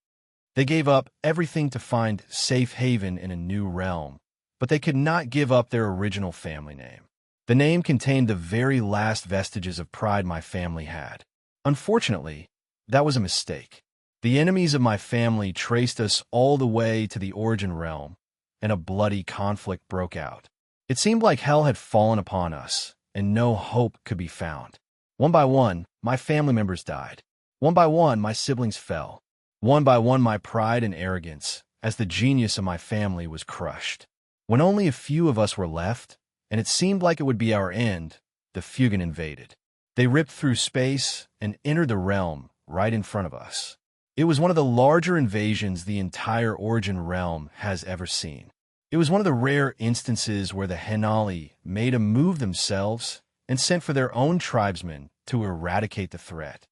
They gave up everything to find safe haven in a new realm, but they could not give up their original family name. The name contained the very last vestiges of pride my family had. Unfortunately, that was a mistake. The enemies of my family traced us all the way to the Origin Realm, and a bloody conflict broke out. It seemed like hell had fallen upon us, and no hope could be found. One by one, my family members died. One by one, my siblings fell. One by one, my pride and arrogance, as the genius of my family, was crushed. When only a few of us were left, and it seemed like it would be our end, the Fugan invaded. They ripped through space and entered the realm right in front of us. It was one of the larger invasions the entire Origin Realm has ever seen. It was one of the rare instances where the Henali made a move themselves and sent for their own tribesmen to eradicate the threat.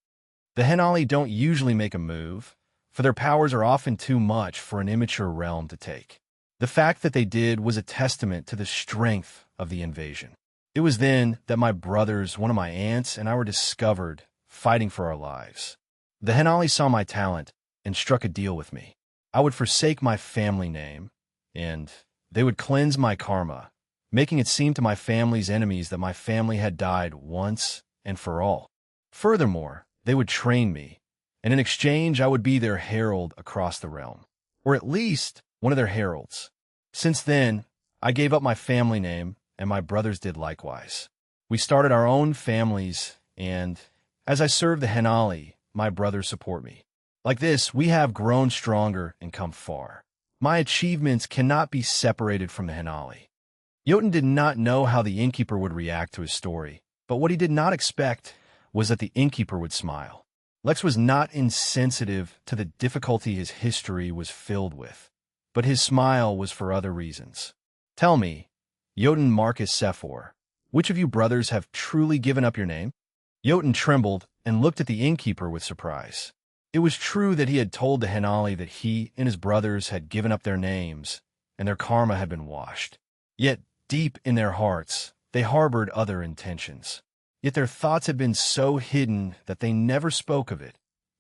The Henali don't usually make a move, for their powers are often too much for an immature realm to take. The fact that they did was a testament to the strength of the invasion. It was then that my brothers, one of my aunts, and I were discovered fighting for our lives. The Henali saw my talent and struck a deal with me. I would forsake my family name, and they would cleanse my karma, making it seem to my family's enemies that my family had died once and for all. Furthermore, they would train me, and in exchange I would be their herald across the realm, or at least one of their heralds. Since then, I gave up my family name, and my brothers did likewise. We started our own families, and as I served the Henali, my brothers support me. Like this, we have grown stronger and come far. My achievements cannot be separated from the Henali. Jotun did not know how the innkeeper would react to his story, but what he did not expect was that the innkeeper would smile. Lex was not insensitive to the difficulty his history was filled with, but his smile was for other reasons. Tell me, Jotun Marcus Sephor, which of you brothers have truly given up your name? Jotun trembled and looked at the innkeeper with surprise. It was true that he had told the Henali that he and his brothers had given up their names, and their karma had been washed. Yet, deep in their hearts, they harbored other intentions. Yet their thoughts had been so hidden that they never spoke of it,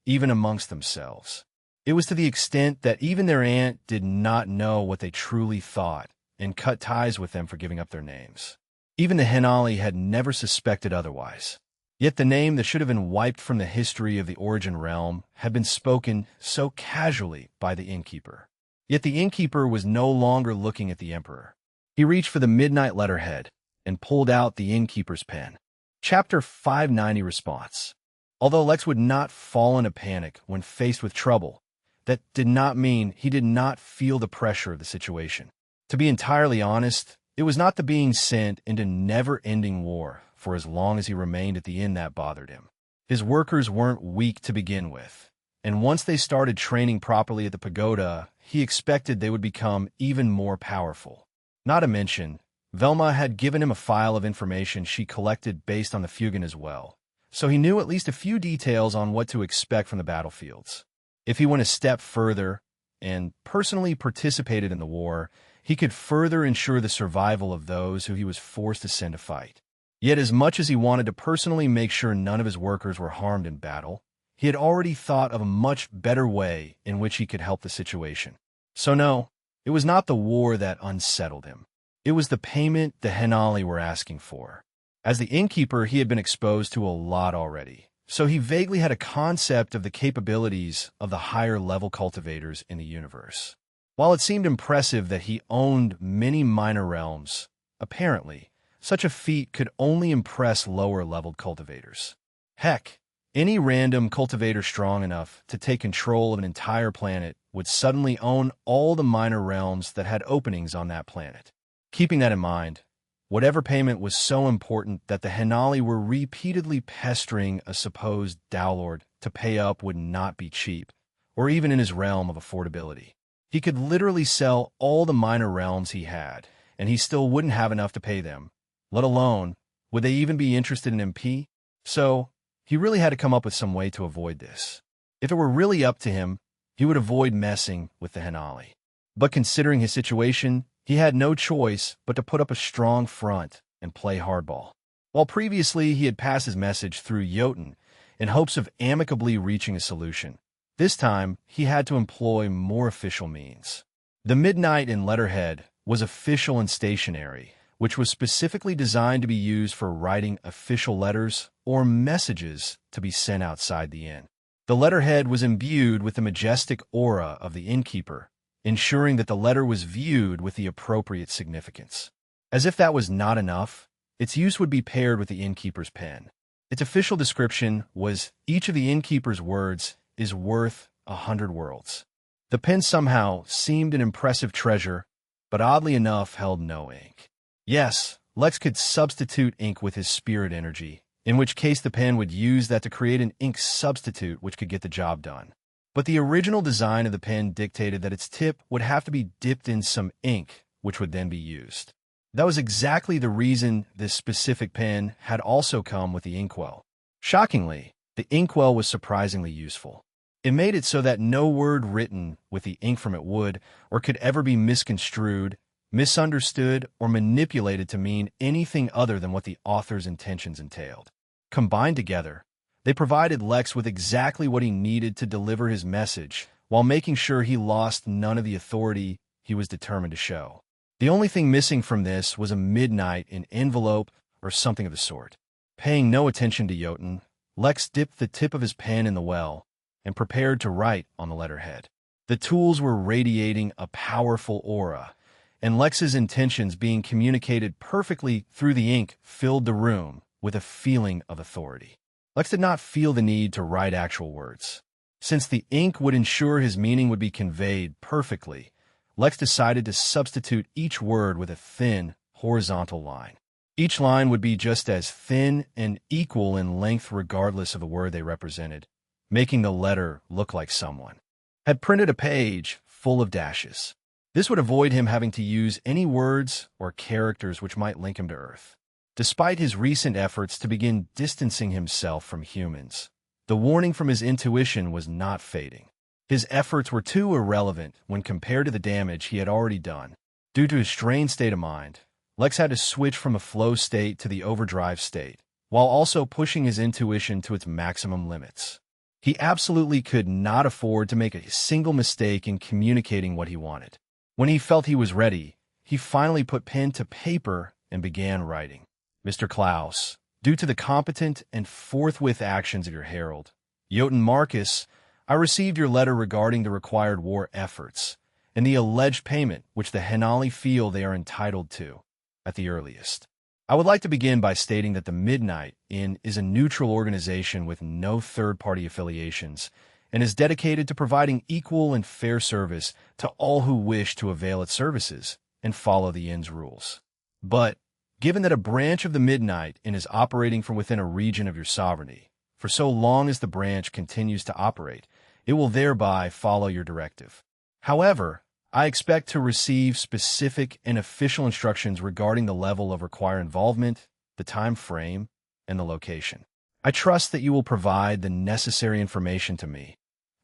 even amongst themselves. It was to the extent that even their aunt did not know what they truly thought and cut ties with them for giving up their names. Even the Henali had never suspected otherwise. Yet the name that should have been wiped from the history of the origin realm had been spoken so casually by the innkeeper. Yet the innkeeper was no longer looking at the emperor. He reached for the midnight letterhead and pulled out the innkeeper's pen. Chapter 590 Response. Although Lex would not fall into panic when faced with trouble, that did not mean he did not feel the pressure of the situation. To be entirely honest, it was not the being sent into never-ending war for as long as he remained at the inn that bothered him. His workers weren't weak to begin with, and once they started training properly at the pagoda, he expected they would become even more powerful. Not to mention, Velma had given him a file of information she collected based on the Fugan as well, so he knew at least a few details on what to expect from the battlefields. If he went a step further and personally participated in the war, he could further ensure the survival of those who he was forced to send to fight. Yet as much as he wanted to personally make sure none of his workers were harmed in battle, he had already thought of a much better way in which he could help the situation. So no, it was not the war that unsettled him. It was the payment the Henali were asking for. As the innkeeper, he had been exposed to a lot already, so he vaguely had a concept of the capabilities of the higher-level cultivators in the universe. While it seemed impressive that he owned many minor realms, apparently, such a feat could only impress lower-leveled cultivators. Heck, any random cultivator strong enough to take control of an entire planet would suddenly own all the minor realms that had openings on that planet. Keeping that in mind, whatever payment was so important that the Henali were repeatedly pestering a supposed Dowlord to pay up would not be cheap, or even in his realm of affordability. He could literally sell all the minor realms he had, and he still wouldn't have enough to pay them, let alone, would they even be interested in MP? So, he really had to come up with some way to avoid this. If it were really up to him, he would avoid messing with the Henali. But considering his situation, he had no choice but to put up a strong front and play hardball. While previously he had passed his message through Jotun in hopes of amicably reaching a solution, this time he had to employ more official means. The midnight in letterhead was official and stationary, which was specifically designed to be used for writing official letters or messages to be sent outside the inn. The letterhead was imbued with the majestic aura of the innkeeper, ensuring that the letter was viewed with the appropriate significance. As if that was not enough, its use would be paired with the innkeeper's pen. Its official description was, "Each of the innkeeper's words is worth 100 worlds." The pen somehow seemed an impressive treasure, but oddly enough held no ink. Yes, Lex could substitute ink with his spirit energy, in which case the pen would use that to create an ink substitute which could get the job done. But the original design of the pen dictated that its tip would have to be dipped in some ink, which would then be used. That was exactly the reason this specific pen had also come with the inkwell. Shockingly, the inkwell was surprisingly useful. It made it so that no word written with the ink from it would or could ever be misconstrued, misunderstood, or manipulated to mean anything other than what the author's intentions entailed. Combined together, they provided Lex with exactly what he needed to deliver his message, while making sure he lost none of the authority he was determined to show. The only thing missing from this was a midnight in envelope or something of the sort. Paying no attention to Jotun, Lex dipped the tip of his pen in the well and prepared to write on the letterhead. The tools were radiating a powerful aura, and Lex's intentions being communicated perfectly through the ink filled the room with a feeling of authority. Lex did not feel the need to write actual words. Since the ink would ensure his meaning would be conveyed perfectly, Lex decided to substitute each word with a thin, horizontal line. Each line would be just as thin and equal in length regardless of the word they represented, making the letter look like someone had printed a page full of dashes. This would avoid him having to use any words or characters which might link him to Earth. Despite his recent efforts to begin distancing himself from humans, The warning from his intuition was not fading. His efforts were too irrelevant when compared to the damage he had already done. Due to his strained state of mind, Lex had to switch from a flow state to the overdrive state, while also pushing his intuition to its maximum limits. He absolutely could not afford to make a single mistake in communicating what he wanted. When he felt he was ready, he finally put pen to paper and began writing. Mr. Klaus, due to the competent and forthwith actions of your herald, Jotun Marcus, I received your letter regarding the required war efforts and the alleged payment which the Henali feel they are entitled to at the earliest. I would like to begin by stating that the Midnight Inn is a neutral organization with no third-party affiliations and is dedicated to providing equal and fair service to all who wish to avail its services and follow the inn's rules. But, given that a branch of the Midnight Inn is operating from within a region of your sovereignty, for so long as the branch continues to operate, it will thereby follow your directive. However, I expect to receive specific and official instructions regarding the level of required involvement, the time frame, and the location. I trust that you will provide the necessary information to me,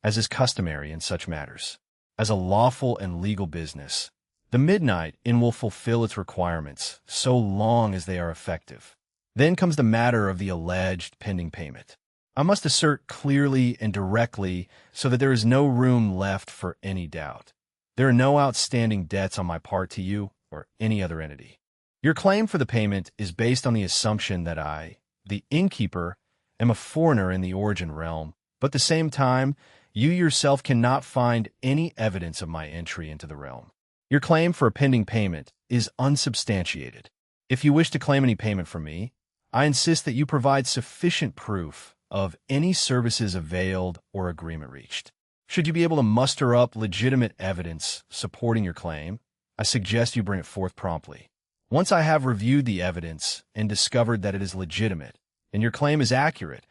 as is customary in such matters. As a lawful and legal business, the Midnight Inn will fulfill its requirements so long as they are effective. Then comes the matter of the alleged pending payment. I must assert clearly and directly so that there is no room left for any doubt. There are no outstanding debts on my part to you or any other entity. Your claim for the payment is based on the assumption that I, the innkeeper, am a foreigner in the origin realm, but at the same time, you yourself cannot find any evidence of my entry into the realm. Your claim for a pending payment is unsubstantiated. If you wish to claim any payment from me, I insist that you provide sufficient proof of any services availed or agreement reached. Should you be able to muster up legitimate evidence supporting your claim, I suggest you bring it forth promptly. Once I have reviewed the evidence and discovered that it is legitimate and your claim is accurate,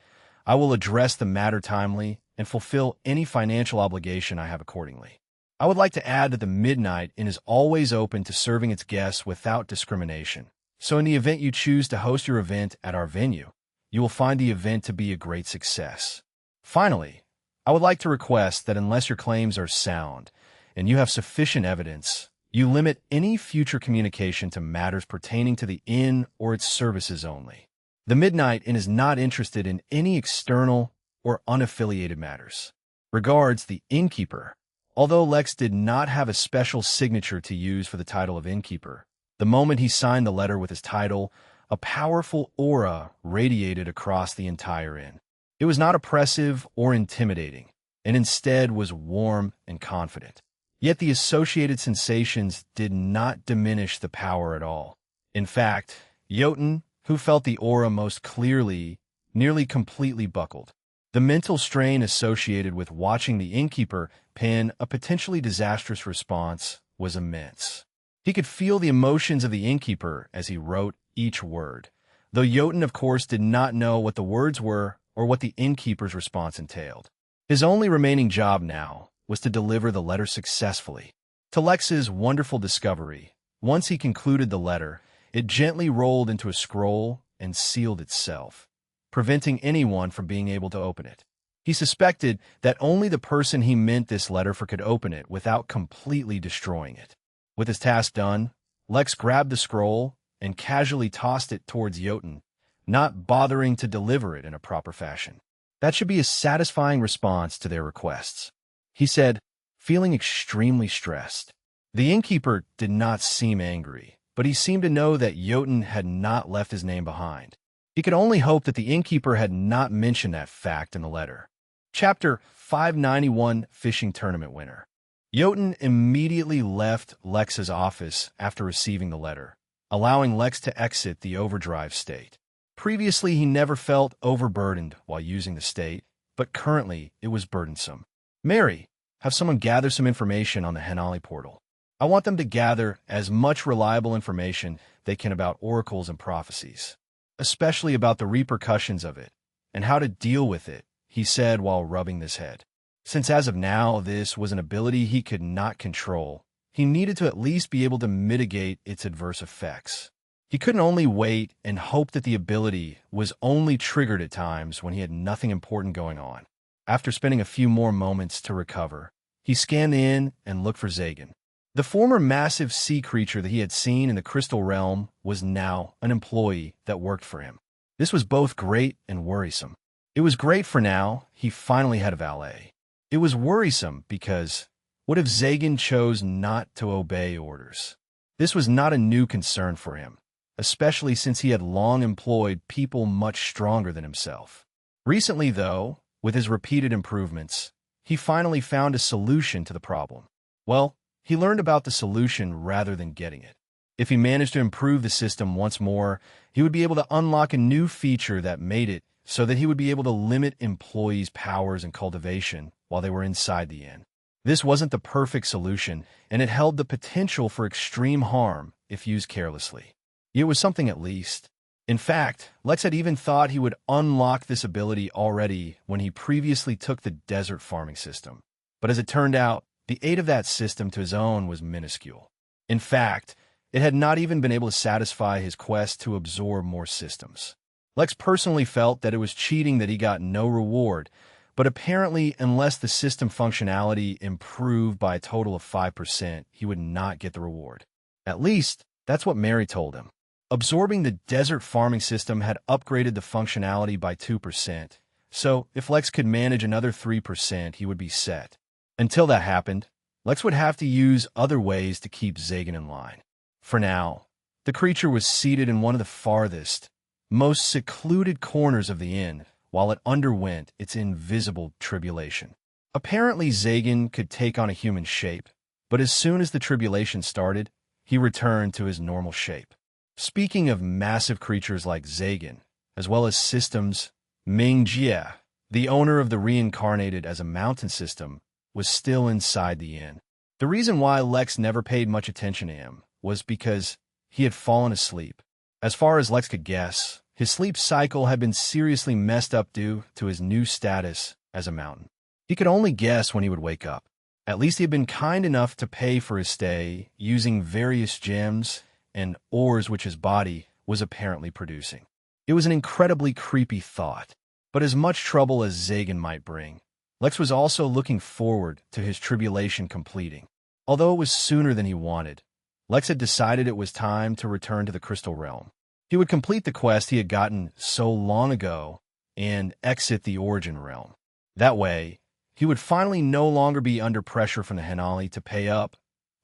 I will address the matter timely and fulfill any financial obligation I have accordingly. I would like to add that the Midnight Inn is always open to serving its guests without discrimination. So in the event you choose to host your event at our venue, you will find the event to be a great success. Finally, I would like to request that unless your claims are sound and you have sufficient evidence, you limit any future communication to matters pertaining to the inn or its services only. The Midnight Inn is not interested in any external or unaffiliated matters. Regards, the innkeeper. Although Lex did not have a special signature to use for the title of innkeeper, the moment he signed the letter with his title, a powerful aura radiated across the entire inn. It was not oppressive or intimidating, and instead was warm and confident. Yet the associated sensations did not diminish the power at all. In fact, Jotun, who felt the aura most clearly, nearly completely buckled. The mental strain associated with watching the innkeeper pen a potentially disastrous response was immense. He could feel the emotions of the innkeeper as he wrote each word, though Jotun, of course, did not know what the words were or what the innkeeper's response entailed. His only remaining job now was to deliver the letter successfully. To Lex's wonderful discovery, once he concluded the letter, it gently rolled into a scroll and sealed itself, preventing anyone from being able to open it. He suspected that only the person he meant this letter for could open it without completely destroying it. With his task done, Lex grabbed the scroll and casually tossed it towards Jotun, not bothering to deliver it in a proper fashion. That should be a satisfying response to their requests, he said, feeling extremely stressed. The innkeeper did not seem angry, but he seemed to know that Jotun had not left his name behind. He could only hope that the innkeeper had not mentioned that fact in the letter. Chapter 591, Fishing Tournament Winner. Jotun immediately left Lex's office after receiving the letter, allowing Lex to exit the overdrive state. Previously, he never felt overburdened while using the state, but currently it was burdensome. Mary, have someone gather some information on the Henali portal. I want them to gather as much reliable information they can about oracles and prophecies, especially about the repercussions of it and how to deal with it, he said while rubbing his head. Since as of now this was an ability he could not control, he needed to at least be able to mitigate its adverse effects. He couldn't only wait and hope that the ability was only triggered at times when he had nothing important going on. After spending a few more moments to recover, he scanned the inn and looked for Zagan. The former massive sea creature that he had seen in the Crystal Realm was now an employee that worked for him. This was both great and worrisome. It was great for now, he finally had a valet. It was worrisome because what if Zagan chose not to obey orders? This was not a new concern for him, especially since he had long employed people much stronger than himself. Recently, though, with his repeated improvements, he finally found a solution to the problem. Well, he learned about the solution rather than getting it. If he managed to improve the system once more, he would be able to unlock a new feature that made it so that he would be able to limit employees' powers and cultivation while they were inside the inn. This wasn't the perfect solution, and it held the potential for extreme harm if used carelessly. It was something at least. In fact, Lex had even thought he would unlock this ability already when he previously took the desert farming system. But as it turned out, the aid of that system to his own was minuscule. In fact, it had not even been able to satisfy his quest to absorb more systems. Lex personally felt that it was cheating that he got no reward, but apparently unless the system functionality improved by a total of 5%, he would not get the reward. At least, that's what Mary told him. Absorbing the desert farming system had upgraded the functionality by 2%, so if Lex could manage another 3%, he would be set. Until that happened, Lex would have to use other ways to keep Zagan in line. For now, the creature was seated in one of the farthest, most secluded corners of the inn while it underwent its invisible tribulation. Apparently, Zagan could take on a human shape, but as soon as the tribulation started, he returned to his normal shape. Speaking of massive creatures like Zagan, as well as systems, Ming Jie, the owner of the reincarnated as a mountain system, was still inside the inn. The reason why Lex never paid much attention to him was because he had fallen asleep. As far as Lex could guess, his sleep cycle had been seriously messed up due to his new status as a mountain. He could only guess when he would wake up. At least he had been kind enough to pay for his stay using various gems and ores which his body was apparently producing. It was an incredibly creepy thought, but as much trouble as Zagan might bring, Lex was also looking forward to his tribulation completing. Although it was sooner than he wanted, Lex had decided it was time to return to the Crystal Realm. He would complete the quest he had gotten so long ago and exit the Origin Realm. That way, he would finally no longer be under pressure from the Henali to pay up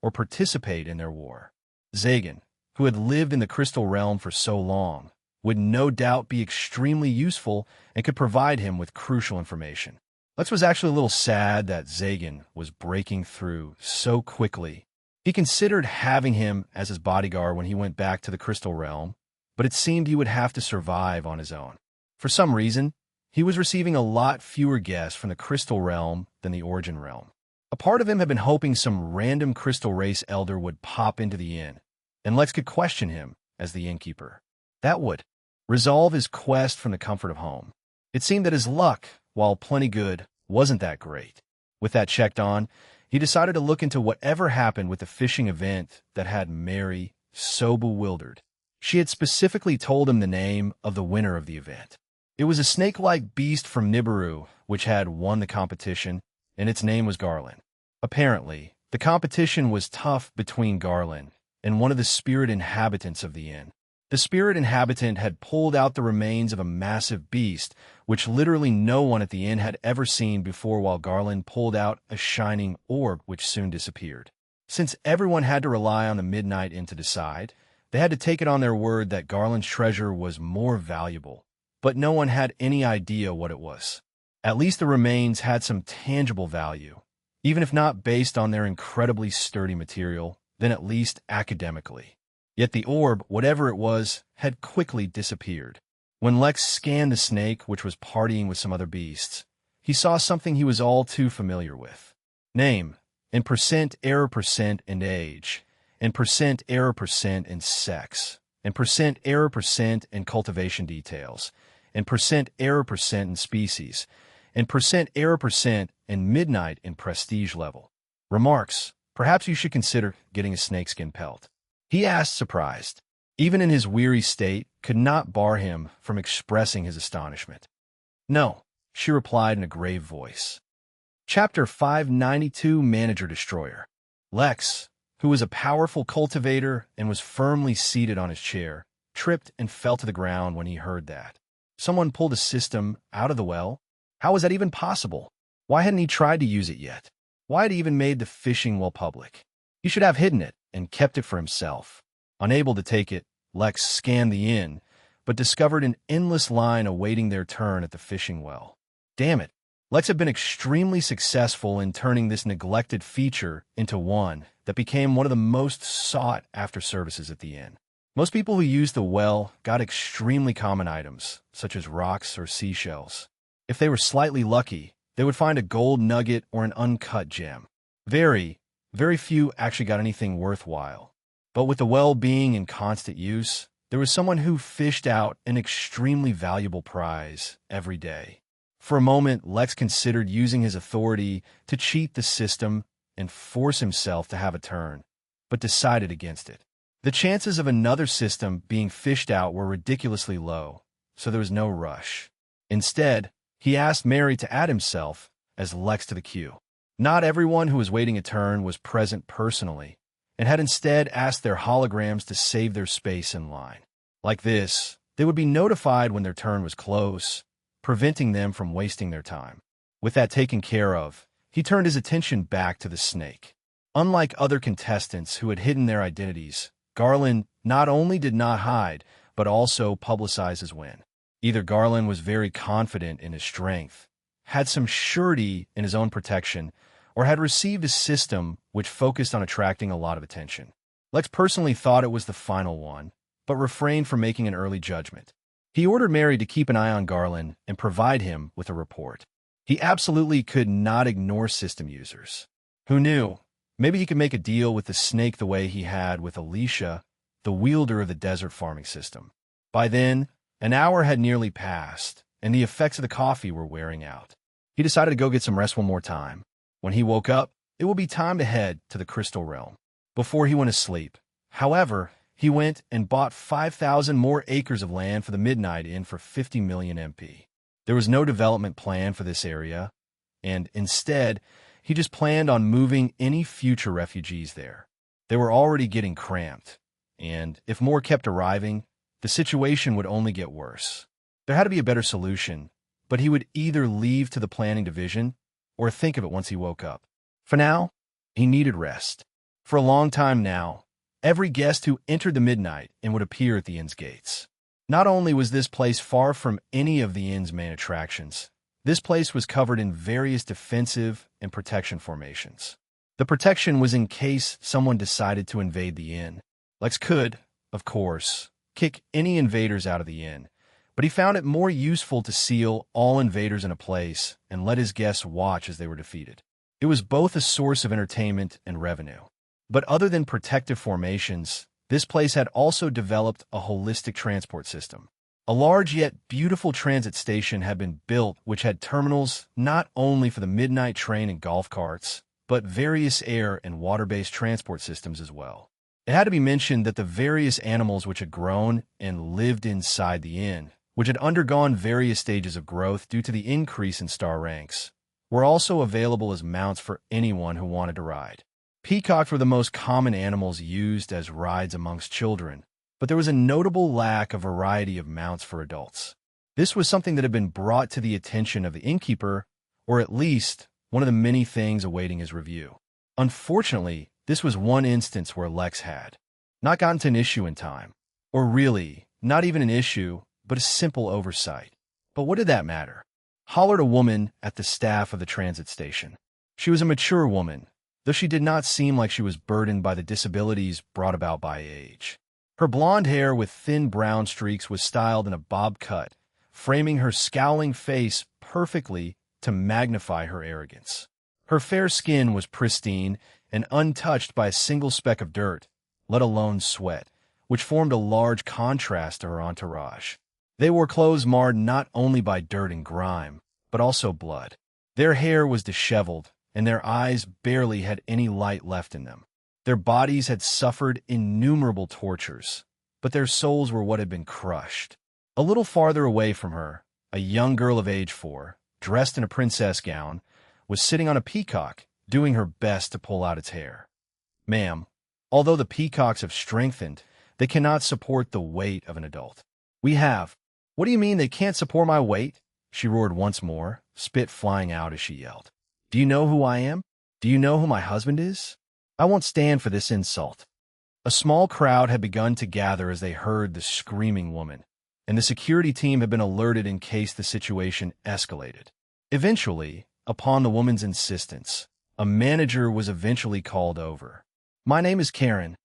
or participate in their war. Zagan, who had lived in the Crystal Realm for so long, would no doubt be extremely useful and could provide him with crucial information. Lex was actually a little sad that Zagan was breaking through so quickly. He considered having him as his bodyguard when he went back to the Crystal Realm, but it seemed he would have to survive on his own. For some reason, he was receiving a lot fewer guests from the Crystal Realm than the Origin Realm. A part of him had been hoping some random Crystal Race elder would pop into the inn, and Lex could question him as the innkeeper. That would resolve his quest from the comfort of home. It seemed that his luck, while plenty good, wasn't that great. With that checked on, he decided to look into whatever happened with the fishing event that had Mary so bewildered. She had specifically told him the name of the winner of the event. It was a snake-like beast from Nibiru, which had won the competition, and its name was Garland. Apparently, the competition was tough between Garland and one of the spirit inhabitants of the inn. The spirit inhabitant had pulled out the remains of a massive beast, which literally no one at the inn had ever seen before, while Garland pulled out a shining orb which soon disappeared. Since everyone had to rely on the Midnight Inn to decide, they had to take it on their word that Garland's treasure was more valuable, but no one had any idea what it was. At least the remains had some tangible value, even if not based on their incredibly sturdy material, then at least academically. Yet the orb, whatever it was, had quickly disappeared. When Lex scanned the snake, which was partying with some other beasts, he saw something he was all too familiar with. Name, and percent error percent and age, and percent error percent and sex, and percent error percent and cultivation details, and percent error percent and species, and percent error percent and midnight in prestige level. Remarks, perhaps you should consider getting a snakeskin pelt. He asked, surprised. even in his weary state, could not bar him from expressing his astonishment. "No," she replied in a grave voice. Chapter 592, Manager Destroyer. Lex, who was a powerful cultivator and was firmly seated on his chair, tripped and fell to the ground when he heard that. Someone pulled a system out of the well? How was that even possible? Why hadn't he tried to use it yet? Why had he even made the fishing well public? He should have hidden it and kept it for himself. Unable to take it, Lex scanned the inn, but discovered an endless line awaiting their turn at the fishing well. Damn it. Lex had been extremely successful in turning this neglected feature into one that became one of the most sought-after services at the inn. Most people who used the well got extremely common items, such as rocks or seashells. If they were slightly lucky, they would find a gold nugget or an uncut gem. Very few actually got anything worthwhile. But with the well being in constant use, there was someone who fished out an extremely valuable prize every day. For a moment, Lex considered using his authority to cheat the system and force himself to have a turn, but decided against it. The chances of another system being fished out were ridiculously low, so there was no rush. Instead, he asked Mary to add himself as Lex to the queue. Not everyone who was waiting a turn was present personally, and had instead asked their holograms to save their space in line. Like this, they would be notified when their turn was close, preventing them from wasting their time. With that taken care of, he turned his attention back to the snake. Unlike other contestants who had hidden their identities, Garland not only did not hide, but also publicized his win. Either Garland was very confident in his strength, had some surety in his own protection, or had received a system which focused on attracting a lot of attention. Lex personally thought it was the final one, but refrained from making an early judgment. He ordered Mary to keep an eye on Garland and provide him with a report. He absolutely could not ignore system users. Who knew? Maybe he could make a deal with the snake the way he had with Alicia, the wielder of the desert farming system. By then, an hour had nearly passed, and the effects of the coffee were wearing out. He decided to go get some rest one more time. When he woke up, it would be time to head to the Crystal Realm. Before he went to sleep, however, he went and bought 5,000 more acres of land for the Midnight Inn for 50 million MP. There was no development plan for this area, and instead, he just planned on moving any future refugees there. They were already getting cramped, and if more kept arriving, the situation would only get worse. There had to be a better solution, but he would either leave to the planning division or think of it once he woke up. For now, he needed rest. For a long time now, every guest who entered the Midnight Inn would appear at the inn's gates. Not only was this place far from any of the inn's main attractions, this place was covered in various defensive and protection formations. The protection was in case someone decided to invade the inn. Lex could, of course, kick any invaders out of the inn, but he found it more useful to seal all invaders in a place and let his guests watch as they were defeated. It was both a source of entertainment and revenue. But other than protective formations, this place had also developed a holistic transport system. A large yet beautiful transit station had been built which had terminals not only for the midnight train and golf carts, but various air and water-based transport systems as well. It had to be mentioned that the various animals which had grown and lived inside the inn, which had undergone various stages of growth due to the increase in star ranks, were also available as mounts for anyone who wanted to ride. Peacocks were the most common animals used as rides amongst children, but there was a notable lack of variety of mounts for adults. This was something that had been brought to the attention of the innkeeper, or at least one of the many things awaiting his review. Unfortunately, this was one instance where Lex had not gotten to an issue in time, or really, not even an issue, but a simple oversight. But what did that matter? Hollered a woman at the staff of the transit station. She was a mature woman, though she did not seem like she was burdened by the disabilities brought about by age. Her blonde hair with thin brown streaks was styled in a bob cut, framing her scowling face perfectly to magnify her arrogance. Her fair skin was pristine and untouched by a single speck of dirt, let alone sweat, which formed a large contrast to her entourage. They wore clothes marred not only by dirt and grime, but also blood. Their hair was disheveled, and their eyes barely had any light left in them. Their bodies had suffered innumerable tortures, but their souls were what had been crushed. A little farther away from her, a young girl of age 4, dressed in a princess gown, was sitting on a peacock, doing her best to pull out its hair. "Ma'am, although the peacocks have strengthened, they cannot support the weight of an adult." "We have." "What do you mean they can't support my weight?" she roared once more, spit flying out as she yelled. "Do you know who I am? Do you know who my husband is? I won't stand for this insult." A small crowd had begun to gather as they heard the screaming woman, and the security team had been alerted in case the situation escalated. Eventually, upon the woman's insistence, a manager was eventually called over. "My name is Karen,"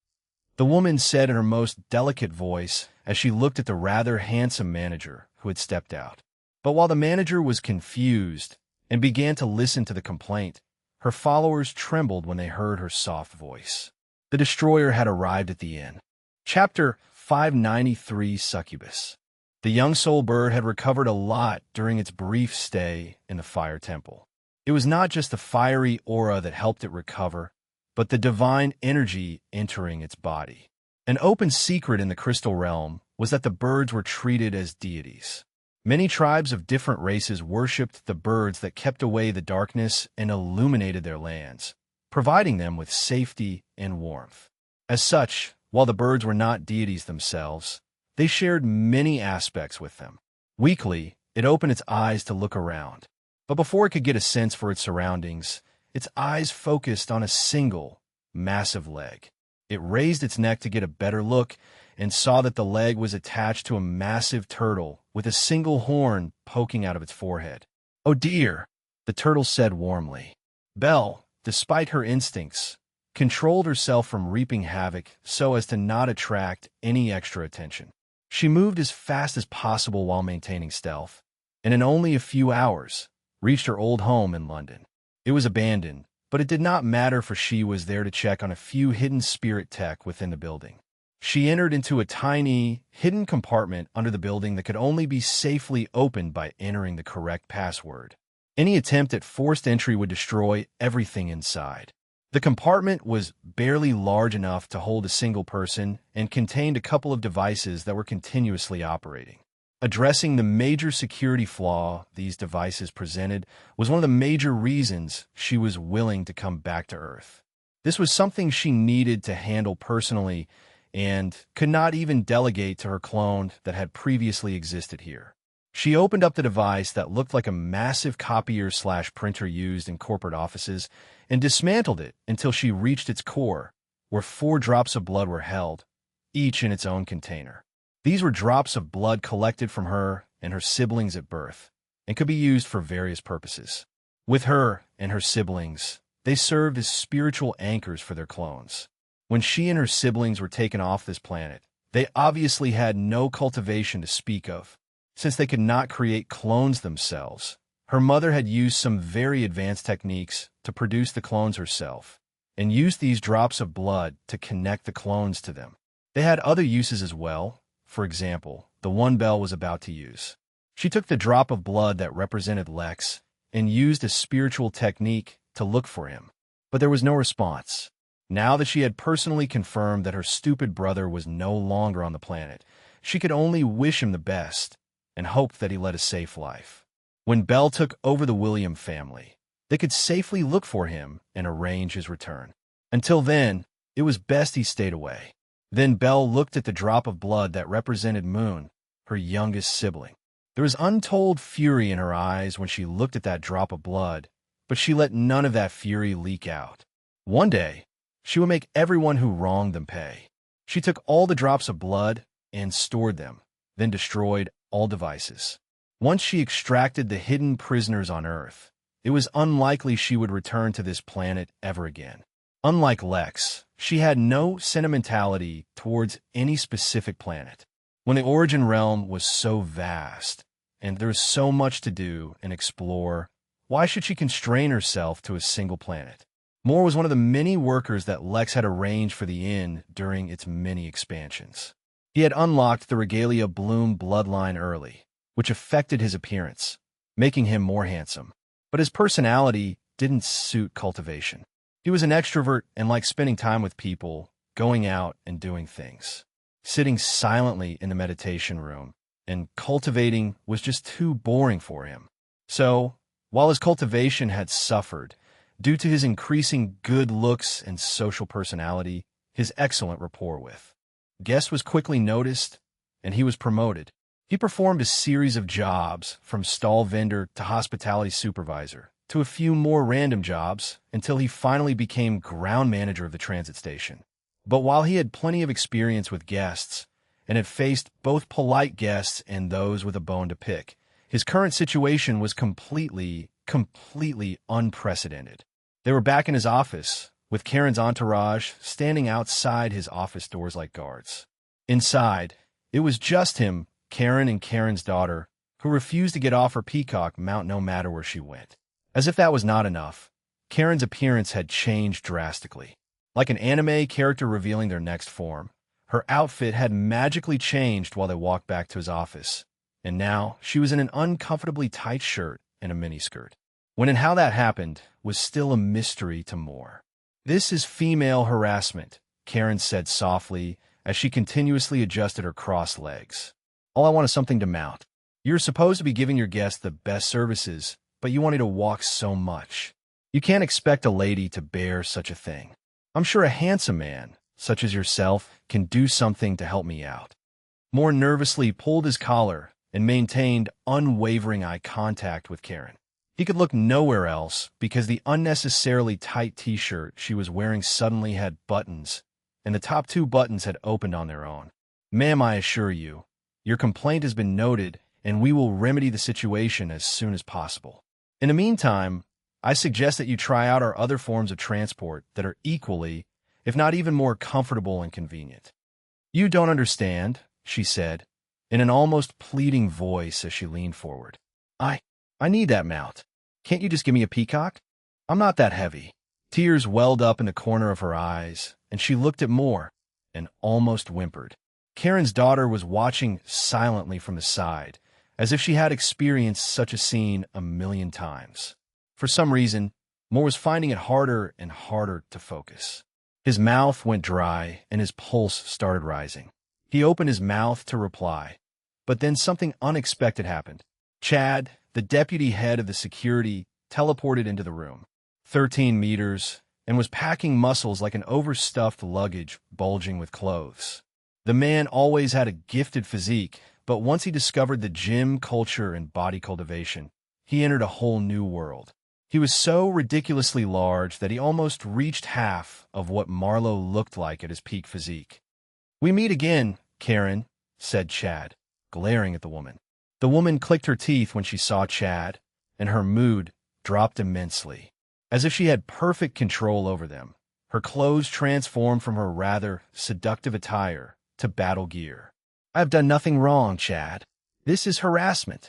the woman said in her most delicate voice as she looked at the rather handsome manager who had stepped out. But while the manager was confused and began to listen to the complaint, her followers trembled when they heard her soft voice. The destroyer had arrived at the inn. Chapter 593, Succubus. The young soul bird had recovered a lot during its brief stay in the fire temple. It was not just the fiery aura that helped it recover, but the divine energy entering its body. An open secret in the crystal realm was that the birds were treated as deities. Many tribes of different races worshipped the birds that kept away the darkness and illuminated their lands, providing them with safety and warmth. As such, while the birds were not deities themselves, they shared many aspects with them. Weakly, it opened its eyes to look around. But before it could get a sense for its surroundings, its eyes focused on a single, massive leg. It raised its neck to get a better look and saw that the leg was attached to a massive turtle with a single horn poking out of its forehead. "Oh dear," the turtle said warmly. Belle, despite her instincts, controlled herself from reaping havoc so as to not attract any extra attention. She moved as fast as possible while maintaining stealth, and in only a few hours, reached her old home in London. It was abandoned, but it did not matter, for she was there to check on a few hidden spirit tech within the building. She entered into a tiny, hidden compartment under the building that could only be safely opened by entering the correct password. Any attempt at forced entry would destroy everything inside. The compartment was barely large enough to hold a single person and contained a couple of devices that were continuously operating. Addressing the major security flaw these devices presented was one of the major reasons she was willing to come back to Earth. This was something she needed to handle personally and could not even delegate to her clone that had previously existed here. She opened up the device that looked like a massive copier/printer used in corporate offices and dismantled it until she reached its core, where 4 drops of blood were held, each in its own container. These were drops of blood collected from her and her siblings at birth, and could be used for various purposes. With her and her siblings, they served as spiritual anchors for their clones. When she and her siblings were taken off this planet, they obviously had no cultivation to speak of. Since they could not create clones themselves, her mother had used some very advanced techniques to produce the clones herself, and used these drops of blood to connect the clones to them. They had other uses as well. For example, the one Belle was about to use. She took the drop of blood that represented Lex and used a spiritual technique to look for him. But there was no response. Now that she had personally confirmed that her stupid brother was no longer on the planet, she could only wish him the best and hope that he led a safe life. When Belle took over the William family, they could safely look for him and arrange his return. Until then, it was best he stayed away. Then Belle looked at the drop of blood that represented Moon, her youngest sibling. There was untold fury in her eyes when she looked at that drop of blood, but she let none of that fury leak out. One day, she would make everyone who wronged them pay. She took all the drops of blood and stored them, then destroyed all devices. Once she extracted the hidden prisoners on Earth, it was unlikely she would return to this planet ever again. Unlike Lex, she had no sentimentality towards any specific planet. When the origin realm was so vast, and there was so much to do and explore, why should she constrain herself to a single planet? Moore was one of the many workers that Lex had arranged for the inn during its many expansions. He had unlocked the Regalia Bloom bloodline early, which affected his appearance, making him more handsome. But his personality didn't suit cultivation. He was an extrovert and liked spending time with people, going out and doing things. sitting silently in the meditation room, and cultivating was just too boring for him. So, while his cultivation had suffered, due to his increasing good looks and social personality, his excellent rapport with guests was quickly noticed, and he was promoted. He performed a series of jobs, from stall vendor to hospitality supervisor, to a few more random jobs, until he finally became ground manager of the transit station. But while he had plenty of experience with guests, and had faced both polite guests and those with a bone to pick, his current situation was completely unprecedented. They were back in his office, with Karen's entourage standing outside his office doors like guards. Inside, it was just him, Karen, and Karen's daughter, who refused to get off her peacock mount no matter where she went. As if that was not enough, Karen's appearance had changed drastically. Like an anime character revealing their next form, her outfit had magically changed while they walked back to his office, and now she was in an uncomfortably tight shirt and a miniskirt. When and how that happened was still a mystery to Moore. "This is female harassment," Karen said softly as she continuously adjusted her crossed legs. "All I want is something to mount. You're supposed to be giving your guests the best services, but you wanted to walk so much. You can't expect a lady to bear such a thing. I'm sure a handsome man, such as yourself, can do something to help me out." Moore nervously pulled his collar and maintained unwavering eye contact with Karen. He could look nowhere else because the unnecessarily tight t-shirt she was wearing suddenly had buttons, and the top two buttons had opened on their own. "Ma'am, I assure you, your complaint has been noted, and we will remedy the situation as soon as possible. In the meantime, I suggest that you try out our other forms of transport that are equally, if not even more comfortable and convenient." "You don't understand," she said, in an almost pleading voice as she leaned forward. I need that mount. Can't you just give me a peacock? I'm not that heavy." Tears welled up in the corner of her eyes, and she looked at Moore and almost whimpered. Karen's daughter was watching silently from the side, as if she had experienced such a scene a million times. For some reason, Moore was finding it harder and harder to focus. His mouth went dry, and his pulse started rising. He opened his mouth to reply, but then something unexpected happened. Chad, the deputy head of the security, teleported into the room, 13 meters, and was packing muscles like an overstuffed luggage bulging with clothes. The man always had a gifted physique, but once he discovered the gym culture and body cultivation, he entered a whole new world. He was so ridiculously large that he almost reached half of what Marlowe looked like at his peak physique. "We meet again, Karen," said Chad, glaring at the woman. The woman clicked her teeth when she saw Chad, and her mood dropped immensely. As if she had perfect control over them, her clothes transformed from her rather seductive attire to battle gear. "I have done nothing wrong, Chad. This is harassment.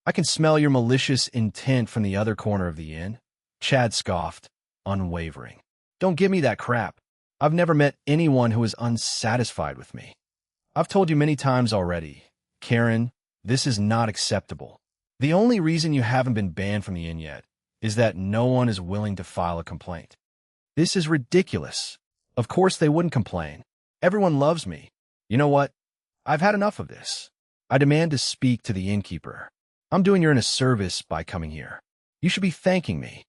I can smell your malicious intent from the other corner of the inn." Chad scoffed, unwavering. "Don't give me that crap. I've never met anyone who is unsatisfied with me. I've told you many times already, Karen, this is not acceptable. The only reason you haven't been banned from the inn yet is that no one is willing to file a complaint. This is ridiculous. Of course they wouldn't complain. Everyone loves me. You know what? I've had enough of this. I demand to speak to the innkeeper. I'm doing you a service by coming here. You should be thanking me."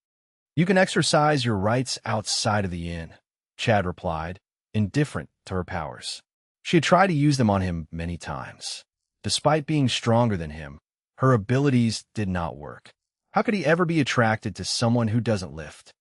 "You can exercise your rights outside of the inn," Chad replied, indifferent to her powers. She had tried to use them on him many times. Despite being stronger than him, her abilities did not work. How could he ever be attracted to someone who doesn't lift?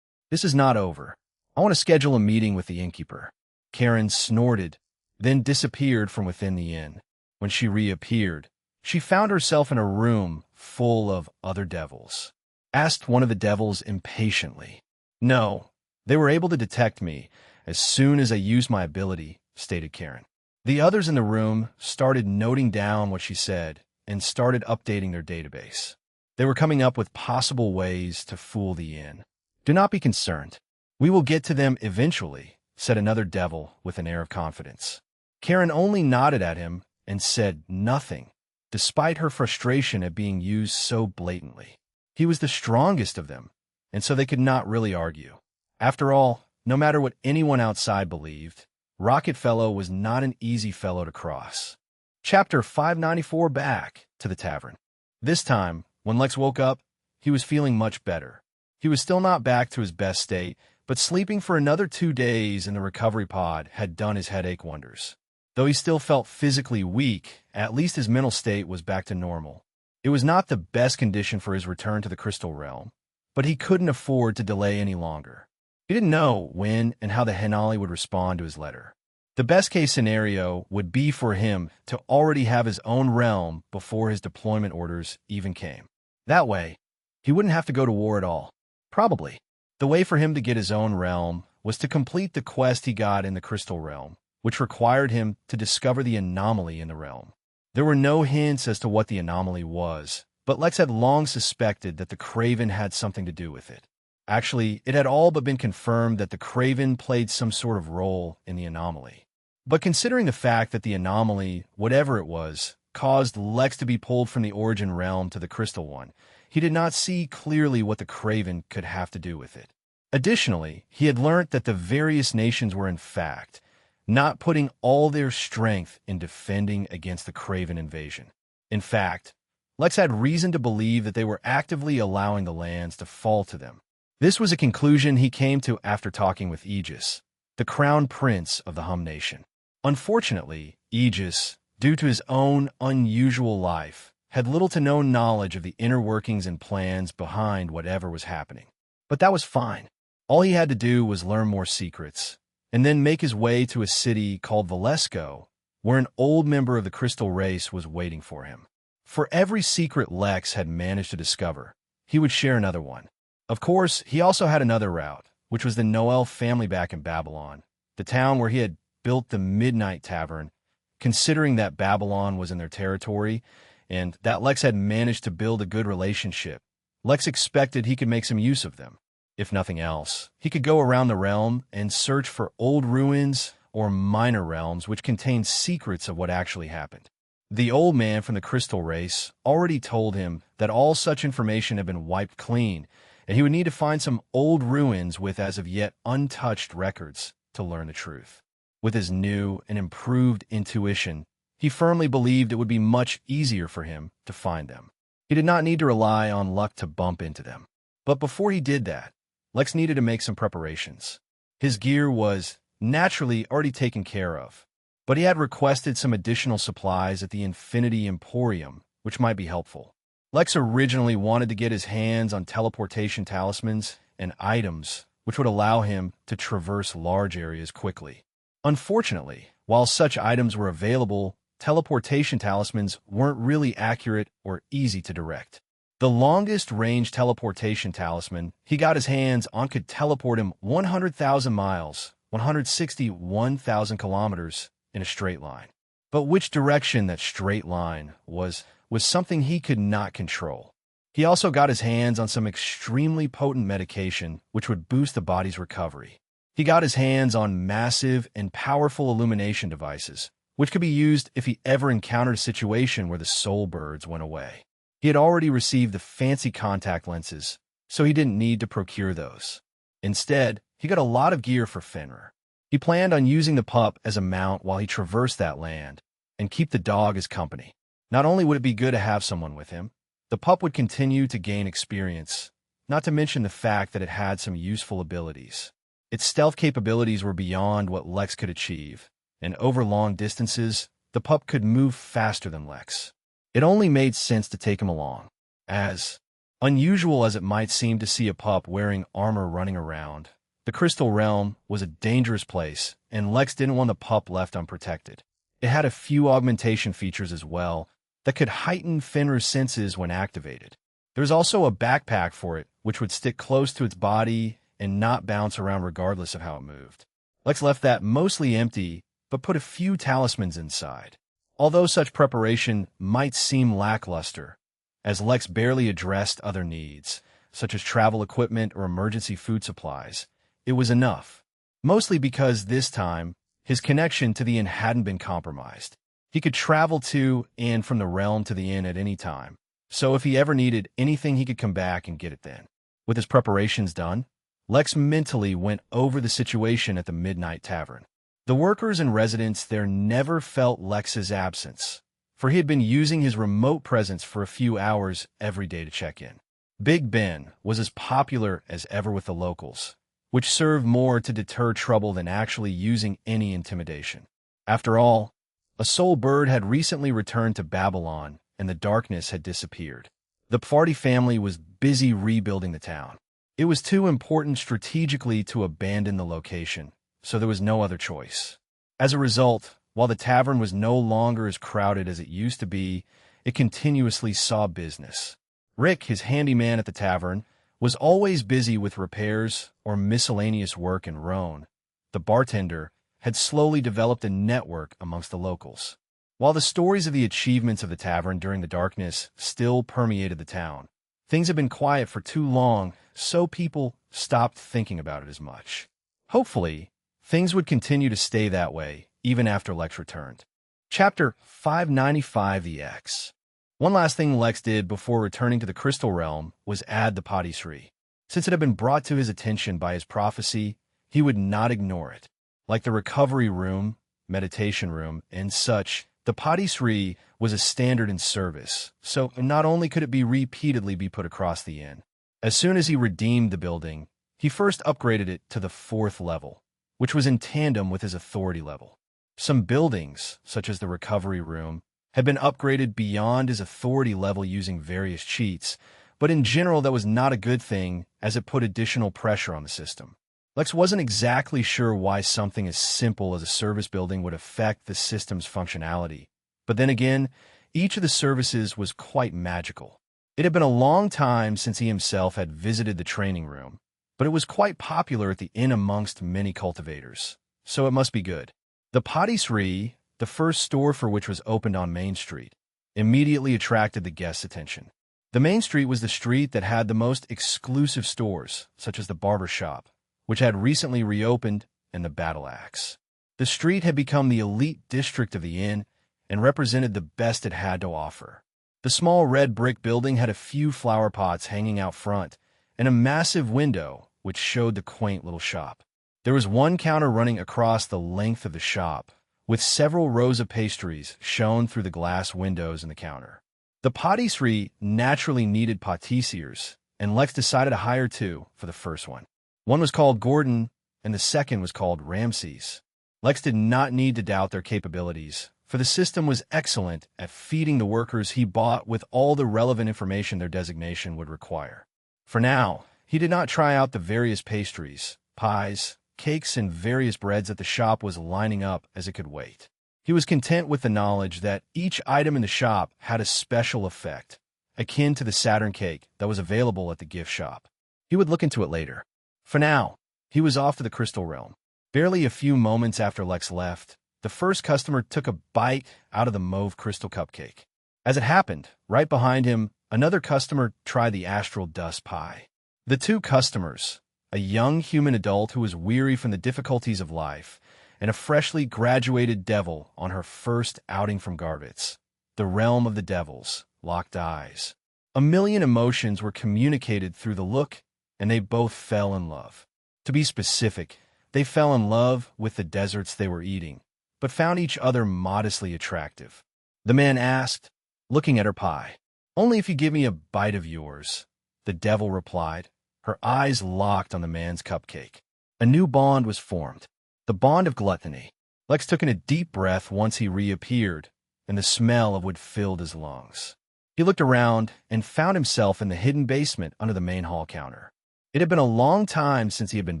"This is not over. I want to schedule a meeting with the innkeeper." Karen snorted, then disappeared from within the inn. When she reappeared, she found herself in a room full of other devils. Asked one of the devils impatiently. "No, they were able to detect me as soon as I used my ability," stated Karen. The others in the room started noting down what she said and started updating their database. They were coming up with possible ways to fool the inn. "Do not be concerned. We will get to them eventually," said another devil with an air of confidence. Karen only nodded at him and said nothing, despite her frustration at being used so blatantly. He was the strongest of them, and so they could not really argue. After all, no matter what anyone outside believed, Rocket Fellow was not an easy fellow to cross. Chapter 594. Back to the tavern. This time, when Lex woke up, he was feeling much better. He was still not back to his best state, but sleeping for another 2 days in the recovery pod had done his headache wonders. Though he still felt physically weak, at least his mental state was back to normal. It was not the best condition for his return to the Crystal Realm, but he couldn't afford to delay any longer. He didn't know when and how the Henali would respond to his letter. The best-case scenario would be for him to already have his own realm before his deployment orders even came. That way, he wouldn't have to go to war at all. Probably. The way for him to get his own realm was to complete the quest he got in the Crystal Realm, which required him to discover the anomaly in the realm. There were no hints as to what the anomaly was, but Lex had long suspected that the Craven had something to do with it. Actually, it had all but been confirmed that the Craven played some sort of role in the anomaly. But considering the fact that the anomaly, whatever it was, caused Lex to be pulled from the Origin Realm to the Crystal One, he did not see clearly what the Craven could have to do with it. Additionally, he had learnt that the various nations were in fact not putting all their strength in defending against the Craven invasion. In fact, Lex had reason to believe that they were actively allowing the lands to fall to them. This was a conclusion he came to after talking with Aegis, the crown prince of the Hum Nation. Unfortunately, Aegis, due to his own unusual life, had little to no knowledge of the inner workings and plans behind whatever was happening. But that was fine. All he had to do was learn more secrets, and then make his way to a city called Valesco, where an old member of the Crystal race was waiting for him. For every secret Lex had managed to discover, he would share another one. Of course, he also had another route, which was the Noel family back in Babylon, the town where he had built the Midnight Tavern, considering that Babylon was in their territory, and that Lex had managed to build a good relationship. Lex expected he could make some use of them. If nothing else, he could go around the realm and search for old ruins or minor realms which contained secrets of what actually happened. The old man from the Crystal race already told him that all such information had been wiped clean, and he would need to find some old ruins with as of yet untouched records to learn the truth. With his new and improved intuition, he firmly believed it would be much easier for him to find them. He did not need to rely on luck to bump into them. But before he did that, Lex needed to make some preparations. His gear was naturally already taken care of, but he had requested some additional supplies at the Infinity Emporium, which might be helpful. Lex originally wanted to get his hands on teleportation talismans and items which would allow him to traverse large areas quickly. Unfortunately, while such items were available, teleportation talismans weren't really accurate or easy to direct. The longest-range teleportation talisman he got his hands on could teleport him 100,000 miles, 161,000 kilometers, in a straight line. But which direction that straight line was something he could not control. He also got his hands on some extremely potent medication which would boost the body's recovery. He got his hands on massive and powerful illumination devices, which could be used if he ever encountered a situation where the soul birds went away. He had already received the fancy contact lenses, so he didn't need to procure those. Instead, he got a lot of gear for Fenrir. He planned on using the pup as a mount while he traversed that land, and keep the dog as company. Not only would it be good to have someone with him, the pup would continue to gain experience, not to mention the fact that it had some useful abilities. Its stealth capabilities were beyond what Lex could achieve, and over long distances, the pup could move faster than Lex. It only made sense to take him along. As unusual as it might seem to see a pup wearing armor running around, the Crystal Realm was a dangerous place, and Lex didn't want the pup left unprotected. It had a few augmentation features as well that could heighten Fenrir's senses when activated. There was also a backpack for it, which would stick close to its body and not bounce around regardless of how it moved. Lex left that mostly empty, but put a few talismans inside. Although such preparation might seem lackluster, as Lex barely addressed other needs, such as travel equipment or emergency food supplies, it was enough. Mostly because this time, his connection to the inn hadn't been compromised. He could travel to and from the realm to the inn at any time, so if he ever needed anything he could come back and get it then. With his preparations done, Lex mentally went over the situation at the Midnight Tavern. The workers and residents there never felt Lex's absence, for he had been using his remote presence for a few hours every day to check in. Big Ben was as popular as ever with the locals, which served more to deter trouble than actually using any intimidation. After all, a soul bird had recently returned to Babylon, and the darkness had disappeared. The party family was busy rebuilding the town. It was too important strategically to abandon the location, so there was no other choice. As a result, while the tavern was no longer as crowded as it used to be, it continuously saw business. Rick, his handyman at the tavern, was always busy with repairs or miscellaneous work, and Roan, the bartender, had slowly developed a network amongst the locals. While the stories of the achievements of the tavern during the darkness still permeated the town, things had been quiet for too long, so people stopped thinking about it as much. Hopefully, things would continue to stay that way even after Lex returned. Chapter 595 EX. One last thing Lex did before returning to the Crystal Realm was add the patisserie. Since it had been brought to his attention by his prophecy, he would not ignore it. Like the recovery room, meditation room, and such, the patisserie was a standard in service, so not only could it be repeatedly put across the inn. As soon as he redeemed the building, he first upgraded it to the 4th level, which was in tandem with his authority level. Some buildings, such as the recovery room, had been upgraded beyond his authority level using various cheats, but in general that was not a good thing as it put additional pressure on the system. Lex wasn't exactly sure why something as simple as a service building would affect the system's functionality, but then again, each of the services was quite magical. It had been a long time since he himself had visited the training room, but it was quite popular at the inn amongst many cultivators, so it must be good. The patisserie, the first store for which was opened on Main Street, immediately attracted the guests' attention. The Main Street was the street that had the most exclusive stores, such as the barber shop, which had recently reopened, and the battle axe. The street had become the elite district of the inn and represented the best it had to offer. The small red brick building had a few flower pots hanging out front and a massive window which showed the quaint little shop. There was one counter running across the length of the shop, with several rows of pastries shown through the glass windows in the counter. The patisserie naturally needed patissiers, and Lex decided to hire 2 for the first one. One was called Gordon, and the second was called Ramses. Lex did not need to doubt their capabilities, for the system was excellent at feeding the workers he bought with all the relevant information their designation would require. For now, he did not try out the various pastries, pies, cakes, and various breads that the shop was lining up as it could wait. He was content with the knowledge that each item in the shop had a special effect, akin to the Saturn cake that was available at the gift shop. He would look into it later. For now, he was off to the Crystal Realm. Barely a few moments after Lex left, the first customer took a bite out of the mauve crystal cupcake. As it happened, right behind him, another customer tried the astral dust pie. The 2 customers, a young human adult who was weary from the difficulties of life, and a freshly graduated devil on her first outing from Garvitz, the realm of the devils, locked eyes. A million emotions were communicated through the look, and they both fell in love. To be specific, they fell in love with the desserts they were eating, but found each other modestly attractive. The man asked, looking at her pie, "Only if you give me a bite of yours," the devil replied, her eyes locked on the man's cupcake. A new bond was formed, the bond of gluttony. Lex took in a deep breath once he reappeared, and the smell of wood filled his lungs. He looked around and found himself in the hidden basement under the main hall counter. It had been a long time since he had been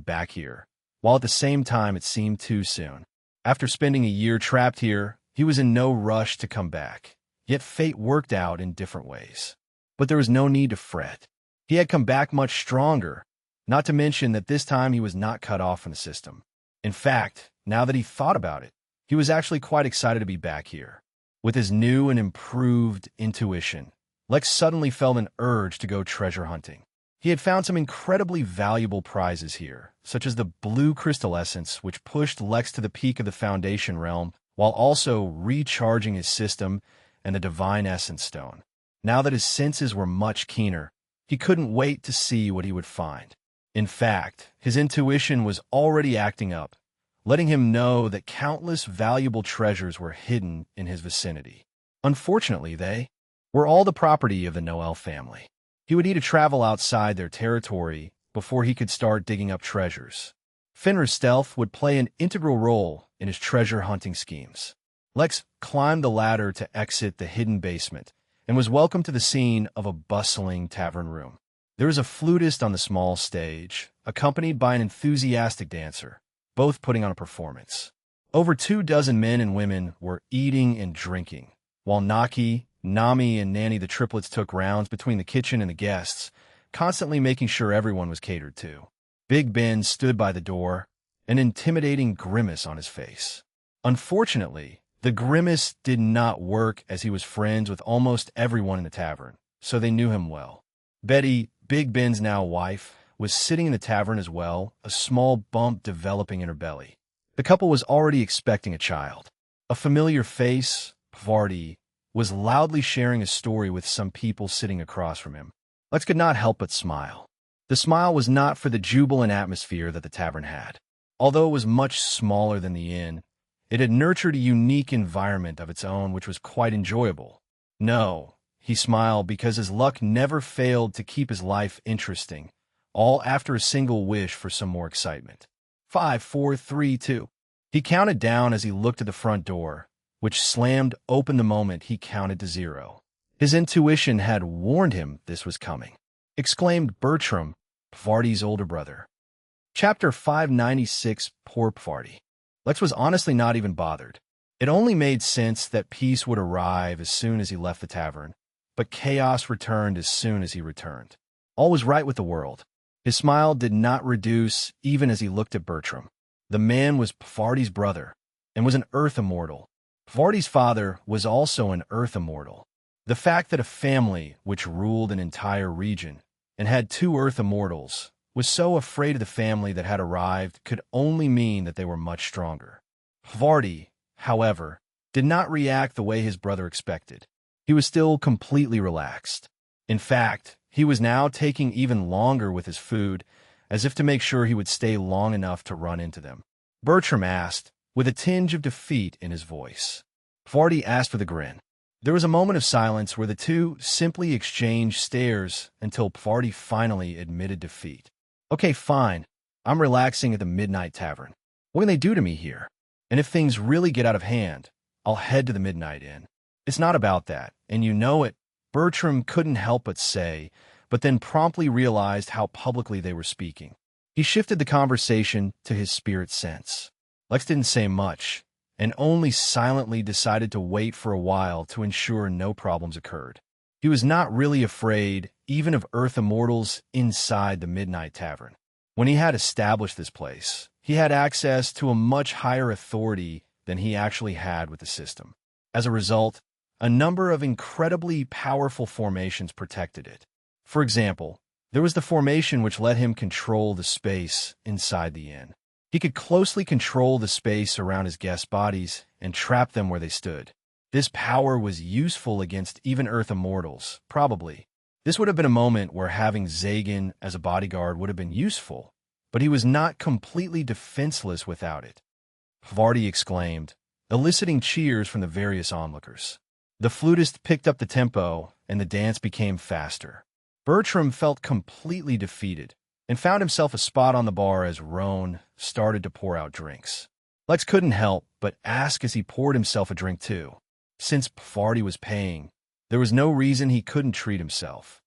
back here, while at the same time it seemed too soon. After spending a year trapped here, he was in no rush to come back, yet fate worked out in different ways. But there was no need to fret. He had come back much stronger, not to mention that this time he was not cut off from the system. In fact, now that he thought about it, he was actually quite excited to be back here. With his new and improved intuition, Lex suddenly felt an urge to go treasure hunting. He had found some incredibly valuable prizes here, such as the blue crystal essence, which pushed Lex to the peak of the Foundation realm, while also recharging his system, and the divine essence stone. Now that his senses were much keener, he couldn't wait to see what he would find. In fact, his intuition was already acting up, letting him know that countless valuable treasures were hidden in his vicinity. Unfortunately, they were all the property of the Noel family. He would need to travel outside their territory before he could start digging up treasures. Fenrir's stealth would play an integral role in his treasure hunting schemes. Lex climbed the ladder to exit the hidden basement and was welcomed to the scene of a bustling tavern room. There was a flutist on the small stage, accompanied by an enthusiastic dancer, both putting on a performance. Over 24 men and women were eating and drinking, while Naki, Nami, and Nanny the triplets took rounds between the kitchen and the guests, constantly making sure everyone was catered to. Big Ben stood by the door, an intimidating grimace on his face. Unfortunately, the grimace did not work as he was friends with almost everyone in the tavern, so they knew him well. Betty, Big Ben's now wife, was sitting in the tavern as well, a small bump developing in her belly. The couple was already expecting a child. A familiar face, Vardy, was loudly sharing a story with some people sitting across from him. Lex could not help but smile. The smile was not for the jubilant atmosphere that the tavern had. Although it was much smaller than the inn, it had nurtured a unique environment of its own which was quite enjoyable. No, he smiled because his luck never failed to keep his life interesting, all after a single wish for some more excitement. 5, 4, 3, 2. He counted down as he looked at the front door, which slammed open the moment he counted to 0. His intuition had warned him this was coming, exclaimed Bertram, Vardy's older brother. Chapter 596, Poor Vardy. Lex was honestly not even bothered. It only made sense that peace would arrive as soon as he left the tavern, but chaos returned as soon as he returned. All was right with the world. His smile did not reduce even as he looked at Bertram. The man was Vardy's brother and was an Earth immortal. Vardy's father was also an Earth immortal. The fact that a family which ruled an entire region and had 2 Earth immortals was so afraid of the family that had arrived could only mean that they were much stronger. Vardy, however, did not react the way his brother expected. He was still completely relaxed. In fact, he was now taking even longer with his food, as if to make sure he would stay long enough to run into them. Bertram asked, with a tinge of defeat in his voice. Vardy asked with a grin. There was a moment of silence where the two simply exchanged stares until Vardy finally admitted defeat. Okay, fine. I'm relaxing at the Midnight Tavern. What can they do to me here? And if things really get out of hand, I'll head to the Midnight Inn. It's not about that, and you know it, Bertram couldn't help but say, but then promptly realized how publicly they were speaking. He shifted the conversation to his spirit sense. Lex didn't say much, and only silently decided to wait for a while to ensure no problems occurred. He was not really afraid even of Earth immortals inside the Midnight Tavern. When he had established this place, he had access to a much higher authority than he actually had with the system. As a result, a number of incredibly powerful formations protected it. For example, there was the formation which let him control the space inside the inn. He could closely control the space around his guests' bodies and trap them where they stood. This power was useful against even Earth immortals, probably. This would have been a moment where having Zagan as a bodyguard would have been useful, but he was not completely defenseless without it. Vardy exclaimed, eliciting cheers from the various onlookers. The flutist picked up the tempo, and the dance became faster. Bertram felt completely defeated and found himself a spot on the bar as Roan started to pour out drinks. Lex couldn't help but ask as he poured himself a drink too. Since Vardy was paying, there was no reason he couldn't treat himself.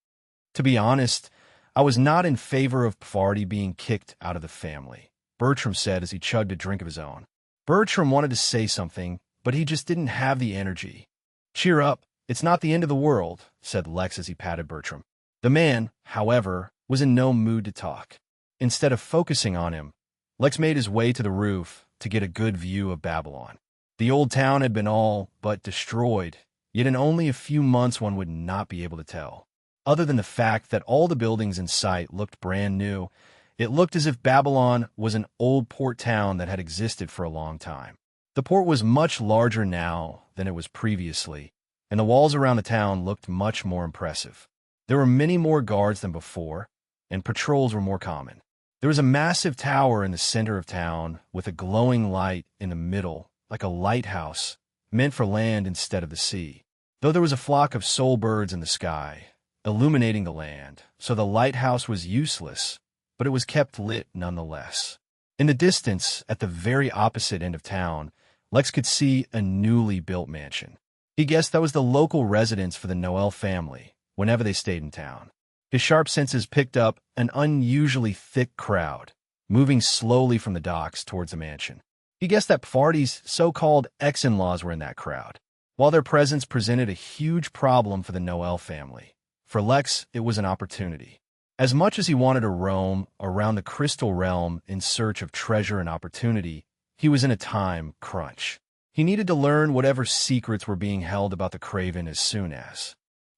To be honest, I was not in favor of Vardy being kicked out of the family, Bertram said as he chugged a drink of his own. Bertram wanted to say something, but he just didn't have the energy. Cheer up, it's not the end of the world, said Lex as he patted Bertram. The man, however, was in no mood to talk. Instead of focusing on him, Lex made his way to the roof to get a good view of Babylon. The old town had been all but destroyed, yet in only a few months one would not be able to tell. Other than the fact that all the buildings in sight looked brand new, it looked as if Babylon was an old port town that had existed for a long time. The port was much larger now than it was previously, and the walls around the town looked much more impressive. There were many more guards than before, and patrols were more common. There was a massive tower in the center of town with a glowing light in the middle, like a lighthouse, meant for land instead of the sea. Though there was a flock of soul birds in the sky, illuminating the land, so the lighthouse was useless, but it was kept lit nonetheless. In the distance, at the very opposite end of town, Lex could see a newly built mansion. He guessed that was the local residence for the Noel family, whenever they stayed in town. His sharp senses picked up an unusually thick crowd, moving slowly from the docks towards the mansion. He guessed that Pfardy's so-called ex-in-laws were in that crowd. While their presence presented a huge problem for the Noel family, for Lex it was an opportunity. As much as he wanted to roam around the Crystal Realm in search of treasure and opportunity, he was in a time crunch. He needed to learn whatever secrets were being held about the Craven as soon as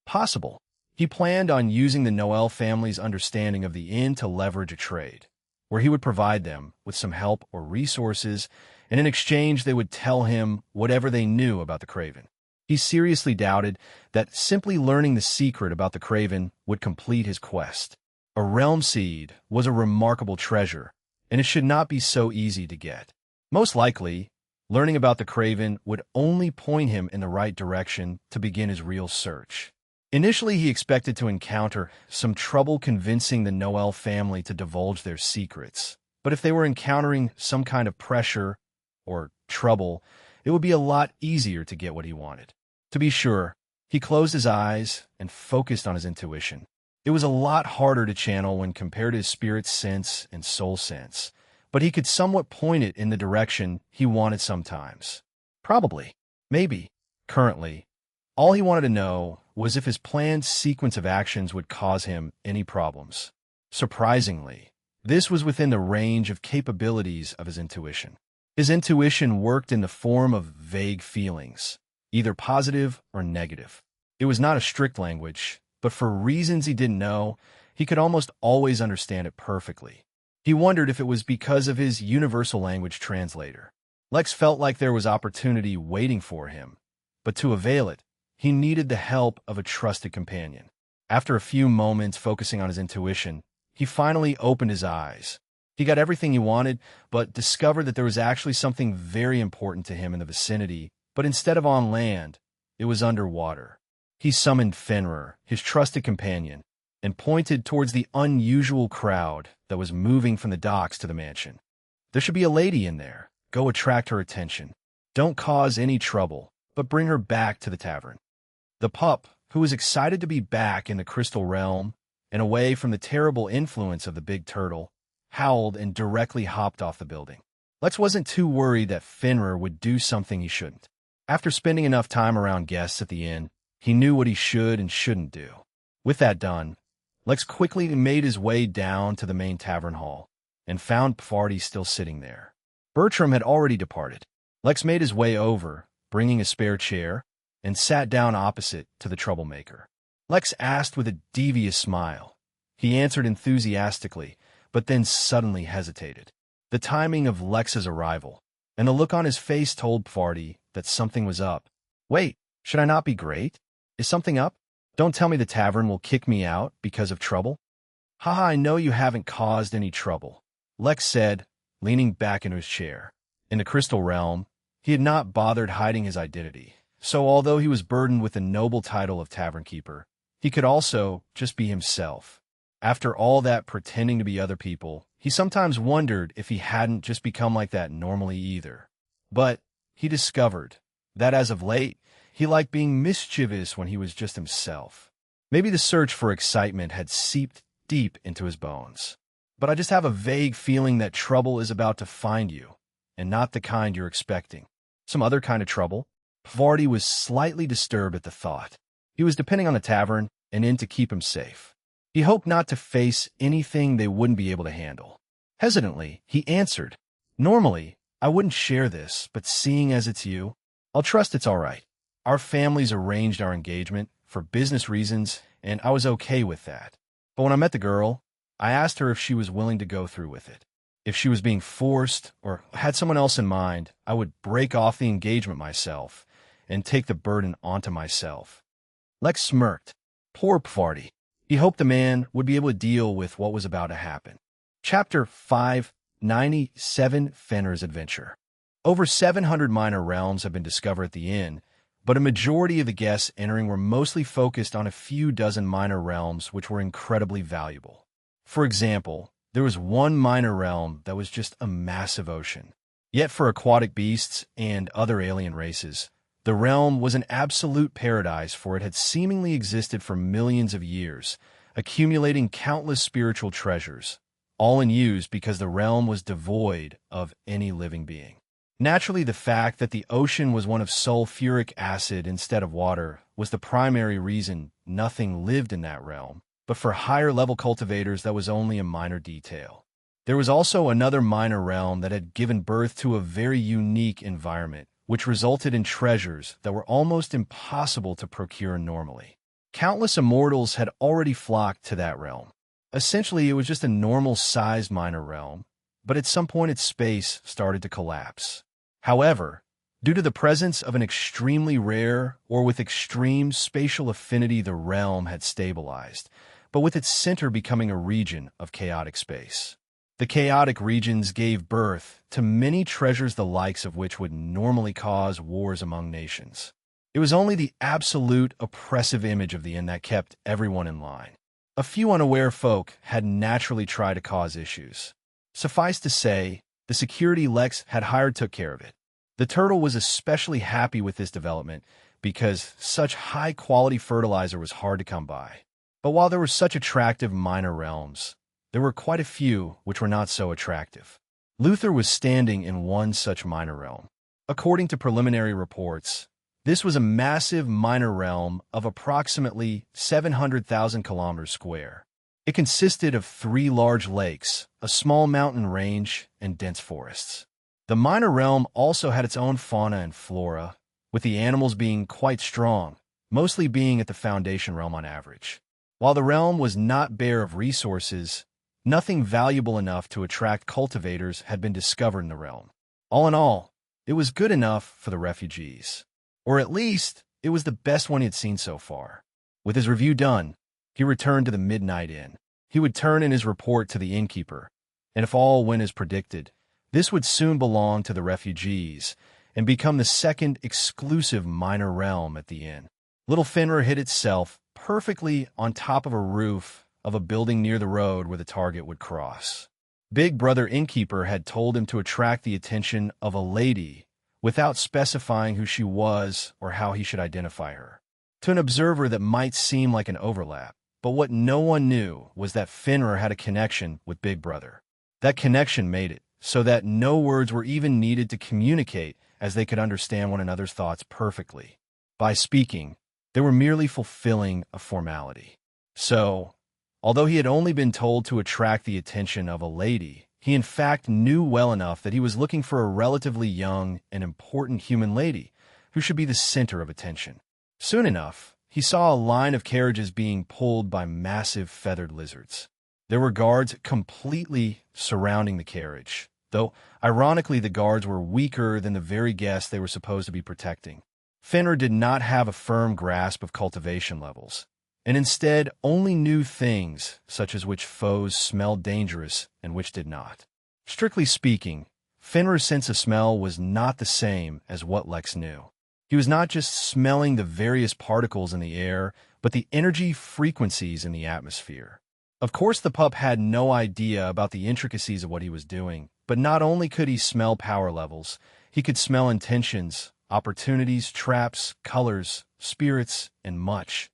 possible. He planned on using the Noel family's understanding of the inn to leverage a trade, where he would provide them with some help or resources, and in exchange they would tell him whatever they knew about the Craven. He seriously doubted that simply learning the secret about the Craven would complete his quest. A realm seed was a remarkable treasure, and it should not be so easy to get. Most likely, learning about the Craven would only point him in the right direction to begin his real search. Initially, he expected to encounter some trouble convincing the Noel family to divulge their secrets, but if they were encountering some kind of pressure or trouble, it would be a lot easier to get what he wanted. To be sure, he closed his eyes and focused on his intuition. It was a lot harder to channel when compared to his spirit sense and soul sense, but he could somewhat point it in the direction he wanted sometimes. Probably. Maybe. Currently. All he wanted to know was if his planned sequence of actions would cause him any problems. Surprisingly, this was within the range of capabilities of his intuition. His intuition worked in the form of vague feelings, either positive or negative. It was not a strict language, but for reasons he didn't know, he could almost always understand it perfectly. He wondered if it was because of his universal language translator. Lex felt like there was opportunity waiting for him, but to avail it, he needed the help of a trusted companion. After a few moments focusing on his intuition, he finally opened his eyes. He got everything he wanted, but discovered that there was actually something very important to him in the vicinity, but instead of on land, it was underwater. He summoned Fenrir, his trusted companion, and pointed towards the unusual crowd that was moving from the docks to the mansion. There should be a lady in there. Go attract her attention. Don't cause any trouble, but bring her back to the tavern. The pup, who was excited to be back in the Crystal Realm and away from the terrible influence of the big turtle, howled and directly hopped off the building. Lex wasn't too worried that Fenrir would do something he shouldn't. After spending enough time around guests at the inn, he knew what he should and shouldn't do. With that done, Lex quickly made his way down to the main tavern hall and found Pfardy still sitting there. Bertram had already departed. Lex made his way over, bringing a spare chair, and sat down opposite to the troublemaker. Lex asked with a devious smile. He answered enthusiastically, but then suddenly hesitated. The timing of Lex's arrival and the look on his face told Pfardy that something was up. Wait, should I not be great? Is something up? Don't tell me the tavern will kick me out because of trouble. Haha, I know you haven't caused any trouble, Lex said, leaning back into his chair. In the Crystal Realm, he had not bothered hiding his identity. So although he was burdened with the noble title of tavern keeper, he could also just be himself. After all that pretending to be other people, he sometimes wondered if he hadn't just become like that normally either. But he discovered that as of late, he liked being mischievous when he was just himself. Maybe the search for excitement had seeped deep into his bones. But I just have a vague feeling that trouble is about to find you, and not the kind you're expecting. Some other kind of trouble? Pfardy was slightly disturbed at the thought. He was depending on the tavern and inn to keep him safe. He hoped not to face anything they wouldn't be able to handle. Hesitantly, he answered, Normally, I wouldn't share this, but seeing as it's you, I'll trust it's all right. Our families arranged our engagement for business reasons, and I was okay with that. But when I met the girl, I asked her if she was willing to go through with it. If she was being forced or had someone else in mind, I would break off the engagement myself and take the burden onto myself. Lex smirked. Poor Pfardy. He hoped the man would be able to deal with what was about to happen. Chapter 597 Fenrir's Adventure. Over 700 minor realms have been discovered at the inn, but a majority of the guests entering were mostly focused on a few dozen minor realms which were incredibly valuable. For example, there was one minor realm that was just a massive ocean. Yet for aquatic beasts and other alien races, the realm was an absolute paradise, for it had seemingly existed for millions of years, accumulating countless spiritual treasures, all in use because the realm was devoid of any living being. Naturally, the fact that the ocean was one of sulfuric acid instead of water was the primary reason nothing lived in that realm, but for higher-level cultivators that was only a minor detail. There was also another minor realm that had given birth to a very unique environment, which resulted in treasures that were almost impossible to procure normally. Countless immortals had already flocked to that realm. Essentially, it was just a normal-sized minor realm, but at some point its space started to collapse. However, due to the presence of an extremely rare or with extreme spatial affinity, the realm had stabilized, but with its center becoming a region of chaotic space. The chaotic regions gave birth to many treasures, the likes of which would normally cause wars among nations. It was only the absolute oppressive image of the inn that kept everyone in line. A few unaware folk had naturally tried to cause issues. Suffice to say, the security Lex had hired took care of it. The turtle was especially happy with this development because such high-quality fertilizer was hard to come by. But while there were such attractive minor realms, there were quite a few which were not so attractive. Luther was standing in one such minor realm. According to preliminary reports, this was a massive minor realm of approximately 700,000 kilometers square. It consisted of 3 large lakes, a small mountain range, and dense forests. The minor realm also had its own fauna and flora, with the animals being quite strong, mostly being at the foundation realm on average. While the realm was not bare of resources, nothing valuable enough to attract cultivators had been discovered in the realm. All in all, it was good enough for the refugees. Or at least, it was the best one he had seen so far. With his review done, he returned to the Midnight Inn. He would turn in his report to the innkeeper, and if all went as predicted, this would soon belong to the refugees and become the second exclusive minor realm at the inn. Little Fenrir hid itself perfectly on top of a roof of a building near the road where the target would cross. Big Brother Innkeeper had told him to attract the attention of a lady without specifying who she was or how he should identify her. To an observer, that might seem like an overlap, but what no one knew was that Fenrir had a connection with Big Brother. That connection made it so that no words were even needed to communicate, as they could understand one another's thoughts perfectly. By speaking, they were merely fulfilling a formality. So, although he had only been told to attract the attention of a lady, he in fact knew well enough that he was looking for a relatively young and important human lady who should be the center of attention. Soon enough, he saw a line of carriages being pulled by massive feathered lizards. There were guards completely surrounding the carriage, though, ironically, the guards were weaker than the very guests they were supposed to be protecting. Fenrir did not have a firm grasp of cultivation levels, and instead only knew things such as which foes smelled dangerous and which did not. Strictly speaking, Fenrir's sense of smell was not the same as what Lex knew. He was not just smelling the various particles in the air, but the energy frequencies in the atmosphere. Of course, the pup had no idea about the intricacies of what he was doing, but not only could he smell power levels, he could smell intentions, opportunities, traps, colors, spirits, and much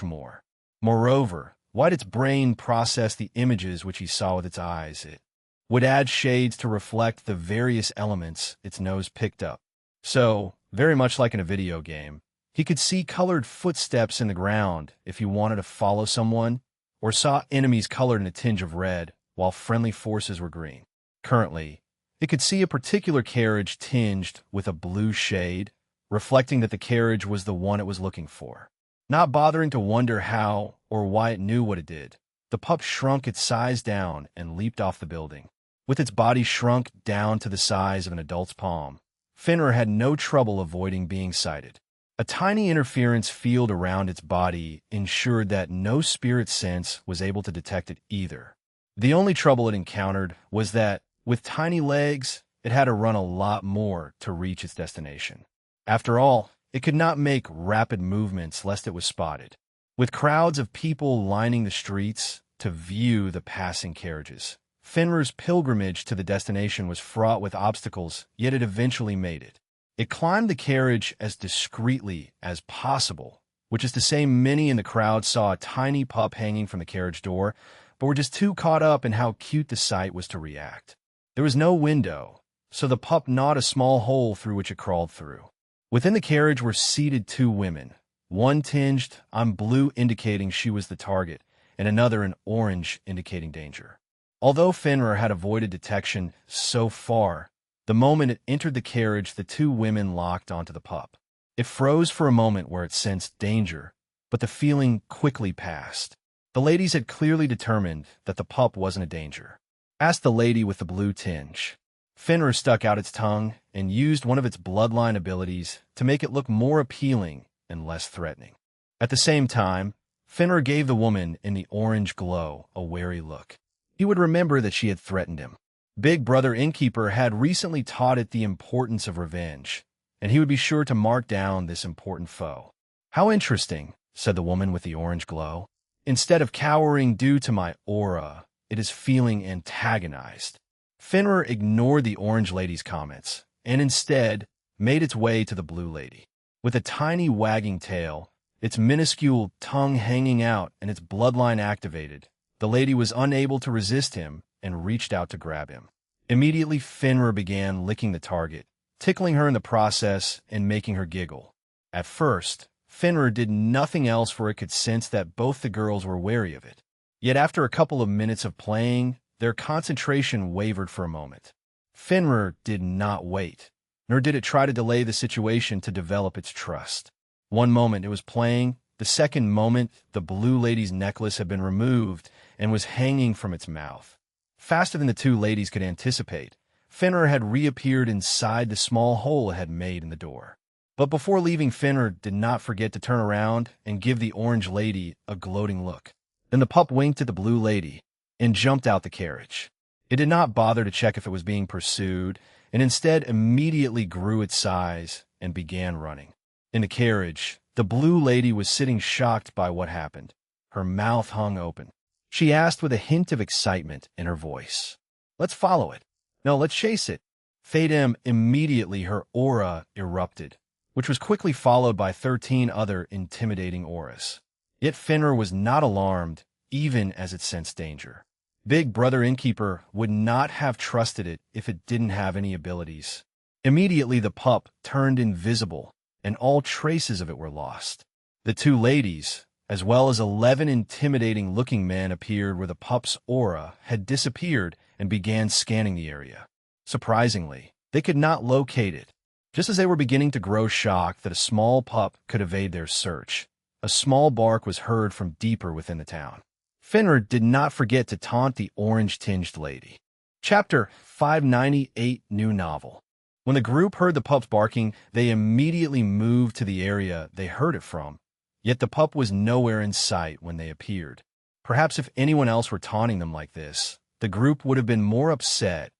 more. Moreover, while its brain processed the images which he saw with its eyes, it would add shades to reflect the various elements its nose picked up. So, very much like in a video game, he could see colored footsteps in the ground if he wanted to follow someone, or saw enemies colored in a tinge of red, while friendly forces were green. Currently, it could see a particular carriage tinged with a blue shade, reflecting that the carriage was the one it was looking for. Not bothering to wonder how or why it knew what it did, the pup shrunk its size down and leaped off the building. With its body shrunk down to the size of an adult's palm, Fenrir had no trouble avoiding being sighted. A tiny interference field around its body ensured that no spirit sense was able to detect it either. The only trouble it encountered was that, with tiny legs, it had to run a lot more to reach its destination. After all, it could not make rapid movements lest it was spotted. With crowds of people lining the streets to view the passing carriages, Fenrir's pilgrimage to the destination was fraught with obstacles, yet it eventually made it. It climbed the carriage as discreetly as possible, which is to say many in the crowd saw a tiny pup hanging from the carriage door, but were just too caught up in how cute the sight was to react. There was no window, so the pup gnawed a small hole through which it crawled through. Within the carriage were seated two women, one tinged on blue indicating she was the target, and another in orange indicating danger. Although Fenrir had avoided detection so far, the moment it entered the carriage, the two women locked onto the pup. It froze for a moment where it sensed danger, but the feeling quickly passed. The ladies had clearly determined that the pup wasn't a danger. Asked the lady with the blue tinge. Fenrir stuck out its tongue and used one of its bloodline abilities to make it look more appealing and less threatening. At the same time, Fenrir gave the woman in the orange glow a wary look. He would remember that she had threatened him. Big Brother Innkeeper had recently taught it the importance of revenge, and he would be sure to mark down this important foe. "How interesting," said the woman with the orange glow. "Instead of cowering due to my aura, it is feeling antagonized." Fenrir ignored the orange lady's comments, and instead made its way to the blue lady. With a tiny wagging tail, its minuscule tongue hanging out and its bloodline activated, the lady was unable to resist him and reached out to grab him. Immediately, Fenrir began licking the target, tickling her in the process and making her giggle. At first, Fenrir did nothing else, for it could sense that both the girls were wary of it. Yet after a couple of minutes of playing, their concentration wavered for a moment. Fenrir did not wait, nor did it try to delay the situation to develop its trust. One moment it was playing, the second moment the blue lady's necklace had been removed and was hanging from its mouth. Faster than the two ladies could anticipate, Fenrir had reappeared inside the small hole it had made in the door. But before leaving, Fenrir did not forget to turn around and give the orange lady a gloating look. Then the pup winked at the blue lady and jumped out the carriage. It did not bother to check if it was being pursued, and instead immediately grew its size and began running. In the carriage, the blue lady was sitting shocked by what happened. Her mouth hung open. She asked with a hint of excitement in her voice, "Let's follow it. No, let's chase it." Fadem immediately her aura erupted, which was quickly followed by 13 other intimidating auras. Yet Fenrir was not alarmed, even as it sensed danger. Big Brother Innkeeper would not have trusted it if it didn't have any abilities. Immediately the pup turned invisible, and all traces of it were lost. The two ladies, as well as 11 intimidating-looking men, appeared where the pup's aura had disappeared and began scanning the area. Surprisingly, they could not locate it. Just as they were beginning to grow shocked that a small pup could evade their search, a small bark was heard from deeper within the town. Fenrir did not forget to taunt the orange-tinged lady. Chapter 598, New Novel. When the group heard the pup's barking, they immediately moved to the area they heard it from. Yet the pup was nowhere in sight when they appeared. Perhaps if anyone else were taunting them like this, the group would have been more upset,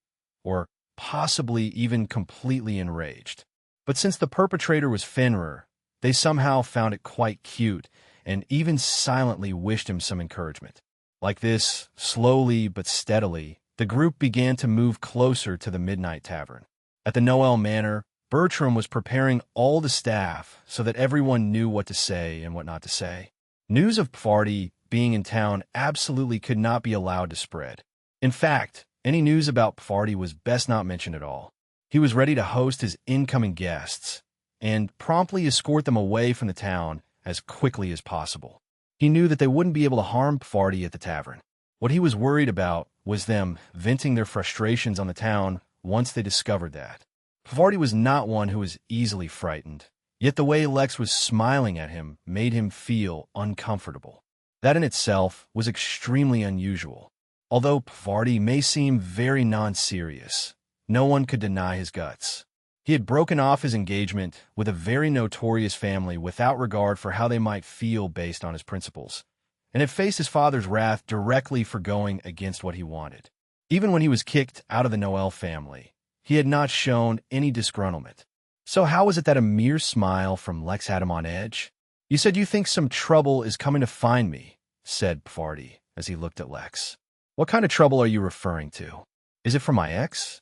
or possibly even completely enraged. But since the perpetrator was Fenrir, they somehow found it quite cute and even silently wished him some encouragement. Like this, slowly but steadily, the group began to move closer to the Midnight Tavern. At the Noel Manor, Bertram was preparing all the staff so that everyone knew what to say and what not to say. News of Pfardy being in town absolutely could not be allowed to spread. In fact, any news about Pfardy was best not mentioned at all. He was ready to host his incoming guests and promptly escort them away from the town as quickly as possible. He knew that they wouldn't be able to harm Pfardy at the tavern. What he was worried about was them venting their frustrations on the town once they discovered that. Pfardy was not one who was easily frightened, yet the way Lex was smiling at him made him feel uncomfortable. That in itself was extremely unusual. Although Pfardy may seem very non-serious, no one could deny his guts. He had broken off his engagement with a very notorious family without regard for how they might feel based on his principles, and had faced his father's wrath directly for going against what he wanted. Even when he was kicked out of the Noel family, he had not shown any disgruntlement. So how was it that a mere smile from Lex had him on edge? "You said you think some trouble is coming to find me," said Pfardy as he looked at Lex. "What kind of trouble are you referring to? Is it from my ex?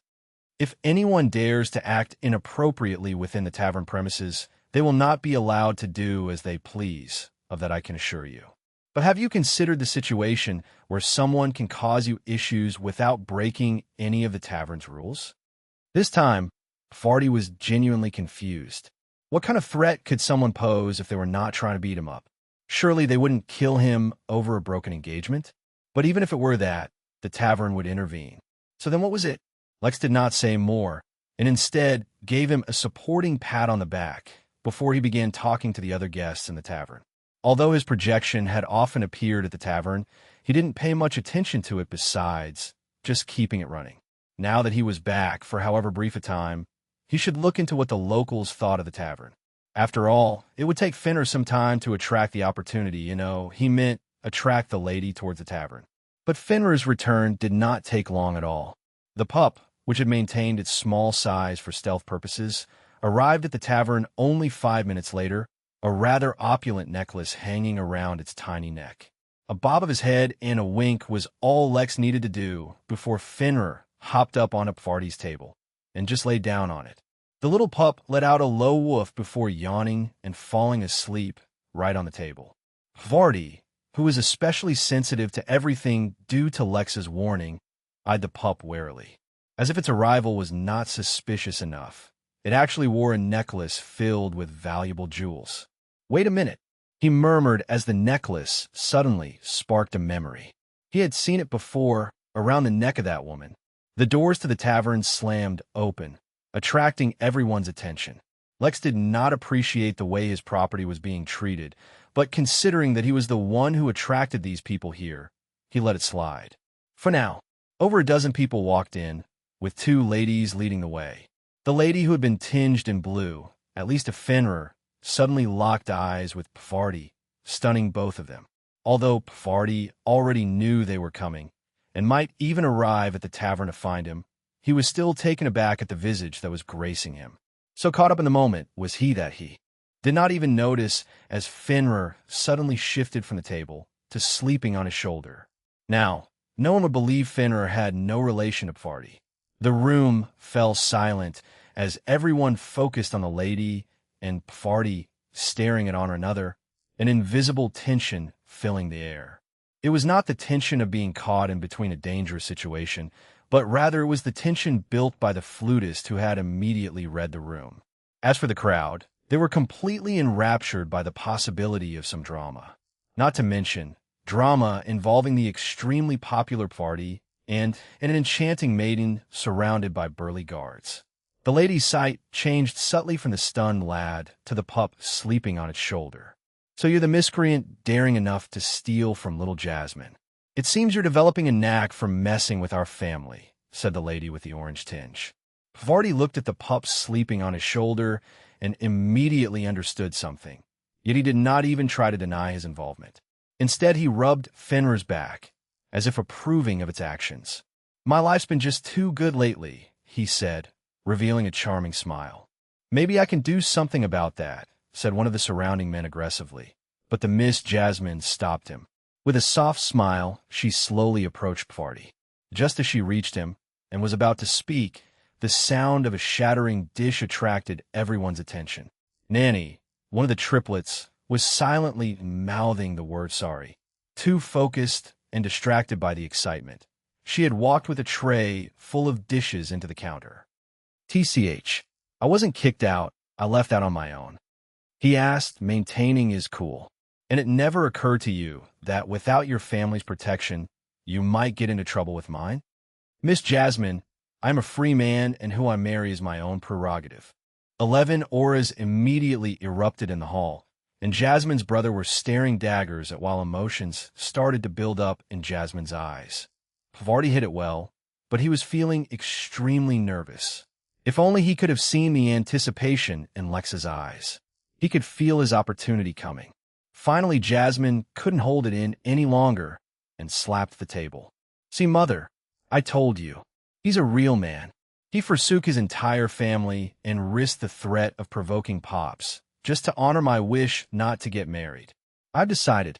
If anyone dares to act inappropriately within the tavern premises, they will not be allowed to do as they please, of that I can assure you. But have you considered the situation where someone can cause you issues without breaking any of the tavern's rules?" This time, Pfardy was genuinely confused. What kind of threat could someone pose if they were not trying to beat him up? Surely they wouldn't kill him over a broken engagement? But even if it were that, the tavern would intervene. So then what was it? Lex did not say more, and instead gave him a supporting pat on the back before he began talking to the other guests in the tavern. Although his projection had often appeared at the tavern, he didn't pay much attention to it besides just keeping it running. Now that he was back for however brief a time, he should look into what the locals thought of the tavern. After all, it would take Finner some time to attract the opportunity, he meant attract the lady towards the tavern. But Finner's return did not take long at all. The pup, which had maintained its small size for stealth purposes, arrived at the tavern only 5 minutes later, a rather opulent necklace hanging around its tiny neck. A bob of his head and a wink was all Lex needed to do before Finner hopped up on Pfardy's table and just laid down on it. The little pup let out a low woof before yawning and falling asleep right on the table. Pfardy, who was especially sensitive to everything due to Lex's warning, eyed the pup warily. As if its arrival was not suspicious enough, it actually wore a necklace filled with valuable jewels. "Wait a minute," he murmured as the necklace suddenly sparked a memory. He had seen it before, around the neck of that woman. The doors to the tavern slammed open, attracting everyone's attention. Lex did not appreciate the way his property was being treated, but considering that he was the one who attracted these people here, he let it slide. For now, over a dozen people walked in, with 2 ladies leading the way. The lady who had been tinged in blue, at least to Finner, suddenly locked eyes with Pfardy, stunning both of them. Although Pfardy already knew they were coming, and might even arrive at the tavern to find him, he was still taken aback at the visage that was gracing him. So caught up in the moment was he that he did not even notice as Finner suddenly shifted from the table to sleeping on his shoulder. Now, no one would believe Finner had no relation to Pfardy. The room fell silent as everyone focused on the lady and Pfardy staring at one another, an invisible tension filling the air. It was not the tension of being caught in between a dangerous situation, but rather it was the tension built by the flutist who had immediately read the room. As for the crowd, they were completely enraptured by the possibility of some drama. Not to mention, drama involving the extremely popular party and an enchanting maiden surrounded by burly guards. The lady's sight changed subtly from the stunned lad to the pup sleeping on its shoulder. "So you're the miscreant daring enough to steal from little Jasmine. It seems you're developing a knack for messing with our family," said the lady with the orange tinge. Pfardy looked at the pup sleeping on his shoulder and immediately understood something, yet he did not even try to deny his involvement. Instead, he rubbed Finner's back, as if approving of its actions. "My life's been just too good lately," he said, revealing a charming smile. "Maybe I can do something about that," said one of the surrounding men aggressively, but the Miss Jasmine stopped him. With a soft smile, she slowly approached Pfardy. Just as she reached him and was about to speak, the sound of a shattering dish attracted everyone's attention. Nanny, one of the triplets, was silently mouthing the word sorry, too focused and distracted by the excitement. She had walked with a tray full of dishes into the counter. "TCH, I wasn't kicked out, I left out on my own," he asked, maintaining his cool. "And it never occurred to you that without your family's protection, you might get into trouble with mine? Miss Jasmine, I'm a free man, and who I marry is my own prerogative." 11 auras immediately erupted in the hall, and Jasmine's brother were staring daggers at while emotions started to build up in Jasmine's eyes. Pfardy hit it well, but he was feeling extremely nervous. If only he could have seen the anticipation in Lex's eyes. He could feel his opportunity coming. Finally, Jasmine couldn't hold it in any longer and slapped the table. "See, Mother, I told you. He's a real man. He forsook his entire family and risked the threat of provoking Pops just to honor my wish not to get married. I've decided."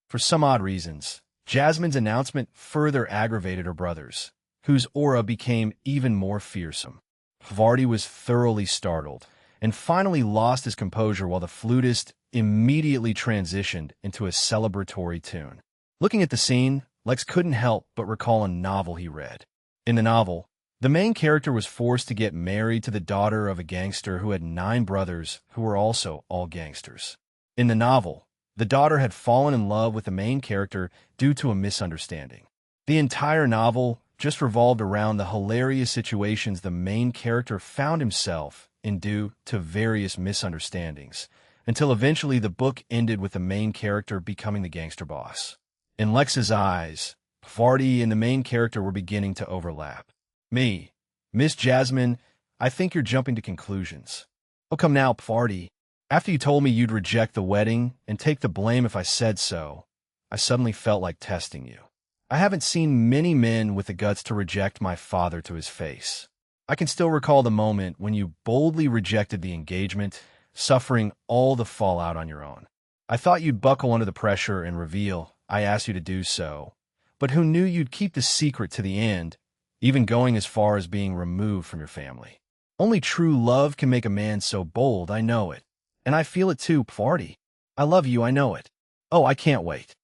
For some odd reasons, Jasmine's announcement further aggravated her brothers, whose aura became even more fearsome. Vardy was thoroughly startled and finally lost his composure while the flutist immediately transitioned into a celebratory tune. Looking at the scene, Lex couldn't help but recall a novel he read. In the novel, the main character was forced to get married to the daughter of a gangster who had 9 brothers who were also all gangsters. In the novel, the daughter had fallen in love with the main character due to a misunderstanding. The entire novel just revolved around the hilarious situations the main character found himself in due to various misunderstandings, until eventually the book ended with the main character becoming the gangster boss. In Lex's eyes, Vardy and the main character were beginning to overlap. Miss Jasmine, I think you're jumping to conclusions." "Oh, come now, Vardy. After you told me you'd reject the wedding and take the blame if I said so, I suddenly felt like testing you. I haven't seen many men with the guts to reject my father to his face. I can still recall the moment when you boldly rejected the engagement, suffering all the fallout on your own. I thought you'd buckle under the pressure and reveal I asked you to do so, but who knew you'd keep the secret to the end, even going as far as being removed from your family. Only true love can make a man so bold, I know it. And I feel it too, Vardy. I love you, I know it. Oh, I can't wait."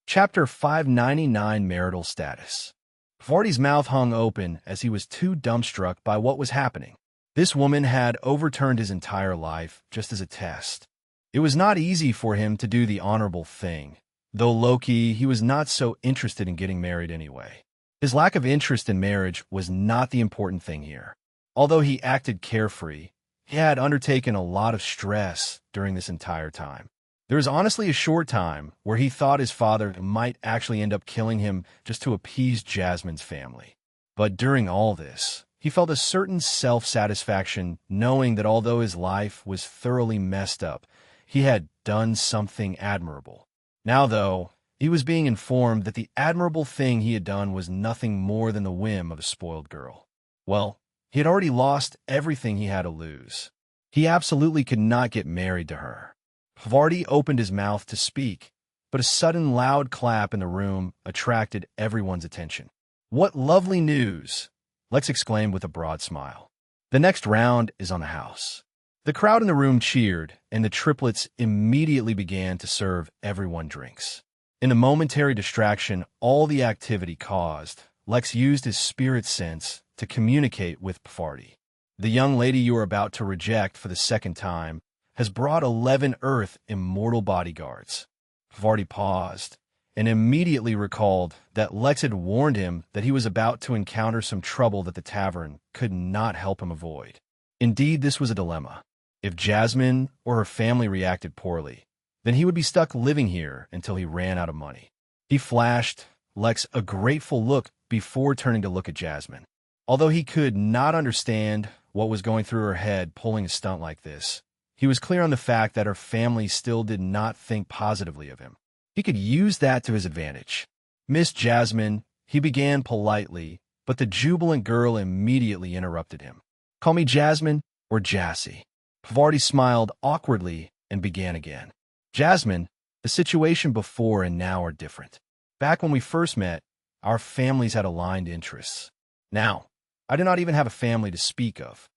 Chapter 599, Marital Status. Vardy's mouth hung open as he was too dumbstruck by what was happening. This woman had overturned his entire life just as a test. It was not easy for him to do the honorable thing, though low-key he was not so interested in getting married anyway. His lack of interest in marriage was not the important thing here. Although he acted carefree, he had undertaken a lot of stress during this entire time. There was honestly a short time where he thought his father might actually end up killing him just to appease Jasmine's family. But during all this, he felt a certain self-satisfaction knowing that although his life was thoroughly messed up, he had done something admirable. Now, though, he was being informed that the admirable thing he had done was nothing more than the whim of a spoiled girl. Well, he had already lost everything he had to lose. He absolutely could not get married to her. Vardy opened his mouth to speak, but a sudden loud clap in the room attracted everyone's attention. "What lovely news!" Lex exclaimed with a broad smile. "The next round is on the house." The crowd in the room cheered, and the triplets immediately began to serve everyone drinks. In the momentary distraction all the activity caused, Lex used his spirit sense to communicate with Vardy. "The young lady you are about to reject for the second time has brought 11 Earth immortal bodyguards." Vardy paused and immediately recalled that Lex had warned him that he was about to encounter some trouble that the tavern could not help him avoid. Indeed, this was a dilemma. If Jasmine or her family reacted poorly, then he would be stuck living here until he ran out of money. He flashed Lex a grateful look before turning to look at Jasmine. Although he could not understand what was going through her head pulling a stunt like this, he was clear on the fact that her family still did not think positively of him. He could use that to his advantage. "Miss Jasmine," he began politely, but the jubilant girl immediately interrupted him. "Call me Jasmine or Jassy." Vardy smiled awkwardly and began again. "Jasmine, the situation before and now are different. Back when we first met, our families had aligned interests. Now, I do not even have a family to speak of.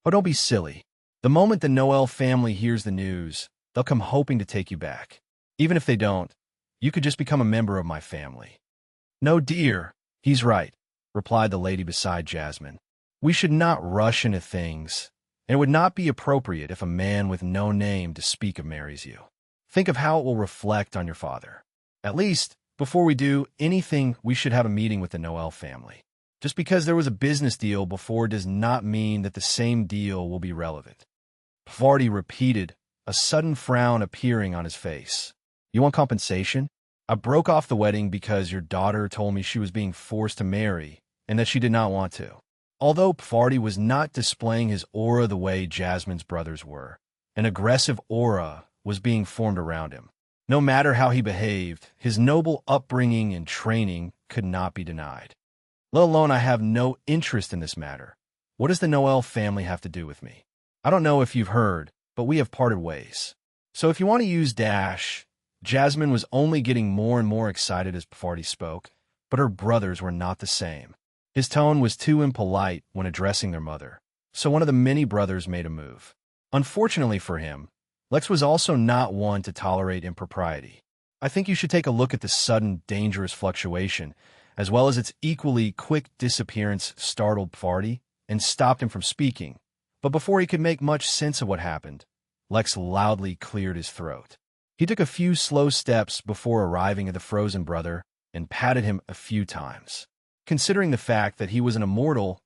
Oh, don't be silly. The moment the Noel family hears the news, they'll come hoping to take you back. Even if they don't, you could just become a member of my family." "No, dear, he's right," replied the lady beside Jasmine. "We should not rush into things, and it would not be appropriate if a man with no name to speak of marries you. Think of how it will reflect on your father. At least, before we do anything, we should have a meeting with the Noel family. Just because there was a business deal before does not mean that the same deal will be relevant." Vardy repeated, a sudden frown appearing on his face. "You want compensation? I broke off the wedding because your daughter told me she was being forced to marry and that she did not want to." Although Vardy was not displaying his aura the way Jasmine's brothers were, an aggressive aura was being formed around him. No matter how he behaved, his noble upbringing and training could not be denied. Let alone I have no interest in this matter. What does the Noel family have to do with me? I don't know if you've heard, but we have parted ways. So if you want to use dash, Jasmine was only getting more and more excited as Pavarti spoke, but her brothers were not the same. His tone was too impolite when addressing their mother, so one of the many brothers made a move. Unfortunately for him, Lex was also not one to tolerate impropriety. I think you should take a look at the sudden, dangerous fluctuation, as well as its equally quick disappearance startled Pavarti and stopped him from speaking. But before he could make much sense of what happened, Lex loudly cleared his throat. He took a few slow steps before arriving at the frozen brother and patted him a few times. Considering the fact that he was an immortal,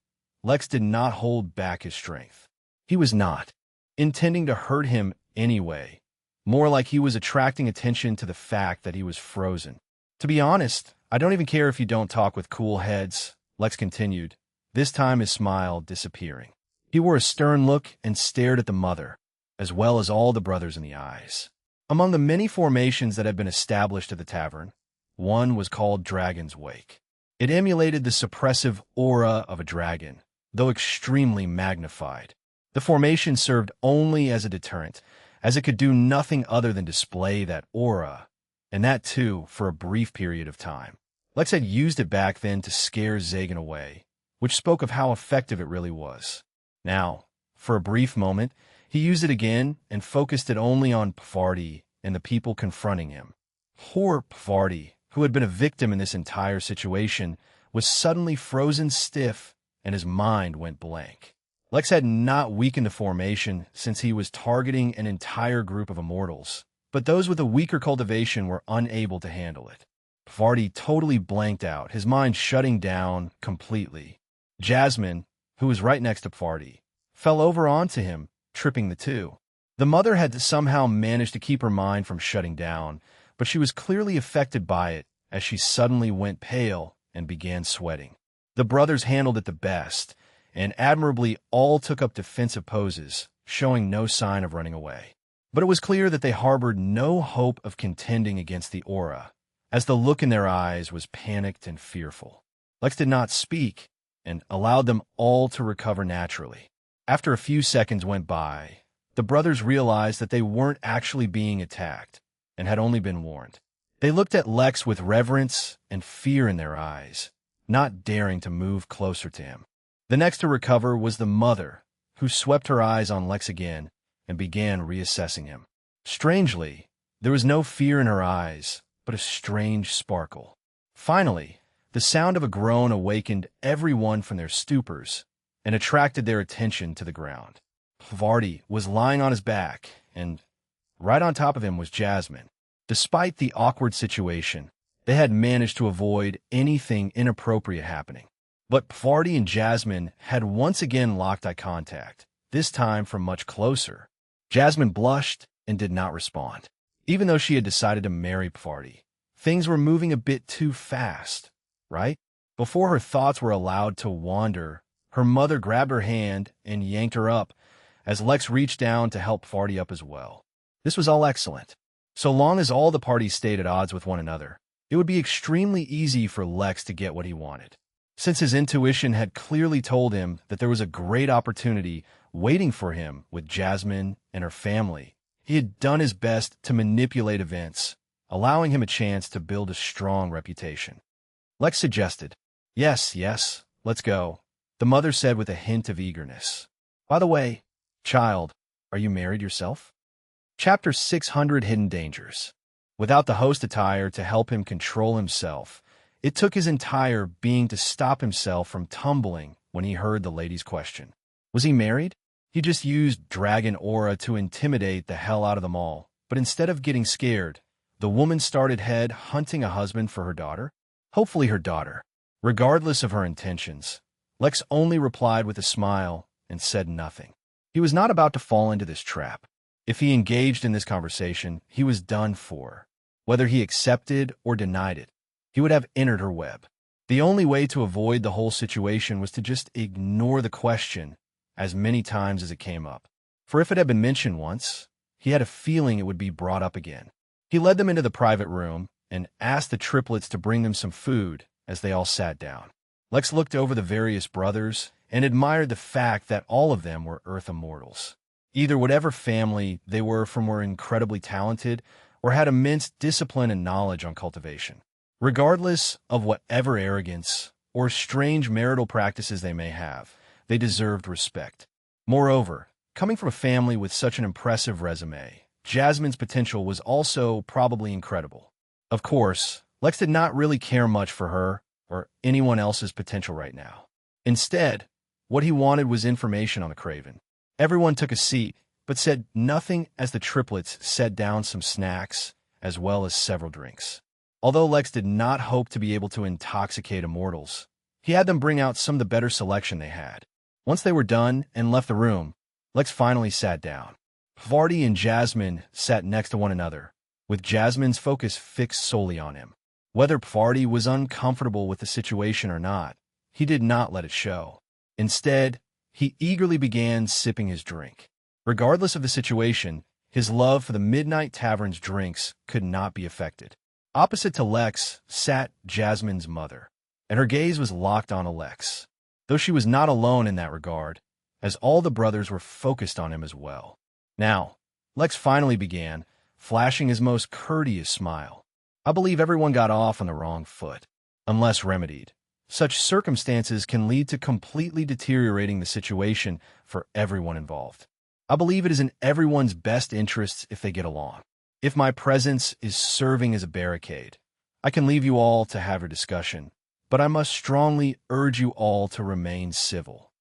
Lex did not hold back his strength. He was not intending to hurt him anyway, more like he was attracting attention to the fact that he was frozen. To be honest, I don't even care if you don't talk with cool heads, Lex continued, this time his smile disappearing. He wore a stern look and stared at the mother, as well as all the brothers in the eyes. Among the many formations that had been established at the tavern, one was called Dragon's Wake. It emulated the suppressive aura of a dragon, though extremely magnified. The formation served only as a deterrent, as it could do nothing other than display that aura, and that too for a brief period of time. Lex had used it back then to scare Zagan away, which spoke of how effective it really was. Now, for a brief moment, he used it again and focused it only on Pavarti and the people confronting him. Poor Pavarti, who had been a victim in this entire situation, was suddenly frozen stiff and his mind went blank. Lex had not weakened the formation since he was targeting an entire group of immortals, but those with a weaker cultivation were unable to handle it. Pavarti totally blanked out, his mind shutting down completely. Jasmine, who was right next to Pavarti, fell over onto him, tripping the two. The mother had to somehow manage to keep her mind from shutting down, but she was clearly affected by it as she suddenly went pale and began sweating. The brothers handled it the best, and admirably all took up defensive poses, showing no sign of running away. But it was clear that they harbored no hope of contending against the aura, as the look in their eyes was panicked and fearful. Lex did not speak, and allowed them all to recover naturally. After a few seconds went by, the brothers realized that they weren't actually being attacked, and had only been warned. They looked at Lex with reverence and fear in their eyes, not daring to move closer to him. The next to recover was the mother, who swept her eyes on Lex again and began reassessing him. Strangely, there was no fear in her eyes, but a strange sparkle. Finally, the sound of a groan awakened everyone from their stupors and attracted their attention to the ground. Pavarti was lying on his back, and right on top of him was Jasmine. Despite the awkward situation, they had managed to avoid anything inappropriate happening. But Pavarti and Jasmine had once again locked eye contact, this time from much closer. Jasmine blushed and did not respond. Even though she had decided to marry Pavarti, things were moving a bit too fast, right? Before her thoughts were allowed to wander, her mother grabbed her hand and yanked her up as Lex reached down to help Pavarti up as well. This was all excellent. So long as all the parties stayed at odds with one another, it would be extremely easy for Lex to get what he wanted. Since his intuition had clearly told him that there was a great opportunity waiting for him with Jasmine and her family, he had done his best to manipulate events, allowing him a chance to build a strong reputation. Lex suggested, Yes, let's go," the mother said with a hint of eagerness. "By the way, child, are you married yourself?" Chapter 600 Hidden Dangers. Without the host attire to help him control himself, it took his entire being to stop himself from tumbling when he heard the lady's question. Was he married? He just used dragon aura to intimidate the hell out of them all, but instead of getting scared, the woman started hunting a husband for her daughter. Hopefully her daughter. Regardless of her intentions, Lex only replied with a smile and said nothing. He was not about to fall into this trap. If he engaged in this conversation, he was done for. Whether he accepted or denied it, he would have entered her web. The only way to avoid the whole situation was to just ignore the question as many times as it came up. For if it had been mentioned once, he had a feeling it would be brought up again. He led them into the private room and asked the triplets to bring them some food as they all sat down. Lex looked over the various brothers and admired the fact that all of them were Earth immortals. Either whatever family they were from were incredibly talented or had immense discipline and knowledge on cultivation. Regardless of whatever arrogance or strange marital practices they may have, they deserved respect. Moreover, coming from a family with such an impressive resume, Jasmine's potential was also probably incredible. Of course, Lex did not really care much for her or anyone else's potential right now. Instead, what he wanted was information on the Craven. Everyone took a seat, but said nothing as the triplets set down some snacks as well as several drinks. Although Lex did not hope to be able to intoxicate immortals, he had them bring out some of the better selection they had. Once they were done and left the room, Lex finally sat down. Vardy and Jasmine sat next to one another, with Jasmine's focus fixed solely on him. Whether Vardy was uncomfortable with the situation or not, he did not let it show. Instead, he eagerly began sipping his drink. Regardless of the situation, his love for the Midnight Tavern's drinks could not be affected. Opposite to Lex sat Jasmine's mother, and her gaze was locked on Lex, though she was not alone in that regard, as all the brothers were focused on him as well. Now, Lex finally began, flashing his most courteous smile. I believe everyone got off on the wrong foot. Unless remedied, such circumstances can lead to completely deteriorating the situation for everyone involved. I believe it is in everyone's best interests if they get along. If my presence is serving as a barricade, I can leave you all to have your discussion, but I must strongly urge you all to remain civil.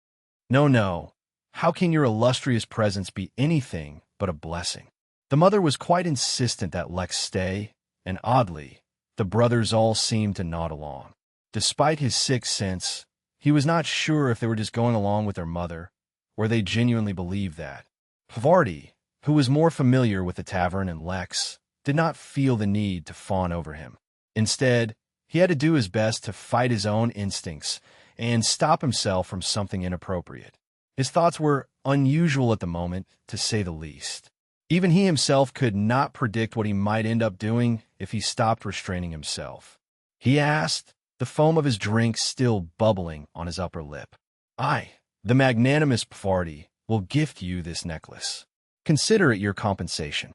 No, how can your illustrious presence be anything but a blessing? The mother was quite insistent that Lex stay, and oddly, the brothers all seemed to nod along. Despite his sixth sense, he was not sure if they were just going along with their mother, or they genuinely believed that. Vardy, who was more familiar with the tavern and Lex, did not feel the need to fawn over him. Instead, he had to do his best to fight his own instincts and stop himself from something inappropriate. His thoughts were unusual at the moment, to say the least. Even he himself could not predict what he might end up doing if he stopped restraining himself. He asked, the foam of his drink still bubbling on his upper lip. I, the magnanimous Vardy, will gift you this necklace. Consider it your compensation.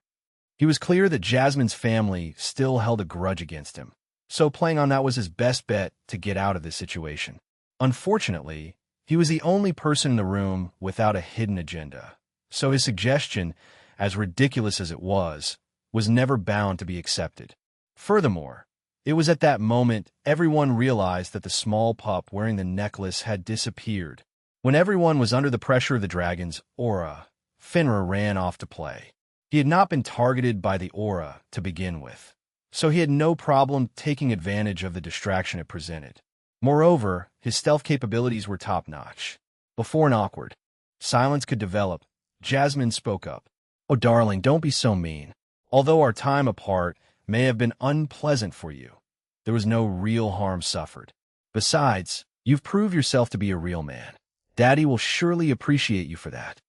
He was clear that Jasmine's family still held a grudge against him, so playing on that was his best bet to get out of this situation. Unfortunately, he was the only person in the room without a hidden agenda, so his suggestion, as ridiculous as it was never bound to be accepted. Furthermore, it was at that moment everyone realized that the small pup wearing the necklace had disappeared. When everyone was under the pressure of the dragon's aura, Finra ran off to play. He had not been targeted by the aura to begin with, so he had no problem taking advantage of the distraction it presented. Moreover, his stealth capabilities were top-notch. Before an awkward silence could develop, Jasmine spoke up. "Oh, darling, don't be so mean. Although our time apart may have been unpleasant for you, there was no real harm suffered. Besides, you've proved yourself to be a real man. Daddy will surely appreciate you for that."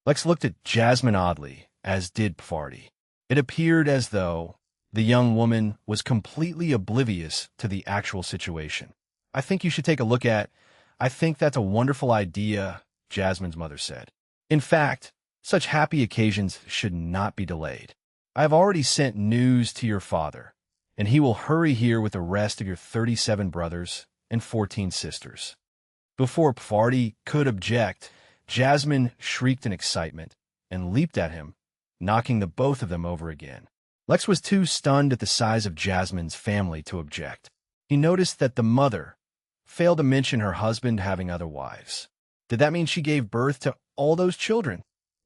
Lex looked at Jasmine oddly, as did Vardy. It appeared as though the young woman was completely oblivious to the actual situation. "I think you should take a look at. I think that's a wonderful idea," Jasmine's mother said. "In fact, such happy occasions should not be delayed. I have already sent news to your father, and he will hurry here with the rest of your 37 brothers and 14 sisters." Before Vardy could object, Jasmine shrieked in excitement and leaped at him, knocking the both of them over again. Lex was too stunned at the size of Jasmine's family to object. He noticed that the mother failed to mention her husband having other wives. Did that mean she gave birth to all those children?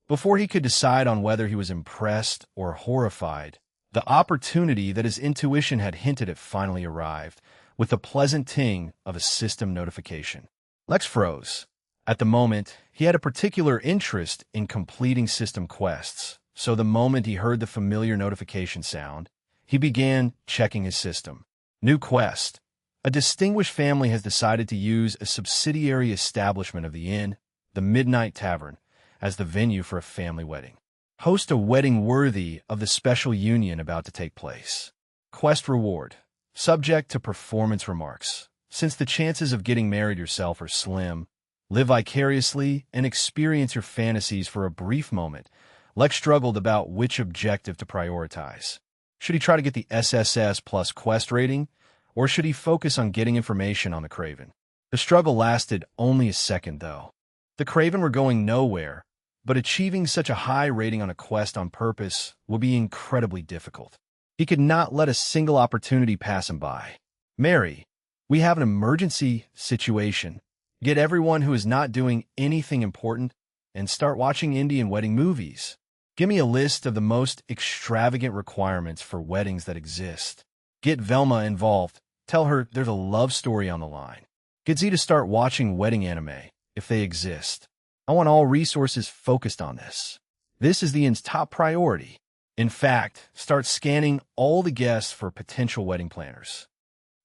Before he could decide on whether he was impressed or horrified, the opportunity that his intuition had hinted at finally arrived, with the pleasant ting of a system notification. Lex froze. At the moment, he had a particular interest in completing system quests, so the moment he heard the familiar notification sound, he began checking his system. New quest. A distinguished family has decided to use a subsidiary establishment of the inn, the Midnight Tavern, as the venue for a family wedding. Host a wedding worthy of the special union about to take place. Quest reward. Subject to performance remarks. Since the chances of getting married yourself are slim, live vicariously and experience your fantasies for a brief moment. Lex struggled about which objective to prioritize. Should he try to get the SSS plus quest rating, or should he focus on getting information on the Craven? The struggle lasted only a second, though. The Craven were going nowhere, but achieving such a high rating on a quest on purpose would be incredibly difficult. He could not let a single opportunity pass him by. Mary, we have an emergency situation. Get everyone who is not doing anything important and start watching Indian wedding movies. Give me a list of the most extravagant requirements for weddings that exist. Get Velma involved. Tell her there's a love story on the line. Get Z to start watching wedding anime, if they exist. I want all resources focused on this. This is the inn's top priority. In fact, start scanning all the guests for potential wedding planners.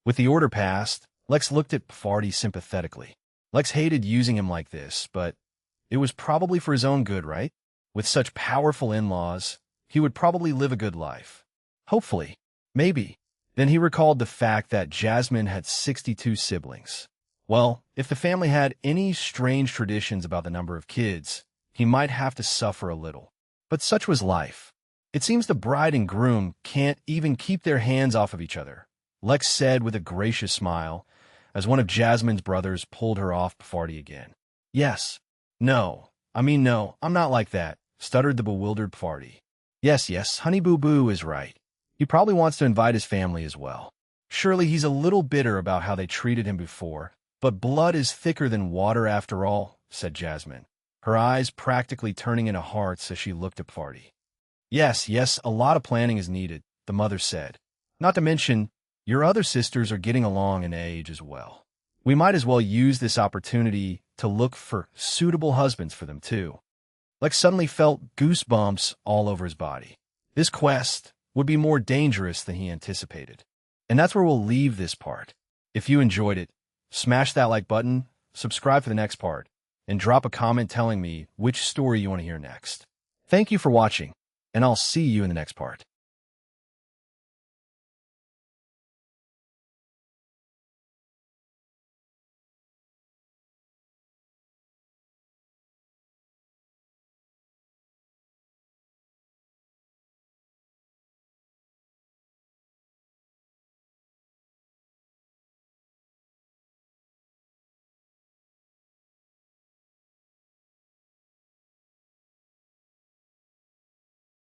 With the order passed, Lex looked at Pfardy sympathetically. Lex hated using him like this, but it was probably for his own good, right? With such powerful in-laws, he would probably live a good life. Hopefully. Maybe. Then he recalled the fact that Jasmine had 62 siblings. Well, if the family had any strange traditions about the number of kids, he might have to suffer a little. But such was life. It seems the bride and groom can't even keep their hands off of each other, Lex said with a gracious smile, as one of Jasmine's brothers pulled her off Pfardy again. Yes. No, I'm not like that, stuttered the bewildered Pfardy. Yes, Honey Boo Boo is right. He probably wants to invite his family as well. Surely he's a little bitter about how they treated him before, but blood is thicker than water after all, said Jasmine, her eyes practically turning into hearts as she looked at Pfardy. Yes, a lot of planning is needed, the mother said. Not to mention, your other sisters are getting along in age as well. We might as well use this opportunity to look for suitable husbands for them too. Lex suddenly felt goosebumps all over his body. This quest would be more dangerous than he anticipated. And that's where we'll leave this part. If you enjoyed it, smash that like button, subscribe for the next part, and drop a comment telling me which story you want to hear next. Thank you for watching, and I'll see you in the next part.